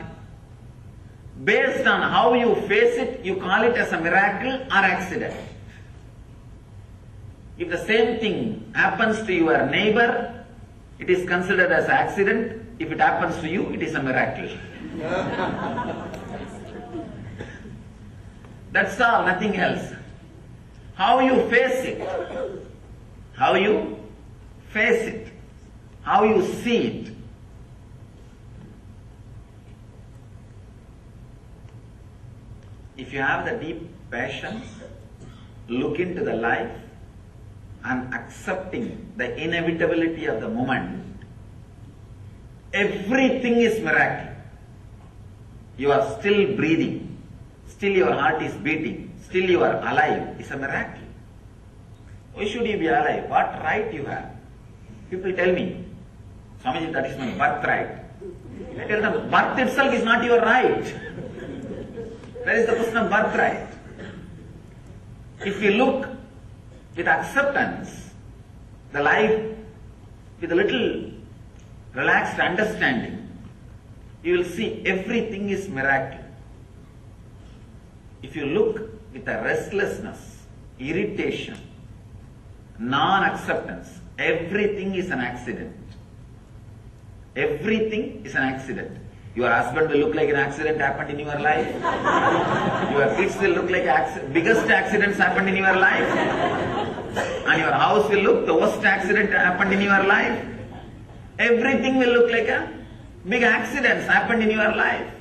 Based on how you face it, you call it as a miracle or accident. If the same thing happens to your neighbor, it is considered as accident. If it happens to you, it is a miracle. That's all, nothing else. How you face it, how you face it, how you see it. If you have the deep passion, look into the life and accepting the inevitability of the moment, everything is miracle. You are still breathing, still your heart is beating, still you are alive. It's a miracle. Why should you be alive? What right you have? People tell me, Swamiji, that is my birthright. I tell them, birth itself is not your right. Where is the question of birthright? If you look with acceptance, the life with a little relaxed understanding, you will see everything is miracle. If you look with a restlessness, irritation, non-acceptance, everything is an accident. Everything is an accident. Your husband will look like an accident happened in your life. Your kids will look like biggest accidents happened in your life. And your house will look the worst accident happened in your life. Everything will look like a big accidents happened in your life.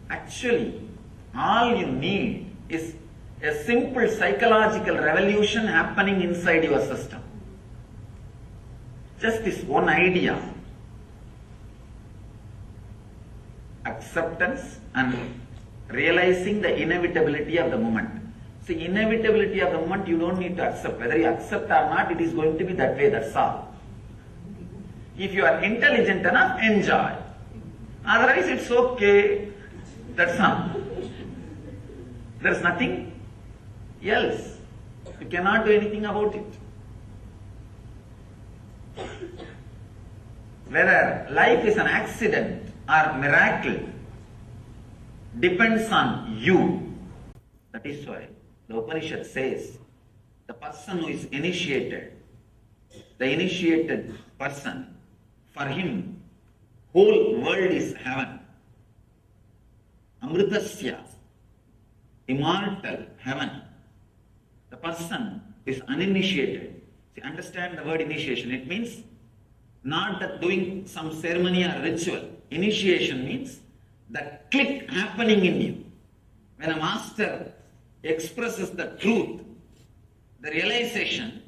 Actually, all you need is a simple psychological revolution happening inside your system. Just this one idea. Acceptance and realizing the inevitability of the moment. See, inevitability of the moment you don't need to accept. Whether you accept or not, it is going to be that way, that's all. If you are intelligent enough, enjoy. Otherwise, it's okay. That's all. There's nothing else. You cannot do anything about it. Whether life is an accident or miracle depends on you. That is why the Upanishad says the person who is initiated, the initiated person, for him whole world is heaven. Amritasya, immortal heaven. The person is uninitiated. See, understand the word initiation. It means not that doing some ceremony or ritual. Initiation means the click happening in you. When a master expresses the truth, the realization,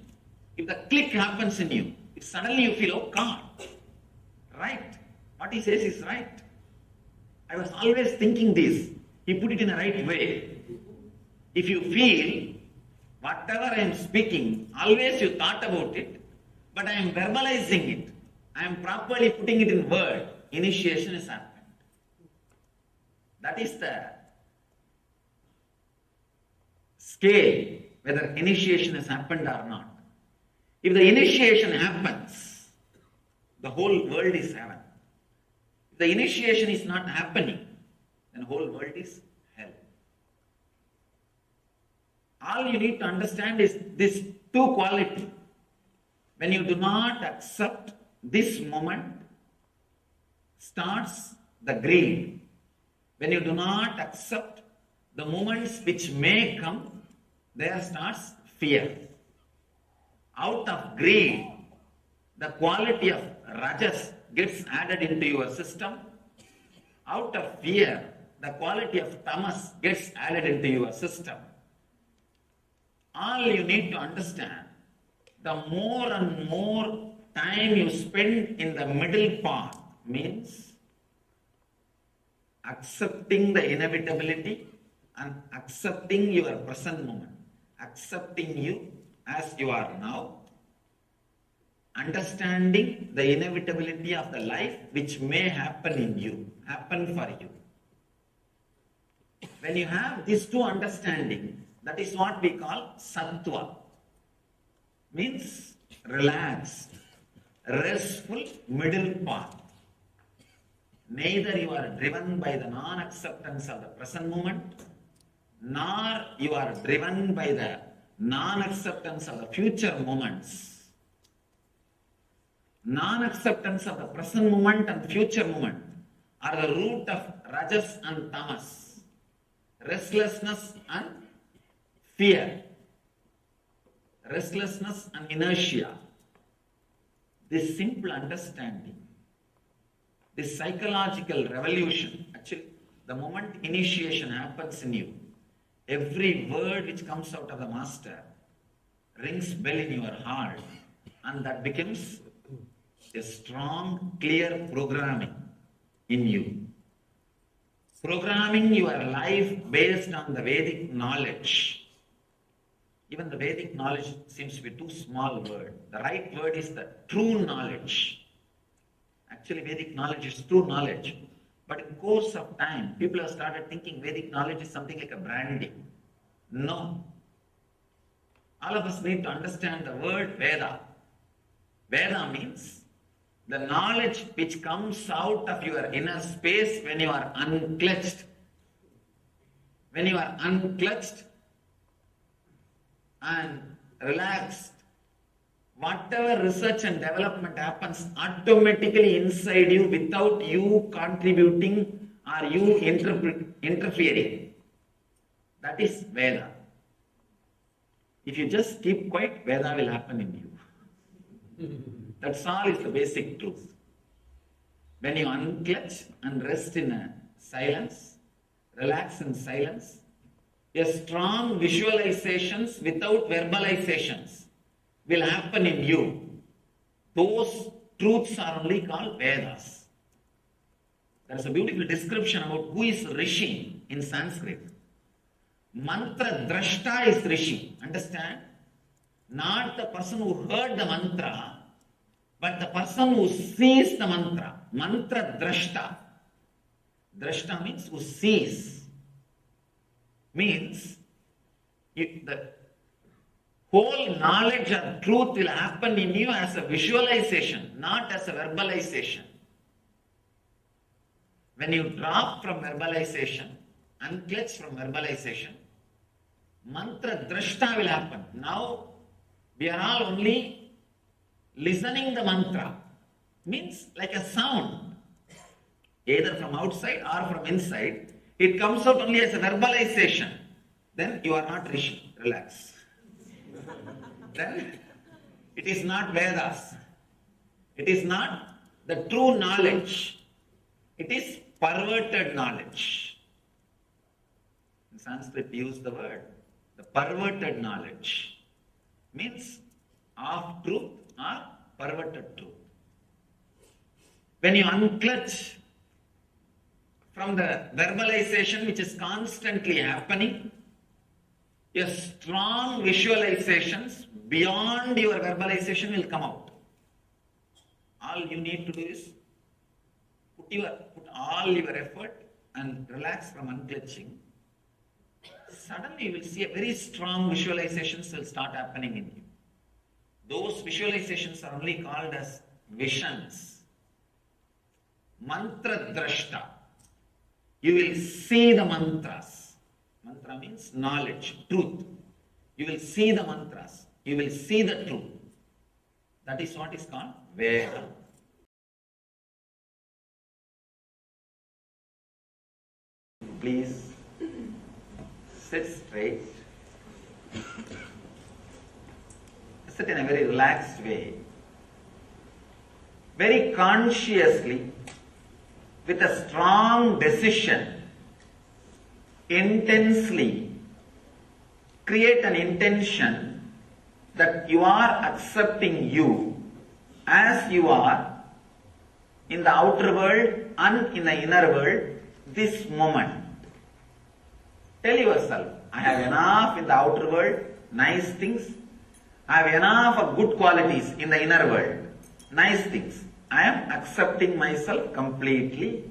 if the click happens in you, if suddenly you feel, oh God, right, what he says is right. I was always thinking this. He put it in the right way. If you feel, whatever I am speaking, always you thought about it, but I am verbalizing it. I am properly putting it in word. Initiation has happened. That is the scale, whether initiation has happened or not. If the initiation happens, the whole world is heaven. If the initiation is not happening, then the whole world is hell. All you need to understand is this two quality. When you do not accept this moment, starts the greed. When you do not accept the moments which may come, there starts fear. Out of greed, the quality of rajas gets added into your system. Out of fear, the quality of tamas gets added into your system. All you need to understand, the more and more time you spend in the middle path means accepting the inevitability and accepting your present moment, accepting you as you are now, understanding the inevitability of the life which may happen in you, happen for you. When you have these two understanding, that is what we call sattva. Means relaxed, restful middle path. Neither you are driven by the non-acceptance of the present moment, nor you are driven by the non-acceptance of the future moments. Non-acceptance of the present moment and future moment are the root of rajas and tamas, restlessness and fear, restlessness and inertia. This simple understanding, this psychological revolution, actually, the moment initiation happens in you, every word which comes out of the master rings bell in your heart, and that becomes a strong, clear programming in you. Programming your life based on the Vedic knowledge. Even the Vedic knowledge seems to be too small word. The right word is the true knowledge. Actually, Vedic knowledge is true knowledge. But in course of time, people have started thinking Vedic knowledge is something like a branding. No. All of us need to understand the word Veda. Veda means the knowledge which comes out of your inner space when you are unclutched. When you are unclutched and relaxed, whatever research and development happens automatically inside you without you contributing or you interfering. That is Veda. If you just keep quiet, Veda will happen in you. That's all is the basic truth. When you unclutch and rest in silence, relax in silence, a strong visualizations without verbalizations will happen in you. Those truths are only called Vedas. There is a beautiful description about who is Rishi in Sanskrit. Mantra drashta is Rishi. Understand? Not the person who heard the mantra, but the person who sees the mantra. Mantra drashta. Drashta means who sees. Means the whole knowledge and truth will happen in you as a visualization, not as a verbalization. When you drop from verbalization, unclutch from verbalization, mantra drashta will happen. Now, we are all only listening the mantra. Means like a sound, either from outside or from inside. It comes out only as a verbalization. Then you are not Rishi. Relax. Then it is not Vedas. It is not the true knowledge. It is perverted knowledge. In Sanskrit, we use the word. The perverted knowledge means half truth or perverted truth. When you unclutch from the verbalization which is constantly happening, a strong visualizations beyond your verbalization will come out. All you need to do is put all your effort and relax from unclutching. Suddenly you will see a very strong visualizations will start happening in you. Those visualizations are only called as visions. Mantra drashta. You will see the mantras. Mantra means knowledge, truth. You will see the mantras. You will see the truth. That is what is called Veda. Please sit straight. Sit in a very relaxed way. Very consciously, with a strong decision, intensely create an intention that you are accepting you as you are in the outer world and in the inner world, this moment. Tell yourself, I have enough in the outer world, nice things. I have enough of good qualities in the inner world, nice things. I am accepting myself completely.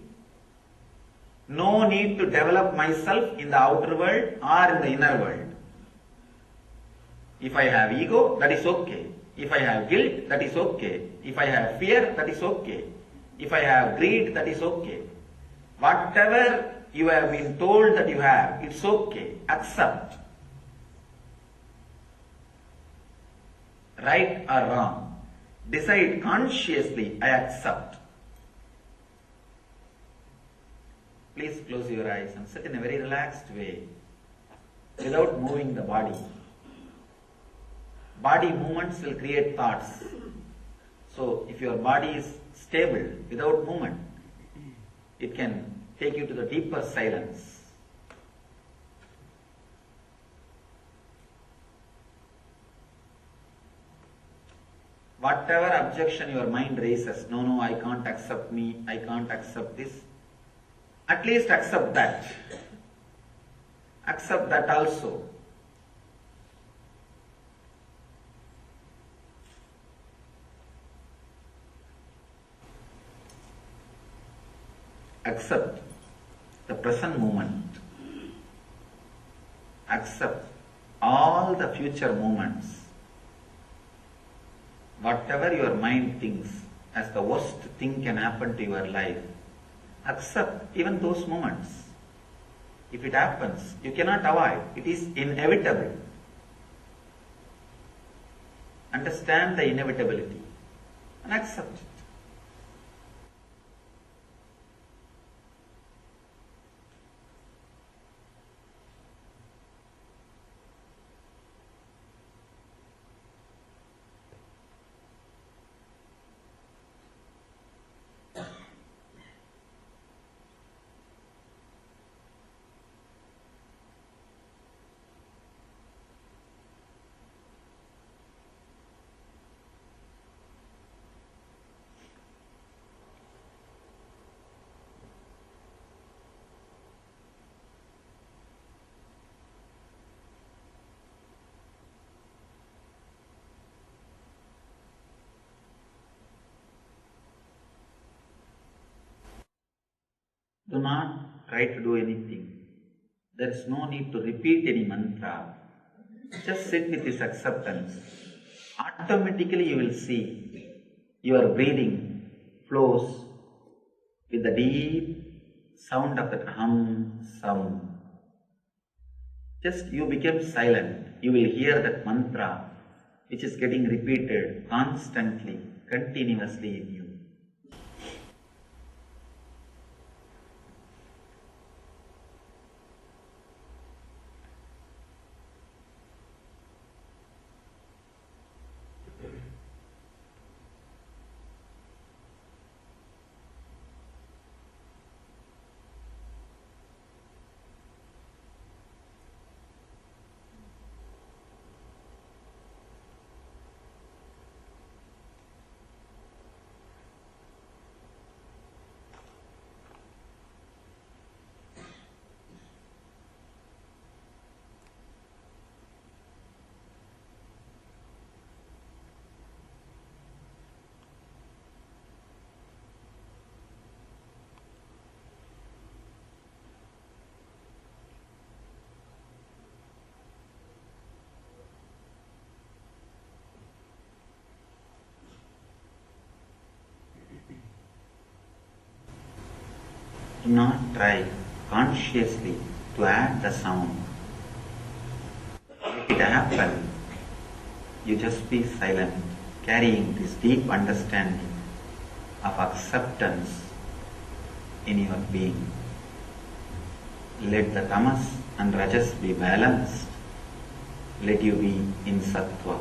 No need to develop myself in the outer world or in the inner world. If I have ego, that is okay. If I have guilt, that is okay. If I have fear, that is okay. If I have greed, that is okay. Whatever you have been told that you have, it's okay. Accept. Right or wrong. Decide consciously, I accept. Please close your eyes and sit in a very relaxed way without moving the body. Body movements will create thoughts. So if your body is stable without movement, it can take you to the deeper silence. Whatever objection your mind raises, no, I can't accept me, I can't accept this, at least accept that. Accept that also. Accept the present moment. Accept all the future moments. Whatever your mind thinks as the worst thing can happen to your life, accept even those moments. If it happens, you cannot avoid. It is inevitable. Understand the inevitability and accept it. Do not try to do anything. There is no need to repeat any mantra. Just sit with this acceptance. Automatically you will see your breathing flows with the deep sound of that hum sound. Just you become silent. You will hear that mantra which is getting repeated constantly, continuously in you. Do not try consciously to add the sound. Let it happen. You just be silent, carrying this deep understanding of acceptance in your being. Let the tamas and rajas be balanced. Let you be in sattva.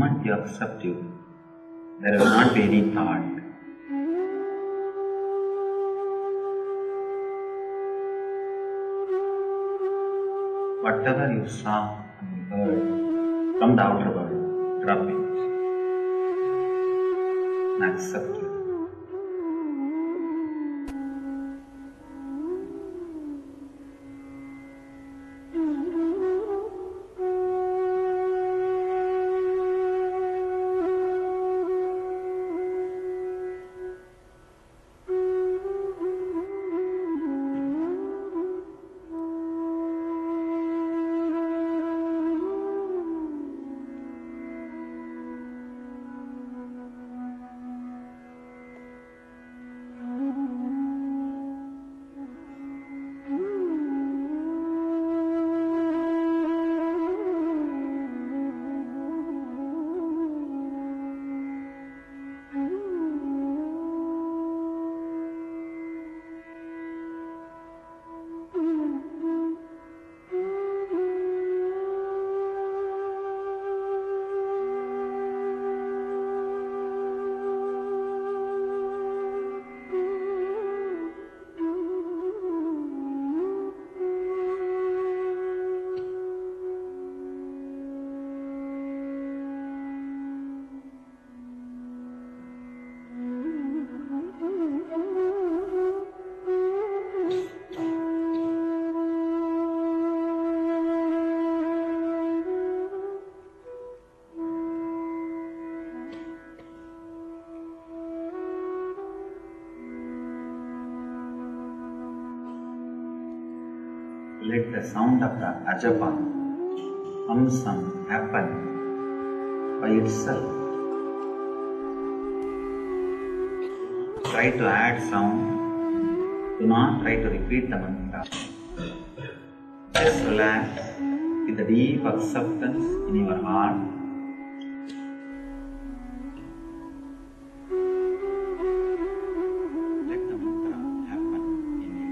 moment you accept you, there will not be any thought. Whatever you saw and heard from the outer world, drop it and accept it. Let the sound of the Acamanam, hum happen by itself. Try to add sound. Do not try to repeat the mantra. Just relax with the deep acceptance in your heart. Let the mantra happen in you.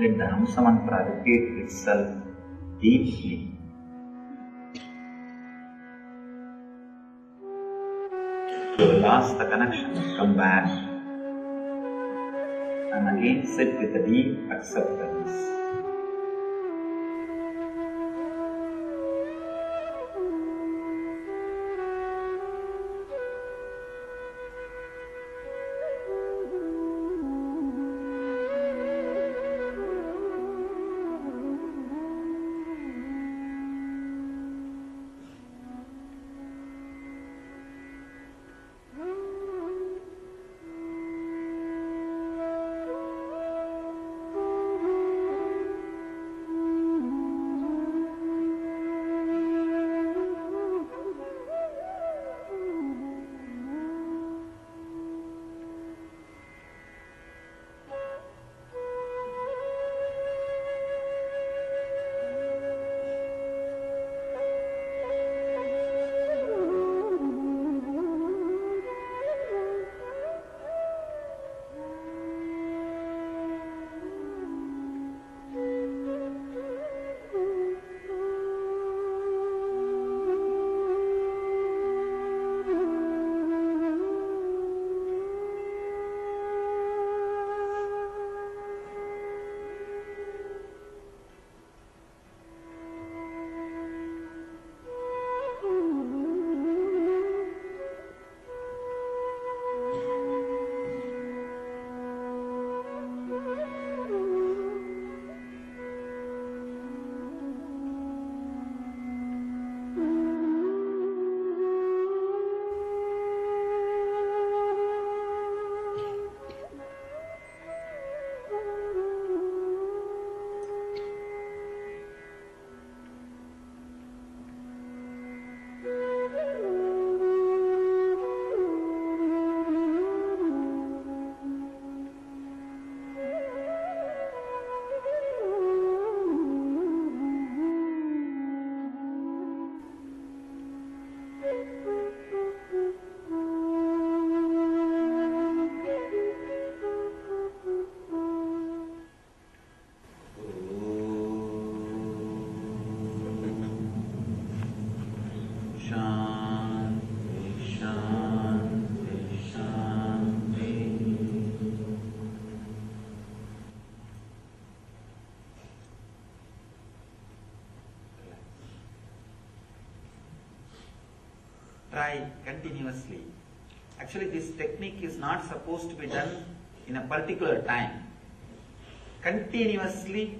let the Hamsa mantra repeat itself deeply. You lost the connection, come back and again sit with a deep acceptance. Try continuously. Actually, this technique is not supposed to be done in a particular time. Continuously,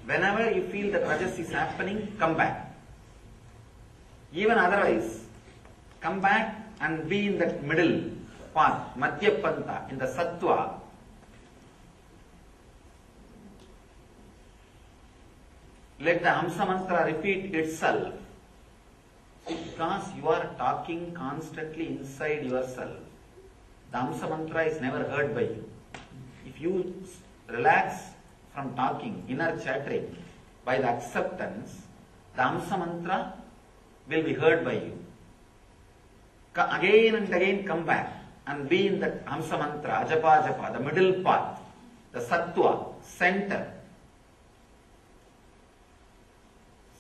whenever you feel that rajas is happening, come back. Even otherwise, come back and be in that middle path, madhyapanta, in the sattva. Let the Hamsa mantra repeat itself. Because you are talking constantly inside yourself, the Hamsa mantra is never heard by you. If you relax from talking, inner chattering, by the acceptance, the Hamsa mantra will be heard by you. Again and again come back and be in the Hamsa mantra, ajapa japa, the middle path, the sattva, center.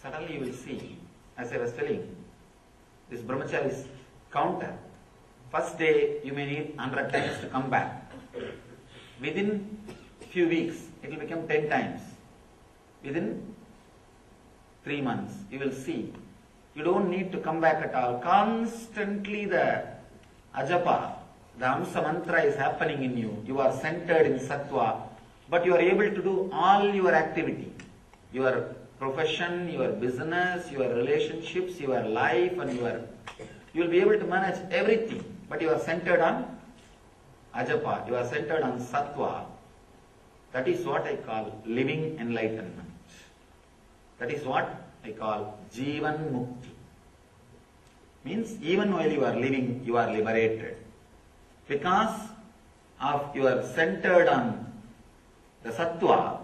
Suddenly you will see, as I was telling, this brahmachari's counter. First day you may need 100 times to come back. Within few weeks it will become 10 times. Within 3 months you will see. You don't need to come back at all. Constantly the ajapa, the Hamsa mantra is happening in you. You are centered in sattva, but you are able to do all your activity. Your profession, your business, your relationships, your life, and you will be able to manage everything, but you are centered on ajapa, you are centered on sattva. That is what I call living enlightenment. That is what I call Jivan Mukti. Means even while you are living, you are liberated. Because of you are centered on the sattva,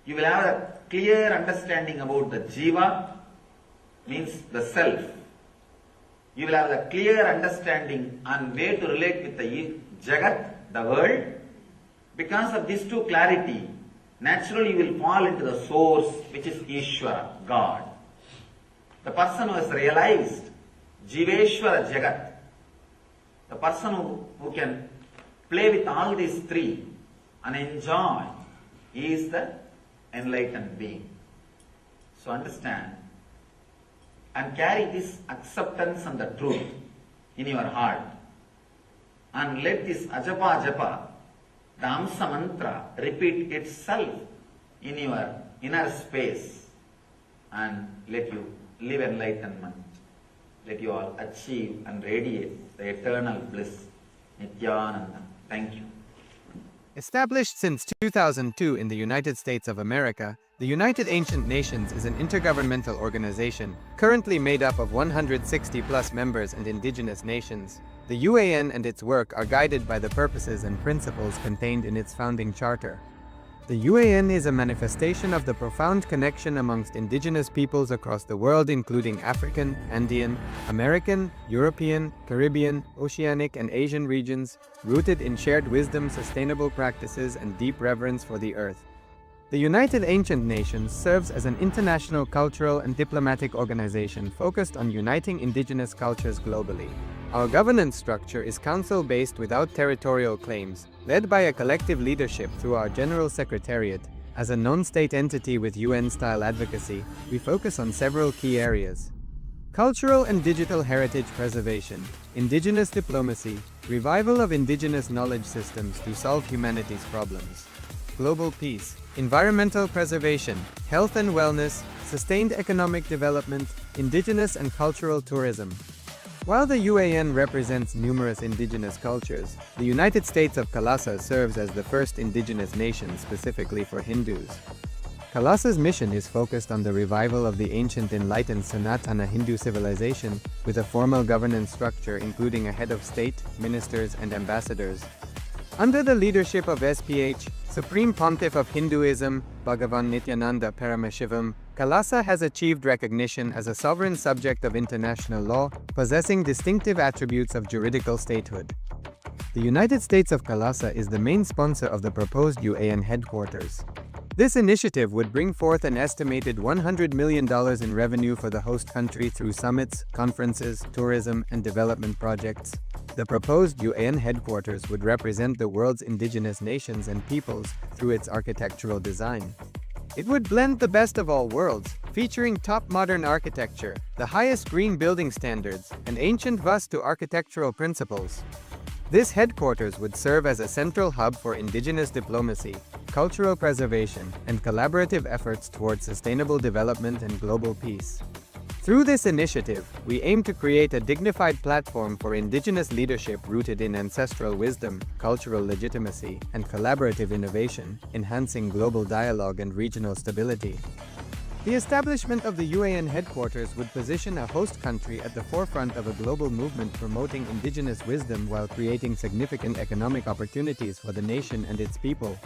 you will have a clear understanding about the jiva, means the self. You will have a clear understanding on way to relate with the jagat, the world. Because of these two clarity, naturally you will fall into the source, which is Ishvara, God. The person who has realized Jiveshwara Jagat, the person who can play with all these three and enjoy, is the enlightened being. So understand and carry this acceptance and the truth in your heart, and let this ajapa japa, the Amsa mantra, repeat itself in your inner space, and let you live enlightenment. Let you all achieve and radiate the eternal bliss. Nithyananda. Thank you. Established since 2002 in the United States of America, the United Ancient Nations is an intergovernmental organization currently made up of 160 plus members and indigenous nations. The UAN and its work are guided by the purposes and principles contained in its founding charter. The UAN is a manifestation of the profound connection amongst indigenous peoples across the world, including African, Andean, American, European, Caribbean, Oceanic, and Asian regions, rooted in shared wisdom, sustainable practices, and deep reverence for the earth. The United Ancient Nations serves as an international cultural and diplomatic organization focused on uniting indigenous cultures globally. Our governance structure is council-based without territorial claims, led by a collective leadership through our General Secretariat. As a non-state entity with UN-style advocacy, we focus on several key areas: cultural and digital heritage preservation, indigenous diplomacy, revival of indigenous knowledge systems to solve humanity's problems, global peace, environmental preservation, health and wellness, sustained economic development, indigenous and cultural tourism. While the UAN represents numerous indigenous cultures, the United States of Kailasa serves as the first indigenous nation specifically for Hindus. Kailasa's mission is focused on the revival of the ancient enlightened Sanatana Hindu civilization with a formal governance structure including a head of state, ministers, and ambassadors. Under the leadership of SPH, Supreme Pontiff of Hinduism, Bhagavan Nithyananda Paramashivam, Kailasa has achieved recognition as a sovereign subject of international law, possessing distinctive attributes of juridical statehood. The United States of Kailasa is the main sponsor of the proposed UAN headquarters. This initiative would bring forth an estimated $100 million in revenue for the host country through summits, conferences, tourism, and development projects. The proposed UAN headquarters would represent the world's indigenous nations and peoples through its architectural design. It would blend the best of all worlds, featuring top modern architecture, the highest green building standards, and ancient Vastu architectural principles. This headquarters would serve as a central hub for indigenous diplomacy, cultural preservation, and collaborative efforts towards sustainable development and global peace. Through this initiative, we aim to create a dignified platform for indigenous leadership rooted in ancestral wisdom, cultural legitimacy, and collaborative innovation, enhancing global dialogue and regional stability. The establishment of the UAN headquarters would position a host country at the forefront of a global movement promoting indigenous wisdom while creating significant economic opportunities for the nation and its people.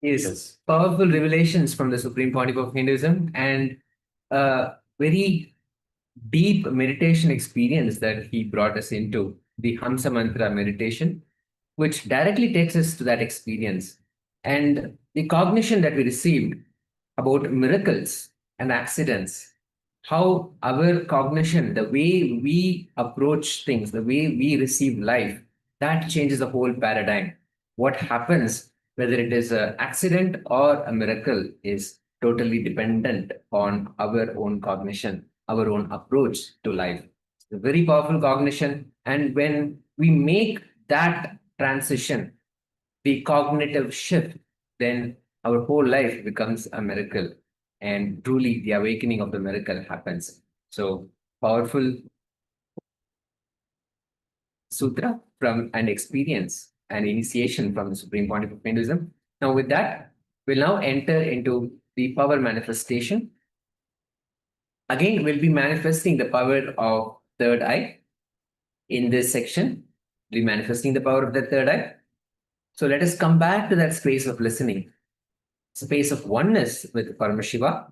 Yes, powerful revelations from the Supreme Pontiff of Hinduism and a very deep meditation experience that he brought us into, the Hamsa Mantra meditation, which directly takes us to that experience. And the cognition that we received about miracles and accidents, how our cognition, the way we approach things, the way we receive life, that changes the whole paradigm. What happens, whether it is an accident or a miracle, is totally dependent on our own cognition, our own approach to life. It's a very powerful cognition. And when we make that transition, the cognitive shift, then our whole life becomes a miracle. And truly, the awakening of the miracle happens. So, powerful sutra from an experience, an initiation from the Supreme Pontiff of Hinduism. Now, with that, we'll now enter into the power manifestation. Again, we'll be manifesting the power of third eye in this section. We'll be manifesting the power of the third eye. So let us come back to that space of listening, space of oneness with Paramashiva.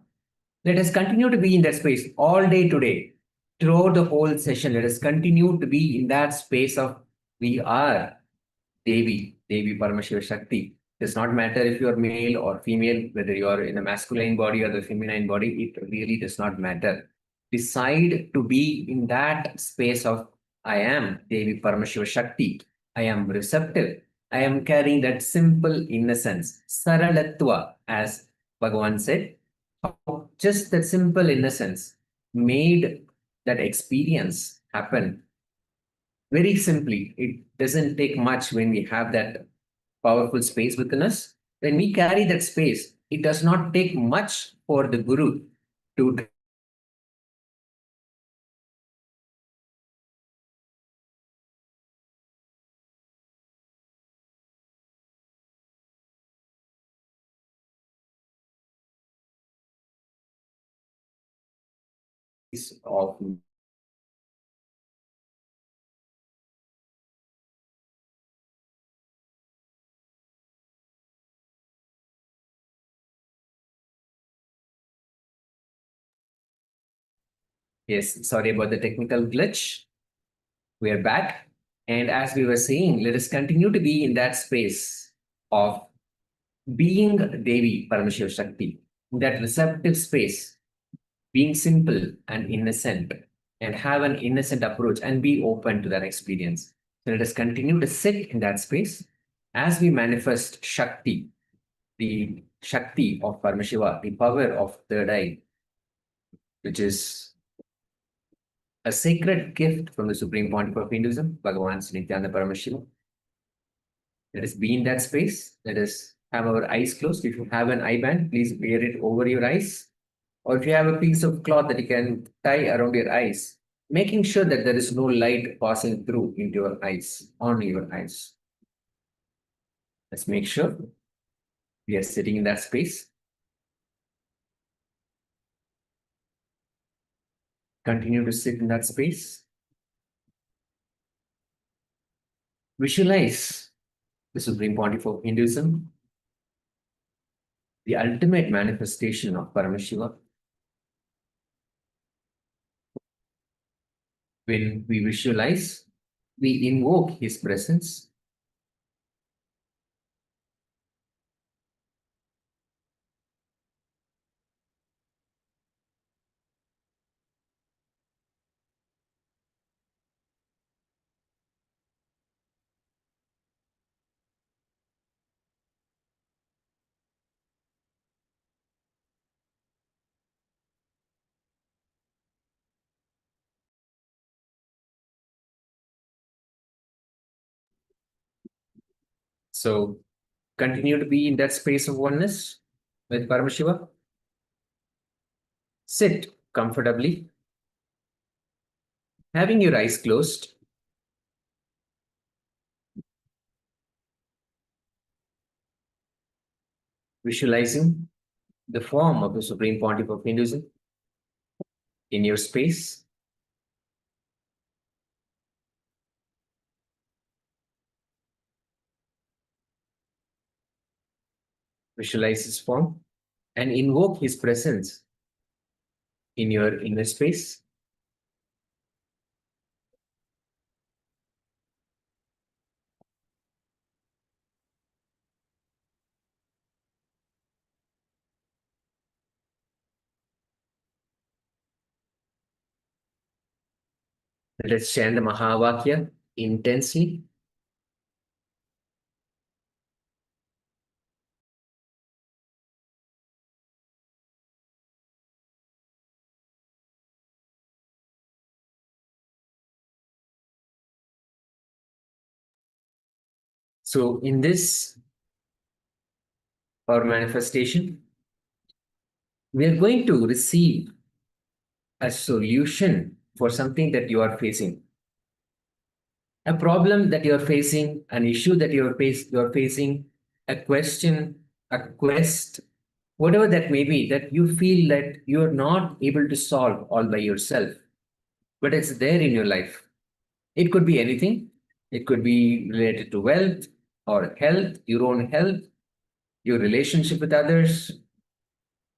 Let us continue to be in that space all day today. Throughout the whole session, let us continue to be in that space of we are Devi Paramashiva Shakti. It does not matter if you are male or female, whether you are in a masculine body or the feminine body, it really does not matter. Decide to be in that space of I am Devi Paramashiva Shakti. I am receptive. I am carrying that simple innocence, Saralatva, as Bhagavan said. Just that simple innocence made that experience happen very simply. It doesn't take much when we have that powerful space within us. When we carry that space, it does not take much for the Guru to of Yes, sorry about the technical glitch. We are back. And as we were saying, let us continue to be in that space of being Devi Paramashiva Shakti, in that receptive space, being simple and innocent, and have an innocent approach and be open to that experience. So let us continue to sit in that space as we manifest Shakti, the Shakti of Paramashiva, the power of third eye, which is a sacred gift from the Supreme Pontiff of Hinduism, Bhagavan Nithyananda Paramashiva. Let us be in that space. Let us have our eyes closed. If you have an eye band, please wear it over your eyes. Or if you have a piece of cloth that you can tie around your eyes, making sure that there is no light passing through into your eyes, on your eyes. Let's make sure we are sitting in that space. Continue to sit in that space. Visualize the Supreme Pontiff of Hinduism, the ultimate manifestation of Paramashiva. When we visualize, we invoke his presence. So continue to be in that space of oneness with Paramashiva. Sit comfortably, having your eyes closed. Visualizing the form of the Supreme Pontiff of Hinduism in your space. Visualize his form and invoke his presence in your inner space. Let's chant the Mahavakya intensely. So in this, our manifestation, we are going to receive a solution for something that you are facing. A problem that you are facing, an issue that you are facing, a question, a quest, whatever that may be, that you feel that you are not able to solve all by yourself, but it's there in your life. It could be anything. It could be related to wealth or health, your own health, your relationship with others,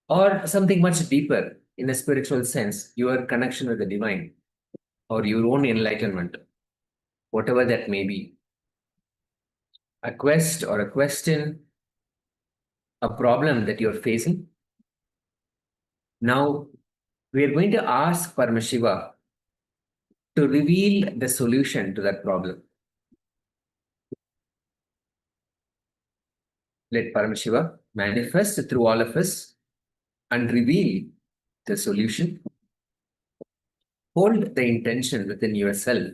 or something much deeper in a spiritual sense, your connection with the divine or your own enlightenment, whatever that may be. A quest or a question, a problem that you're facing. Now, we are going to ask Paramashiva to reveal the solution to that problem. Let Paramashiva manifest through all of us and reveal the solution. Hold the intention within yourself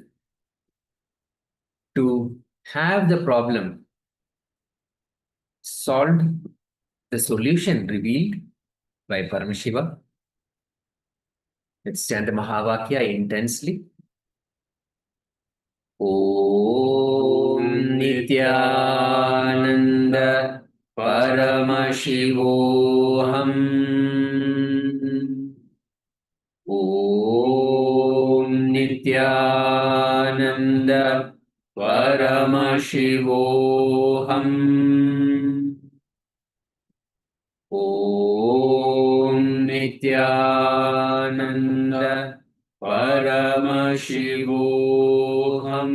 to have the problem solved, the solution revealed by Paramashiva. Let's chant the Mahavakya intensely. Om Nithyananda Paramashivoham. Om Nithyananda Paramashivoham. Om Nithyananda Paramashivoham.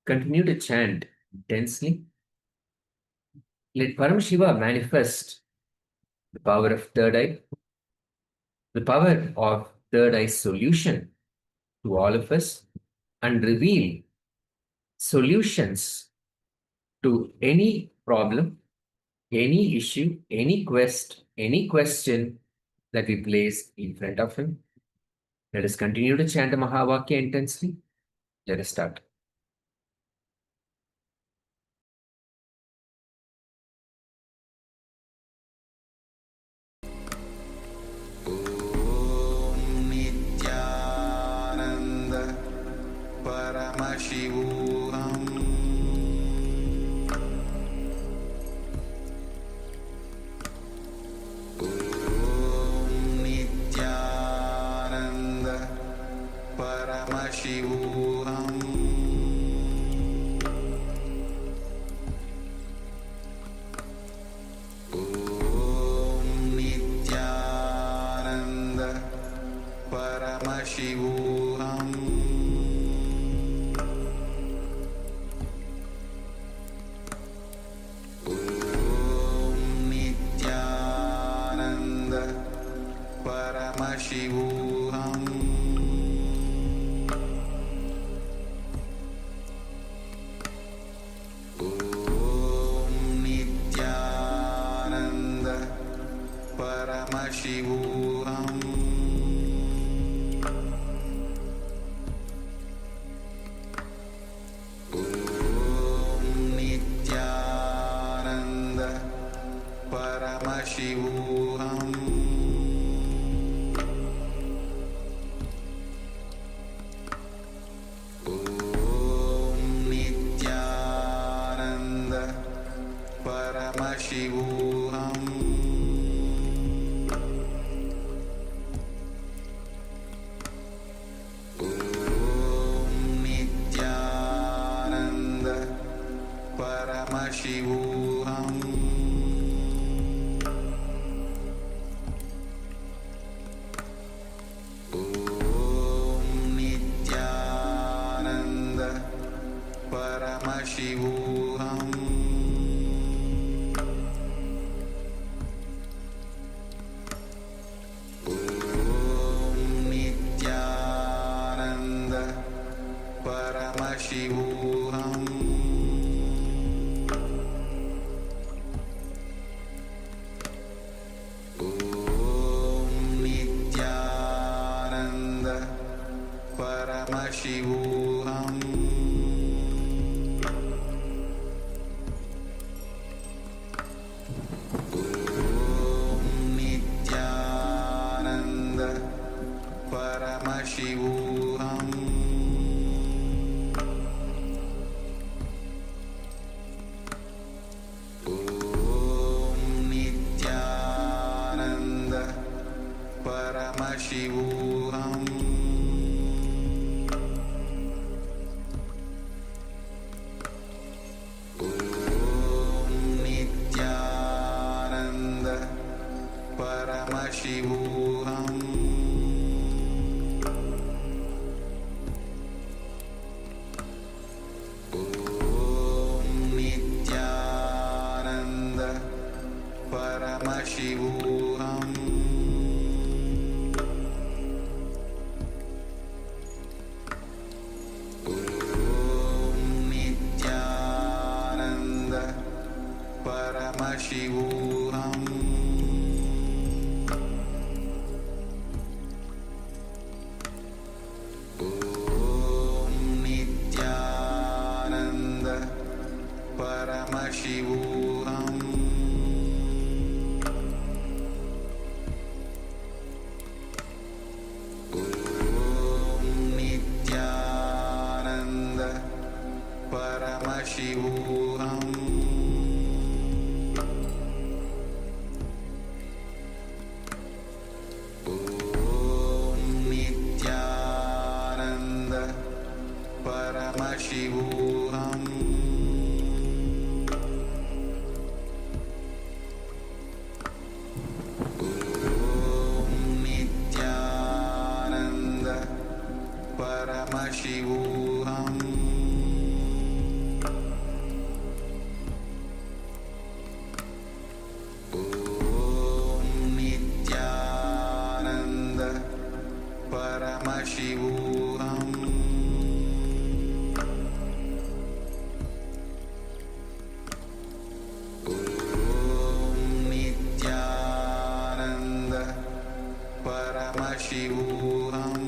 Continue to chant intensely. Let Paramashiva manifest the power of third eye, the power of third eye solution to all of us, and reveal solutions to any problem, any issue, any quest, any question that we place in front of him. Let us continue to chant the Mahavakya intensely. Let us start. Om Nithyananda Paramashivoham. Om Nithyananda Paramashivoham. Om Nithyananda Paramashivoham. Om Nithyananda Paramashivoham. Om Nithyananda Paramashivoham. Om Nithyananda Paramashivoham. Om Nithyananda Paramashivoham. Om Nithyananda Paramashivoham. Om Nithyananda Paramashivoham. Om Nithyananda Paramashivoham. Om Nithyananda Paramashivoham. Paramashivoham. Om Nithyananda Paramashivoham. Om Nithyananda Paramashivoham. Om Nithyananda Paramashivoham. Om Nithyananda Paramashivoham. Om Nithyananda Paramashivoham. Om Nithyananda Paramashivoham. Om Nithyananda Paramashivoham. Om Nithyananda Paramashivoham. Om Nithyananda Paramashivoham.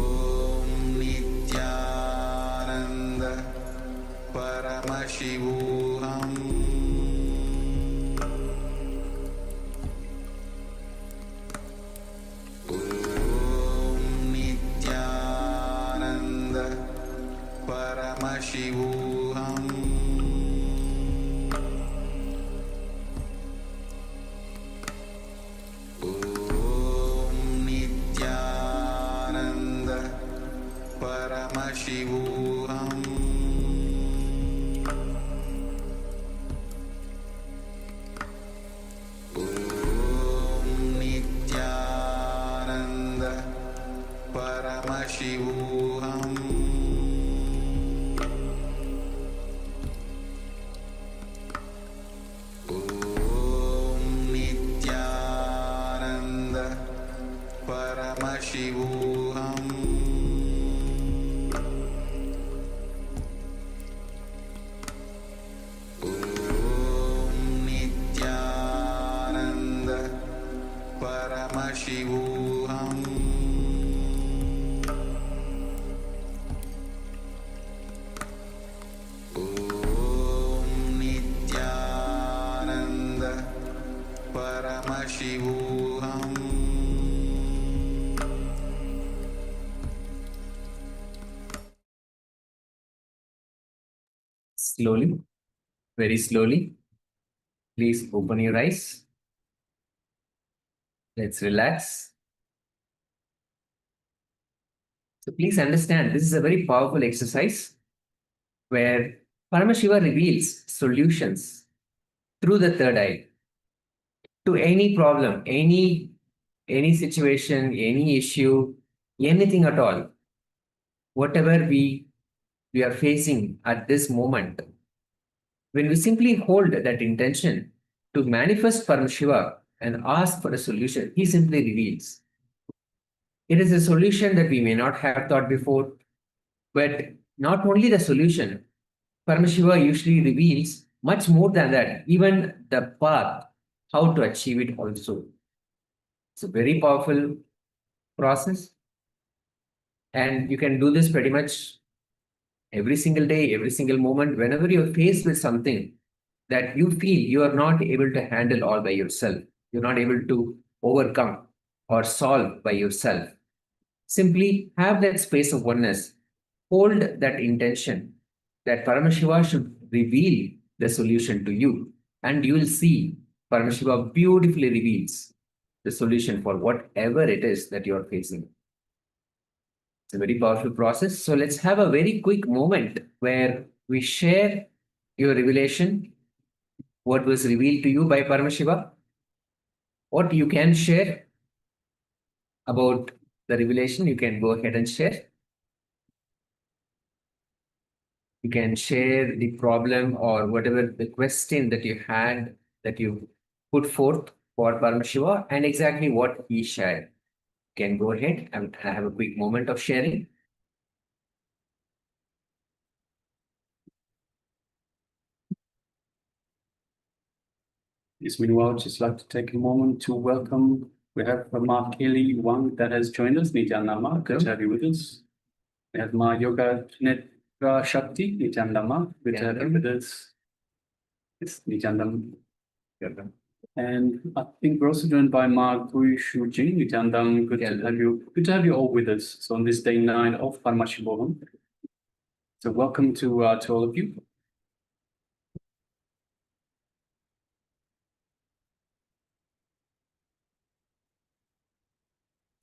Om Nithyananda Paramashivoham. Om Nithyananda Paramashivoham. Om Nithyananda Paramashivoham. Om Nithyananda Paramashivoham. Om Nithyananda Paramashivoham. Om Nithyananda Paramashivoham. Om Nithyananda Paramashivoham. Om Nithyananda Paramashivoham. Slowly, very slowly, please open your eyes. Let's relax. So please understand, this is a very powerful exercise where Paramashiva reveals solutions through the third eye to any problem, any situation, any issue, anything at all, whatever we are facing at this moment. When we simply hold that intention to manifest Paramashiva and ask for a solution, he simply reveals. It is a solution that we may not have thought before, but not only the solution, Paramashiva usually reveals much more than that, even the path, how to achieve it also. It's a very powerful process. And you can do this pretty much every single day, every single moment, whenever you're faced with something that you feel you are not able to handle all by yourself, you're not able to overcome or solve by yourself, simply have that space of oneness. Hold that intention that Paramashiva should reveal the solution to you, and you will see Paramashiva beautifully reveals the solution for whatever it is that you are facing. It's a very powerful process. So let's have a very quick moment where we share your revelation, what was revealed to you by Paramashiva, what you can share about the revelation. You can go ahead and share. You can share the problem or whatever the question that you had, that you put forth for Paramashiva, and exactly what he shared. You can go ahead and have a quick moment of sharing. Yes, meanwhile, just like to take a moment to welcome. We have Ma Kelly Wang that has joined us. Nithyananda, good to have you with us. We have Ma Yoga Netra Shakti, Nithyananda, good to have you with us. It's Nithyananda. And I think we're also joined by Ma Gui Shu Jing, Nithyananda, good to have you. Good to have you all with us. So on this day 9 of Paramashiva. So welcome to all of you.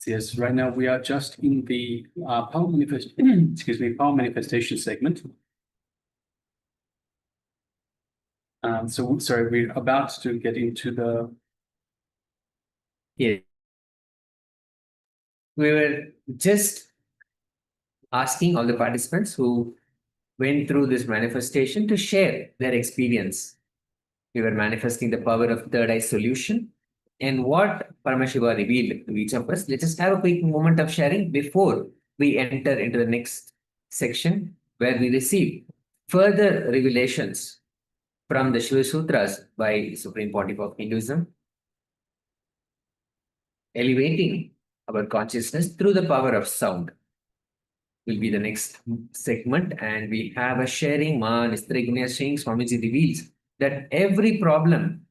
Yes, right now we are just in the power manifestation segment. So sorry, we're about to get into the. Yeah. We were just asking all the participants who went through this manifestation to share their experience. We were manifesting the power of third eye solution and what Paramashiva revealed to each of us. Let's just have a quick moment of sharing before we enter into the next section where we receive further revelations from the Shiva Sutras by Supreme Pontiff of Hinduism, elevating our consciousness through the power of sound. Will be the next segment, and we have a sharing. Ma Nithyananda Swamiji reveals that every problem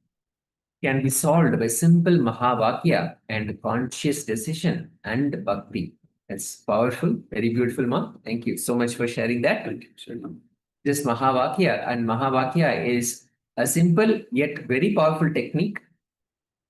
can be solved by simple Mahavakya and conscious decision and bhakti. That's powerful, very beautiful, Ma. Thank you so much for sharing that. Thank you, sir. This Mahavakya, and Mahavakya is a simple yet very powerful technique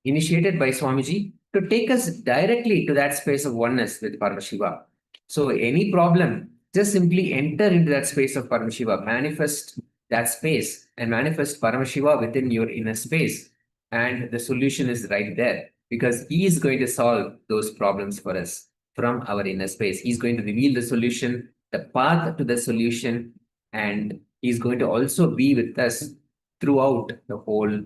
initiated by Swamiji to take us directly to that space of oneness with Paramashiva. So any problem, just simply enter into that space of Paramashiva, manifest that space and manifest Paramashiva within your inner space. And the solution is right there because he is going to solve those problems for us from our inner space. He's going to reveal the solution, the path to the solution, and he's going to also be with us throughout the whole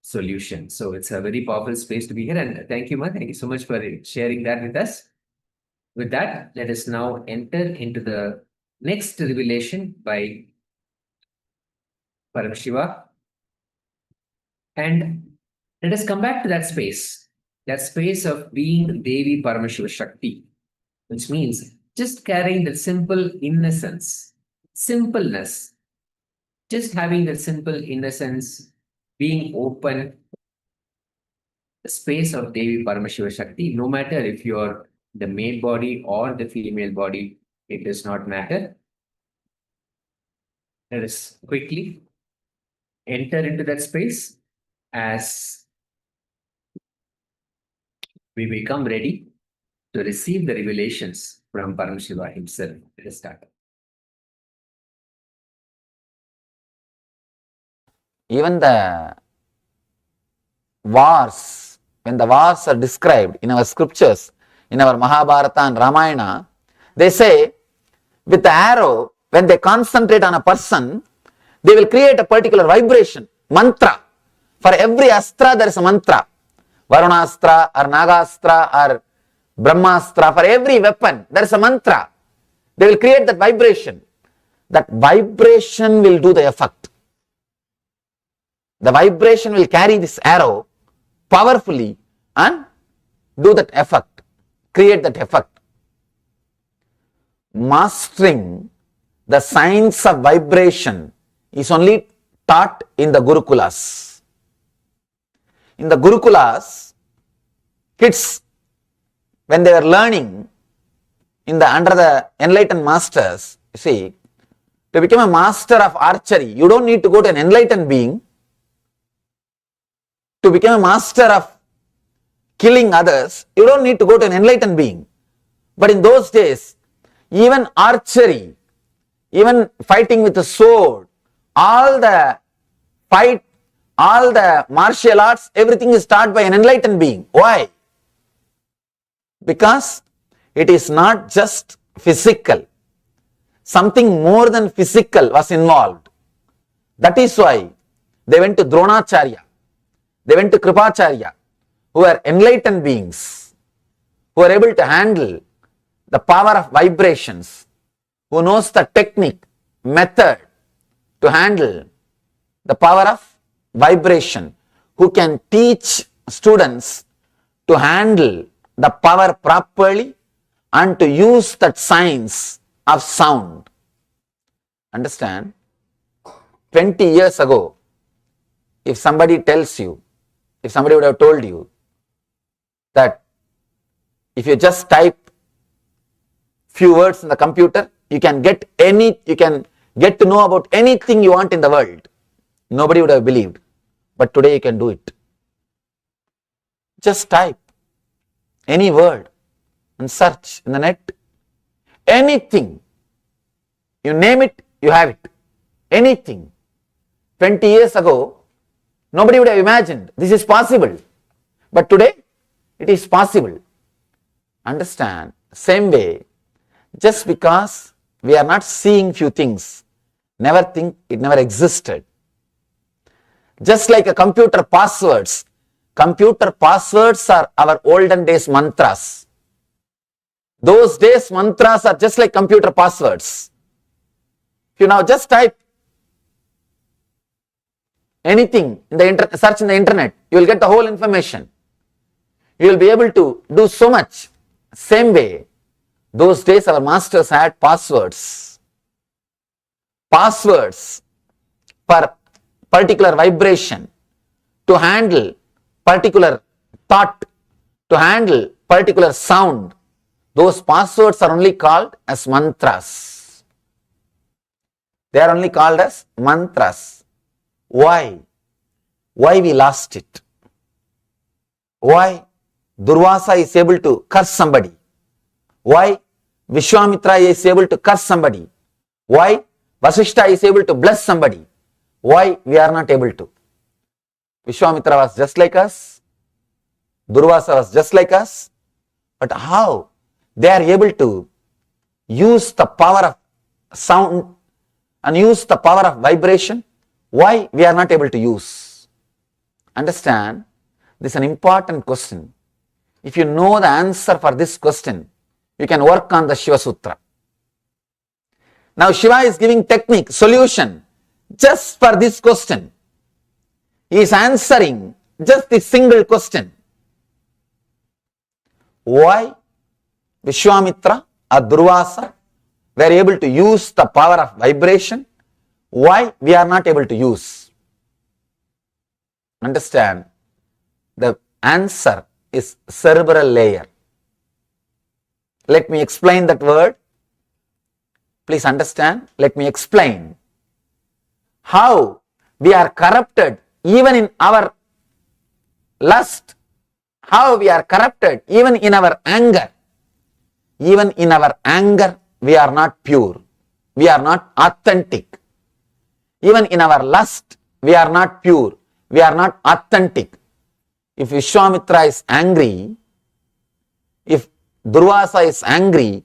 solution. So it's a very powerful space to be here. And thank you, Ma. Thank you so much for sharing that with us. With that, let us now enter into the next revelation by Paramashiva. And let us come back to that space of being Devi Paramashiva Shakti, which means just carrying that simple innocence, simpleness, just having that simple innocence, being open, the space of Devi Paramashiva Shakti, no matter if you're the male body or the female body, it does not matter. Let us quickly enter into that space as we become ready to receive the revelations from Paramashiva himself. Let us start. Even the wars, when the wars are described in our scriptures, in our Mahabharata and Ramayana, they say with the arrow, when they concentrate on a person, they will create a particular vibration, mantra. For every astra, there is a mantra. Varunastra or Nagastra or Brahmastra, for every weapon, there is a mantra. They will create that vibration. That vibration will do the effect. The vibration will carry this arrow powerfully and do that effect, create that effect. Mastering the science of vibration is only taught in the Gurukulas. In the Gurukulas, kids, when they were learning under the enlightened masters, you see, to become a master of archery, you don't need to go to an enlightened being. To become a master of killing others, you don't need to go to an enlightened being. But in those days, even archery, even fighting with a sword, all the martial arts, everything is taught by an enlightened being. Why? Because it is not just physical. Something more than physical was involved. That is why they went to Dronacharya, they went to Kripacharya, who are enlightened beings, who are able to handle the power of vibrations, who knows the technique, method to handle the power of vibration, who can teach students to handle the power properly and to use that science of sound. Understand? 20 years ago, if somebody tells you, if somebody would have told you that if you just type few words in the computer, you can get to know about anything you want in the world, nobody would have believed. But today you can do it. Just type any word and search in the net. Anything. You name it, you have it. Anything. 20 years ago, nobody would have imagined this is possible. But today, it is possible. Understand? Same way, just because we are not seeing few things, never think it never existed. Just like a computer passwords. Computer passwords are our olden days mantras. Those days mantras are just like computer passwords. If you now just type anything in the search in the internet, you will get the whole information. You will be able to do so much. Same way, those days our masters had passwords. Passwords for particular vibration, to handle particular thought, to handle particular sound. Those passwords are only called as mantras. They are only called as mantras. Why? Why we lost it? Why Durvasa is able to curse somebody? Why Vishwamitra is able to curse somebody? Why Vasishta is able to bless somebody? Why we are not able to? Vishwamitra was just like us. Durvasa was just like us. But how they are able to use the power of sound and use the power of vibration? Why we are not able to use? Understand? This is an important question. If you know the answer for this question, you can work on the Shiva Sutra. Now Shiva is giving technique, solution just for this question. He is answering just this single question. Why Vishwamitra or Durvasa were able to use the power of vibration? Why we are not able to use? Understand? The answer is cerebral layer. Let me explain that word. Please understand. Let me explain how we are corrupted even in our lust, how we are corrupted even in our anger. Even in our anger, we are not pure. We are not authentic. Even in our lust, we are not pure. We are not authentic. If Vishwamitra is angry, if Durvasa is angry,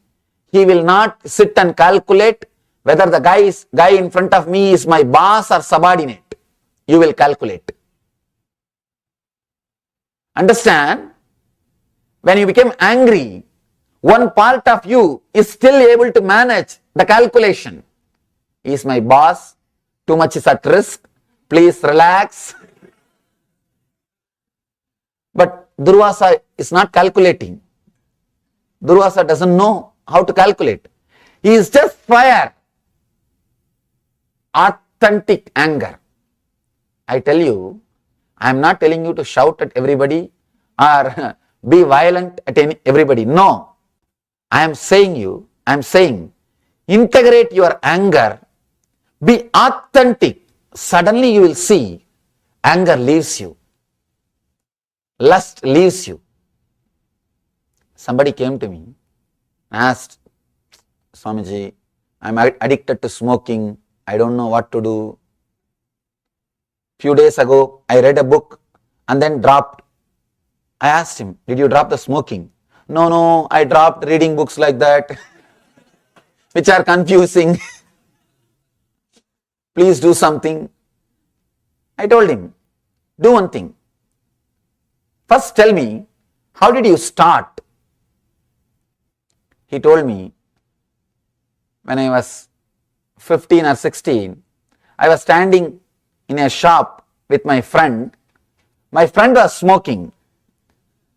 he will not sit and calculate whether the guy in front of me is my boss or subordinate. You will calculate. Understand? When you become angry, one part of you is still able to manage the calculation. He is my boss, too much is at risk, please relax. But Durvasa is not calculating. Durvasa doesn't know how to calculate. He is just fire. Authentic anger. I tell you, I am not telling you to shout at everybody or be violent at everybody. No. I am saying, integrate your anger, be authentic. Suddenly you will see anger leaves you, lust leaves you. Somebody came to me and asked, Swamiji, I am addicted to smoking. I don't know what to do. Few days ago, I read a book and then dropped. I asked him, did you drop the smoking? No, I dropped reading books like that, which are confusing. Please do something. I told him, do one thing. First tell me, how did you start? He told me, when I was 15 or 16, I was standing in a shop with my friend. My friend was smoking.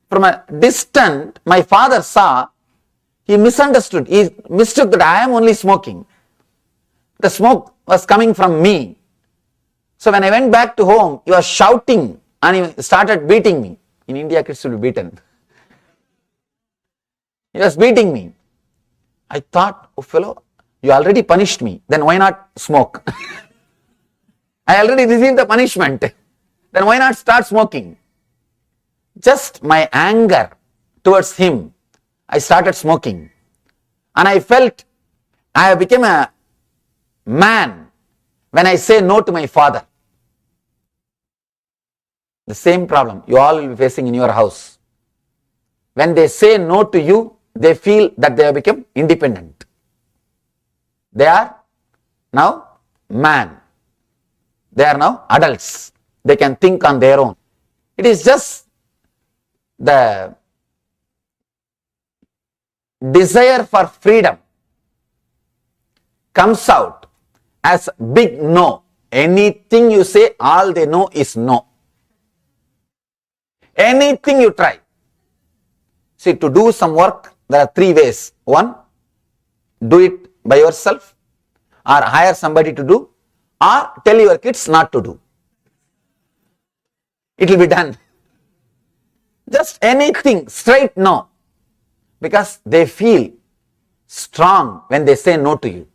From a distance, my father saw, he misunderstood. He mistook that I am only smoking. The smoke was coming from me. So when I went back to home, he was shouting and he started beating me. In India, kids will be beaten. He was beating me. I thought, oh fellow, you already punished me. Then why not smoke? I already received the punishment. Then why not start smoking? Just my anger towards him, I started smoking. And I felt I became a man when I say no to my father. The same problem you all will be facing in your house. When they say no to you, they feel that they have become independent. They are now man. They are now adults. They can think on their own. It is just the desire for freedom comes out as big no. Anything you say, all they know is no. Anything you try. See, to do some work, there are three ways. One, do it by yourself, or hire somebody to do, or tell your kids not to do. It will be done. Just anything, straight no. Because they feel strong when they say no to you.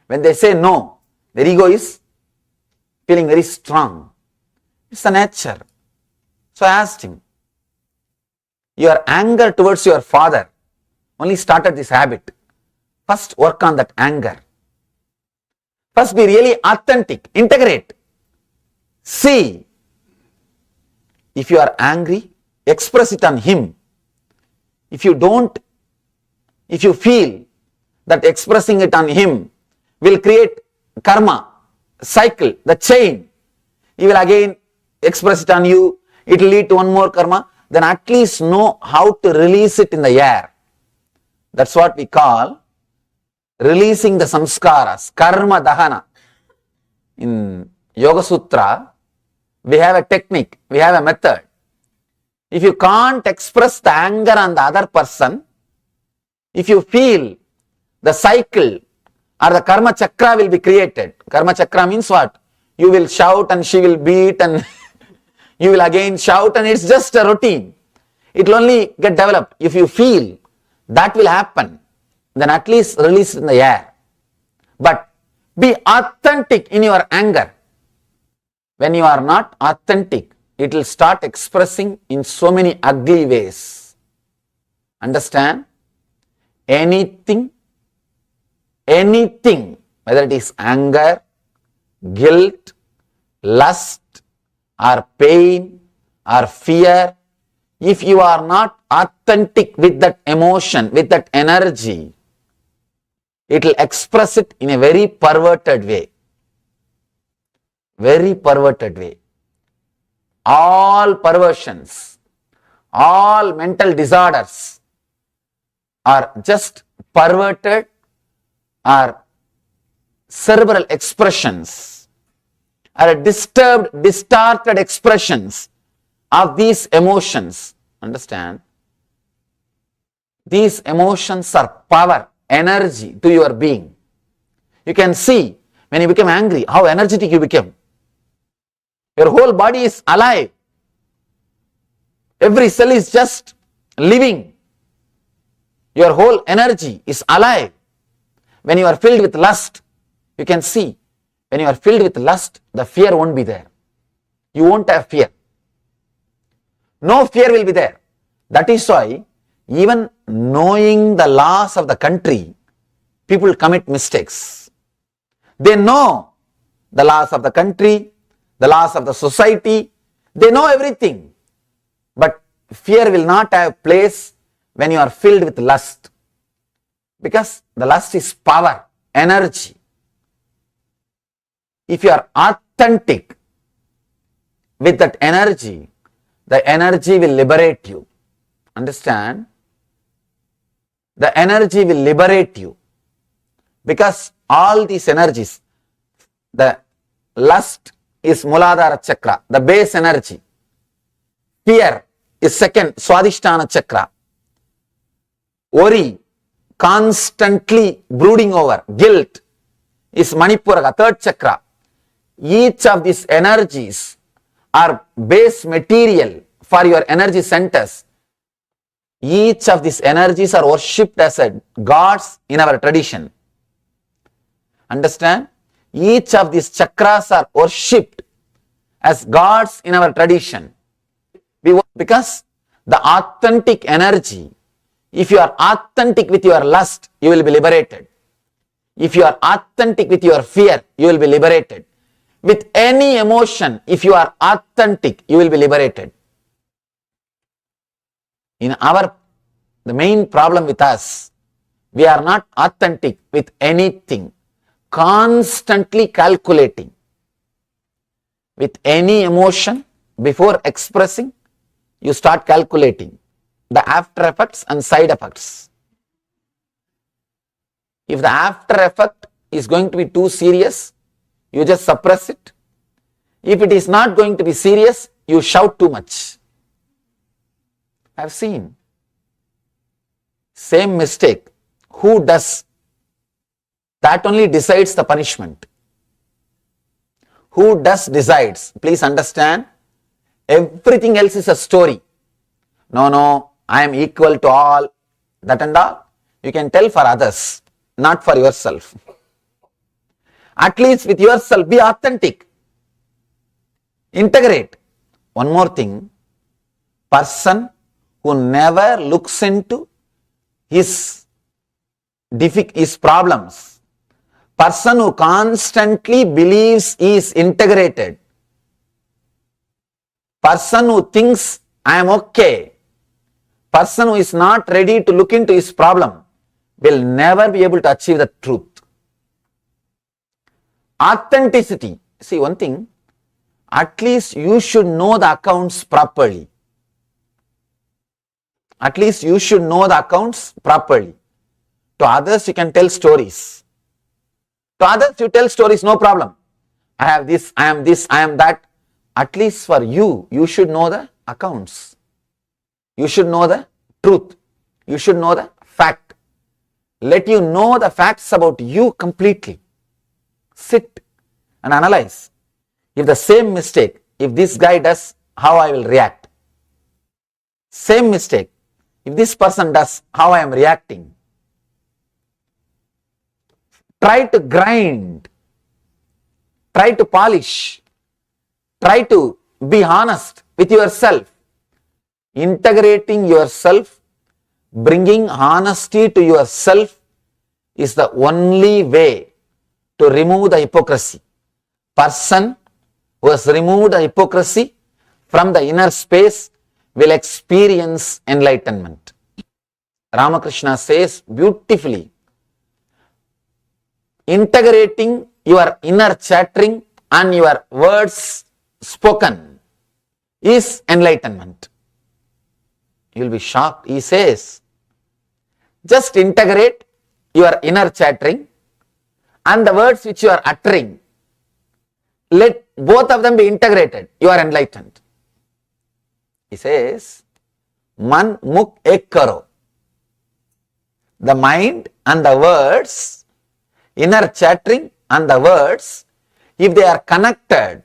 When they say no, their ego is feeling very strong. It's the nature. So I asked him, your anger towards your father only started this habit. First work on that anger. First be really authentic, integrate. See, if you are angry, express it on him. If you don't, if you feel that expressing it on him will create karma, cycle, the chain, he will again express it on you, it will lead to one more karma, then at least know how to release it in the air. That's what we call releasing the samskaras, karma dahana. In Yoga Sutra, we have a technique, we have a method. If you can't express the anger on the other person, if you feel the cycle or the karma chakra will be created. Karma chakra means what? You will shout and she will beat and you will again shout, and it's just a routine. It will only get developed. If you feel that will happen, then at least release it in the air. But be authentic in your anger. When you are not authentic, it will start expressing in so many ugly ways. Understand? Anything, whether it is anger, guilt, lust, or pain, or fear, if you are not authentic with that emotion, with that energy, it will express it in a very perverted way. Very perverted way. All perversions, all mental disorders are just perverted or cerebral expressions, or disturbed, distorted expressions of these emotions. Understand? These emotions are power, energy to your being. You can see when you become angry, how energetic you become. Your whole body is alive. Every cell is just living. Your whole energy is alive. When you are filled with lust, you can see, when you are filled with lust, the fear won't be there. You won't have fear. No fear will be there. That is why, even knowing the laws of the country, people commit mistakes. They know the laws of the country, the laws of the society, they know everything. But fear will not have place when you are filled with lust. Because the lust is power, energy. If you are authentic with that energy, the energy will liberate you. Understand? The energy will liberate you. Because all these energies, the lust is Muladhara chakra, the base energy. Fear is second, Swadhisthana chakra. Worry, constantly brooding over, guilt is Manipura, third chakra. Each of these energies are base material for your energy centers. Each of these energies are worshipped as gods in our tradition. Understand? Each of these chakras are worshipped as gods in our tradition. Because the authentic energy, if you are authentic with your lust, you will be liberated. If you are authentic with your fear, you will be liberated. With any emotion, if you are authentic, you will be liberated. The main problem with us, we are not authentic with anything, constantly calculating. With any emotion, before expressing, you start calculating the after effects and side effects. If the after effect is going to be too serious, you just suppress it. If it is not going to be serious, you shout too much. I have seen. Same mistake. Who does? That only decides the punishment. Who does decides. Please understand. Everything else is a story. No, I am equal to all. That and all. You can tell for others, not for yourself. At least with yourself, be authentic. Integrate. One more thing. Person who never looks into his problems. Person who constantly believes he is integrated. Person who thinks I am okay. Person who is not ready to look into his problem will never be able to achieve the truth. Authenticity. See one thing, at least you should know the accounts properly. At least you should know the accounts properly. To others you can tell stories. To others you tell stories, no problem. I have this, I am this, I am that. At least for you, you should know the accounts. You should know the truth. You should know the fact. Let you know the facts about you completely. Sit and analyze. If the same mistake, if this guy does, how I will react. Same mistake, if this person does, how I am reacting. Try to grind. Try to polish. Try to be honest with yourself. Integrating yourself, bringing honesty to yourself is the only way to remove the hypocrisy. Person who has removed the hypocrisy from the inner space will experience enlightenment. Ramakrishna says beautifully, integrating your inner chattering and your words spoken is enlightenment. You will be shocked. He says, just integrate your inner chattering and the words which you are uttering. Let both of them be integrated. You are enlightened. He says, Man mukh ek karo. The mind and the words, inner chattering and the words, if they are connected,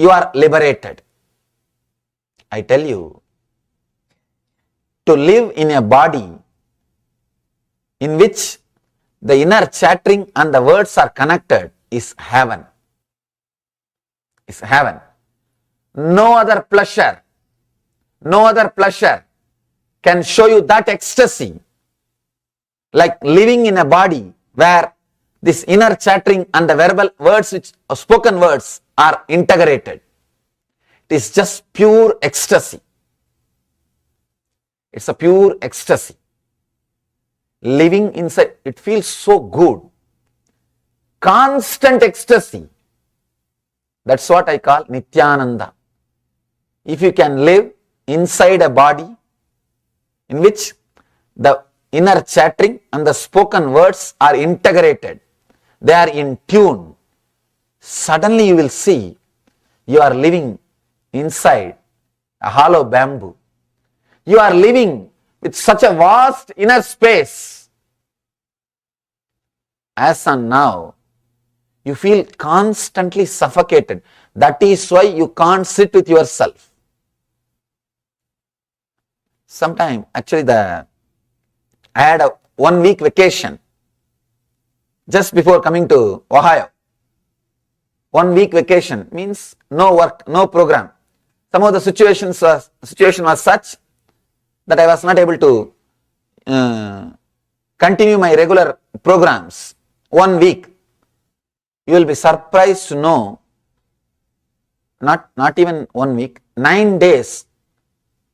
you are liberated. I tell you, to live in a body in which the inner chattering and the words are connected is heaven. Is heaven. No other pleasure can show you that ecstasy like living in a body where this inner chattering and the verbal words, which or spoken words, are integrated. It is just pure ecstasy. It's a pure ecstasy. Living inside, it feels so good. Constant ecstasy. That's what I call Nithyananda. If you can live inside a body in which the inner chattering and the spoken words are integrated, they are in tune, suddenly you will see you are living inside a hollow bamboo. You are living with such a vast inner space. As and now, you feel constantly suffocated. That is why you can't sit with yourself. Sometime, actually, I had a 1 week vacation just before coming to Ohio. 1 week vacation means no work, no program. Some of the situation was such that I was not able to continue my regular programs. 1 week. You will be surprised to know, not even 1 week, 9 days.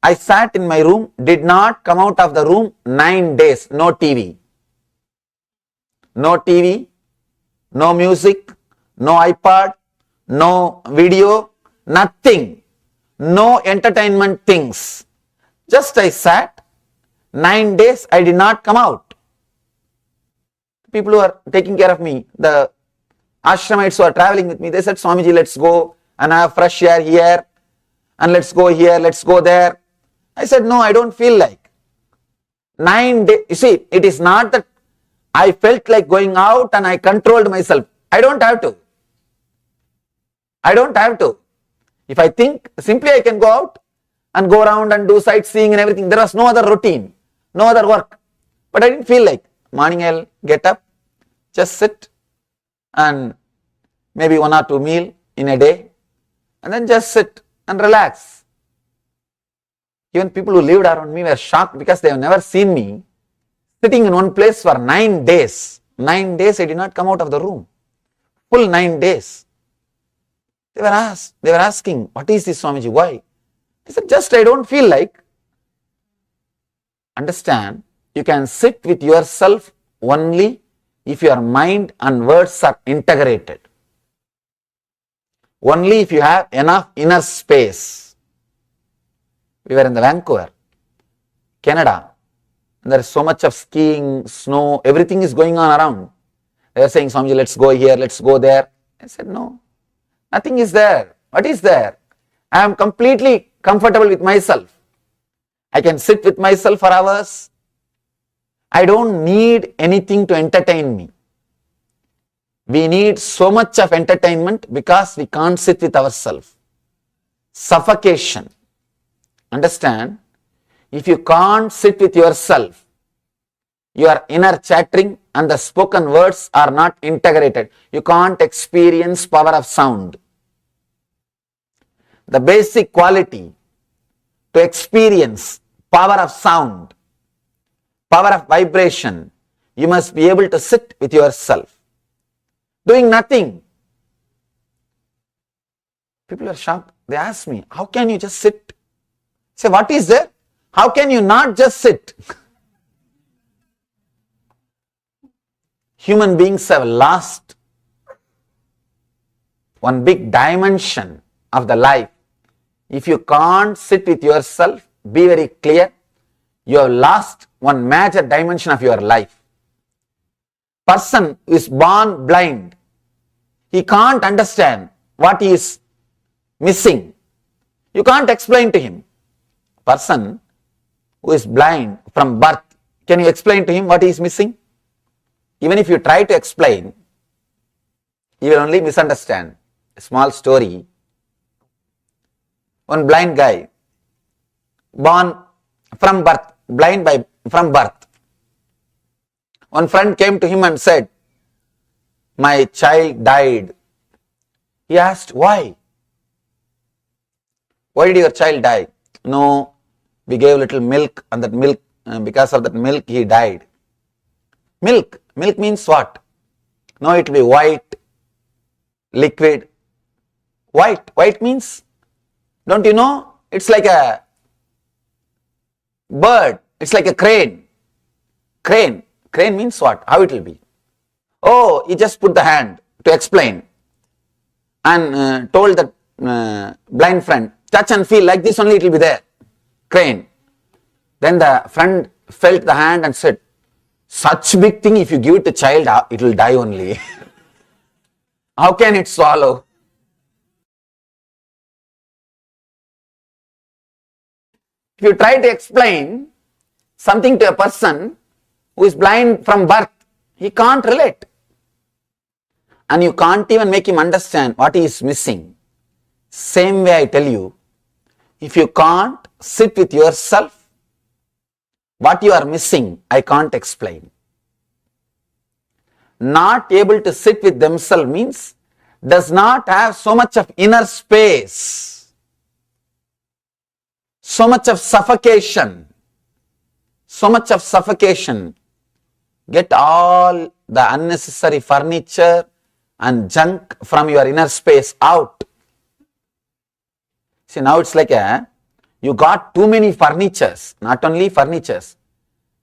I sat in my room, did not come out of the room 9 days. No TV. No TV, no music, no iPad, no video, nothing. No entertainment things. Just I sat, 9 days I did not come out. People who are taking care of me, the ashramites who are traveling with me, they said, Swamiji, let's go and have fresh air here, and let's go here, let's go there. I said, no, I don't feel like. 9 days, you see, it is not that I felt like going out and I controlled myself. I don't have to. I don't have to. If I think, simply I can go out and go around and do sightseeing and everything. There was no other routine, no other work. But I didn't feel like. Morning I'll get up, just sit and maybe 1 or 2 meals in a day, and then just sit and relax. Even people who lived around me were shocked because they have never seen me sitting in one place for 9 days. 9 days I did not come out of the room. Full 9 days. They were asking, what is this, Swamiji? Why? I said, just I don't feel like. Understand, you can sit with yourself only if your mind and words are integrated. Only if you have enough inner space. We were in the Vancouver, Canada. And there is so much of skiing, snow, everything is going on around. They were saying, Swamiji, let's go here, let's go there. I said, no, nothing is there. What is there? I am completely comfortable with myself. I can sit with myself for hours. I don't need anything to entertain me. We need so much of entertainment because we can't sit with ourselves. Suffocation. Understand? If you can't sit with yourself, your inner chattering and the spoken words are not integrated. You can't experience power of sound. The basic quality to experience power of sound, power of vibration, you must be able to sit with yourself, doing nothing. People are shocked. They ask me, how can you just sit? I say, what is there? How can you not just sit? Human beings have lost one big dimension of the life. If you can't sit with yourself, be very clear, you have lost one major dimension of your life. Person who is born blind, he can't understand what he is missing. You can't explain to him. Person who is blind from birth, can you explain to him what he is missing? Even if you try to explain, he will only misunderstand. A small story. one blind guy, born from birth, from birth. One friend came to him and said, my child died. He asked, why? Why did your child die? No, we gave little milk, and that milk, because of that milk, he died. Milk means what? No, it will be white, liquid. White means, don't you know? It's like a bird, it's like a crane. Crane means what? How it will be? Oh, he just put the hand to explain and told that blind friend, touch and feel, like this only it will be there. Crane. Then the friend felt the hand and said, such big thing, if you give it to child, it will die only. How can it swallow? If you try to explain something to a person who is blind from birth, he can't relate. And you can't even make him understand what he is missing. Same way I tell you, if you can't sit with yourself, what you are missing, I can't explain. Not able to sit with themselves means does not have so much of inner space, so much of suffocation. Get all the unnecessary furniture and junk from your inner space out. See, now it's like you got too many furnitures, not only furnitures.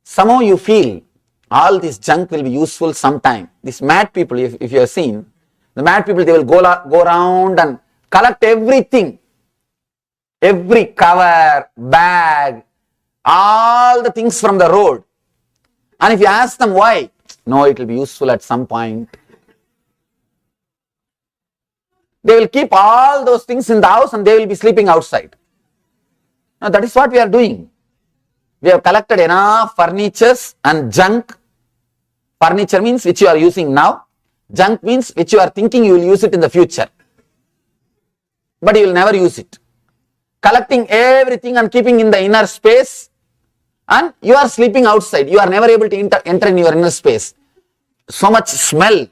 Somehow you feel all this junk will be useful sometime. These mad people, if you have seen, the mad people, they will go around and collect everything. Every cover, bag, all the things from the road. And if you ask them why, no, it will be useful at some point. They will keep all those things in the house and they will be sleeping outside. Now that is what we are doing. We have collected enough furnitures and junk. Furniture means which you are using now. Junk means which you are thinking you will use it in the future. But you will never use it. Collecting everything and keeping in the inner space, and you are sleeping outside. You are never able to enter in your inner space. So much smell. It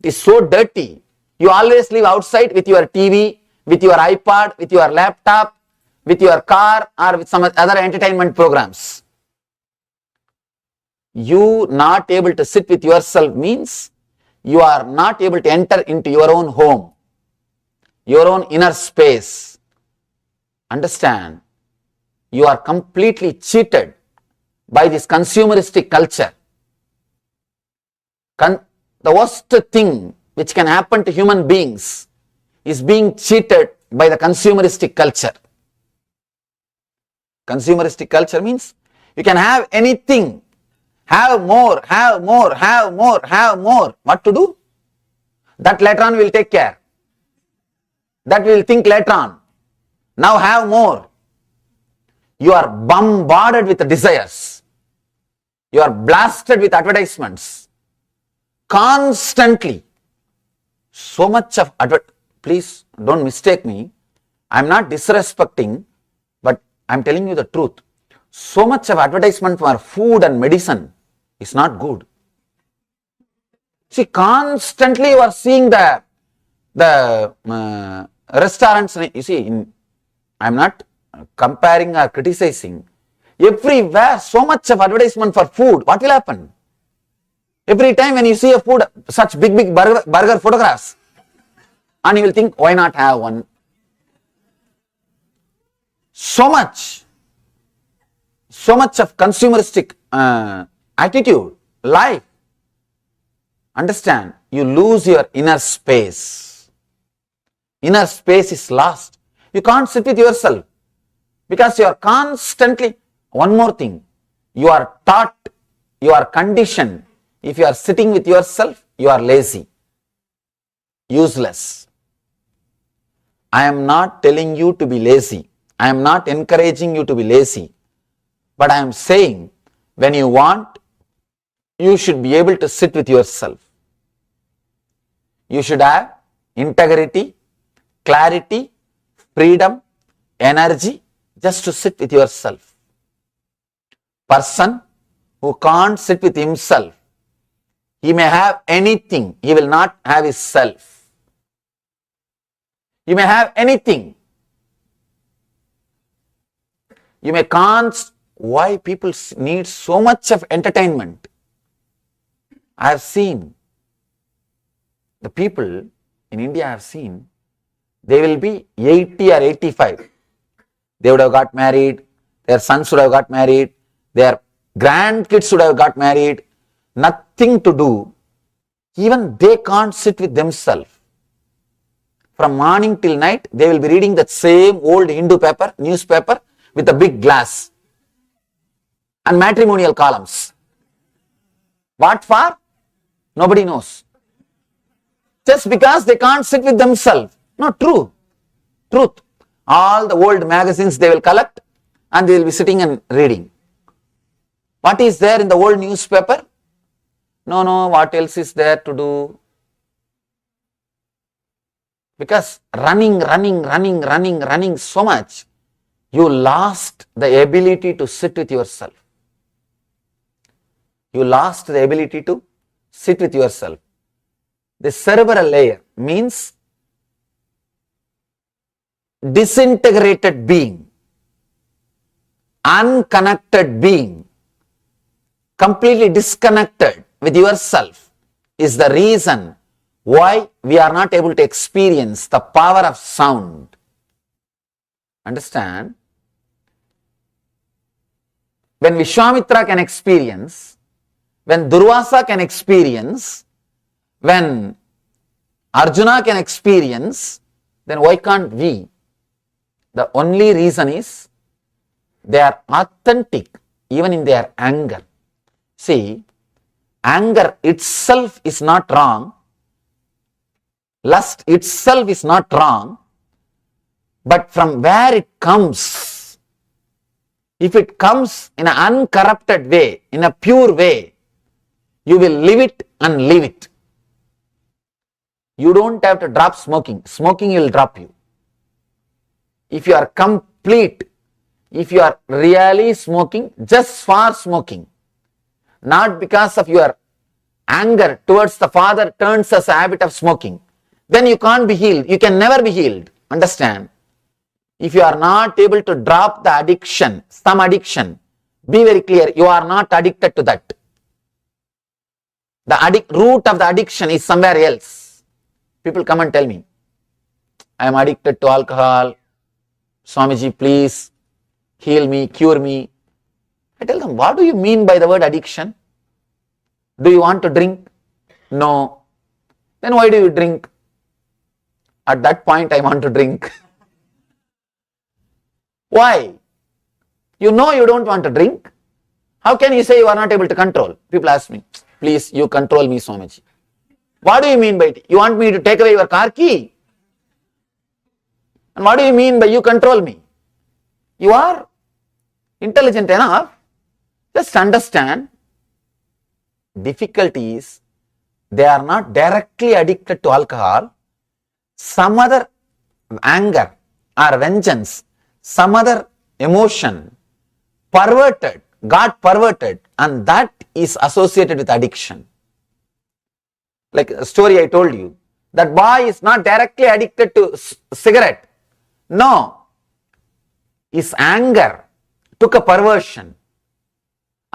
is so dirty. You always live outside with your TV, with your iPad, with your laptop, with your car, or with some other entertainment programs. You not able to sit with yourself means you are not able to enter into your own home, your own inner space. Understand, you are completely cheated by this consumeristic culture. The worst thing which can happen to human beings is being cheated by the consumeristic culture. Consumeristic culture means you can have anything, have more. What to do? That later on will take care. That will think later on. Now have more. You are bombarded with desires. You are blasted with advertisements. Constantly. So much of please don't mistake me. I am not disrespecting, but I am telling you the truth. So much of advertisement for food and medicine is not good. See, constantly you are seeing the restaurants. You see, I am not comparing or criticizing. Everywhere, so much of advertisement for food. What will happen? Every time when you see a food, such big burger photographs, and you will think, why not have one? So much of consumeristic attitude, life. Understand, you lose your inner space. Inner space is lost. You can't sit with yourself because you are constantly, one more thing, you are taught, you are conditioned. If you are sitting with yourself, you are lazy, useless. I am not telling you to be lazy. I am not encouraging you to be lazy. But I am saying, when you want, you should be able to sit with yourself. You should have integrity, clarity, freedom, energy just to sit with yourself. Person who can't sit with himself, he may have anything, he will not have his self. You may have anything. You may can't. Why people need so much of entertainment? I have seen the people in India, I have seen, they will be 80 or 85. They would have got married, their sons would have got married, their grandkids would have got married, nothing to do. Even they can't sit with themselves. From morning till night, they will be reading that same old Hindu paper, newspaper with a big glass and matrimonial columns. What for? Nobody knows. Just because they can't sit with themselves. No, true. Truth. All the old magazines they will collect and they will be sitting and reading. What is there in the old newspaper? No, what else is there to do? Because running so much, you lost the ability to sit with yourself. You lost the ability to sit with yourself. The cerebral layer means disintegrated being, unconnected being, completely disconnected with yourself is the reason why we are not able to experience the power of sound. Understand? When Vishwamitra can experience, when Durvasa can experience, when Arjuna can experience, then why can't we? The only reason is they are authentic even in their anger. See, anger itself is not wrong, lust itself is not wrong, but from where it comes, if it comes in an uncorrupted way, in a pure way, you will live it and live it. You don't have to drop smoking. Smoking will drop you. If you are complete, if you are really smoking, just for smoking, not because of your anger towards the father turns as a habit of smoking, then you can't be healed. You can never be healed. Understand? If you are not able to drop the addiction, some addiction, be very clear, you are not addicted to that. The root of the addiction is somewhere else. People come and tell me, I am addicted to alcohol. Swamiji, please heal me, cure me. I tell them, what do you mean by the word addiction? Do you want to drink? No. Then why do you drink? At that point, I want to drink. Why? You know you don't want to drink. How can you say you are not able to control? People ask me, please, you control me, Swamiji. What do you mean by it? You want me to take away your car key? And what do you mean by you control me? You are intelligent enough. Just understand, difficulty is they are not directly addicted to alcohol. Some other anger or vengeance, some other emotion got perverted, and that is associated with addiction. Like a story I told you, that boy is not directly addicted to cigarette. No, his anger took a perversion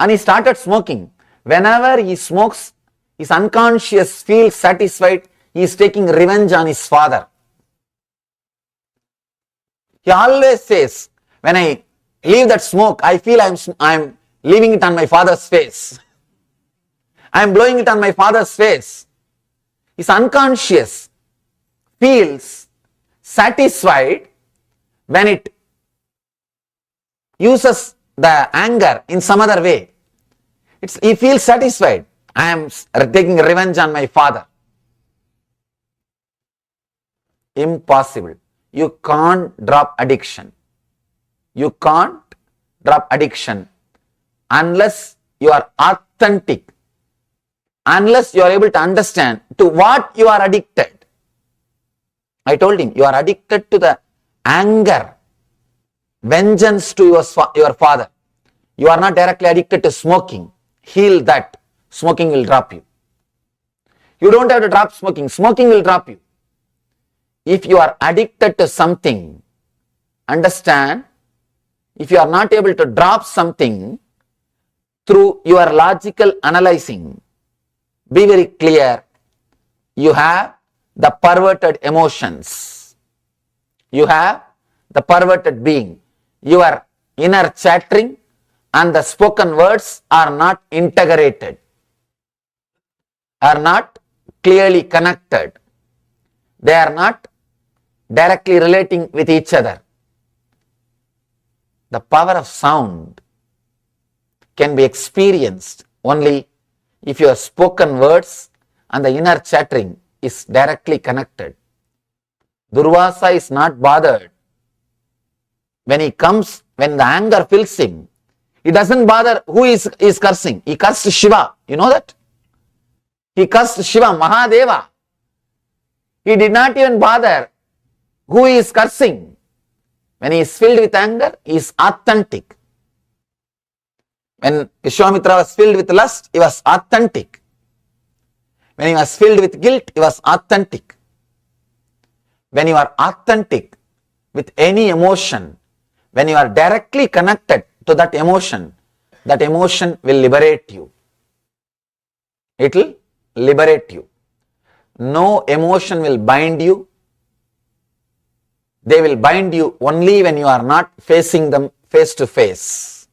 and he started smoking. Whenever he smokes, his unconscious feels satisfied. He is taking revenge on his father. He always says, when I leave that smoke, I feel I am leaving it on my father's face. I am blowing it on my father's face. His unconscious feels satisfied when it uses the anger in some other way. He feels satisfied. I am taking revenge on my father. Impossible. You can't drop addiction. You can't drop addiction unless you are authentic, unless you are able to understand to what you are addicted. I told him, you are addicted to the anger vengeance to your father. You are not directly addicted to smoking. Heal that. Smoking will drop you. You don't have to drop smoking. Smoking will drop you. If you are addicted to something, understand, if you are not able to drop something through your logical analyzing, be very clear, you have the perverted emotions. You have the perverted being. Your inner chattering and the spoken words are not integrated, are not clearly connected. They are not directly relating with each other. The power of sound can be experienced only if your spoken words and the inner chattering is directly connected. Durvasa is not bothered. When he comes, when the anger fills him, he doesn't bother who is cursing. He cursed Shiva. You know that? He cursed Shiva, Mahadeva. He did not even bother who he is cursing. When he is filled with anger, he is authentic. When Vishwamitra was filled with lust, he was authentic. When he was filled with guilt, he was authentic. When you are authentic with any emotion, when you are directly connected to that emotion will liberate you. It will liberate you. No emotion will bind you. They will bind you only when you are not facing them face to face.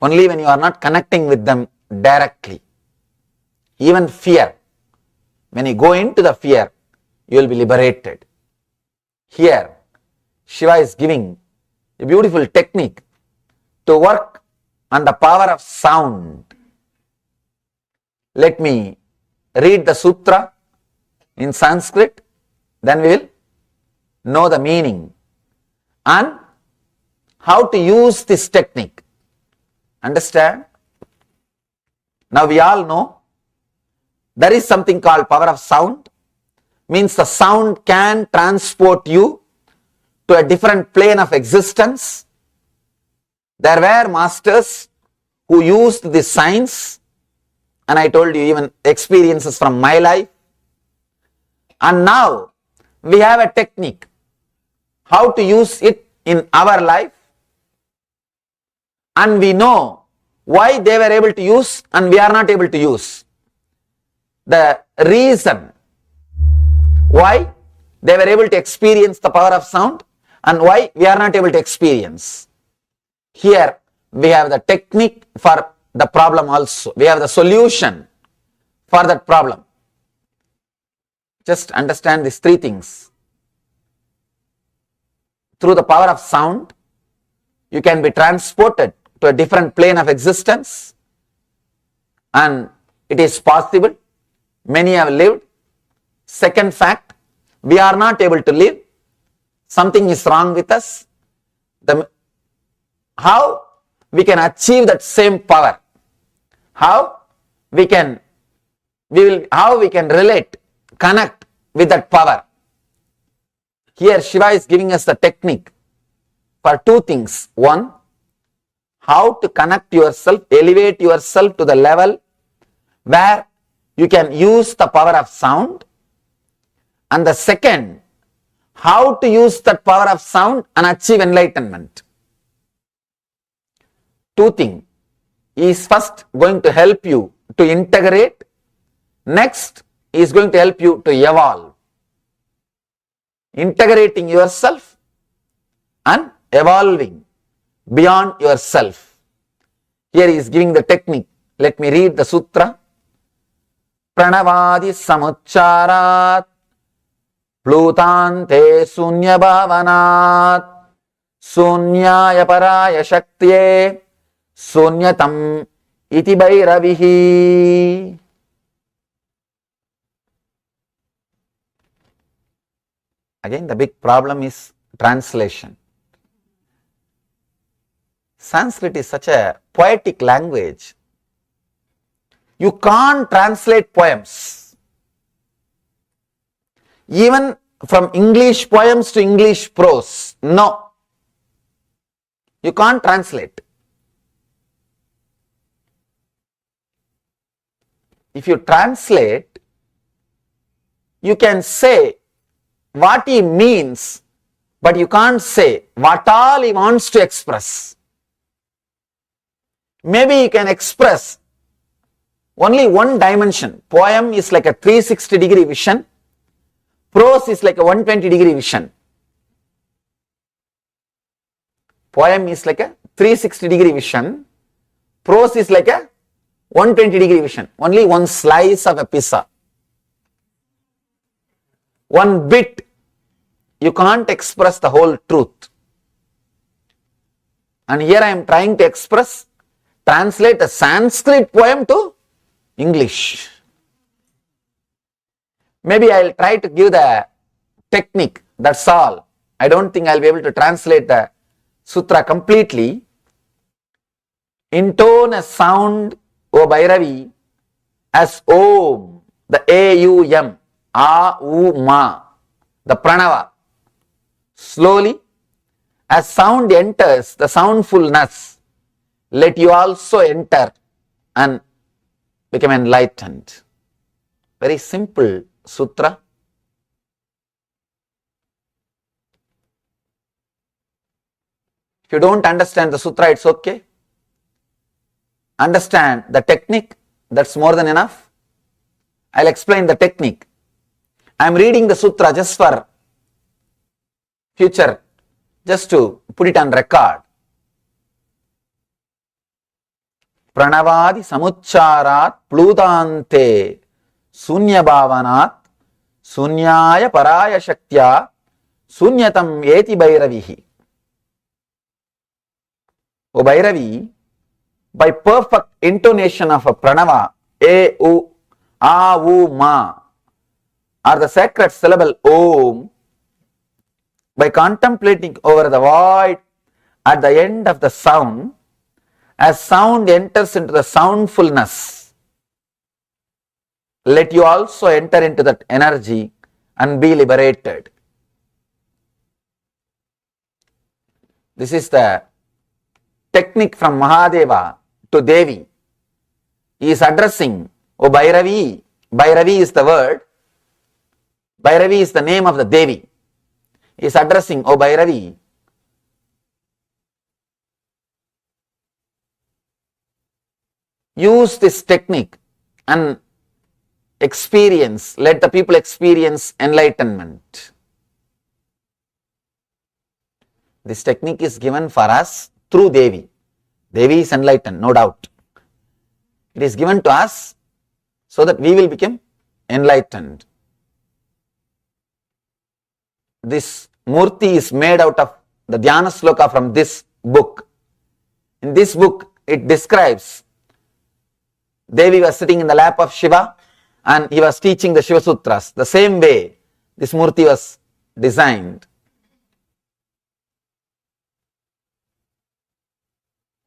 Only when you are not connecting with them directly. Even fear. When you go into the fear, you will be liberated. Here, Shiva is giving a beautiful technique to work on the power of sound. Let me read the sutra in Sanskrit, then we will know the meaning and how to use this technique. Understand? Now we all know there is something called power of sound. Means the sound can transport you to a different plane of existence. There were masters who used this science, and I told you even experiences from my life. And now we have a technique how to use it in our life, and we know why they were able to use and we are not able to use. The reason why they were able to experience the power of sound and why we are not able to experience. Here we have the technique for the problem also. We have the solution for that problem. Just understand these three things. Through the power of sound, you can be transported to a different plane of existence, and it is possible. Many have lived. Second fact, we are not able to live. Something is wrong with us. How we can achieve that same power? How we can relate, connect with that power? Here Shiva is giving us the technique for two things. One, how to connect yourself, elevate yourself to the level where you can use the power of sound. And the second, how to use that power of sound and achieve enlightenment. Two things. He is first going to help you to integrate. Next, he is going to help you to evolve. Integrating yourself and evolving beyond yourself. Here he is giving the technique. Let me read the sutra. Pranavadi samucharat plutante sunya bhavanat sunyaya paraya shaktye sunyatam iti bhairavihi. Again, the big problem is translation. Sanskrit is such a poetic language. You can't translate poems. Even from English poems to English prose. No. You can't translate. If you translate, you can say what he means, but you can't say what all he wants to express. Maybe you can express only one dimension. Poem is like a 360-degree vision. Prose is like a 120-degree vision. Poem is like a 360-degree vision. Prose is like a 120-degree vision. Only one slice of a pizza. One bit. You can't express the whole truth. And here I am trying to translate a Sanskrit poem to English. Maybe I'll try to give the technique, that's all. I don't think I'll be able to translate the sutra completely. Intone a sound, O Bhairavi, as Om, the A-U-M, A-U-Ma, the Pranava. Slowly, as sound enters the soundfulness, let you also enter and become enlightened. Very simple sutra. If you don't understand the sutra, it's okay. Understand the technique, that's more than enough. I'll explain the technique. I'm reading the sutra just for future, just to put it on record. Pranavadi samucharat pludante sunyabhavanat sunyaya paraya shaktya sunyatam eti Bhairavihi. O Bhairavi, by perfect intonation of a pranava, A, U, A, U, Ma, or the sacred syllable Om, by contemplating over the void at the end of the sound, as sound enters into the soundfulness, let you also enter into that energy and be liberated. This is the technique from Mahadeva to Devi. He is addressing, O Bhairavi. Bhairavi is the word. Bhairavi is the name of the Devi. He is addressing, O Bhairavi, use this technique and experience, let the people experience enlightenment. This technique is given for us through Devi. Devi is enlightened, no doubt. It is given to us so that we will become enlightened. This Murti is made out of the Dhyana Sloka from this book. In this book, it describes Devi was sitting in the lap of Shiva and he was teaching the Shiva Sutras. The same way this Murti was designed.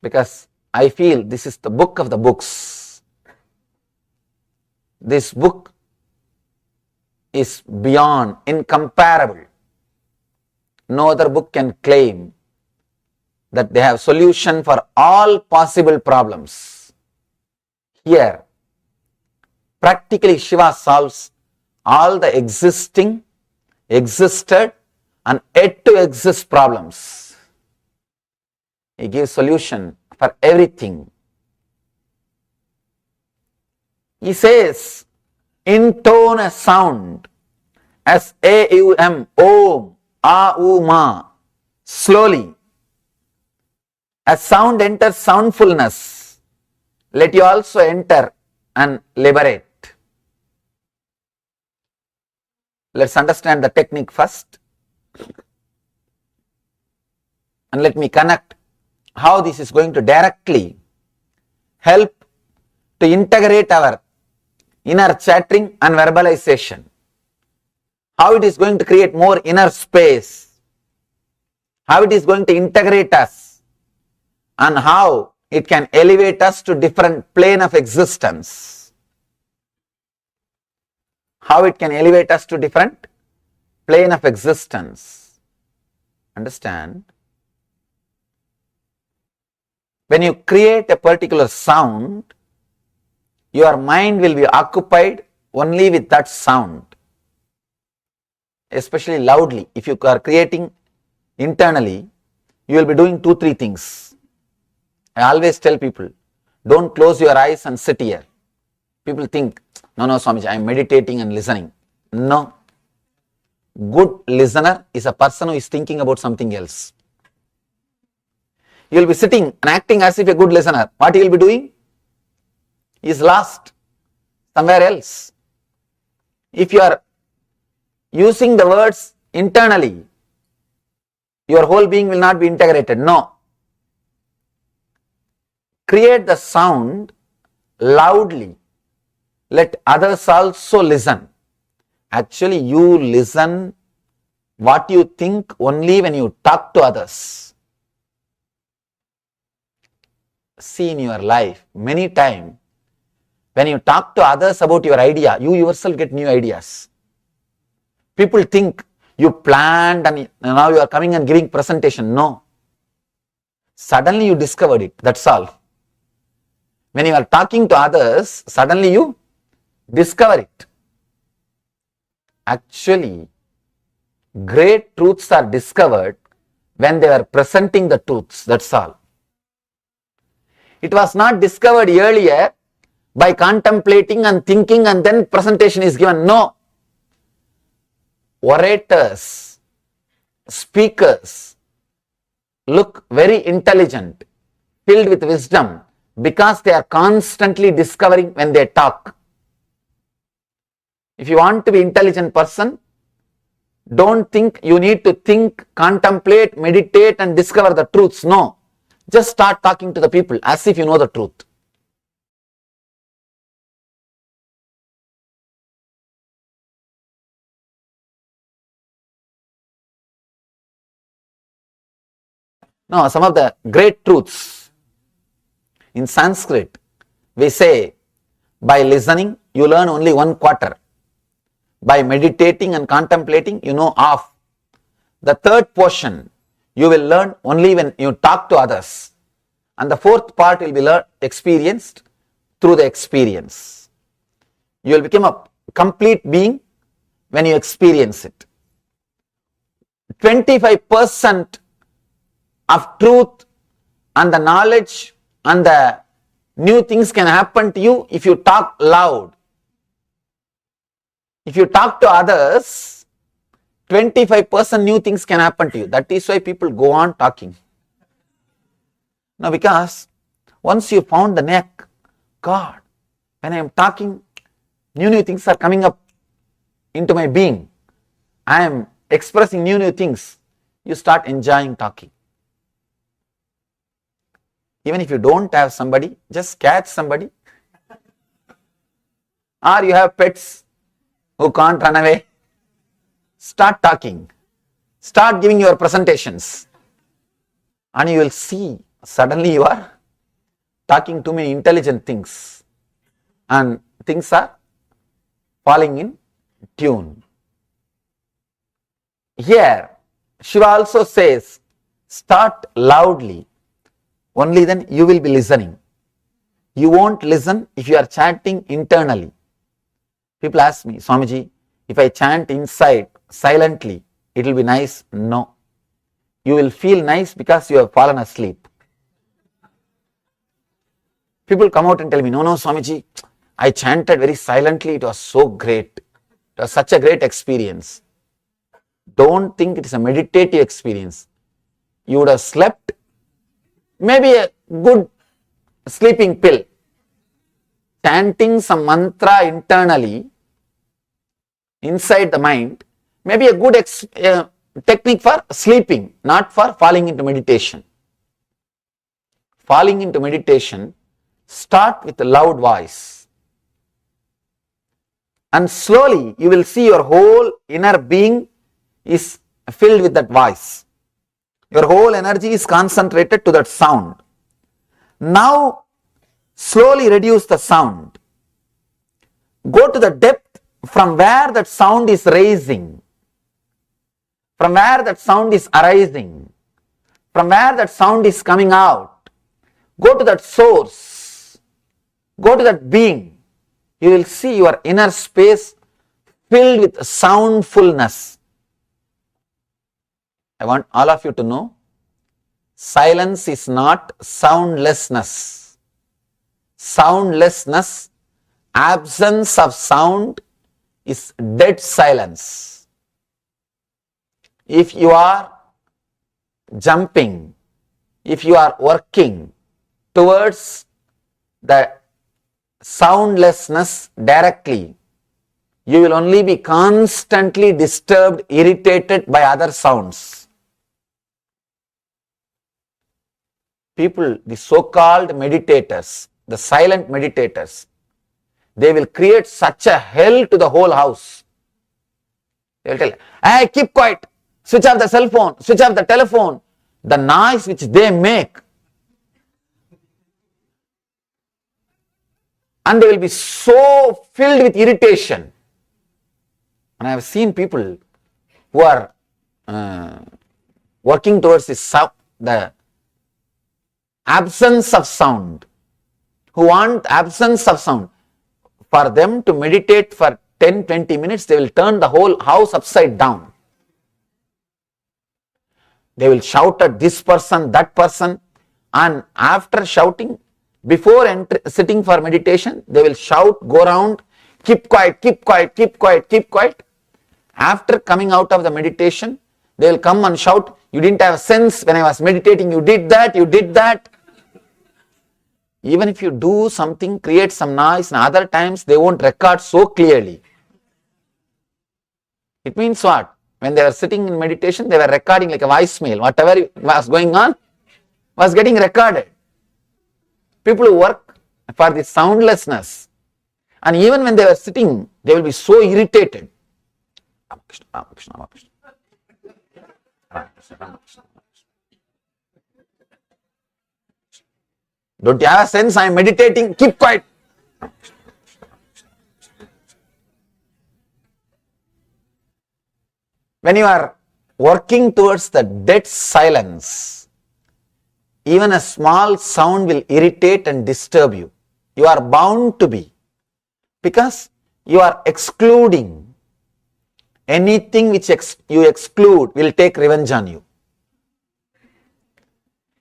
Because I feel this is the book of the books. This book is beyond, incomparable. No other book can claim that they have solution for all possible problems. Here, practically Shiva solves all the existing, existed and yet to exist problems. He gives solution for everything. He says, intone a sound as A-U-M, Om, A-U-Ma, slowly. As sound enters soundfulness, let you also enter and liberate. Let's understand the technique first. And let me connect how this is going to directly help to integrate our inner chattering and verbalization. How it is going to create more inner space. How it is going to integrate us. And how it can elevate us to different plane of existence. How it can elevate us to different plane of existence. Understand? when you create a particular sound, your mind will be occupied only with that sound, especially loudly. If you are creating internally, you will be doing 2-3 things. I always tell people, don't close your eyes and sit here. People think, no, Swamiji, I am meditating and listening. No. Good listener is a person who is thinking about something else. You will be sitting and acting as if a good listener. What he will be doing? He is lost somewhere else. If you are using the words internally, your whole being will not be integrated. No. Create the sound loudly. Let others also listen. Actually, you listen what you think only when you talk to others. See in your life, many times, when you talk to others about your idea, you yourself get new ideas. People think you planned and now you are coming and giving presentation. No. Suddenly you discovered it. That's all. When you are talking to others, suddenly you discover it. Actually, great truths are discovered when they are presenting the truths. That's all. It was not discovered earlier by contemplating and thinking and then presentation is given. No. Orators, speakers look very intelligent, filled with wisdom, because they are constantly discovering when they talk. If you want to be an intelligent person, don't think you need to think, contemplate, meditate and discover the truths. No. Just start talking to the people as if you know the truth. Now, some of the great truths in Sanskrit, we say, by listening, you learn only 1/4. By meditating and contemplating, you know half. The third portion, you will learn only when you talk to others. And the fourth part will be experienced through the experience. You will become a complete being when you experience it. 25% of truth and the knowledge and the new things can happen to you if you talk loud. If you talk to others, 25% new things can happen to you. That is why people go on talking. Now, because once you found the neck, God, when I am talking, new things are coming up into my being. I am expressing new things. You start enjoying talking. Even if you don't have somebody, just catch somebody. Or you have pets who can't run away. Start talking. Start giving your presentations. And you will see, suddenly you are talking too many intelligent things. And things are falling in tune. Here, Shiva also says, start loudly. Only then you will be listening. You won't listen if you are chanting internally. People ask me, Swamiji, if I chant inside silently, it will be nice. No. You will feel nice because you have fallen asleep. People come out and tell me, no, Swamiji, I chanted very silently. It was so great. It was such a great experience. Don't think it is a meditative experience. You would have slept. Maybe a good sleeping pill. Chanting some mantra internally, inside the mind, may be a good technique for sleeping, not for falling into meditation. Falling into meditation, start with a loud voice. And slowly you will see your whole inner being is filled with that voice. Your whole energy is concentrated to that sound. Now, slowly reduce the sound. Go to the depth from where that sound is raising, from where that sound is arising, from where that sound is coming out. Go to that source. Go to that being. You will see your inner space filled with soundfulness. I want all of you to know, silence is not soundlessness. Soundlessness, absence of sound, is dead silence. If you are jumping, if you are working towards the soundlessness directly, you will only be constantly disturbed, irritated by other sounds. People, the so-called meditators, the silent meditators, they will create such a hell to the whole house. They will tell, hey, keep quiet, switch off the cell phone, switch off the telephone. The noise which they make, and they will be so filled with irritation. And I have seen people who are working towards the absence of sound, who want absence of sound. For them to meditate for 10-20 minutes, they will turn the whole house upside down. They will shout at this person, that person, and after shouting, before sitting for meditation, they will shout, go around, keep quiet, keep quiet, keep quiet, keep quiet. After coming out of the meditation, they will come and shout, you didn't have sense when I was meditating, you did that, you did that. Even if you do something, create some noise, and other times they won't record so clearly. It means what? When they were sitting in meditation, they were recording like a voicemail. Whatever was going on was getting recorded. People who work for the soundlessness, and even when they were sitting, they will be so irritated. Don't you have a sense? I am meditating. Keep quiet. When you are working towards the dead silence, even a small sound will irritate and disturb you. You are bound to be, because you are excluding. Anything which you exclude will take revenge on you.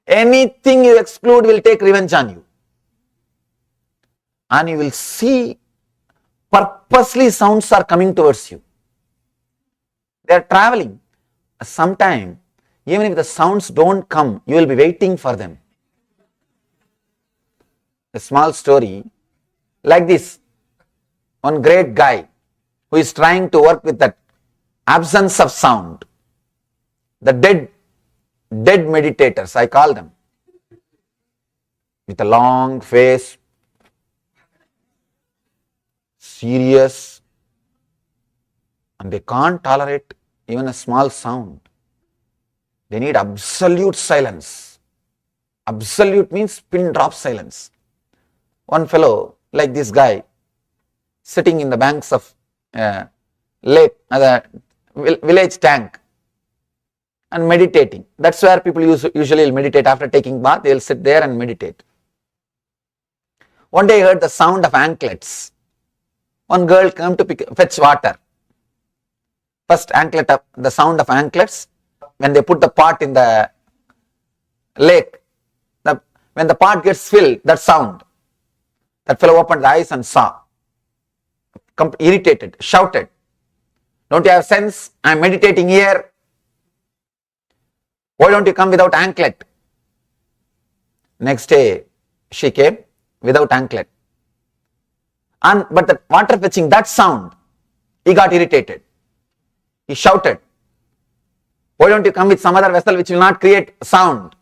Anything you exclude will take revenge on you. And you will see purposely sounds are coming towards you. They are traveling. Sometime, even if the sounds don't come, you will be waiting for them. A small story like this. One great guy who is trying to work with that absence of sound. The dead meditators, I call them. With a long face, serious, and they can't tolerate even a small sound. They need absolute silence. Absolute means pin drop silence. One fellow, like this guy, sitting in the banks of lake, the village tank, and meditating. That's where people usually meditate after taking bath. They will sit there and meditate. One day I heard the sound of anklets. One girl came to fetch water. First anklet up, the sound of anklets. When they put the pot in the lake, when the pot gets filled, that sound. That fellow opened the eyes and saw. Irritated, shouted, don't you have sense? I am meditating here. Why don't you come without anklet? Next day, she came without anklet. But the water fetching, that sound, he got irritated. He shouted, why don't you come with some other vessel which will not create sound?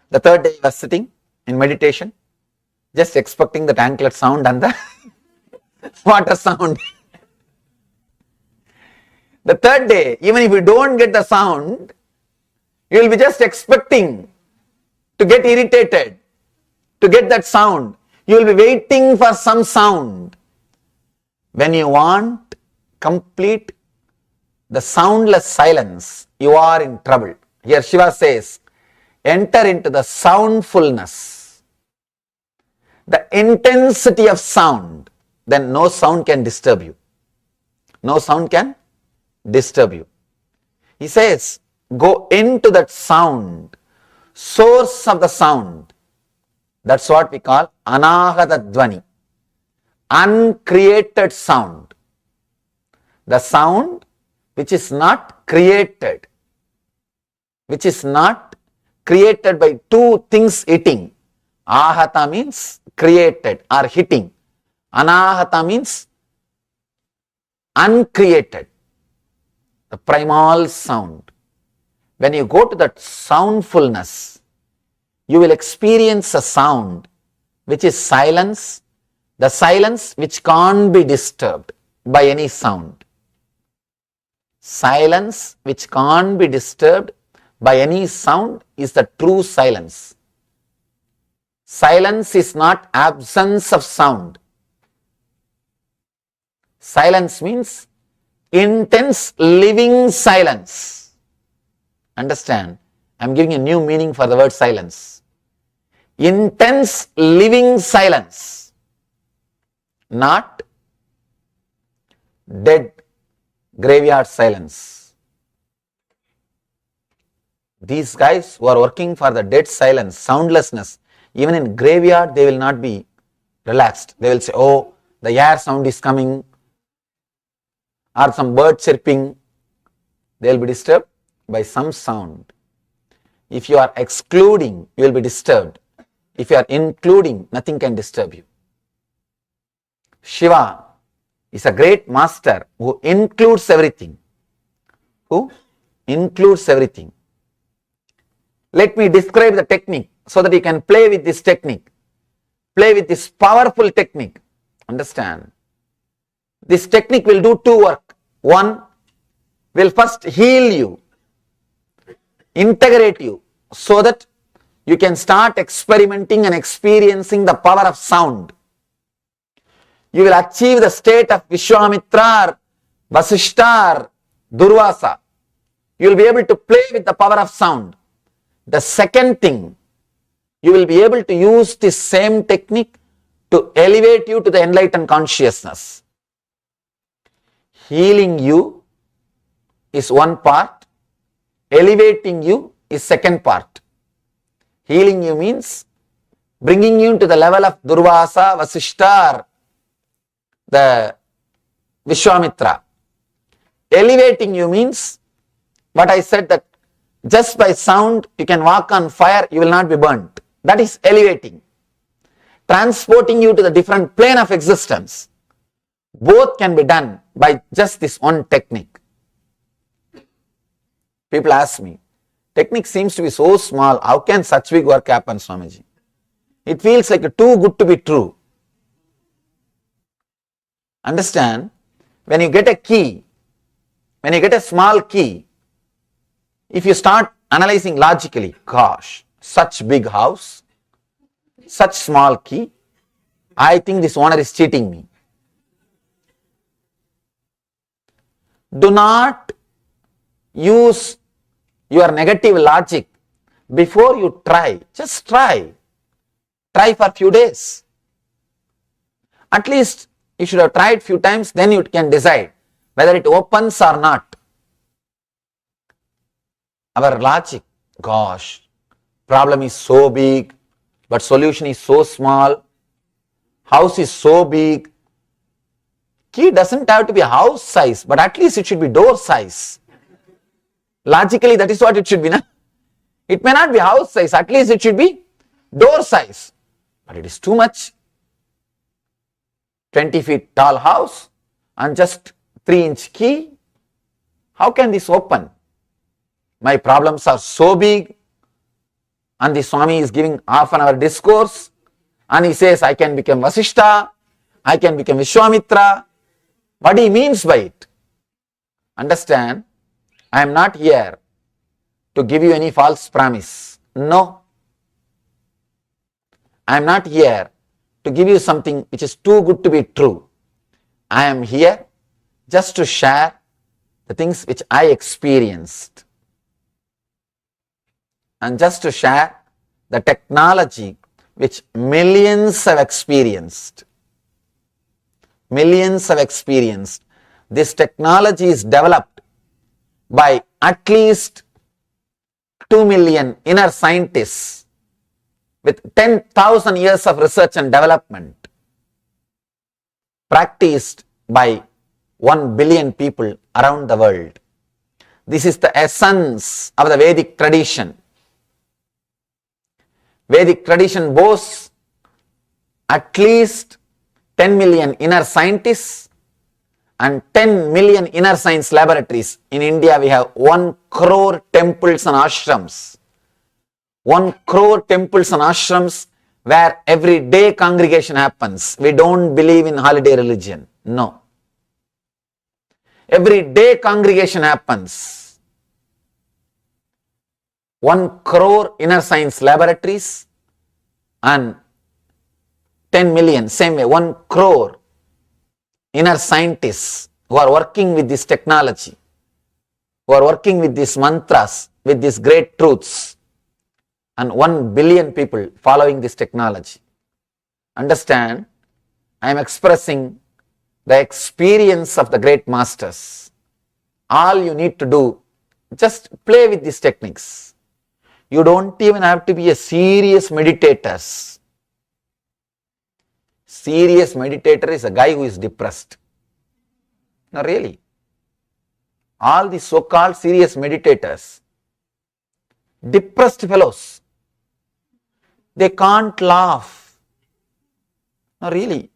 The third day he was sitting in meditation, just expecting that anklet sound and the water sound. The third day, even if you don't get the sound, you will be just expecting to get irritated, to get that sound. You will be waiting for some sound. When you want complete the soundless silence, you are in trouble. Here Shiva says, enter into the soundfulness, the intensity of sound, then no sound can disturb you. No sound can disturb you. He says, go into that sound, source of the sound. That's what we call anahata dvani, uncreated sound. The sound which is not created, which is not created by two things hitting. Ahata means created or hitting. Anahata means uncreated, the primal sound. When you go to that soundfulness, you will experience a sound which is silence, the silence which can't be disturbed by any sound. Silence which can't be disturbed by any sound is the true silence. Silence is not absence of sound. Silence means intense living silence. Understand? I am giving a new meaning for the word silence. Intense living silence, not dead graveyard silence. These guys who are working for the dead silence, soundlessness, even in graveyard they will not be relaxed. They will say, oh, the air sound is coming, or some bird chirping. They will be disturbed by some sound. If you are excluding, you will be disturbed. If you are including, nothing can disturb you. Shiva is a great master who includes everything. Who includes everything. Let me describe the technique so that you can play with this technique. Play with this powerful technique. Understand? This technique will do two work. One, will first heal you, integrate you, so that you can start experimenting and experiencing the power of sound. You will achieve the state of Vishwamitra, Vasishta, Durvasa. You will be able to play with the power of sound. The second thing, you will be able to use this same technique to elevate you to the enlightened consciousness. Healing you is one part, elevating you is second part. Healing you means bringing you to the level of Durvasa, Vasishta, the Vishwamitra. Elevating you means what I said, that just by sound you can walk on fire, you will not be burnt. That is elevating. Transporting you to the different plane of existence. Both can be done by just this one technique. People ask me, technique seems to be so small, how can such big work happen, Swamiji? It feels like too good to be true. Understand, when you get a key, when you get a small key, if you start analyzing logically, gosh, such big house, such small key, I think this owner is cheating me. Do not use your negative logic before you try. Just try. Try for a few days. At least you should have tried few times, then you can decide whether it opens or not. Our logic, gosh, problem is so big, but solution is so small. House is so big. Key doesn't have to be house size, but at least it should be door size. Logically, that is what it should be. Na? It may not be house size, at least it should be door size. But it is too much. 20 feet tall house and just 3-inch key. How can this open? My problems are so big, and the Swami is giving half an hour discourse, and he says, I can become Vasishta, I can become Vishwamitra. What he means by it? Understand, I am not here to give you any false promise. No. I am not here to give you something which is too good to be true. I am here just to share the things which I experienced. and just to share the technology which millions have experienced. Millions have experienced. This technology is developed by at least 2 million inner scientists with 10,000 years of research and development, practiced by 1 billion people around the world. This is the essence of the Vedic tradition. Vedic tradition boasts at least 10 million inner scientists and 10 million inner science laboratories. In India, we have 1 crore temples and ashrams. 1 crore temples and ashrams where every day congregation happens. We don't believe in holiday religion. No. Every day congregation happens. 1 crore inner science laboratories and 10 million, same way, 1 crore inner scientists who are working with this technology, who are working with these mantras, with these great truths, and 1 billion people following this technology. Understand, I am expressing the experience of the great masters. All you need to do, just play with these techniques. You don't even have to be a serious meditator. Serious meditator is a guy who is depressed. No, really. All the so-called serious meditators, depressed fellows, they can't laugh. No, really.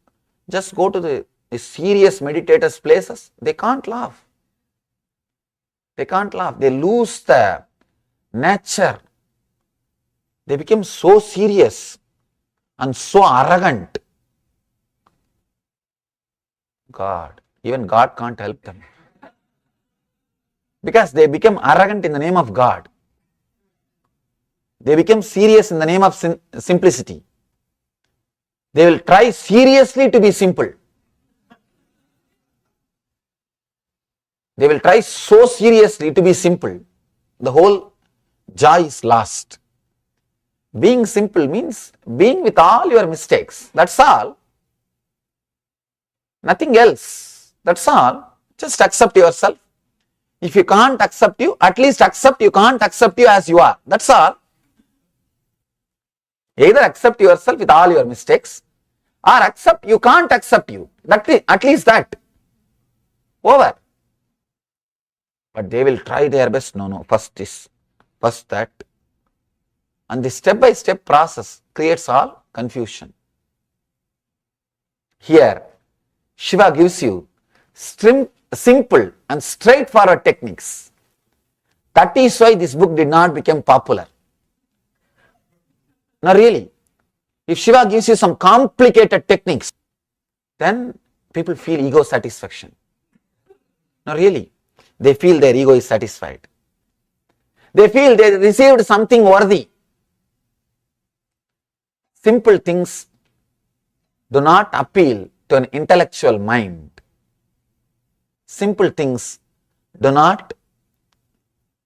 Just go to the serious meditators' places, they can't laugh. They can't laugh. They lose the nature. They become so serious and so arrogant. God, even God can't help them. Because they become arrogant in the name of God. They become serious in the name of simplicity. They will try seriously to be simple. They will try so seriously to be simple. The whole joy is lost. Being simple means being with all your mistakes. That's all. Nothing else. That's all. Just accept yourself. If you can't accept you, at least accept you can't accept you as you are. That's all. Either accept yourself with all your mistakes or accept you can't accept you. At least that. Over. But they will try their best. No, first this, first that. And the step-by-step process creates all confusion. Here, Shiva gives you simple and straightforward techniques. That is why this book did not become popular. Now really, if Shiva gives you some complicated techniques, then people feel ego satisfaction. Now really, they feel their ego is satisfied. They feel they received something worthy. Simple things do not appeal to an intellectual mind. Simple things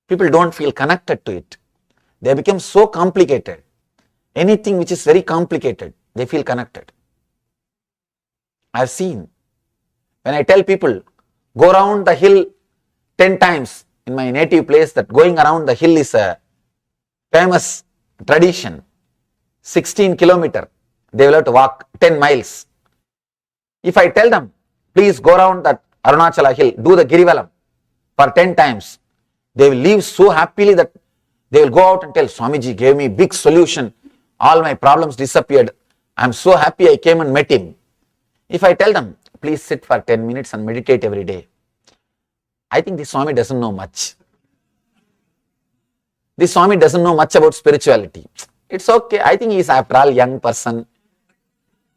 people don't feel connected to it. They become so complicated. Anything which is very complicated, they feel connected. I have seen, when I tell people, go around the hill 10 times in my native place, that going around the hill is a famous tradition. 16 kilometers, they will have to walk 10 miles. If I tell them, please go around that Arunachala hill, do the Girivalam for 10 times, they will leave so happily that they will go out and tell, Swamiji gave me big solution, all my problems disappeared, I am so happy I came and met him. If I tell them, please sit for 10 minutes and meditate every day, I think this Swami doesn't know much. This Swami doesn't know much about spirituality. It's okay, I think he is after all young person.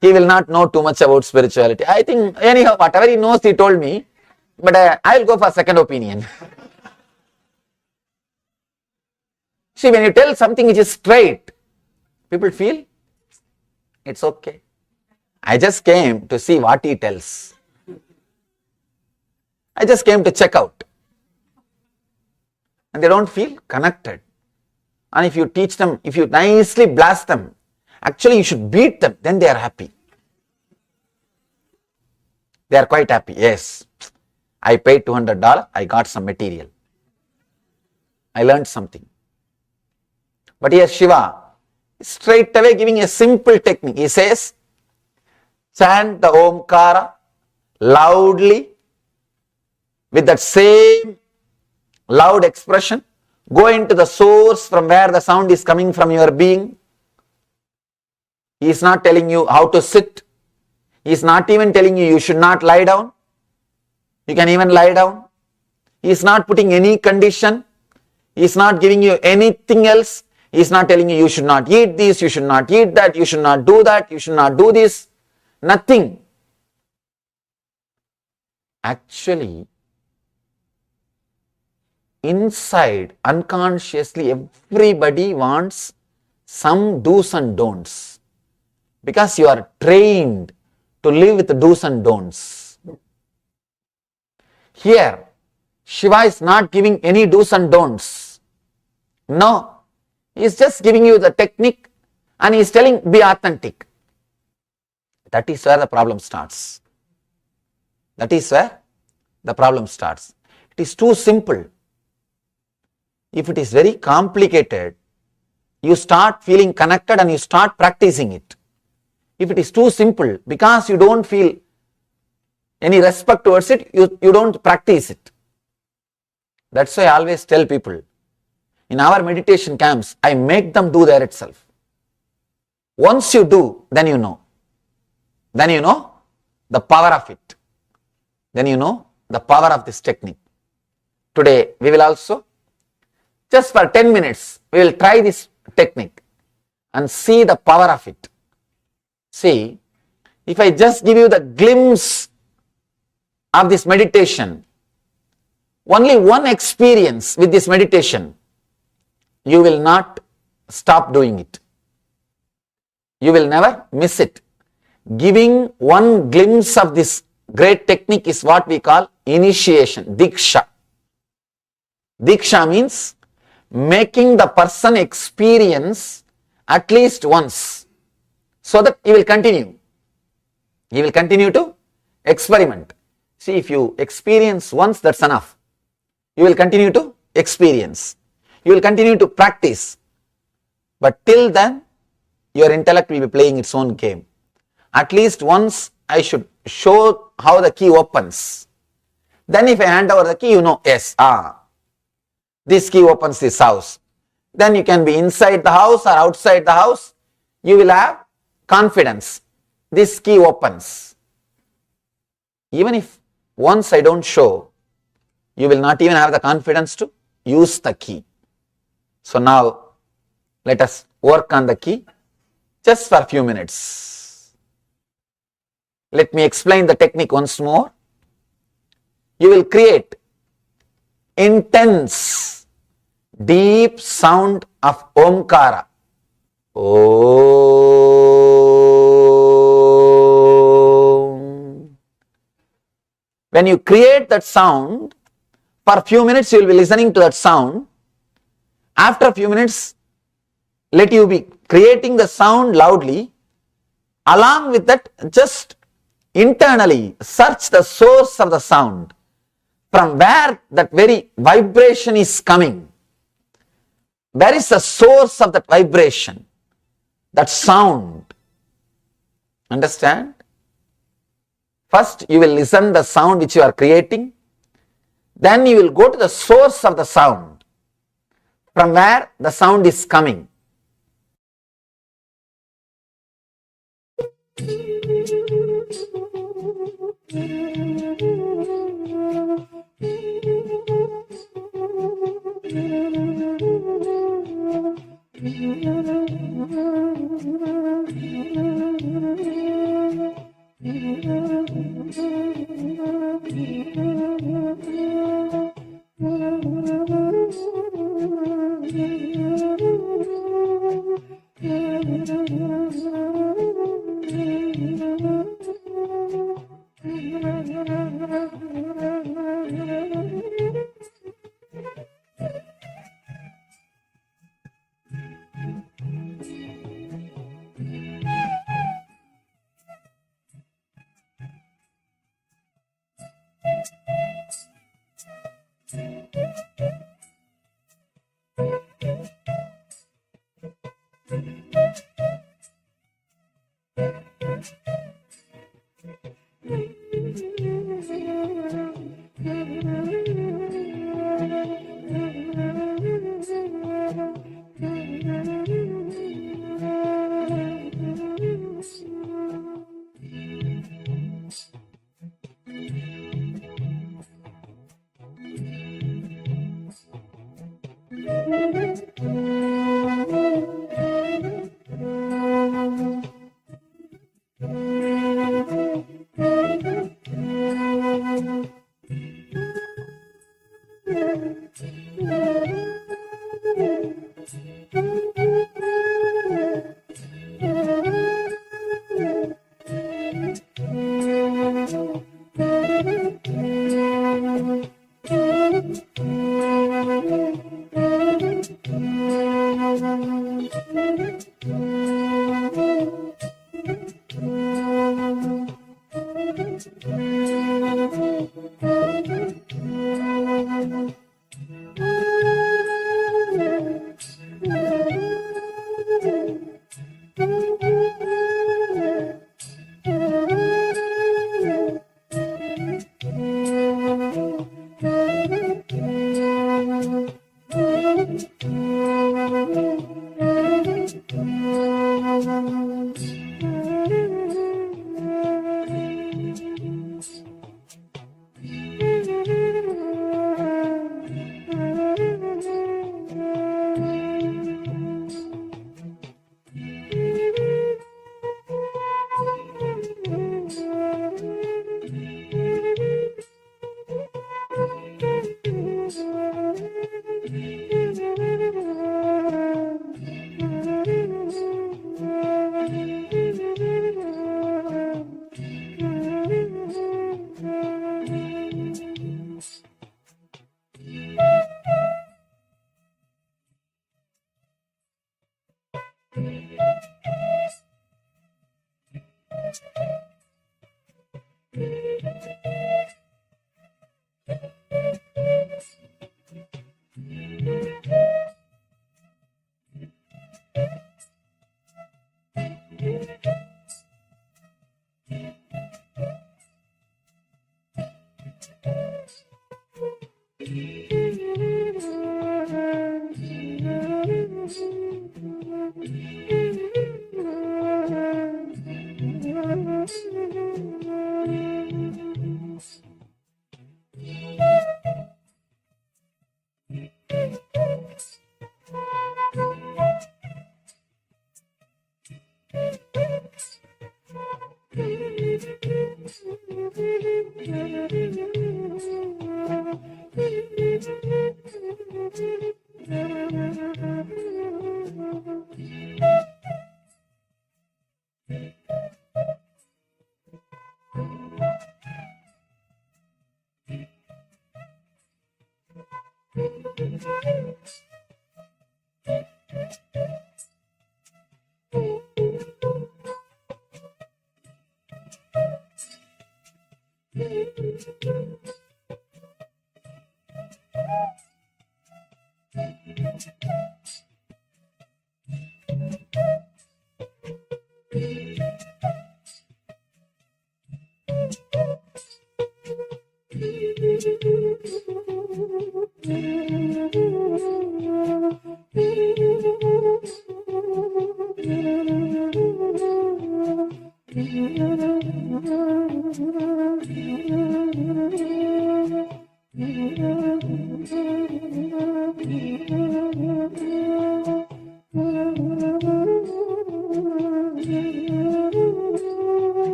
He will not know too much about spirituality. I think anyhow, whatever he knows, he told me, but I will go for second opinion. See, when you tell something which is straight, people feel it's okay. I just came to see what he tells. I just came to check out. And they don't feel connected. And if you teach them, if you nicely blast them, actually you should beat them, then they are happy. They are quite happy. Yes, I paid $200, I got some material. I learned something. But here Shiva is straight away giving a simple technique. He says, chant the Omkara loudly with that same loud expression. Go into the source from where the sound is coming from your being. He is not telling you how to sit. He is not even telling you should not lie down. You can even lie down. He is not putting any condition. He is not giving you anything else. He is not telling you should not eat this, you should not eat that, you should not do that, you should not do this. Nothing. Actually, inside, unconsciously, everybody wants some do's and don'ts. Because you are trained to live with the do's and don'ts. Here, Shiva is not giving any do's and don'ts. No. He is just giving you the technique and he is telling, be authentic. That is where the problem starts. That is where the problem starts. It is too simple. If it is very complicated, you start feeling connected and you start practicing it. If it is too simple, because you don't feel any respect towards it, you don't practice it. That's why I always tell people, in our meditation camps, I make them do there itself. Once you do, then you know. Then you know the power of it. Then you know the power of this technique. Today, we will also, just for 10 minutes, we will try this technique and see the power of it. See, if I just give you the glimpse of this meditation, only one experience with this meditation, you will not stop doing it. You will never miss it. Giving one glimpse of this great technique is what we call initiation, diksha. Diksha means making the person experience at least once, so that he will continue. He will continue to experiment. See, if you experience once, that's enough. You will continue to experience. You will continue to practice. But till then, your intellect will be playing its own game. At least once I should show how the key opens. Then if I hand over the key, you know, yes, this key opens this house. Then you can be inside the house or outside the house. You will have confidence. This key opens. Even if once I don't show, you will not even have the confidence to use the key. So now, let us work on the key just for a few minutes. Let me explain the technique once more. You will create intense, deep sound of Omkara. Om. When you create that sound, for a few minutes you will be listening to that sound. After a few minutes, let you be creating the sound loudly. Along with that, just internally search the source of the sound, from where that very vibration is coming. Where is the source of that vibration, that sound? Understand? First, you will listen the sound which you are creating. Then you will go to the source of the sound, from where the sound is coming.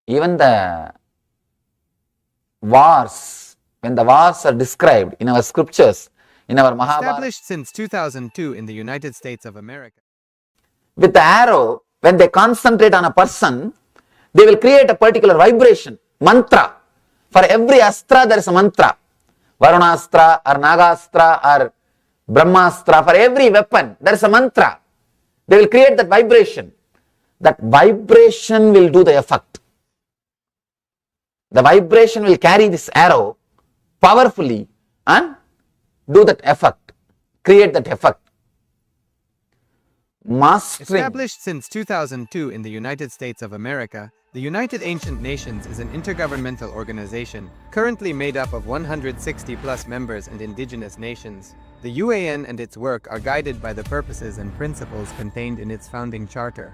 Even the wars, when the wars are described in our scriptures, in our Mahabharata, Established since 2002 in the United States of America. with the arrow, when they concentrate on a person, they will create a particular vibration, mantra. For every astra, there is a mantra. Varunastra or Nagastra or Brahmastra, for every weapon, there is a mantra. They will create that vibration. That vibration will do the effect. The vibration will carry this arrow powerfully and do that effect, create that effect. Mastering. Established since 2002 in the United States of America, the United Ancient Nations is an intergovernmental organization currently made up of 160 plus members and indigenous nations. The UAN and its work are guided by the purposes and principles contained in its founding charter.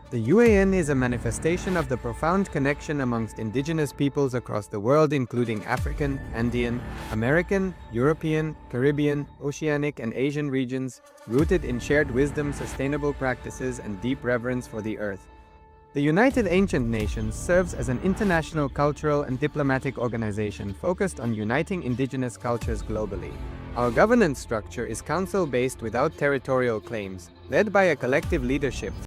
The UAN is a manifestation of the profound connection amongst indigenous peoples across the world, including African, Andean, American, European, Caribbean, Oceanic, and Asian regions, rooted in shared wisdom, sustainable practices, and deep reverence for the earth. The United Ancient Nations serves as an international cultural and diplomatic organization focused on uniting indigenous cultures globally. Our governance structure is council-based without territorial claims, led by a collective leadership